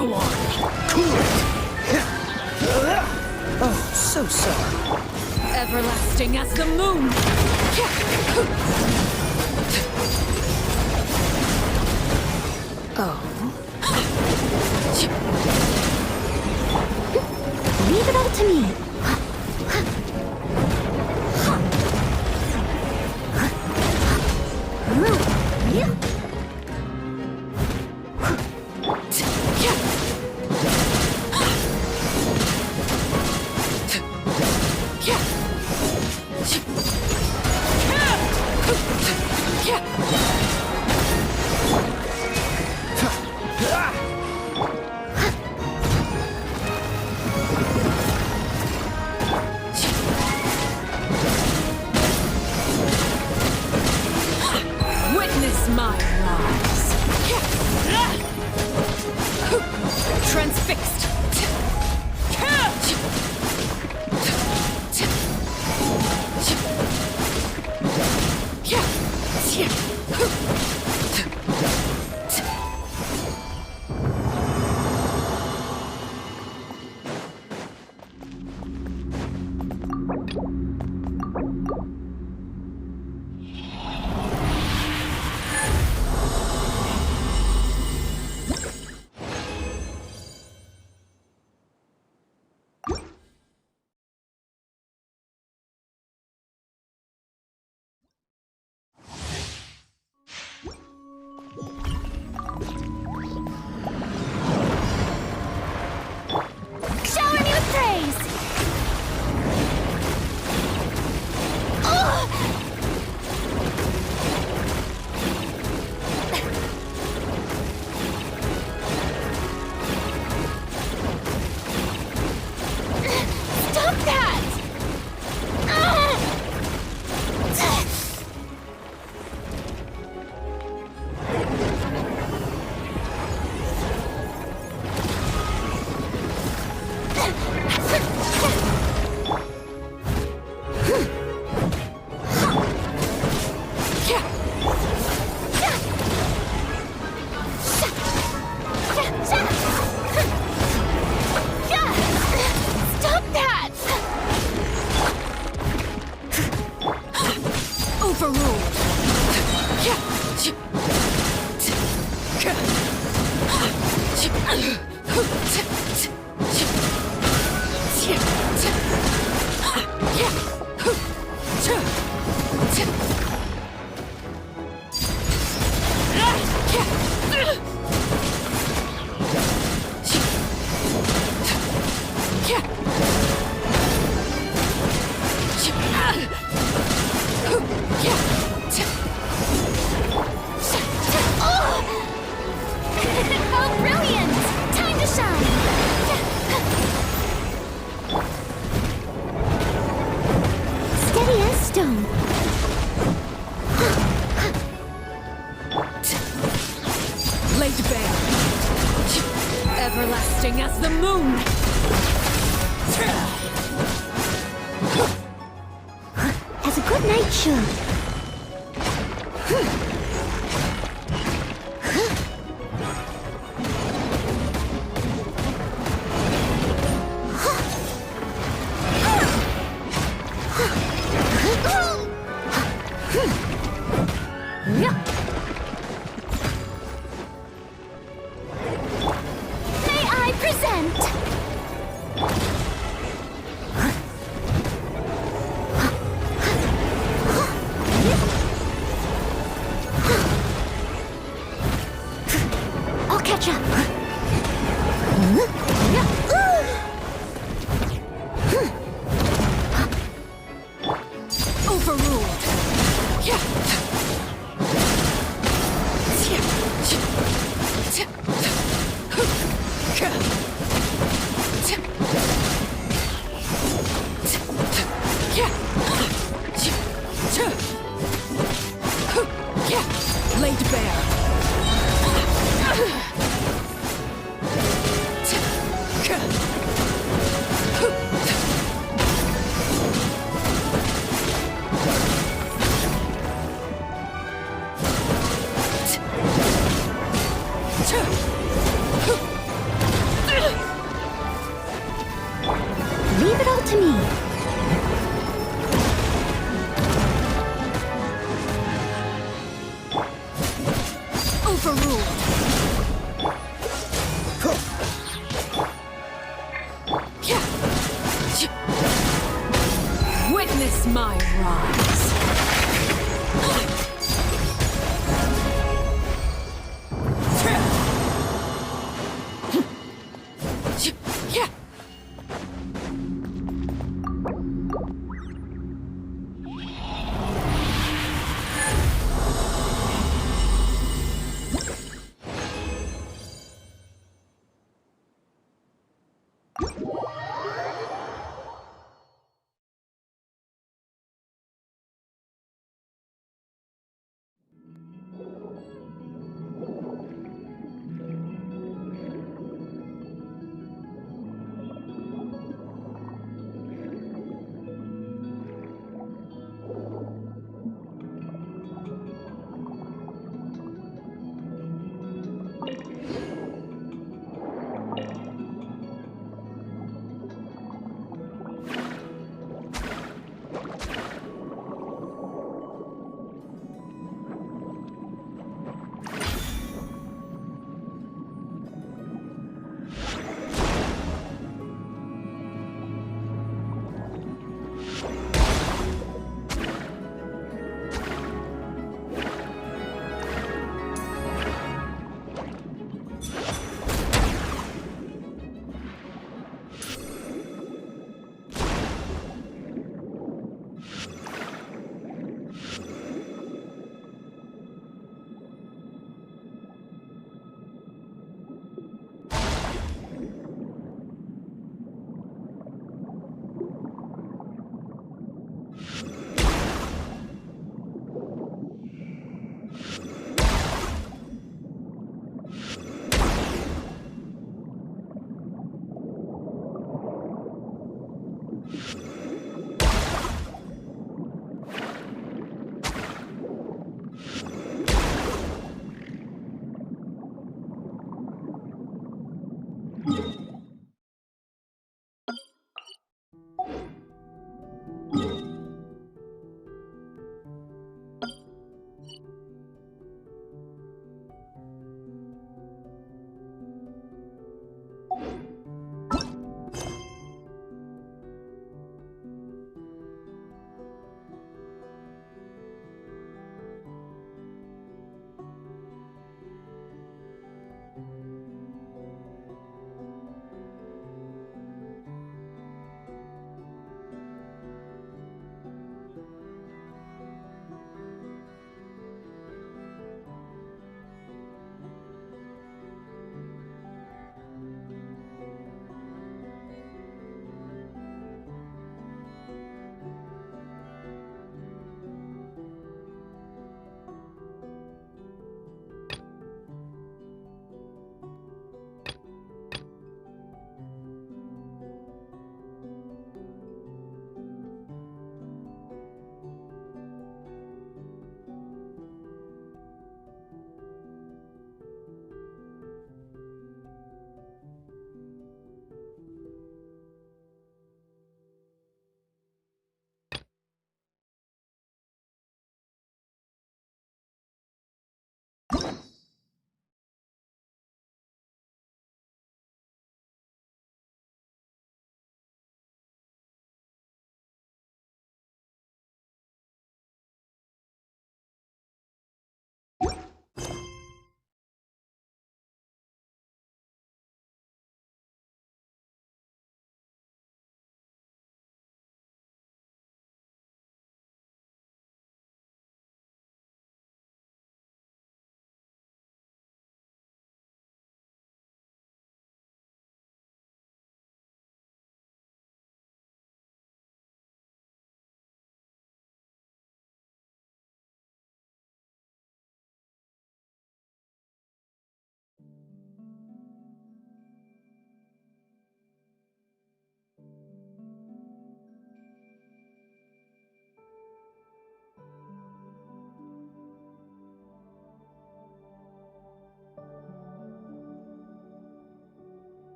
Go on! Cool it! Oh, so sorry. Everlasting as the moon! Oh. Leave it all to me. Witness my rise. Transfixed. Shower me with praise! Stop that! Stop that! Overruled. Oh, brilliant! Time to shine! Steady as stone. Laid bare. Everlasting as the moon. As a good night should. May I present? I'll catch up. Overruled. Laid bare. rule. Witness my rise.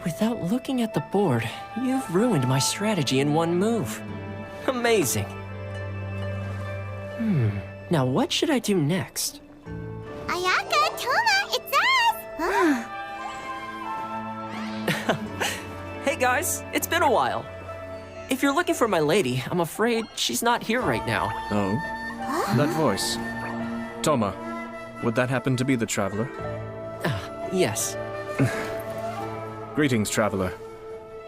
Without looking at the board, you've ruined my strategy in one move. Amazing. Now what should I do next? Ayaka, Toma, it's us! Hey guys, it's been a while. If you're looking for my lady, I'm afraid she's not here right now. Oh? That voice. Toma, would that happen to be the traveler? Yes. Greetings, traveler.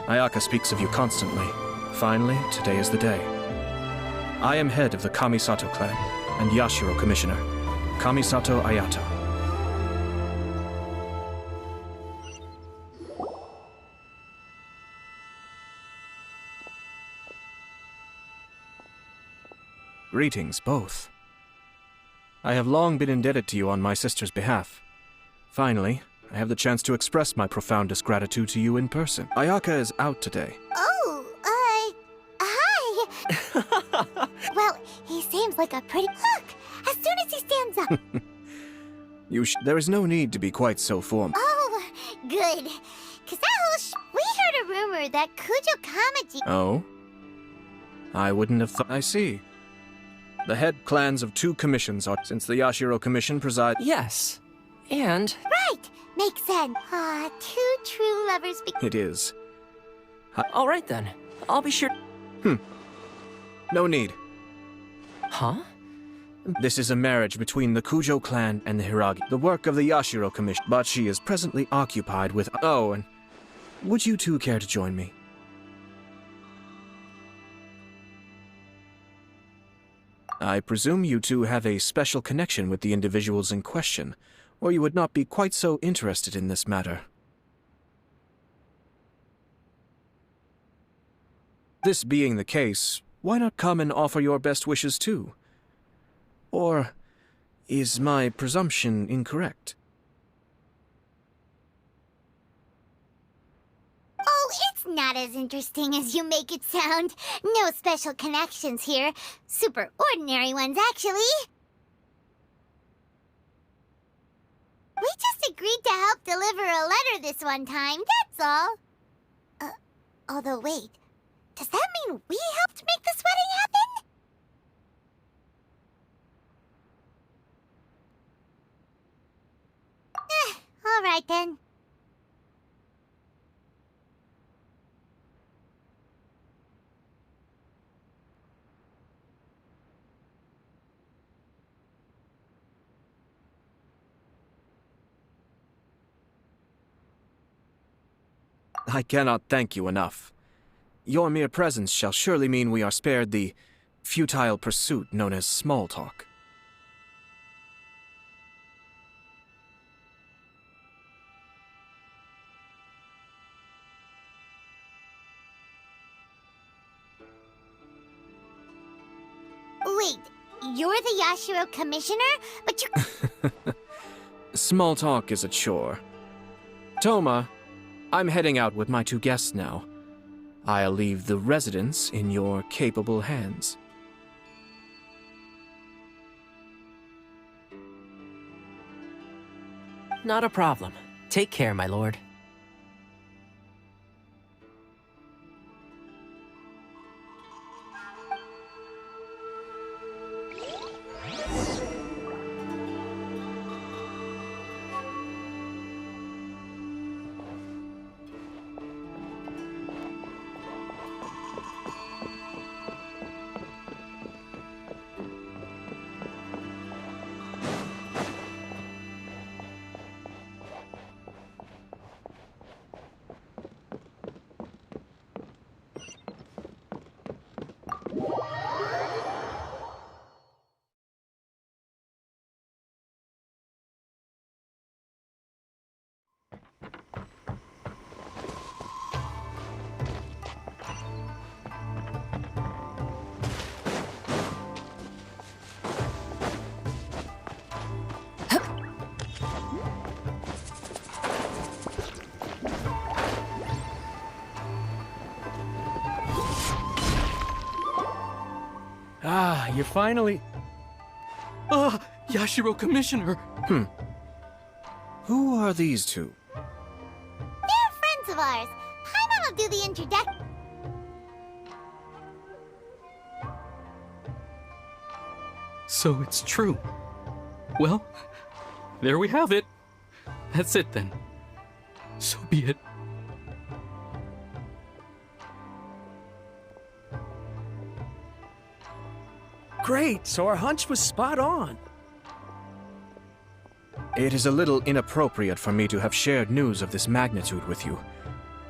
Ayaka speaks of you constantly. Finally, today is the day. I am head of the Kamisato clan and Yashiro commissioner, Kamisato Ayato. Greetings, both. I have long been indebted to you on my sister's behalf. Finally, I have the chance to express my profoundest gratitude to you in person. Ayaka is out today. Oh, hi. Well, he seems like a pretty... Look, as soon as he stands up. There is no need to be quite so formal. Oh, good. Because that whole we heard a rumor that Kujo Kamaji... Oh? I wouldn't have thought... I see. The head clans of 2 commissions are... Since the Yashiro Commission preside... Yes. And... Right. Makes sense. 2 true lovers It is. All right then. I'll be sure... No need. Huh? This is a marriage between the Kujo clan and the Hiragi, the work of the Yashiro Commission, but she is presently occupied with... Oh, and would you two care to join me? I presume you two have a special connection with the individuals in question, or you would not be quite so interested in this matter. This being the case, why not come and offer your best wishes too? Or is my presumption incorrect? Oh, it's not as interesting as you make it sound. No special connections here. Super ordinary ones, actually. We just agreed to help deliver a letter this one time, that's all. Although wait, does that mean we helped make this wedding happen? All right then. I cannot thank you enough. Your mere presence shall surely mean we are spared the futile pursuit known as small talk. Wait, you're the Yashiro commissioner? But you... Small talk is a chore. Toma, I'm heading out with my 2 guests now. I'll leave the residence in your capable hands. Not a problem. Take care, my lord. Ah, you're finally... Yashiro Commissioner! Who are these 2? They're friends of ours. course. Paimon will do the introduction. So it's true. Well, there we have it. That's it then. So be it. Great, so our hunch was spot on. It is a little inappropriate for me to have shared news of this magnitude with you,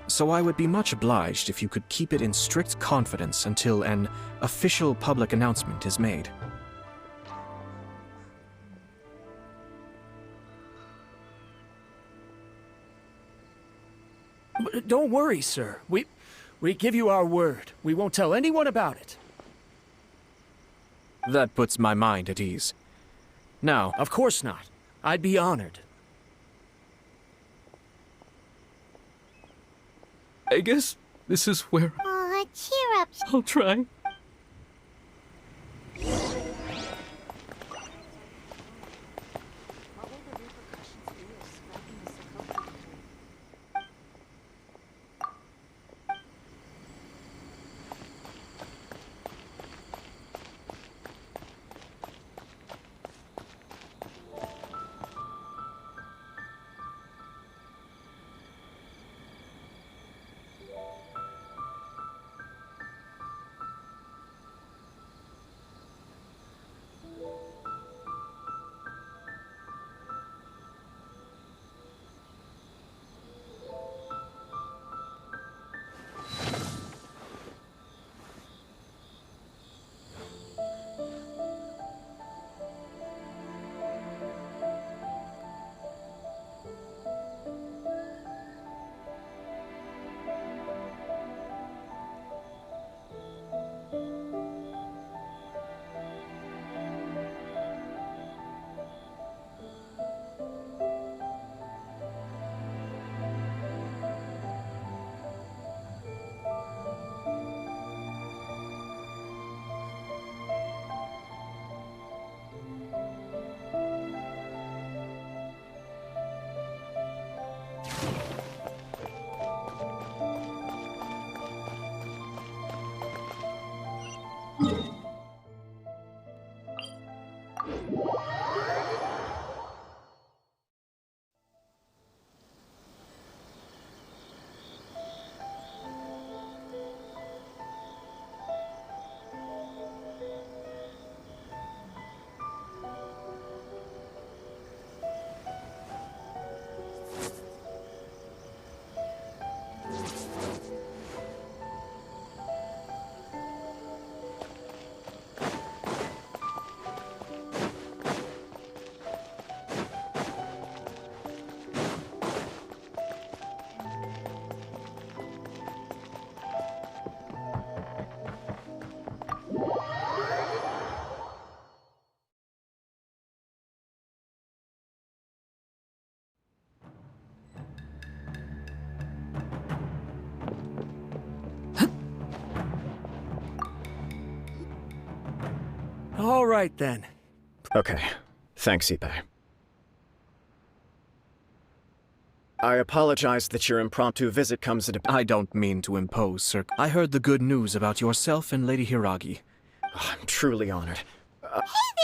so I would be much obliged if you could keep it in strict confidence until an official public announcement is made. Don't worry, sir. We give you our word. We won't tell anyone about it. That puts my mind at ease. Now... Of course not. I'd be honored. I guess this is where... Aw, cheer up. I'll try. All right, then. Okay. Thanks, Ipe. I apologize that your impromptu visit comes at a... I don't mean to impose, sir. I heard the good news about yourself and Lady Hiragi. I'm truly honored. Hey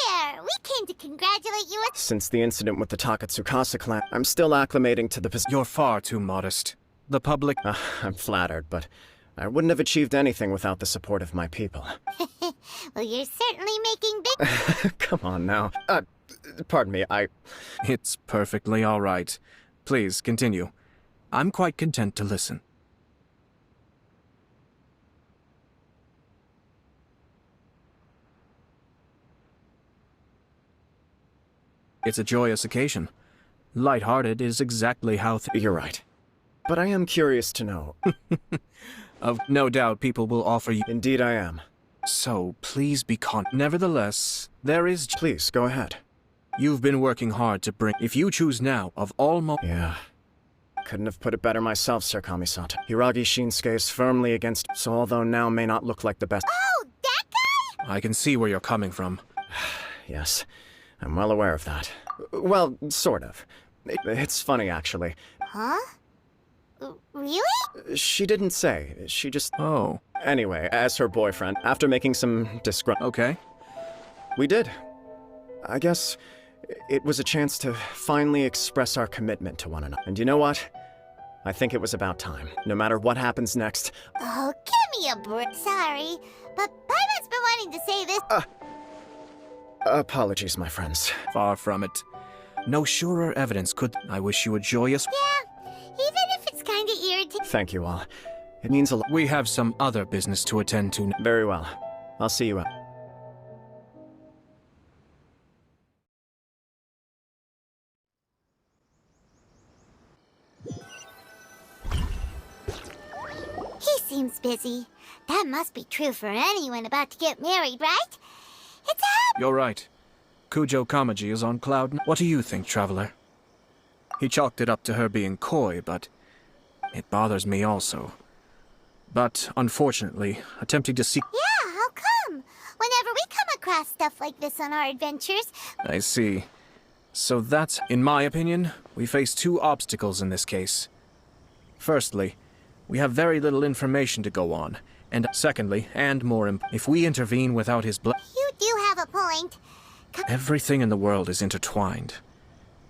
there! We came to congratulate you. Since the incident with the Takatsukasa clan, I'm still acclimating to the position. You're far too modest. The public... I'm flattered, but I wouldn't have achieved anything without the support of my people. Well, you're certainly making big... Come on now. Pardon me, It's perfectly all right. Please, continue. I'm quite content to listen. It's a joyous occasion. Light-hearted is exactly how... You're right. But I am curious to know. Of no doubt people will offer you... Indeed I am. So, please be Nevertheless, there is... Please, go ahead. You've been working hard to bring... If you choose now, of all Yeah. Couldn't have put it better myself, Sir Kamisato. Hiragi Shinsuke is firmly against... So although now may not look like the best... Oh, that guy? I can see where you're coming from. Yes, I'm well aware of that. Well, sort of. It's funny, actually. Huh? Really? She didn't say. She just... Oh. Anyway, as her boyfriend, after making some Okay. We did. I guess it was a chance to finally express our commitment to one another. And you know what? I think it was about time. No matter what happens next... Oh, give me a break. Sorry, but Paimon's been wanting to say this. Apologies, my friends. Far from it. No surer evidence could... I wish you a joyous... Yeah, even if it's kinda irritating. Thank you all. It means a lot. We have some other business to attend to. Very well. I'll see you out. He seems busy. That must be true for anyone about to get married, right? It's a... You're right. Kujo Kamaji is on cloud. What do you think, Traveler? He chalked it up to her being coy, but it bothers me also. But, unfortunately, attempting to seek... Yeah, how come? Whenever we come across stuff like this on our adventures... I see. So that's... In my opinion, we face two obstacles in this case. Firstly, we have very little information to go on. And secondly, and more important, if we intervene without his You do have a point. Everything in the world is intertwined.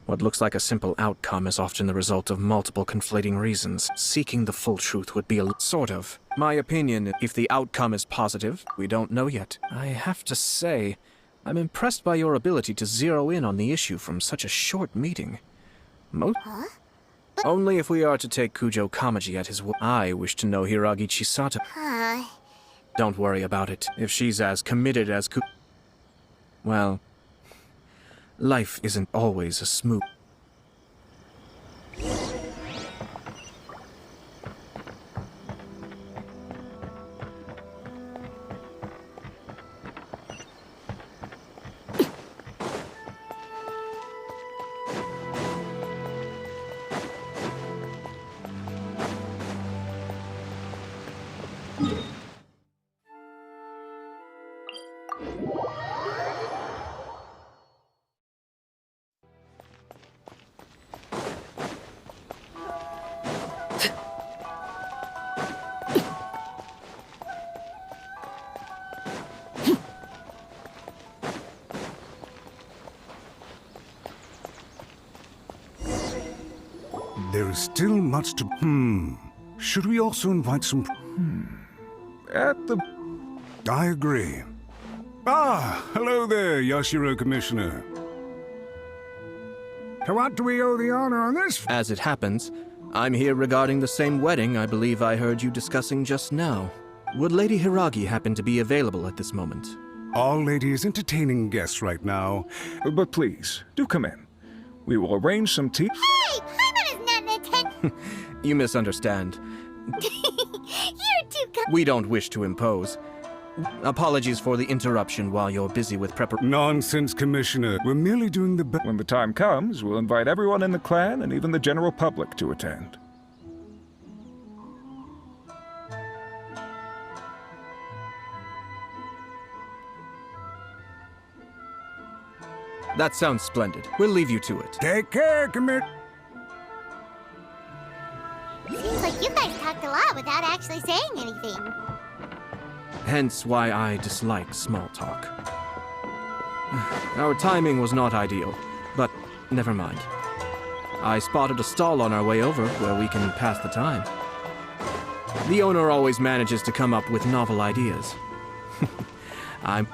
What looks like a simple outcome is often the result of multiple conflating reasons. Seeking the full truth would be a... Sort of. My opinion, if the outcome is positive, we don't know yet. I have to say, I'm impressed by your ability to zero in on the issue from such a short meeting. Huh? Only if we are to take Kujo Kamaji at his word. I wish to know Hiragi Chisato. Don't worry about it. If she's as committed as well, life isn't always a smooth... There is still much to... Should we also invite some... I agree. Ah, hello there, Yashiro Commissioner. To what do we owe the honor on this? As it happens, I'm here regarding the same wedding I believe I heard you discussing just now. Would Lady Hiragi happen to be available at this moment? Our lady is entertaining guests right now. But please, do come in. We will arrange some tea. Hey, Paimon is not an attendant. You misunderstand. You're too... We don't wish to impose. Apologies for the interruption while you're busy with preparation. Nonsense, Commissioner. We're merely doing the best. When the time comes, we'll invite everyone in the clan and even the general public to attend. That sounds splendid. We'll leave you to it. Take care, Commissioner. Seems like you guys talked a lot without actually saying anything. Hence why I dislike small talk. Our timing was not ideal, but never mind. I spotted a stall on our way over where we can pass the time. The owner always manages to come up with novel ideas. I'm...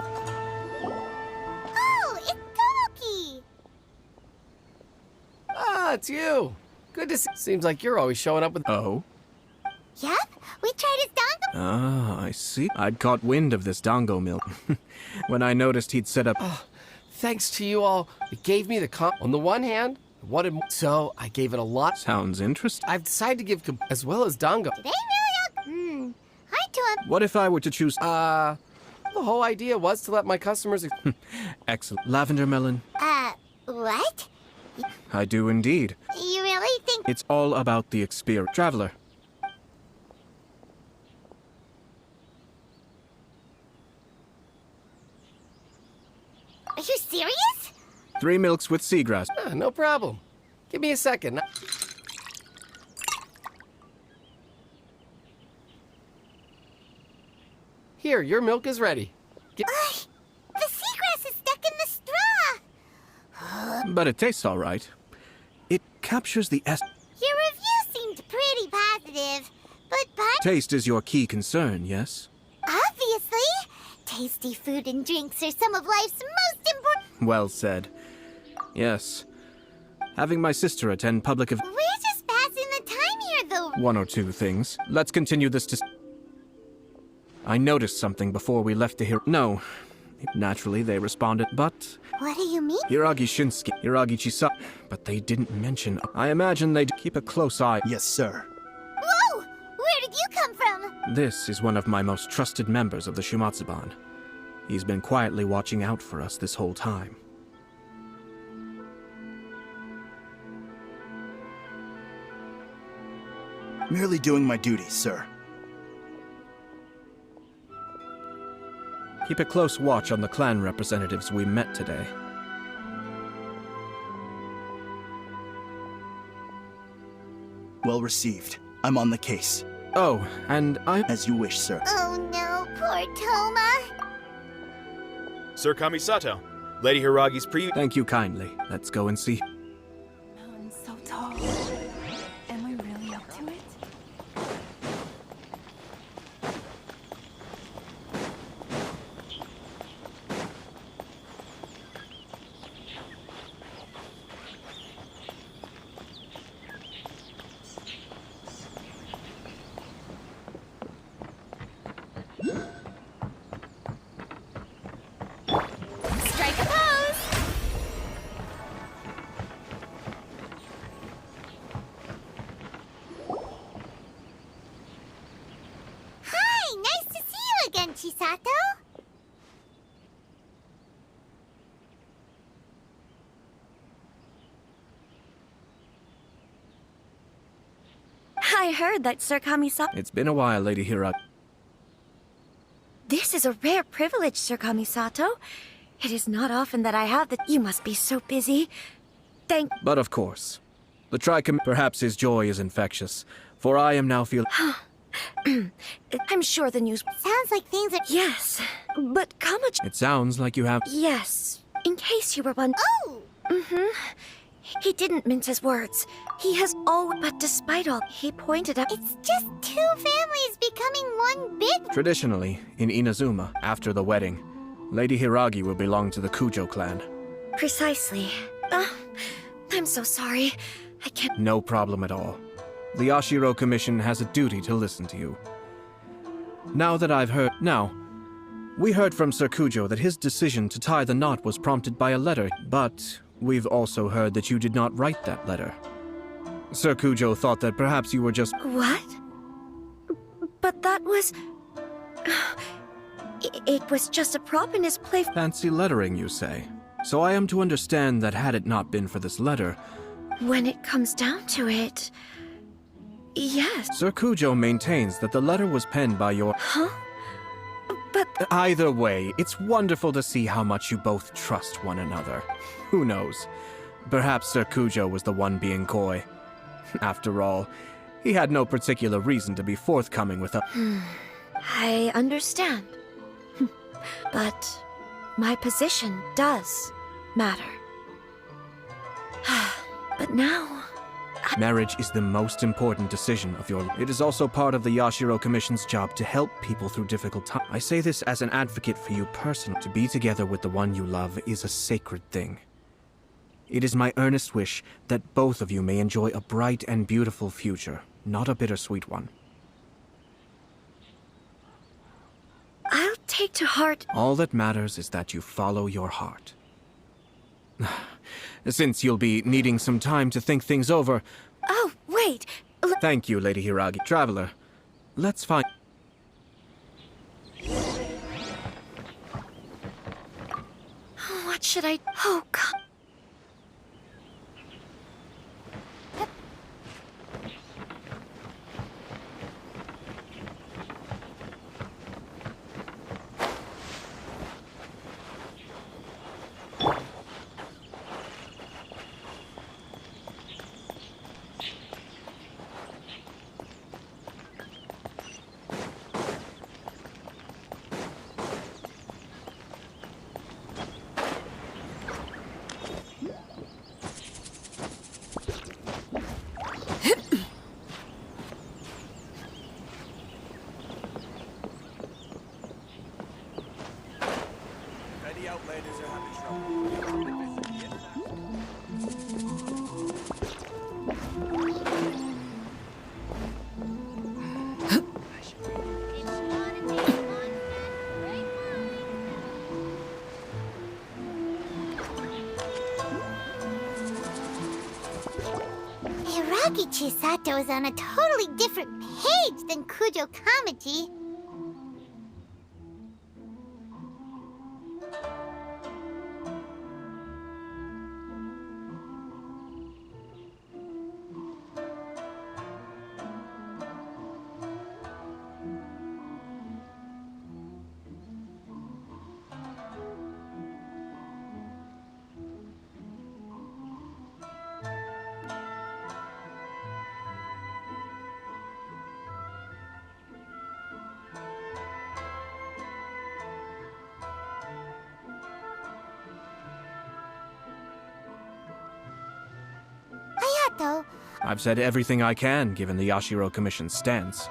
Oh, it's Tomoki! Ah, it's you. Good to see. Seems like you're always showing up with... Oh? Yep, we tried his dango. Ah, I see. I'd caught wind of this dango milk when I noticed he'd set up... Thanks to you all, it gave me the on the one hand, I wanted more, so I gave it a lot. Sounds interesting. I've decided to give as well as dango. Do they really? Hi to him. What if I were to choose... The whole idea was to let my customers... Excellent. Lavender melon. What? I do indeed. You really think... It's all about the experience. Traveler. Are you serious? 3 milks with seagrass. No problem. Give me a second. Here, your milk is ready. The seagrass is stuck in the straw! But it tastes all right. It captures the Your review seemed pretty positive, but taste is your key concern, yes? obviously, tasty food and drinks are some of life's most important. Well said. Yes. Having my sister attend public We're just passing the time here, though. one or two things. Let's continue this I noticed something before we left the No. Naturally, they responded, but... What do you mean? Hiragi Shinsuke, Hiragi Chisa... But they didn't mention... I imagine they'd keep a close eye. Yes, sir. Whoa! Where did you come from? This is one of my most trusted members of the Shumatsuban. He's been quietly watching out for us this whole time. Merely doing my duty, sir. Keep a close watch on the clan representatives we met today. Well received. I'm on the case. Oh, and As you wish, sir. Oh no, poor Toma. Sir Kamisato, Lady Hiragi's Thank you kindly. Let's go and see. Mountain's so tall. Am I really up to it? Strike a pose! Hi, nice to see you again, Chisato. I heard that Sir Kamisato. It's been a while, Lady Hiragi. This is a rare privilege, Sir Kamisato. It is not often that I have the. You must be so busy. Thank. But of course. The Tricom. Perhaps his joy is infectious, for I am now feeling. I'm sure the news. Sounds like things are. Yes, but Kamachi. It sounds like you have. Yes, in case you were wondering. Oh! He didn't mince his words. He has but despite all, he pointed out. It's just two families becoming one big. Traditionally, in Inazuma, after the wedding, Lady Hiragi will belong to the Kujo clan. Precisely. I'm so sorry. I can't. No problem at all. The Ashiro Commission has a duty to listen to you. Now that I've heard. Now, we heard from Sir Kujo that his decision to tie the knot was prompted by a letter, but we've also heard that you did not write that letter. Sir Kujo thought that perhaps you were just. What? But that was. It was just a prop in his play. Fancy lettering, you say? So I am to understand that had it not been for this letter. When it comes down to it. Yes. Sir Kujo maintains that the letter was penned by your. Huh? But. Either way, it's wonderful to see how much you both trust one another. Who knows? Perhaps Sir Kujo was the one being coy. After all, he had no particular reason to be forthcoming with a. I understand. But my position does matter. But now. Marriage is the most important decision of your life. It is also part of the Yashiro Commission's job to help people through difficult times. I say this as an advocate for you personally. To be together with the one you love is a sacred thing. It is my earnest wish that both of you may enjoy a bright and beautiful future, not a bittersweet one. I'll take to heart. All that matters is that you follow your heart. Since you'll be needing some time to think things over. Oh, wait. Thank you, Lady Hiragi. Traveler, let's find. What should I. Oh, God. outlanders are having trouble. Hiragi Chisato is on a totally different page than Kujo Kamaji. I've said everything I can, given the Yashiro Commission's stance.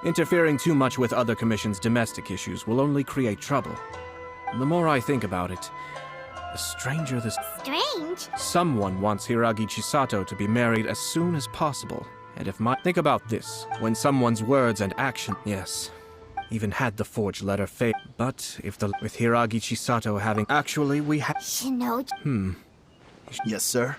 Interfering too much with other commission's domestic issues will only create trouble. And the more I think about it, the stranger this... Strange? Someone wants Hiragi Chisato to be married as soon as possible. And if my... Think about this. When someone's words and action... Yes. Even had the forged letter fail. But if the... With Hiragi Chisato having... Actually, we have... Shinoji... Yes, sir?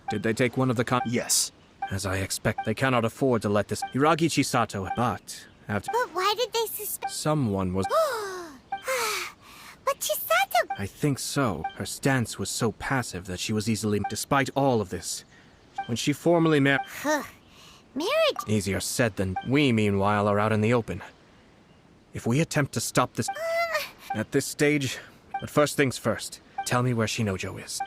Did they take one of the Yes. As I expect, they cannot afford to let this Hiragi Chisato, but after... But why did they suspect... Someone was... But Chisato... I think so. Her stance was so passive that she was easily... Despite all of this, when she formally married... Marriage... Easier said than... We, meanwhile, are out in the open. If we attempt to stop this... At this stage... But first things first, tell me where Shinojo is.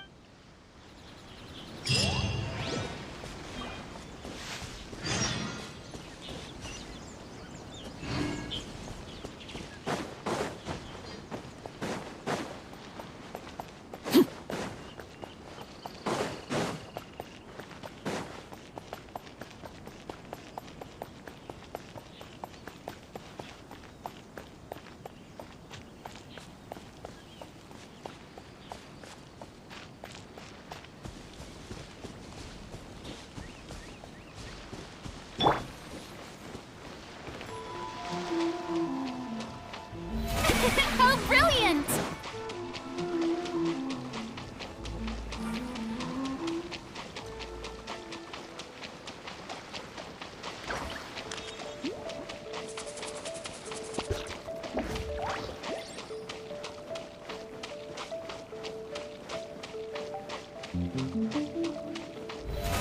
How brilliant!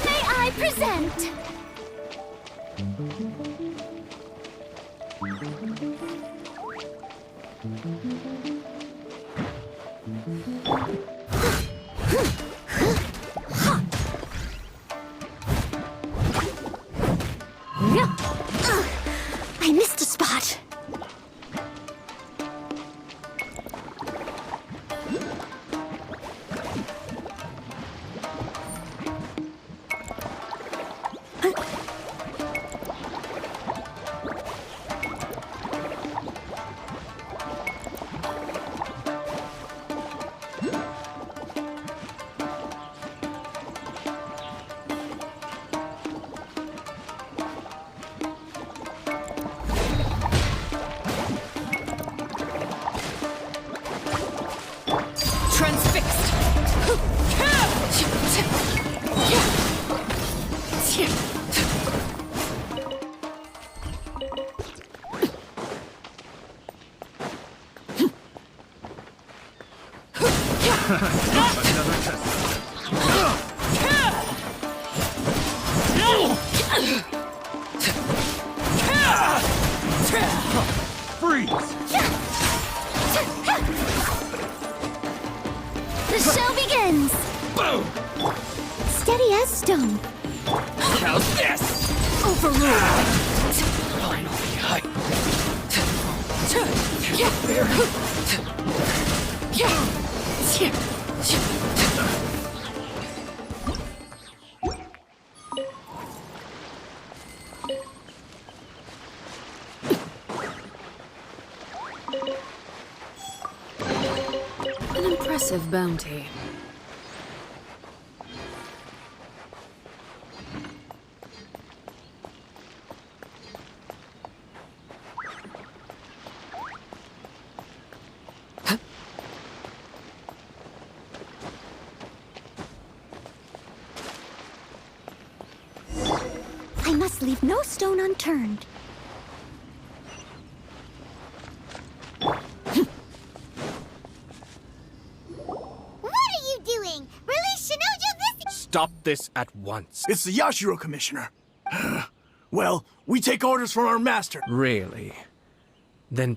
May I present? I missed a spot. The show begins! Boom! Steady as stone. How's this? Overruled. Finally, Impressive bounty. I must leave no stone unturned. What are you doing? Release Shinojo this— Stop this at once. It's the Yashiro Commissioner. Well, we take orders from our master. Really? Then...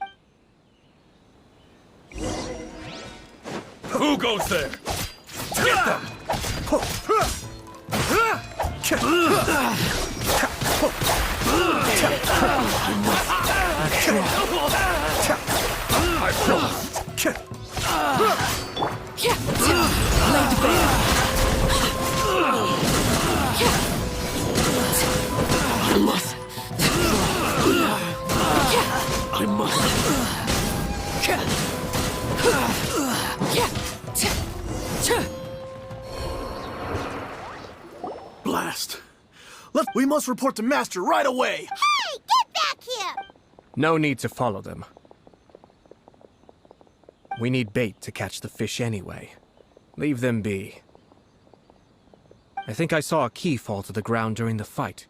Who goes there? Get them! Blast. We must report to Master right away. Hey, get back here! No need to follow them. We need bait to catch the fish anyway. Leave them be. I think I saw a key fall to the ground during the fight.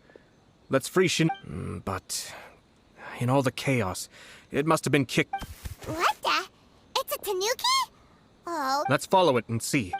Let's free but... in all the chaos, it must have been kicked... What the? It's a tanuki? Oh. Let's follow it and see.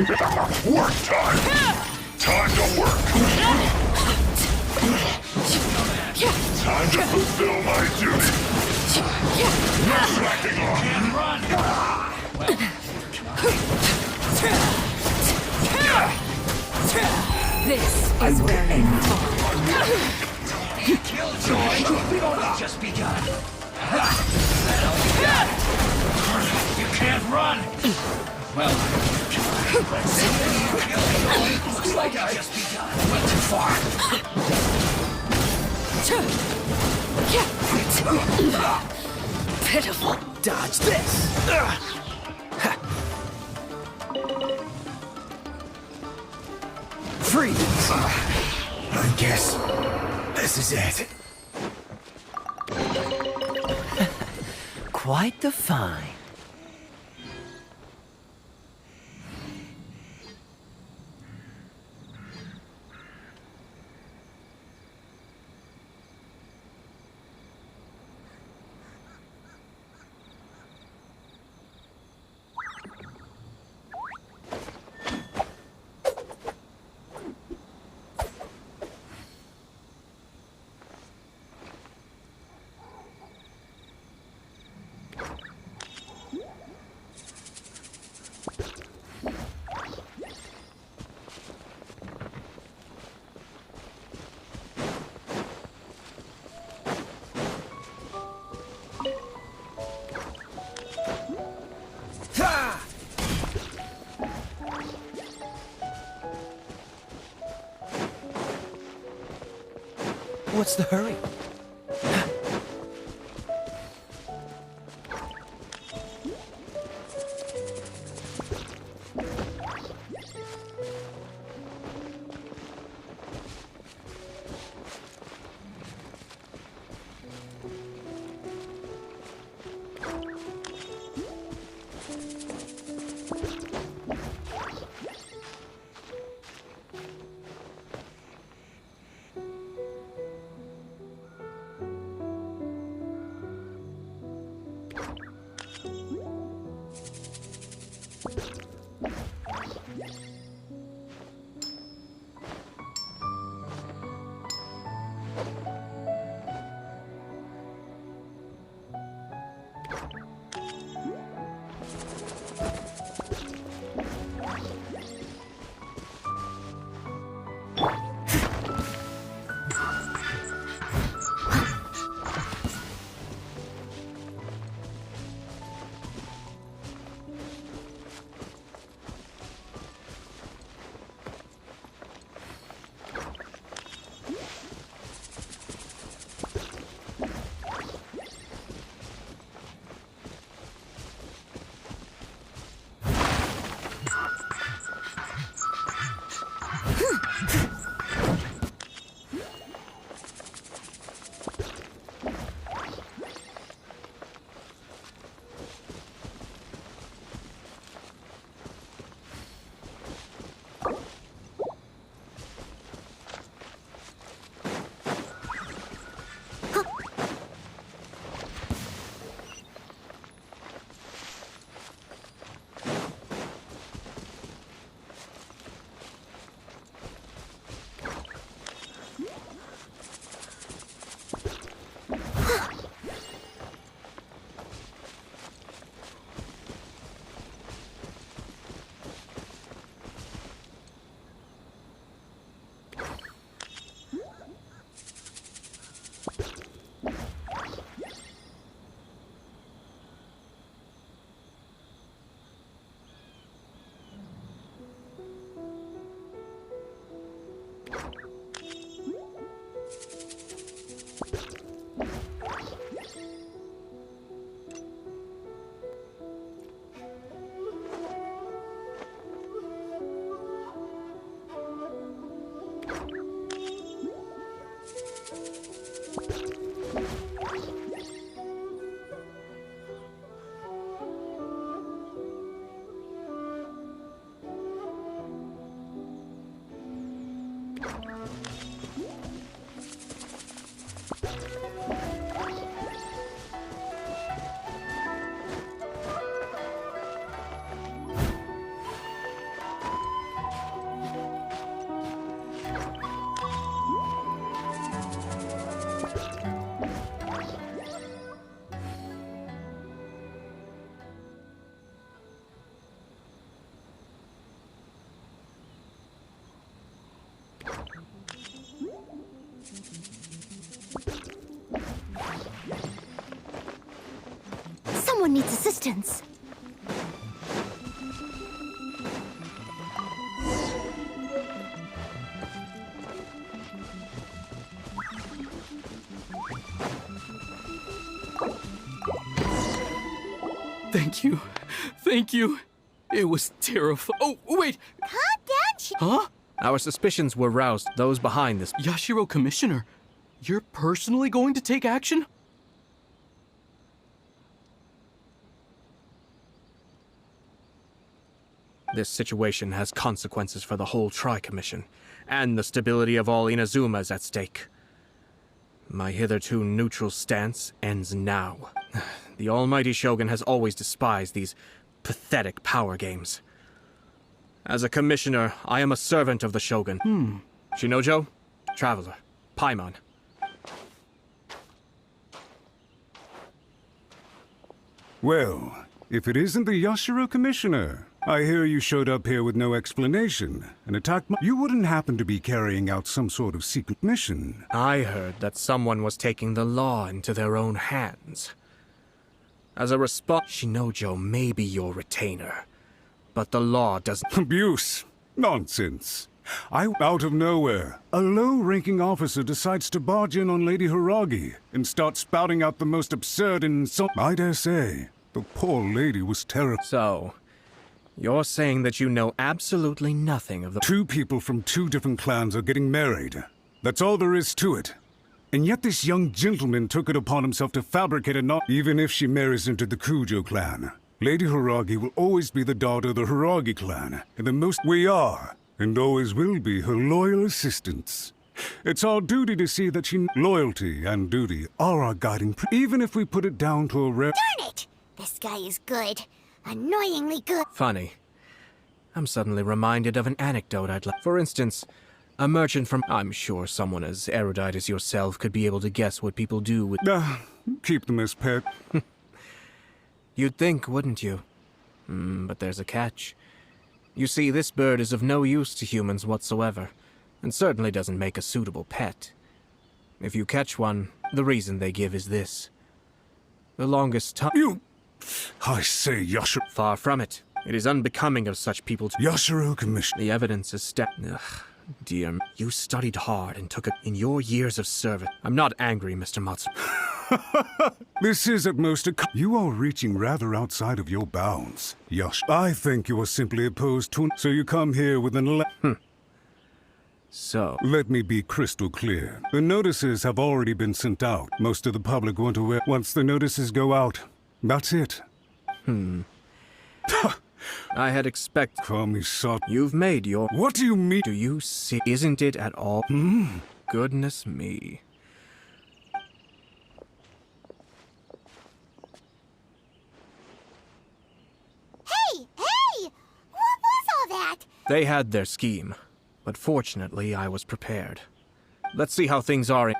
Work time! Time to work! Time to fulfill my duty! No slacking off! This is where you fall. Killjoy! We've only just begun. You can't run! Well, looks like I just begun. Went too far. Pitiful. Dodge this! Freeze! I guess this is it. Quite the find. What's the hurry? Someone needs assistance. Thank you. Thank you. It was terrifying. Oh, wait! Calm down, Huh? Our suspicions were roused. Those behind this. Yashiro Commissioner, you're personally going to take action? This situation has consequences for the whole Tri-Commission, and the stability of all Inazuma is at stake. My hitherto neutral stance ends now. The almighty Shogun has always despised these pathetic power games. As a commissioner, I am a servant of the Shogun. Shinojo, Traveler, Paimon. Well, if it isn't the Yashiro Commissioner, I hear you showed up here with no explanation and attacked my— You wouldn't happen to be carrying out some sort of secret mission? I heard that someone was taking the law into their own hands. As a response, Shinojo may be your retainer, but the law doesn't— Abuse. Nonsense. Out of nowhere, a low-ranking officer decides to barge in on Lady Hiragi and start spouting out the most absurd and I dare say, the poor lady was terrified. So, you're saying that you know absolutely nothing of the— Two people from two different clans are getting married. That's all there is to it. And yet this young gentleman took it upon himself to fabricate a knot. Even if she marries into the Kujo clan, Lady Hiragi will always be the daughter of the Hiragi clan, and the most we are, and always will be, her loyal assistants. It's our duty to see that loyalty and duty are our guiding even if we put it down to a Darn it! This guy is good. Annoyingly good. Funny. I'm suddenly reminded of an anecdote I'd like. For instance, a merchant from— I'm sure someone as erudite as yourself could be able to guess what people do with— keep them as pet. You'd think, wouldn't you? But there's a catch. You see, this bird is of no use to humans whatsoever, and certainly doesn't make a suitable pet. If you catch one, the reason they give is this. The longest time— I say, Yashiro— Far from it. It is unbecoming of such people to— Yashiro Commission. The evidence is Ugh, dear, you studied hard and took it in your years of service. I'm not angry, Mr. Matsu. This is at most a— You are reaching rather outside of your bounds, Yash. I think you are simply opposed to— So you come here with an— So— Let me be crystal clear. The notices have already been sent out. Most of the public won't aware. Once the notices go out, that's it. I had expected— Call me Sot. You've made your— What do you mean? Do you see— Isn't it at all— Goodness me. Hey! Hey! What was all that? They had their scheme, but fortunately I was prepared. Let's see how things are in—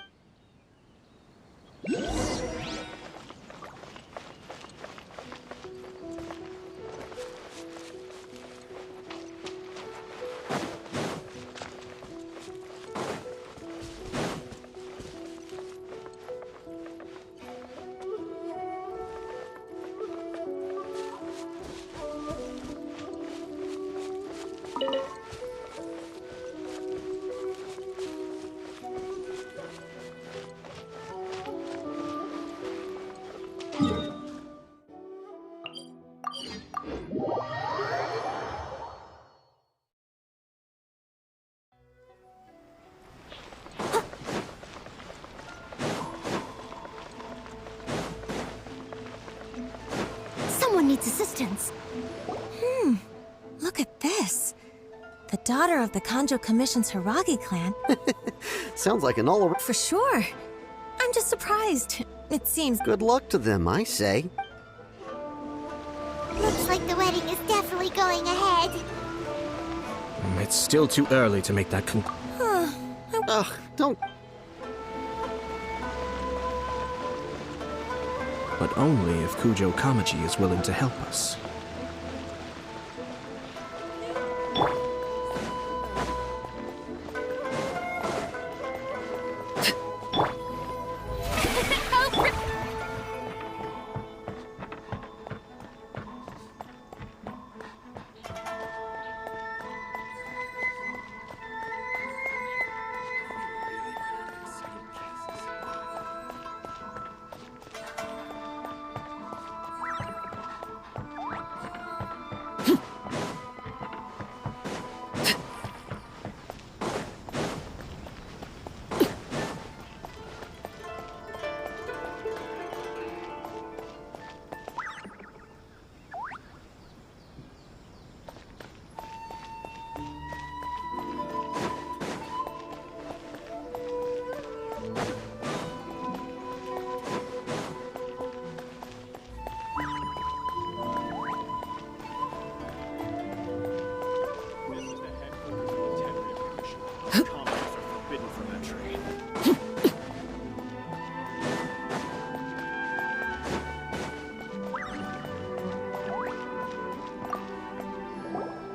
Someone needs assistance. Look at this. The daughter of the Kanjo Commission's Hiragi clan. Sounds like an all-around... For sure. I'm just surprised. It seems... Good luck to them, I say. Looks like the wedding is definitely going ahead. It's still too early to make that Ugh, don't... But only if Kujo Kamaji is willing to help us.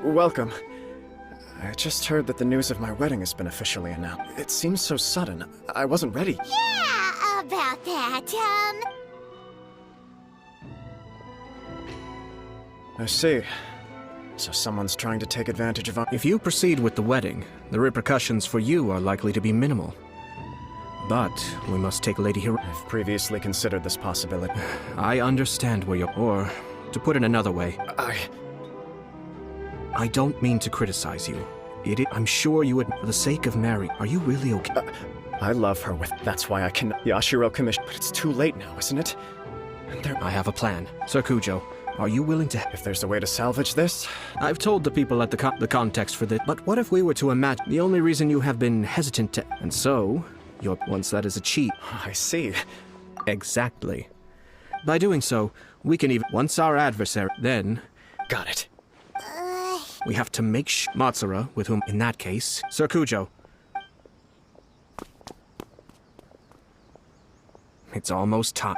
Welcome. I just heard that the news of my wedding has been officially announced. It seems so sudden. I wasn't ready. Yeah, about that, I see. So someone's trying to take advantage of our— If you proceed with the wedding, the repercussions for you are likely to be minimal. But we must take Lady Hiro— I've previously considered this possibility. I understand where you're— Or, to put it another way, I don't mean to criticize you. I'm sure you would— For the sake of Mary, are you really okay? I love her with— That's why I can— Yashiro commission— But it's too late now, isn't it? I have a plan. Sir Kujo, are you willing to— If there's a way to salvage this? I've told the people at the context for this, but what if we were to imagine the only reason you have been hesitant to— And so, once that is achieved— I see. Exactly. By doing so, we can even— Once our adversary— Then— Got it. We have to make Matsura, with whom— In that case— Sir Kujo. It's almost time.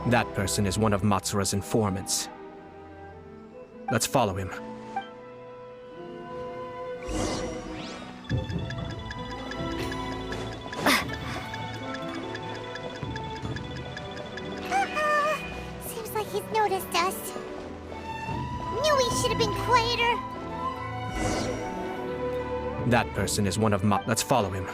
That person is one of Matsura's informants. Let's follow him. Seems like he's noticed us. Knew he should have been quieter. That person is one of Let's follow him.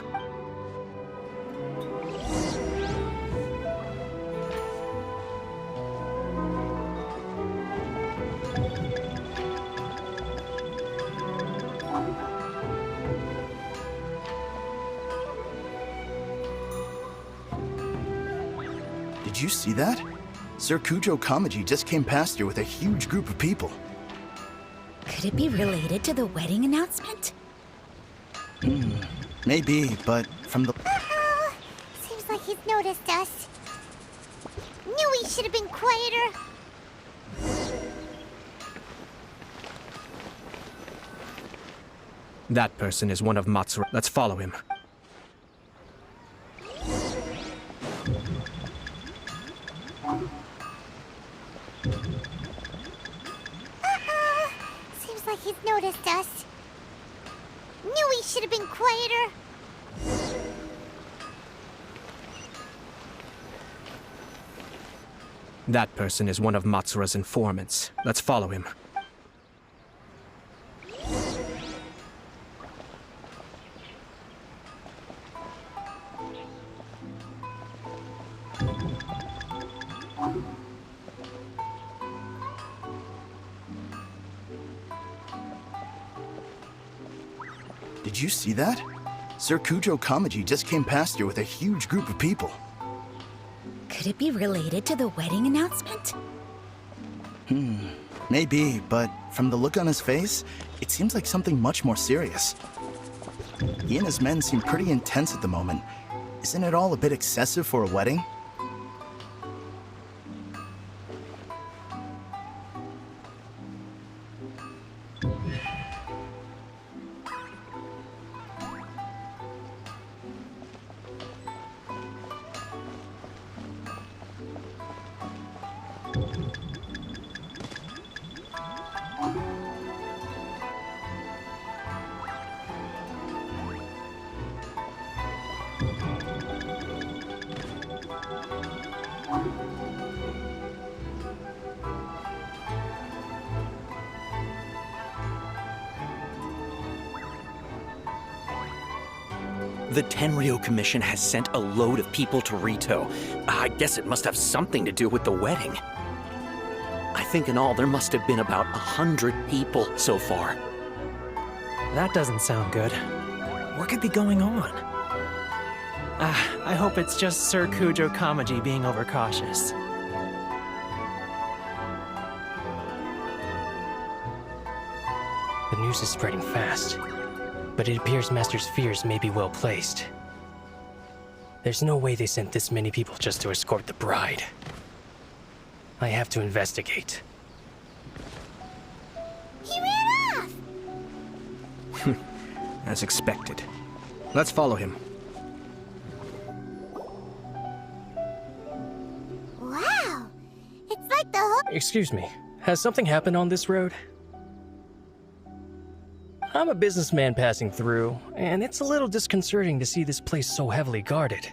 Did you see that? Sir Kujo Kamaji just came past here with a huge group of people. Could it be related to the wedding announcement? Maybe, but from the— Seems like he's noticed us. Knew he should have been quieter. That person is one of Matsura. Let's follow him. Seems like he's noticed us. Knew he should have been quieter. That person is one of Matsura's informants. Let's follow him. Did you see that? Sir Kujo Kamaji just came past here with a huge group of people. Could it be related to the wedding announcement? Maybe, but from the look on his face, it seems like something much more serious. He and his men seem pretty intense at the moment. Isn't it all a bit excessive for a wedding? The Tenryo Commission has sent a load of people to Rito. I guess it must have something to do with the wedding. I think in all there must have been about 100 people so far. That doesn't sound good. What could be going on? I hope it's just Sir Kujo Kamaji being overcautious. The news is spreading fast, but it appears Master's fears may be well placed. There's no way they sent this many people just to escort the bride. I have to investigate. He ran off! As expected. Let's follow him. Wow! It's like the whole— Excuse me, has something happened on this road? I'm a businessman passing through, and it's a little disconcerting to see this place so heavily guarded.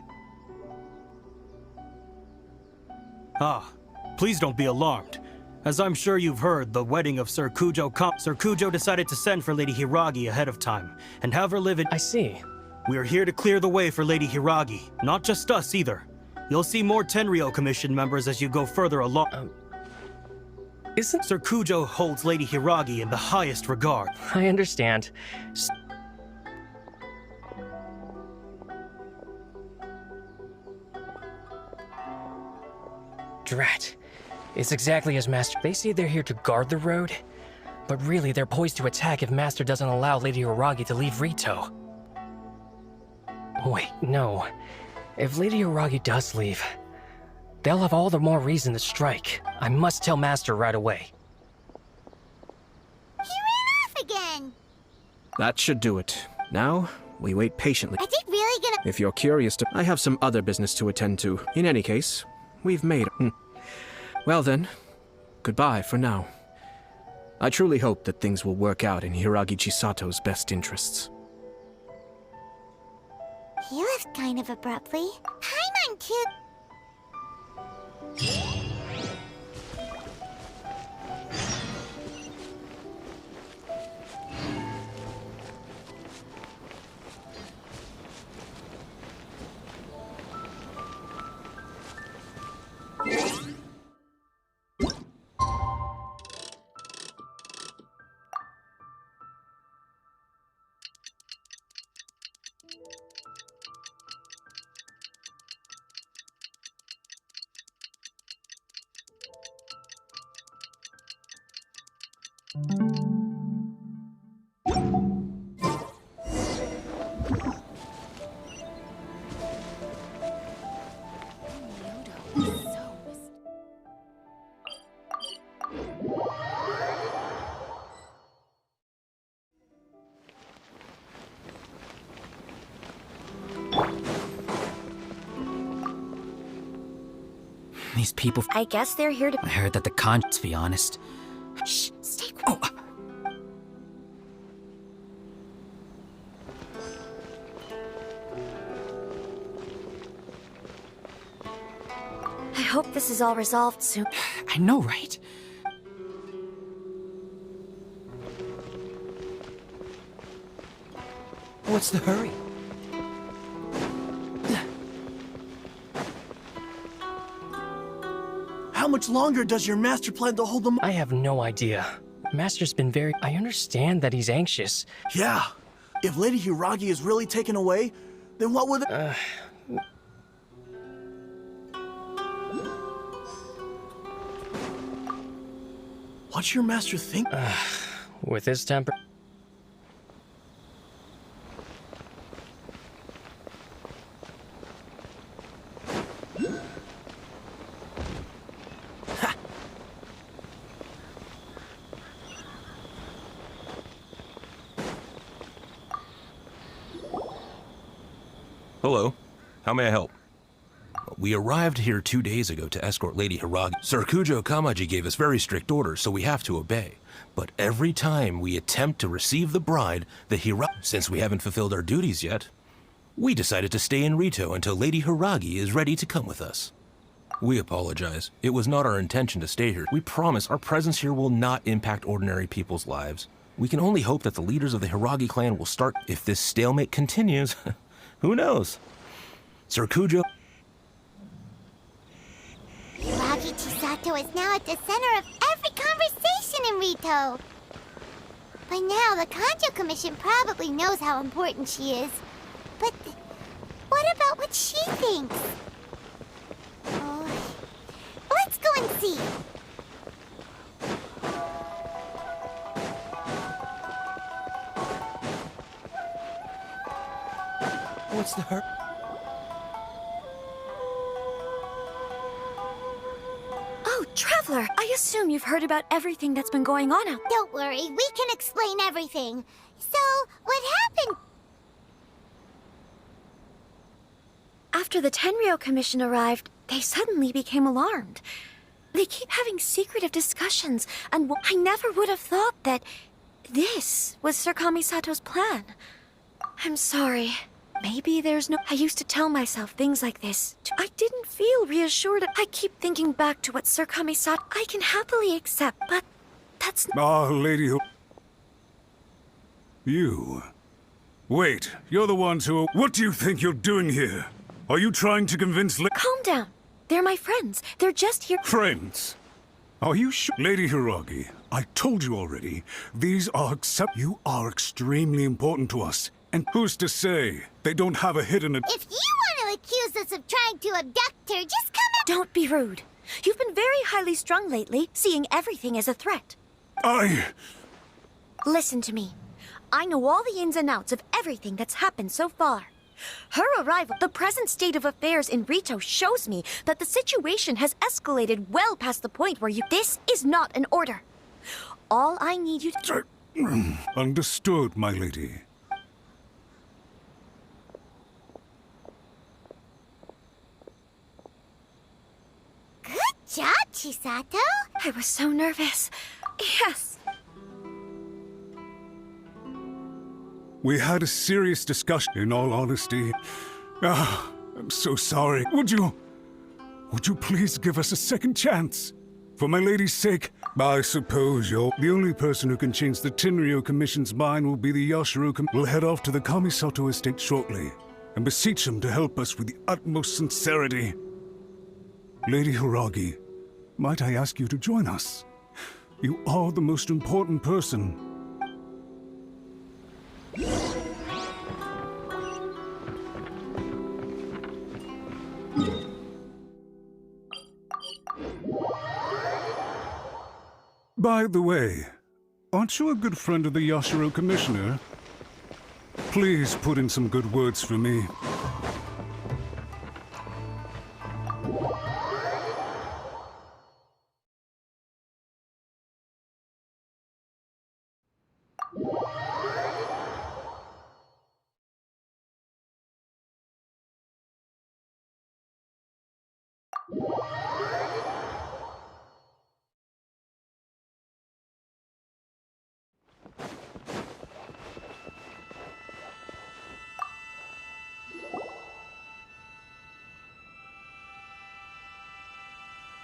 Ah, please don't be alarmed. As I'm sure you've heard, the wedding of Sir Kujo decided to send for Lady Hiragi ahead of time, and have her live in— I see. We are here to clear the way for Lady Hiragi, not just us either. You'll see more Tenryo Commission members as you go further along. Isn't— Sir Kujo holds Lady Hiragi in the highest regard. I understand. Drat. It's exactly as Master— They say they're here to guard the road, but really they're poised to attack if Master doesn't allow Lady Hiragi to leave Rito. Wait, no. If Lady Hiragi does leave, they'll have all the more reason to strike. I must tell Master right away. He ran off again! That should do it. Now, we wait patiently. Is he really gonna— If you're curious to— I have some other business to attend to. In any case, we've made— Well then, goodbye for now. I truly hope that things will work out in Hiragi Chisato's best interests. He left kind of abruptly. Paimon too— These people— I guess they're here to— I heard that to be honest. Shh, stay quiet. Oh. I hope this is all resolved soon. I know, right? What's the hurry? How much longer does your master plan to hold them? I have no idea. Master's been very— I understand that he's anxious. Yeah. If Lady Hiragi is really taken away, then what would— What's your master think? With his temper— Hello. How may I help? We arrived here 2 days ago to escort Lady Hiragi. Sir Kujo Kamaji gave us very strict orders, so we have to obey. But every time we attempt to receive the bride, since we haven't fulfilled our duties yet, we decided to stay in Rito until Lady Hiragi is ready to come with us. We apologize. It was not our intention to stay here. We promise our presence here will not impact ordinary people's lives. We can only hope that the leaders of the Hiragi clan will start. If this stalemate continues, who knows? Sir Kujo... Hiragi Chisato is now at the center of every conversation in Rito. By now, the Kanjo Commission probably knows how important she is. But what about what she thinks? Oh, let's go and see. What's the hurt? Oh, Traveler, I assume you've heard about everything that's been going on out. Don't worry, we can explain everything. So, what happened? After the Tenryou Commission arrived, they suddenly became alarmed. They keep having secretive discussions, and I never would have thought that this was Sir Kamisato's plan. I'm sorry. Maybe there's no... I used to tell myself things like this. I didn't feel reassured. I keep thinking back to what Sir Kamisato... I can happily accept, but that's... Ah, Lady... You... Wait, you're the ones who... What do you think you're doing here? Are you trying to convince... Calm down. They're my friends. They're just here... Friends? Are you sure? Lady Hiragi, I told you already. These are You are extremely important to us. And who's to say they don't have a hidden... If you want to accuse us of trying to abduct her, just come and... Don't be rude. You've been very highly strung lately, seeing everything as a threat. Listen to me. I know all the ins and outs of everything that's happened so far. Her arrival, the present state of affairs in Rito shows me that the situation has escalated well past the point where you... This is not an order. All I need you to... Understood, my lady. Good job, Chisato. I was so nervous. Yes. We had a serious discussion, in all honesty. I'm so sorry. Would you please give us a second chance? For my lady's sake, I suppose you're the only person who can change the Tenryou Commission's mind will be the Yashiro We'll head off to the Kamisato estate shortly, and beseech him to help us with the utmost sincerity. Lady Hiragi, might I ask you to join us? You are the most important person. By the way, aren't you a good friend of the Yashiro Commissioner? Please put in some good words for me.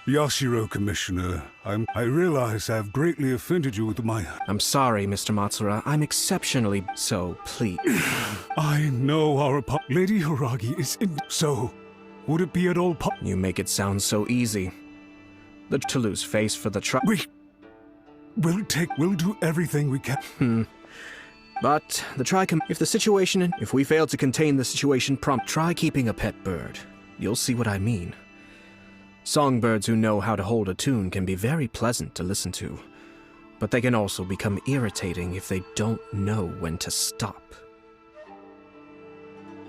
Yashiro, Commissioner, I realize I have greatly offended you with my... I'm sorry, Mr. Matsura. I'm exceptionally so, please. I know our Lady Hiragi is in... So, would it be at all You make it sound so easy. To lose face for the We'll do everything we can. But if we fail to contain the situation try keeping a pet bird. You'll see what I mean. Songbirds who know how to hold a tune can be very pleasant to listen to, but they can also become irritating if they don't know when to stop.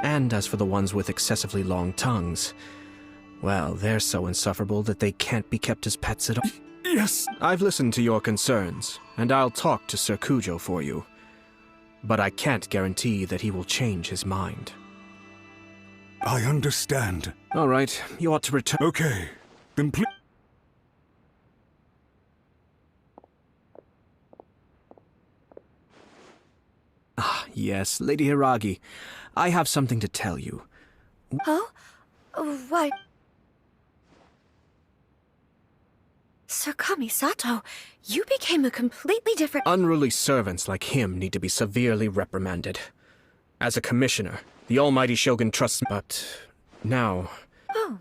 And as for the ones with excessively long tongues, well, they're so insufferable that they can't be kept as pets at all. Yes! I've listened to your concerns, and I'll talk to Sir Kujo for you. But I can't guarantee that he will change his mind. I understand. All right, you ought to return. Okay, then please. Ah, yes, Lady Hiragi. I have something to tell you. Huh? What? Sir Kamisato, you became a completely different— Unruly servants like him need to be severely reprimanded. As a commissioner, the almighty Shogun trusts me, but now— Oh,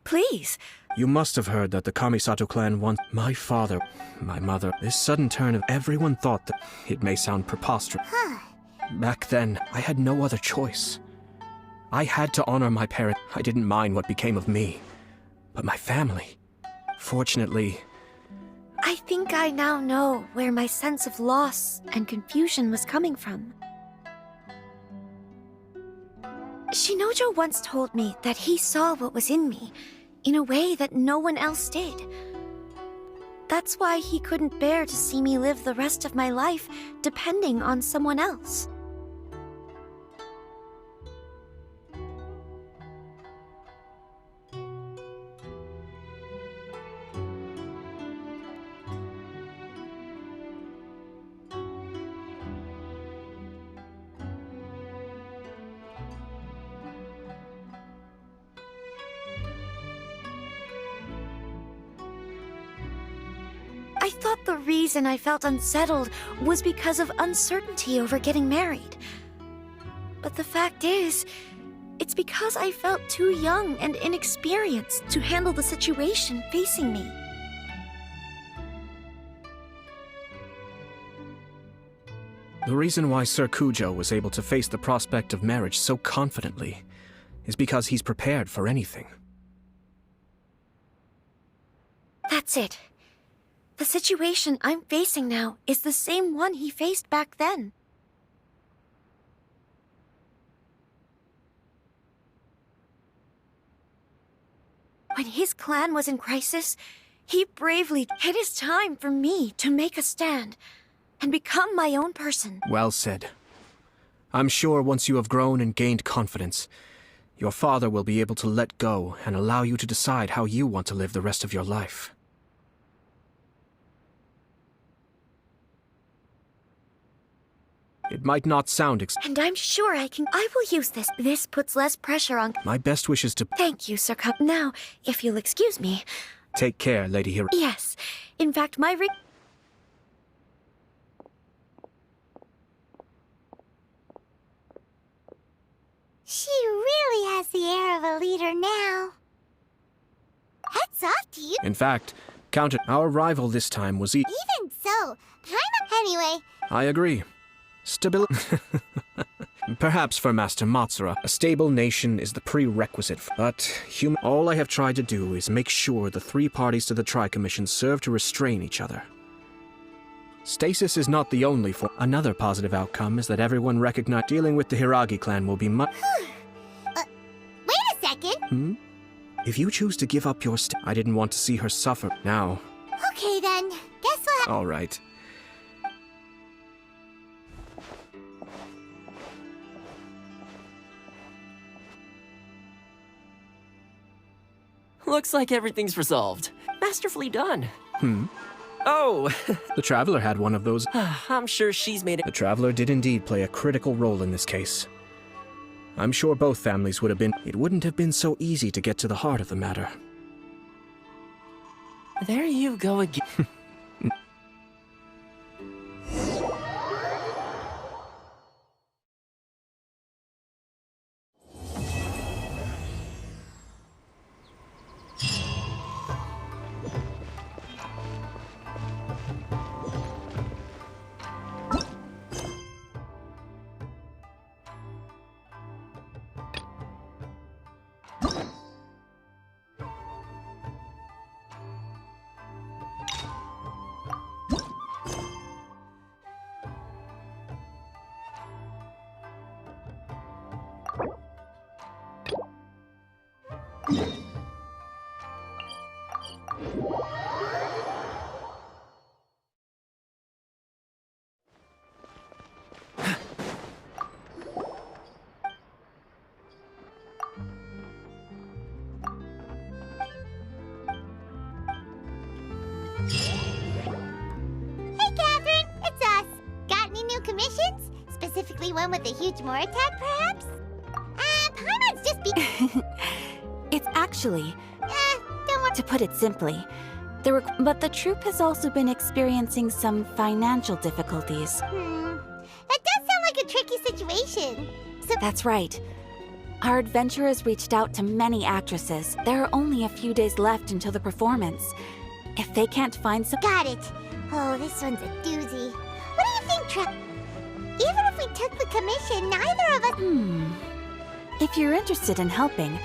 please. You must have heard that the Kamisato clan once— My father, my mother— This sudden turn of— Everyone thought that— It may sound preposterous. Back then, I had no other choice. I had to honor my parents. I didn't mind what became of me. But my family— Fortunately— I think I now know where my sense of loss and confusion was coming from. Shinojo once told me that he saw what was in me, in a way that no one else did. That's why he couldn't bear to see me live the rest of my life depending on someone else. I thought the reason I felt unsettled was because of uncertainty over getting married. But the fact is, it's because I felt too young and inexperienced to handle the situation facing me. The reason why Sir Kujo was able to face the prospect of marriage so confidently is because he's prepared for anything. That's it. The situation I'm facing now is the same one he faced back then. When his clan was in crisis, he bravely— It is time for me to make a stand and become my own person. Well said. I'm sure once you have grown and gained confidence, your father will be able to let go and allow you to decide how you want to live the rest of your life. It might not sound And I'm sure I will use this. This puts less pressure on— My best wishes to— Thank you, Sir Now, if you'll excuse me— Take care, Lady Hiro. Yes. In fact, my She really has the air of a leader now. Hats off to you. In fact, Counter, our rival this time was Even so, anyway. I agree. Stability. Perhaps for Master Matsura, a stable nation is the prerequisite. But all I have tried to do is make sure the three parties to the Tri-Commission serve to restrain each other. Stasis is not the only form. Another positive outcome is that everyone recognizes dealing with the Hiragi clan will be much. Wait a second. If you choose to give up your I didn't want to see her suffer. Now. Okay then. Guess what? All right. Looks like everything's resolved. Masterfully done. Oh! The Traveler had one of those. I'm sure she's made it. The Traveler did indeed play a critical role in this case. I'm sure both families would have been. It wouldn't have been so easy to get to the heart of the matter. There you go again. new commissions? Specifically one with a huge more attack, perhaps? Paimon's just be- It's actually, don't want to put it simply, but the troop has also been experiencing some financial difficulties. That does sound like a tricky situation. So That's right. Our adventurers reached out to many actresses. There are only a few days left until the performance. If they can't find some— Got it. Oh, this one's a doozy. What do you think, Even if we took the commission, neither of us— If you're interested in helping,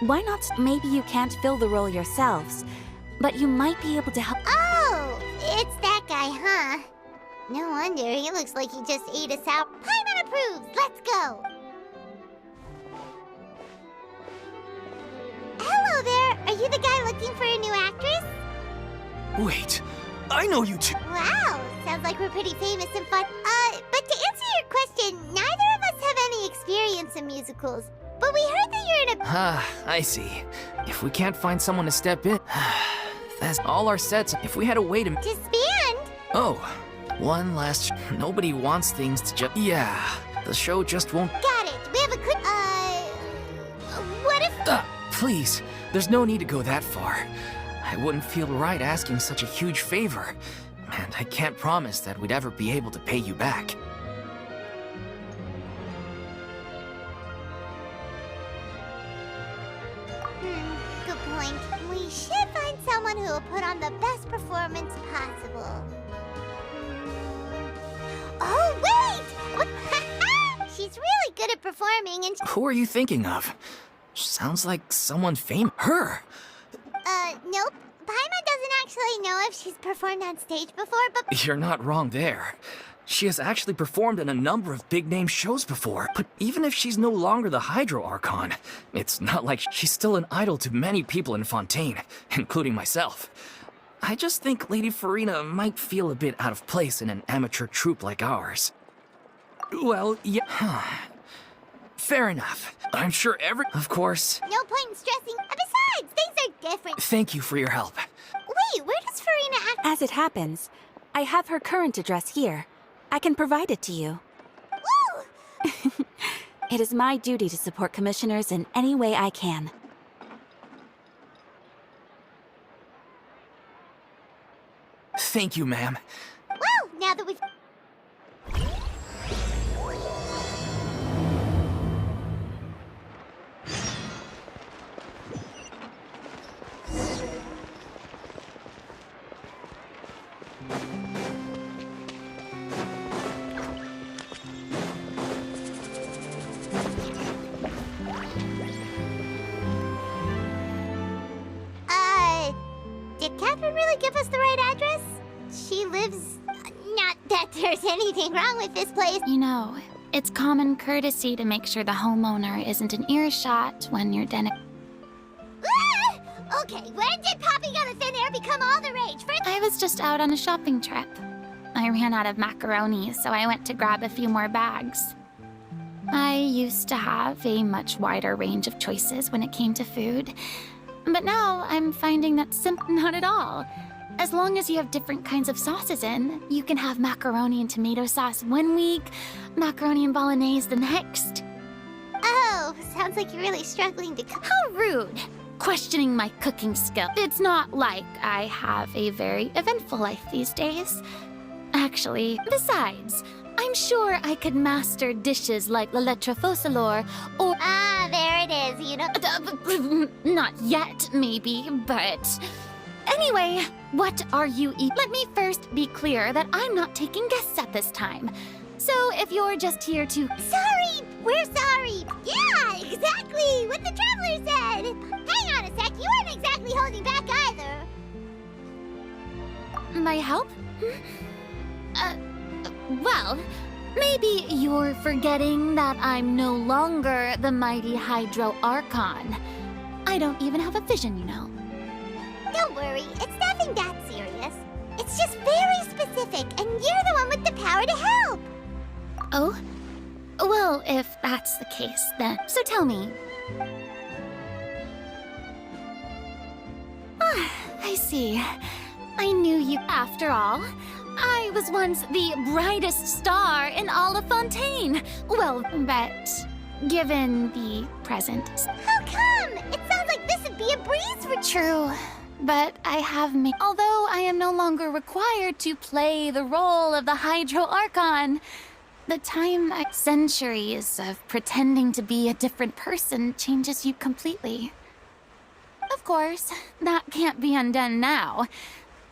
why not? Maybe you can't fill the role yourselves, but you might be able to help— Oh, it's that guy, huh? No wonder, he looks like he just ate us out. Paimon approves! Let's go! Hello there! Are you the guy looking for a new actress? Wait, I know you two. Wow, sounds like we're pretty famous and fun. But to answer your question, neither of us have any experience in musicals. But we heard that you're in a— I see. If we can't find someone to step in, that's all our sets. If we had a way to disband? Oh, one last. Nobody wants things to just. Yeah, the show just won't. Got it. We have a good. What if? Please, there's no need to go that far. I wouldn't feel right asking such a huge favor, and I can't promise that we'd ever be able to pay you back. Good point. We should find someone who will put on the best performance possible. Oh, wait! She's really good at performing and— Who are you thinking of? Sounds like someone famous. Her! Nope. Paimon doesn't actually know if she's performed on stage before, but— You're not wrong there. She has actually performed in a number of big-name shows before. But even if she's no longer the Hydro Archon, it's not like she's still an idol to many people in Fontaine, including myself. I just think Lady Farina might feel a bit out of place in an amateur troupe like ours. Well, yeah. Fair enough. I'm sure Of course. No point in stressing. Besides, things are different. Thank you for your help. Wait, where does Farina act? As it happens, I have her current address here. I can provide it to you. Woo! It is my duty to support commissioners in any way I can. Thank you, ma'am. Well, now that we've... Did Catherine really give us the right address? She lives... Not that there's anything wrong with this place. You know, it's common courtesy to make sure the homeowner isn't in earshot when you're done. Okay, when did popping out of thin air become all the rage? I was just out on a shopping trip. I ran out of macaroni, so I went to grab a few more bags. I used to have a much wider range of choices when it came to food. But now I'm finding that not at all. As long as you have different kinds of sauces in, you can have macaroni and tomato sauce one week, macaroni and bolognese the next. Oh, sounds like you're really struggling to cook. How rude! Questioning my cooking skill. It's not like I have a very eventful life these days. Actually, besides, I'm sure I could master dishes like la lettre fossilor or... Ah, there it is, you know... Not yet, maybe, but... Anyway, what are you eating? Let me first be clear that I'm not taking guests at this time. So if you're just here to... Sorry! We're sorry! Yeah, exactly! What the traveler said! Hang on a sec, you weren't exactly holding back either. My help? Well, maybe you're forgetting that I'm no longer the mighty Hydro Archon. I don't even have a vision, you know. Don't worry, it's nothing that serious. It's just very specific, and you're the one with the power to help. Oh? Well, if that's the case, then... So tell me. Ah, I see. I knew you. After all, I was once the brightest star in all of Fontaine. Well, but given the present. How come? It sounds like this would be a breeze for— True, but I have made. Although I am no longer required to play the role of the Hydro Archon, the time, centuries of pretending to be a different person changes you completely. Of course, that can't be undone now.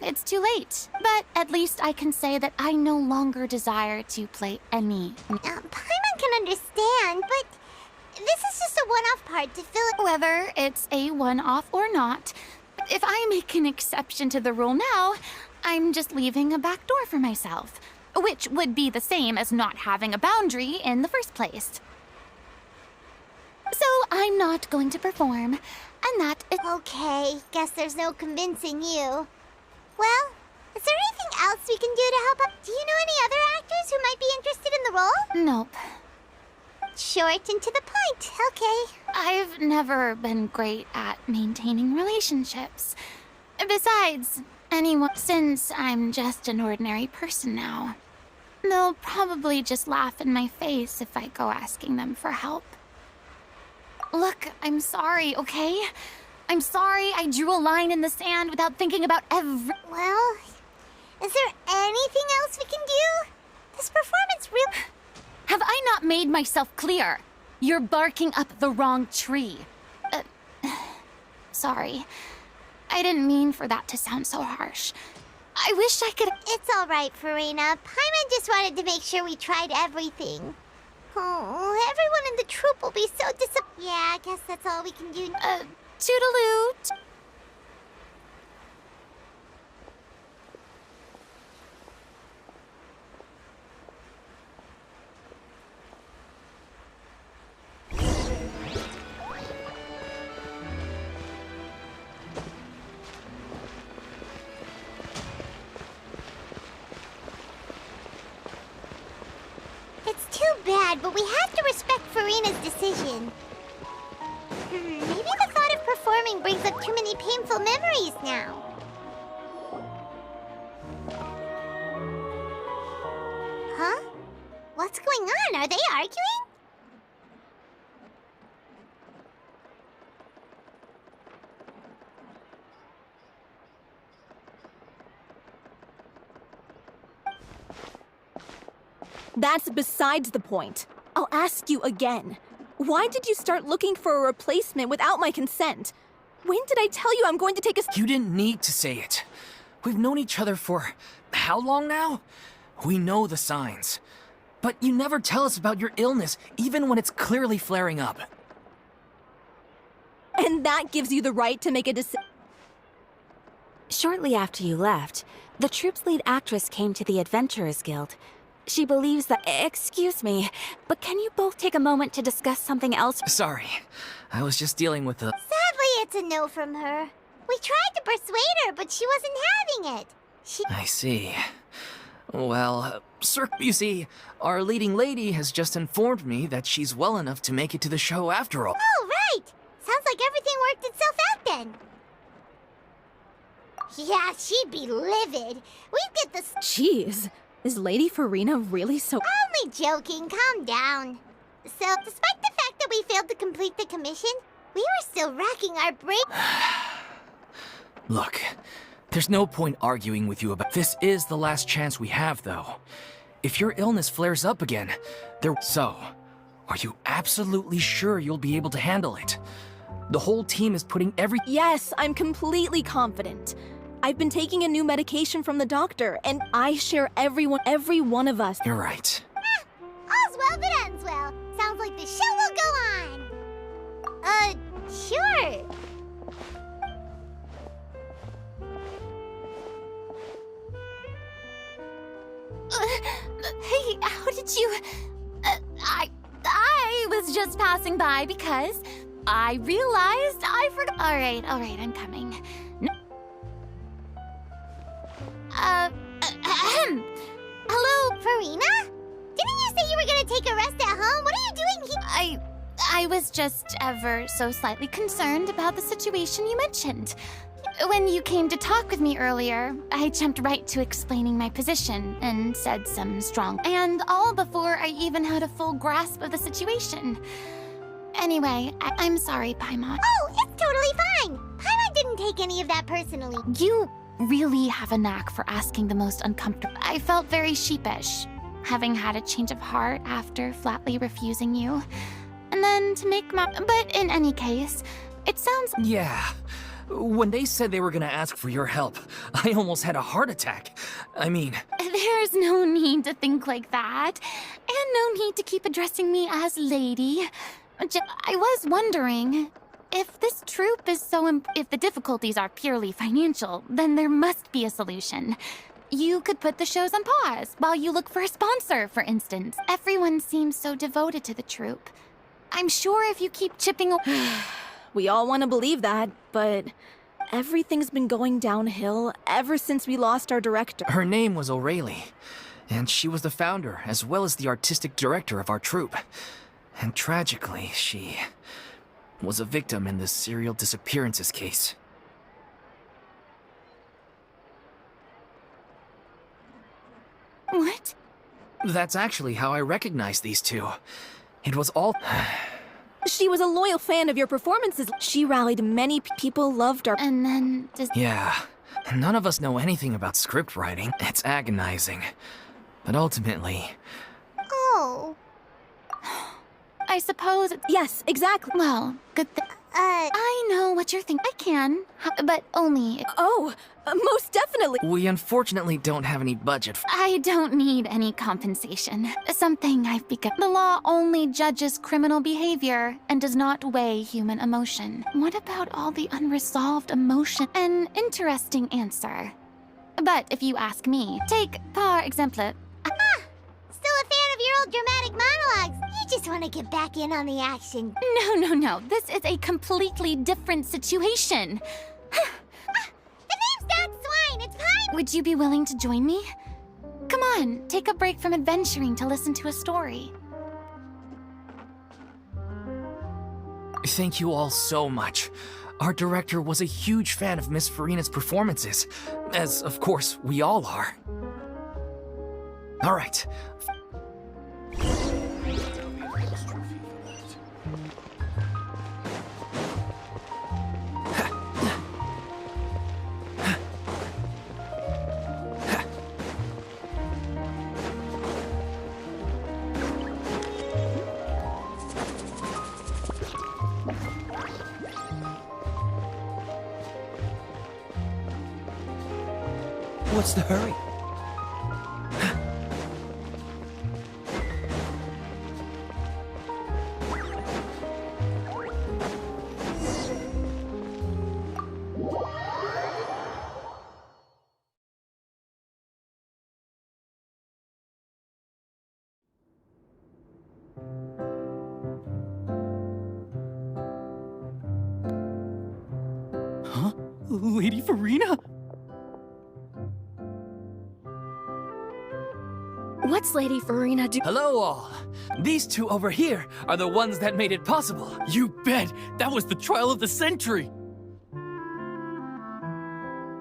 It's too late, but at least I can say that I no longer desire to play any. Paimon can understand, but this is just a one-off part to fill it. Whether it's a one-off or not, if I make an exception to the rule now, I'm just leaving a back door for myself, which would be the same as not having a boundary in the first place. So I'm not going to perform, and that is— Okay, guess there's no convincing you. Well, is there anything else we can do to help out? Do you know any other actors who might be interested in the role? Nope. Short and to the point, okay. I've never been great at maintaining relationships. Besides, since I'm just an ordinary person now, they'll probably just laugh in my face if I go asking them for help. Look, I'm sorry, okay? I'm sorry I drew a line in the sand without thinking about every— Well, is there anything else we can do? This performance really— Have I not made myself clear? You're barking up the wrong tree. Sorry. I didn't mean for that to sound so harsh. I wish I could— It's all right, Farina. Paimon just wanted to make sure we tried everything. Oh, everyone in the troupe will be so disappointed. Yeah, I guess that's all we can do. Toodaloo. It's too bad, but we have to respect Farina's decision. Maybe the thought of performing brings up too many painful memories now. Huh? What's going on? Are they arguing? That's besides the point. I'll ask you again. Why did you start looking for a replacement without my consent? When did I tell you I'm going to take a— You didn't need to say it. We've known each other for how long now? We know the signs. But you never tell us about your illness, even when it's clearly flaring up. And that gives you the right to make a decision. Shortly after you left, the troupe's lead actress came to the Adventurers Guild. She believes that— Excuse me, but can you both take a moment to discuss something else? Sorry, I was just dealing with the— Sadly, it's a no from her. We tried to persuade her, but she wasn't having it. I see. Well, sir, you see, our leading lady has just informed me that she's well enough to make it to the show after all. Oh, right! Sounds like everything worked itself out then. Yeah, she'd be livid. We'd get the— Jeez, is Lady Farina really so— Only joking, calm down. So, despite the fact that we failed to complete the commission, we were still racking our brains. Look, there's no point arguing with you about— This is the last chance we have, though. If your illness flares up again, So, are you absolutely sure you'll be able to handle it? The whole team is putting Yes, I'm completely confident. I've been taking a new medication from the doctor, and I share every one of us. You're right. All's well that ends well. Sounds like the show will go on. Sure. Hey, how did you... I was just passing by because I realized I forgot... All right, I'm coming. Hello, Farina? Didn't you say you were gonna take a rest at home? What are you doing here? I was just ever so slightly concerned about the situation you mentioned. When you came to talk with me earlier, I jumped right to explaining my position and said some strong... And all before I even had a full grasp of the situation. Anyway, I'm sorry, Paimon. Oh, it's totally fine. Paimon didn't take any of that personally. You really have a knack for asking the most uncomfortable... I felt very sheepish, having had a change of heart after flatly refusing you. And then to make my... But in any case, it sounds... Yeah. When they said they were gonna ask for your help, I almost had a heart attack. I mean... There's no need to think like that. And no need to keep addressing me as lady. I was wondering, if this troop is so if the difficulties are purely financial, then there must be a solution. You could put the shows on pause while you look for a sponsor, for instance. Everyone seems so devoted to the troop. I'm sure if you keep chipping away... We all want to believe that, but everything's been going downhill ever since we lost our director. Her name was O'Reilly, and she was the founder as well as the artistic director of our troupe. And tragically, she was a victim in the serial disappearances case. What? That's actually how I recognized these two. It was all... She was a loyal fan of your performances. She rallied many people, loved our... And then... Yeah. None of us know anything about script writing. It's agonizing. But ultimately... Oh. I suppose... Yes, exactly. Well, good thing... I know what you're thinking. I can, but only... Oh, most definitely. We unfortunately don't have any budget for... I don't need any compensation. Something I've begun. The law only judges criminal behavior and does not weigh human emotion. What about all the unresolved emotion? An interesting answer. But if you ask me, take par exemple... Still a fan of your old dramatic monologues. You just want to get back in on the action. No. This is a completely different situation. The name's not Swine, it's Pine. Would you be willing to join me? Come on, take a break from adventuring to listen to a story. Thank you all so much. Our director was a huge fan of Miss Farina's performances, as of course we all are. All right. What's the hurry? Huh? Lady Farina? What's Lady Farina do? Hello all. These two over here are the ones that made it possible. You bet. That was the trial of the century.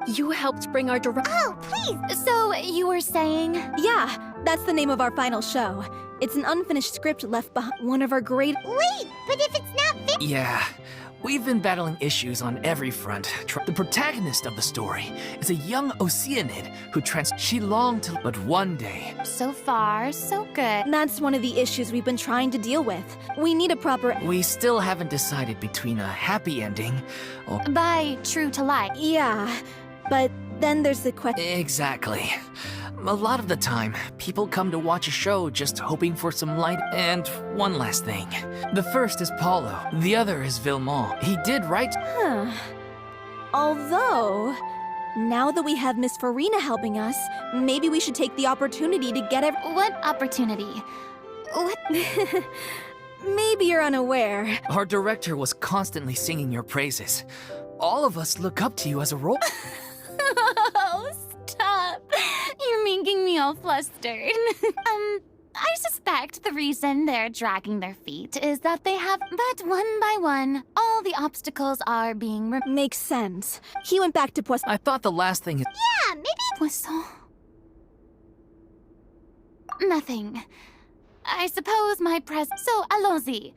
You helped bring our director. Oh, please. So you were saying? Yeah, that's the name of our final show. It's an unfinished script left behind. One of our great... Wait, but if it's not finished... Yeah. We've been battling issues on every front. The protagonist of the story is a young Oceanid who she longed to, but one day... So far, so good. That's one of the issues we've been trying to deal with. We need a proper... We still haven't decided between a happy ending or... By true to life. Yeah, but then there's the question... Exactly. A lot of the time, people come to watch a show just hoping for some light. And one last thing. The first is Paulo. The other is Villemont. He did write... Huh. Although, now that we have Miss Farina helping us, maybe we should take the opportunity to get What opportunity? What? Maybe you're unaware. Our director was constantly singing your praises. All of us look up to you as a role... Oh, stop. You're making me all flustered. I suspect the reason they're dragging their feet is that they have, but one by one, all the obstacles are being Makes sense. He went back to Poisson. I thought the last thing... Yeah, maybe... Poisson. Nothing. I suppose my So, allons-y.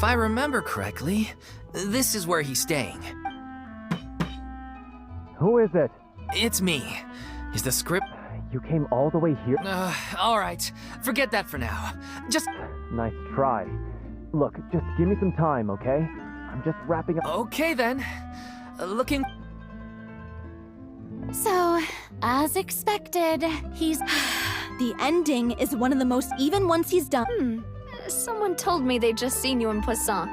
If I remember correctly, this is where he's staying. Who is it? It's me. Is the script... You came all the way here? Alright. Forget that for now. Just... Nice try. Look, just give me some time, okay? I'm just wrapping up... Okay then. Looking... So, as expected, he's... The ending is one of the most even ones he's done. Someone told me they'd just seen you in Poisson.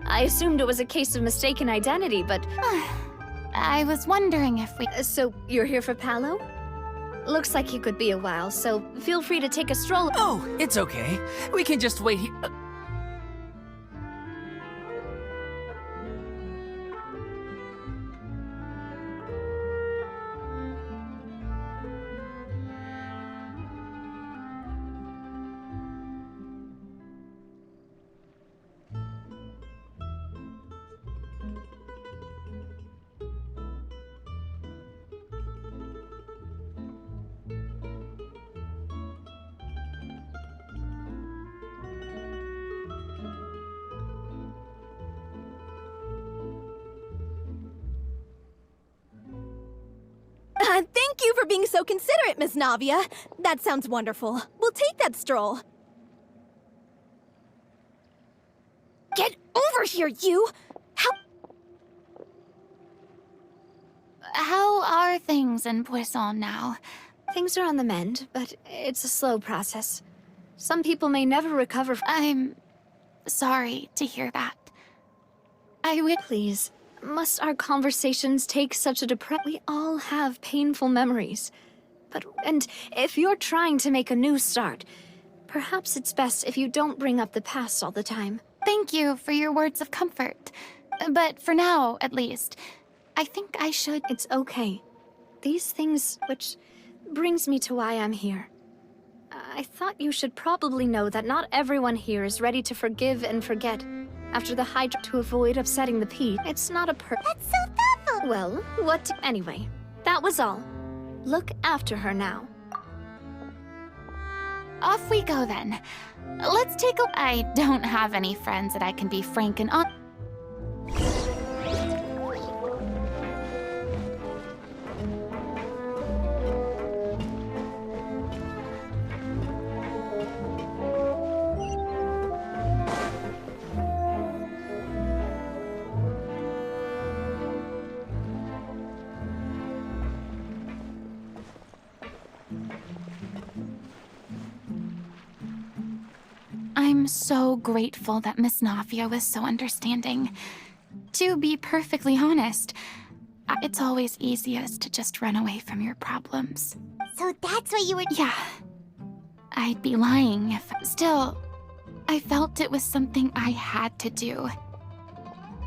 I assumed it was a case of mistaken identity, but... I was wondering if we... So, you're here for Palo? Looks like you could be a while, so feel free to take a stroll. Oh, it's okay. We can just wait here. Thank you for being so considerate, Miss Navia. That sounds wonderful. We'll take that stroll. Get over here, you! How are things in Poisson now? Things are on the mend, but it's a slow process. Some people may never recover I'm sorry to hear that. I would... Please, must our conversations take such a We all have painful memories. And if you're trying to make a new start, perhaps it's best if you don't bring up the past all the time. Thank you for your words of comfort. But for now, at least, I think I should... It's okay. These things, which brings me to why I'm here. I thought you should probably know that not everyone here is ready to forgive and forget after the Hydra to avoid upsetting the P. It's not a That's so thoughtful Well, anyway, that was all. Look after her now. Off we go then. Let's take a... I don't have any friends that I can be frank and honest. I'm so grateful that Miss Navia was so understanding. To be perfectly honest, it's always easiest to just run away from your problems. So that's why you were... Yeah. I'd be lying if... Still, I felt it was something I had to do.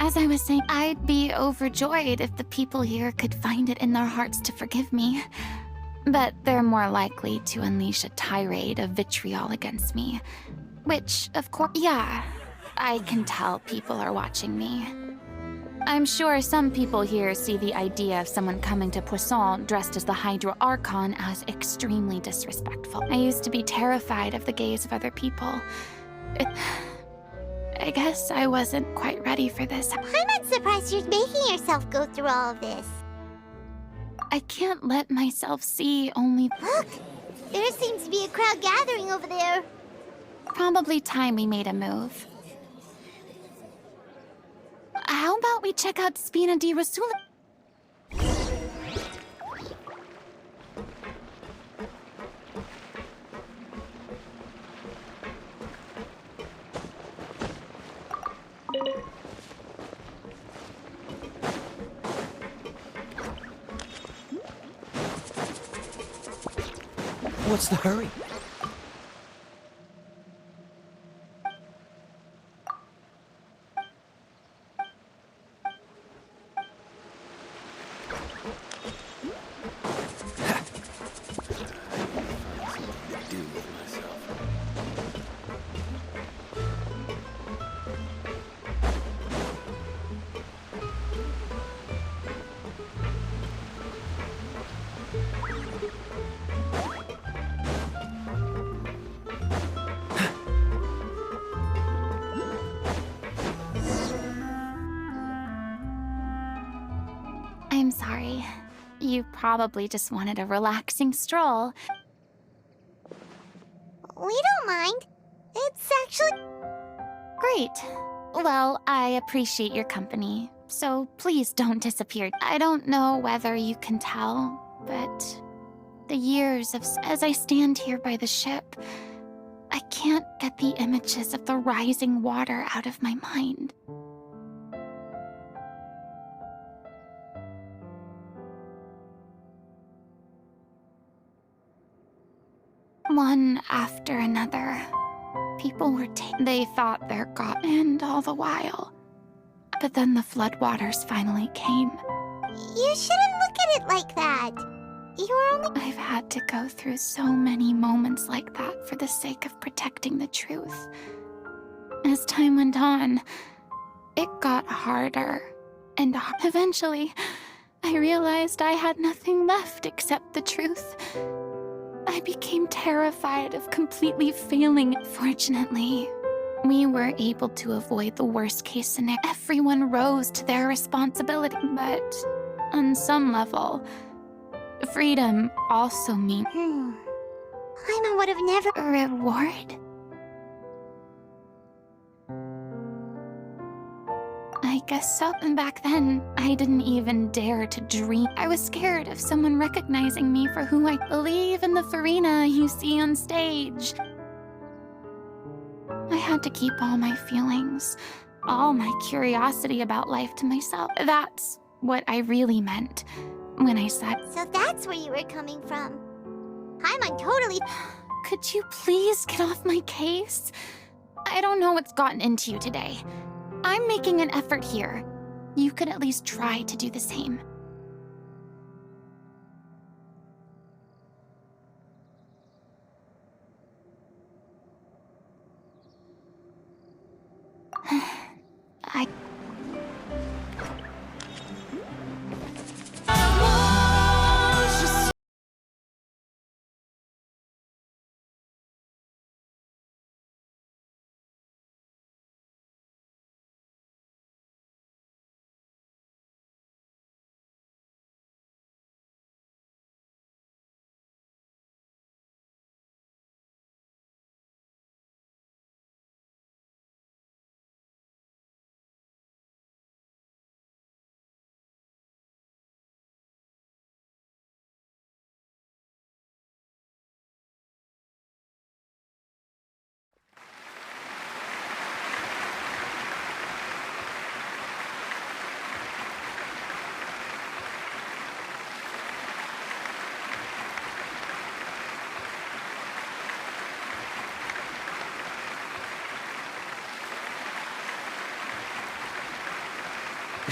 As I was saying, I'd be overjoyed if the people here could find it in their hearts to forgive me. But they're more likely to unleash a tirade of vitriol against me. Which, of course, yeah, I can tell people are watching me. I'm sure some people here see the idea of someone coming to Poisson dressed as the Hydro Archon as extremely disrespectful. I used to be terrified of the gaze of other people. I guess I wasn't quite ready for this. I'm not surprised you're making yourself go through all of this. I can't let myself see only... Look! There seems to be a crowd gathering over there. Probably time we made a move. How about we check out Spina di Rosula? What's the hurry? I'm sorry. You probably just wanted a relaxing stroll. We don't mind. It's actually... Great. Well, I appreciate your company, so please don't disappear. I don't know whether you can tell, but the years of... As I stand here by the ship, I can't get the images of the rising water out of my mind. One after another, people were They thought they're gone, and all the while. But then the floodwaters finally came. You shouldn't look at it like that. You're only... I've had to go through so many moments like that for the sake of protecting the truth. As time went on, it got harder, and eventually, I realized I had nothing left except the truth. I became terrified of completely failing. Fortunately, we were able to avoid the worst-case scenario. Everyone rose to their responsibility, but on some level, freedom also means... Paimon would have never... A reward? I guess so. Back then, I didn't even dare to dream. I was scared of someone recognizing me for who I believe in the Farina you see on stage. I had to keep all my feelings, all my curiosity about life to myself. That's what I really meant when I said... So that's where you were coming from. Paimon totally... Could you please get off my case? I don't know what's gotten into you today. I'm making an effort here. You could at least try to do the same.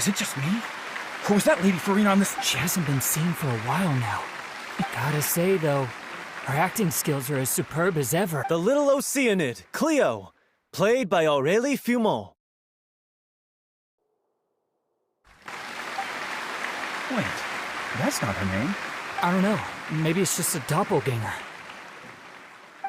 Is it just me? Or was that Lady Farina on this? She hasn't been seen for a while now. Gotta say, though, her acting skills are as superb as ever. The little Oceanid, Cleo, played by Aurélie Fumont. Wait, that's not her name. I don't know. Maybe it's just a doppelganger.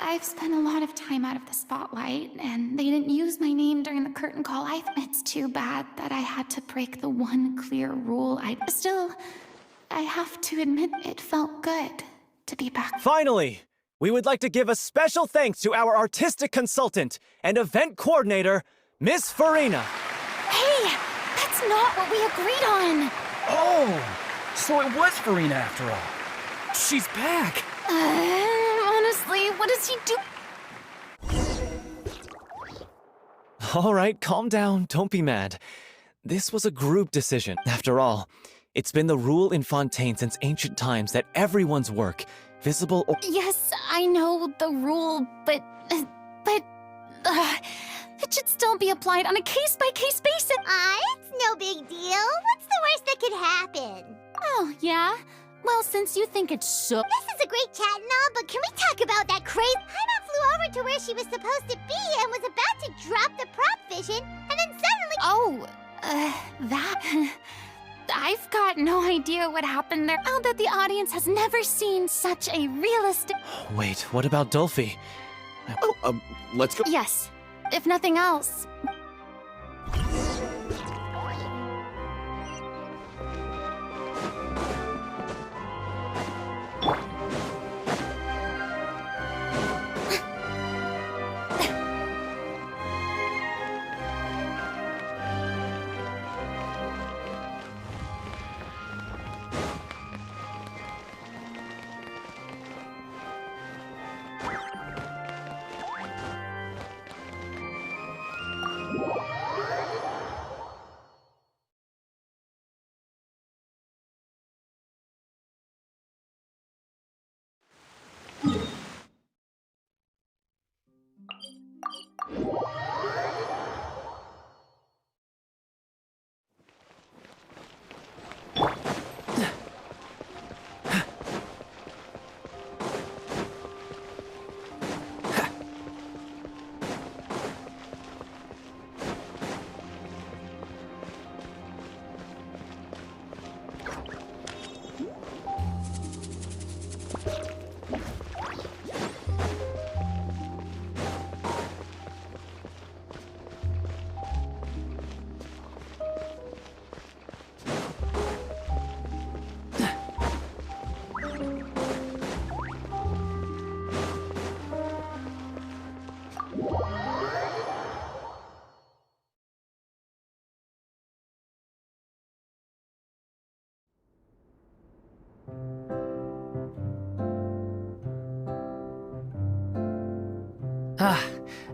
I've spent a lot of time out of the spotlight, and they didn't use my name during the curtain call. It's too bad that I had to break the one clear rule. Still, I have to admit it felt good to be back. Finally, we would like to give a special thanks to our artistic consultant and event coordinator, Miss Farina. Hey, that's not what we agreed on. Oh, so it was Farina after all. She's back. Honestly, what does he do? All right, calm down. Don't be mad. This was a group decision. After all, it's been the rule in Fontaine since ancient times that everyone's work, visible or... Yes, I know the rule, but it should still be applied on a case-by-case basis. It's no big deal. What's the worst that could happen? Oh, yeah? Well, since you think it's so... This is a great chat and all, but can we talk about that crazy... Paimon flew over to where she was supposed to be and was about to drop the prop vision, and then suddenly... Oh, that... I've got no idea what happened there. I'll bet the audience has never seen such a realistic... Wait, what about Dolphy? Let's go... Yes, if nothing else.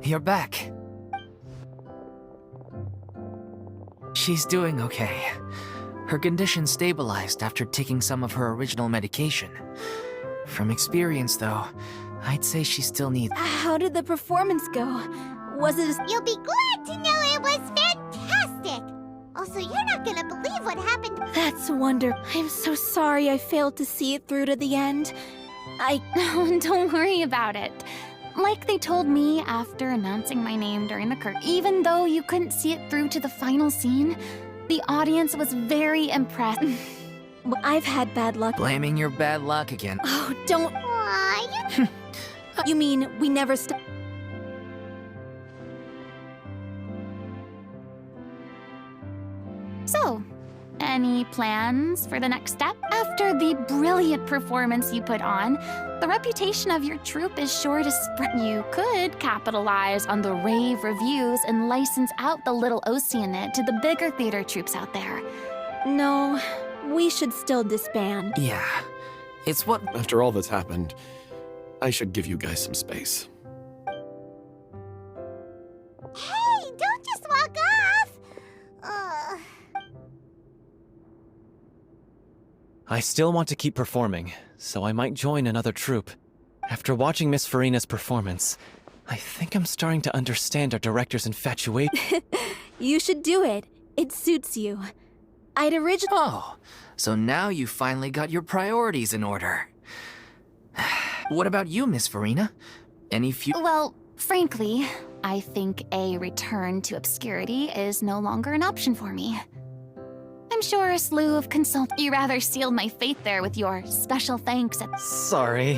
You're back. She's doing okay. Her condition stabilized after taking some of her original medication. From experience, though, I'd say she still needs... How did the performance go? Was it... You'll be glad to know it was fantastic! Also, you're not gonna believe what happened... That's wonderful. I'm so sorry I failed to see it through to the end. Don't worry about it. Like they told me after announcing my name during the curtain, even though you couldn't see it through to the final scene, the audience was very impressed. I've had bad luck. Blaming your bad luck again. Oh, don't... Aw, You mean we never So, any plans for the next step? After the brilliant performance you put on, the reputation of your troupe is sure to spread. You could capitalize on the rave reviews and license out the little Oceanid to the bigger theater troupes out there. No, we should still disband. Yeah, it's what... After all that's happened, I should give you guys some space. Hey, don't just walk off! I still want to keep performing, so I might join another troupe. After watching Miss Farina's performance, I think I'm starting to understand our director's infatuation. You should do it. It suits you. I'd originally... Oh, so now you finally got your priorities in order. What about you, Miss Farina? Any Well, frankly, I think a return to obscurity is no longer an option for me. I'm sure a slew of you rather sealed my fate there with your special thanks at— Sorry.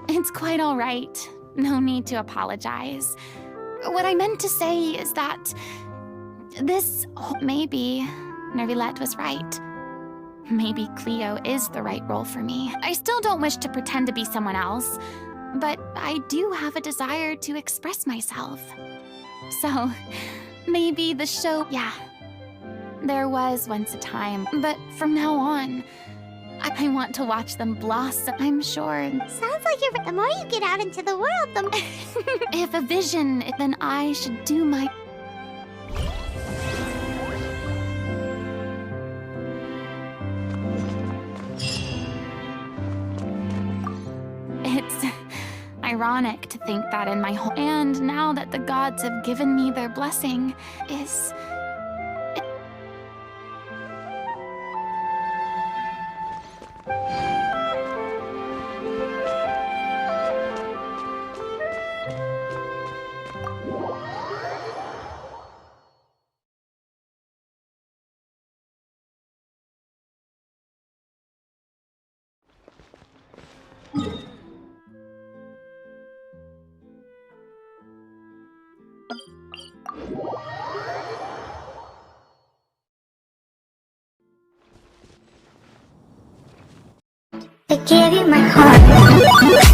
It's quite all right. No need to apologize. What I meant to say is that maybe Nervilette was right. Maybe Cleo is the right role for me. I still don't wish to pretend to be someone else, but I do have a desire to express myself. So, maybe the show— Yeah, there was once a time, but from now on, I want to watch them blossom, I'm sure. Sounds like the more you get out into the world, the If a vision, then I should do my... It's ironic to think that in my whole— And now that the gods have given me their blessing, is... I gave you my heart.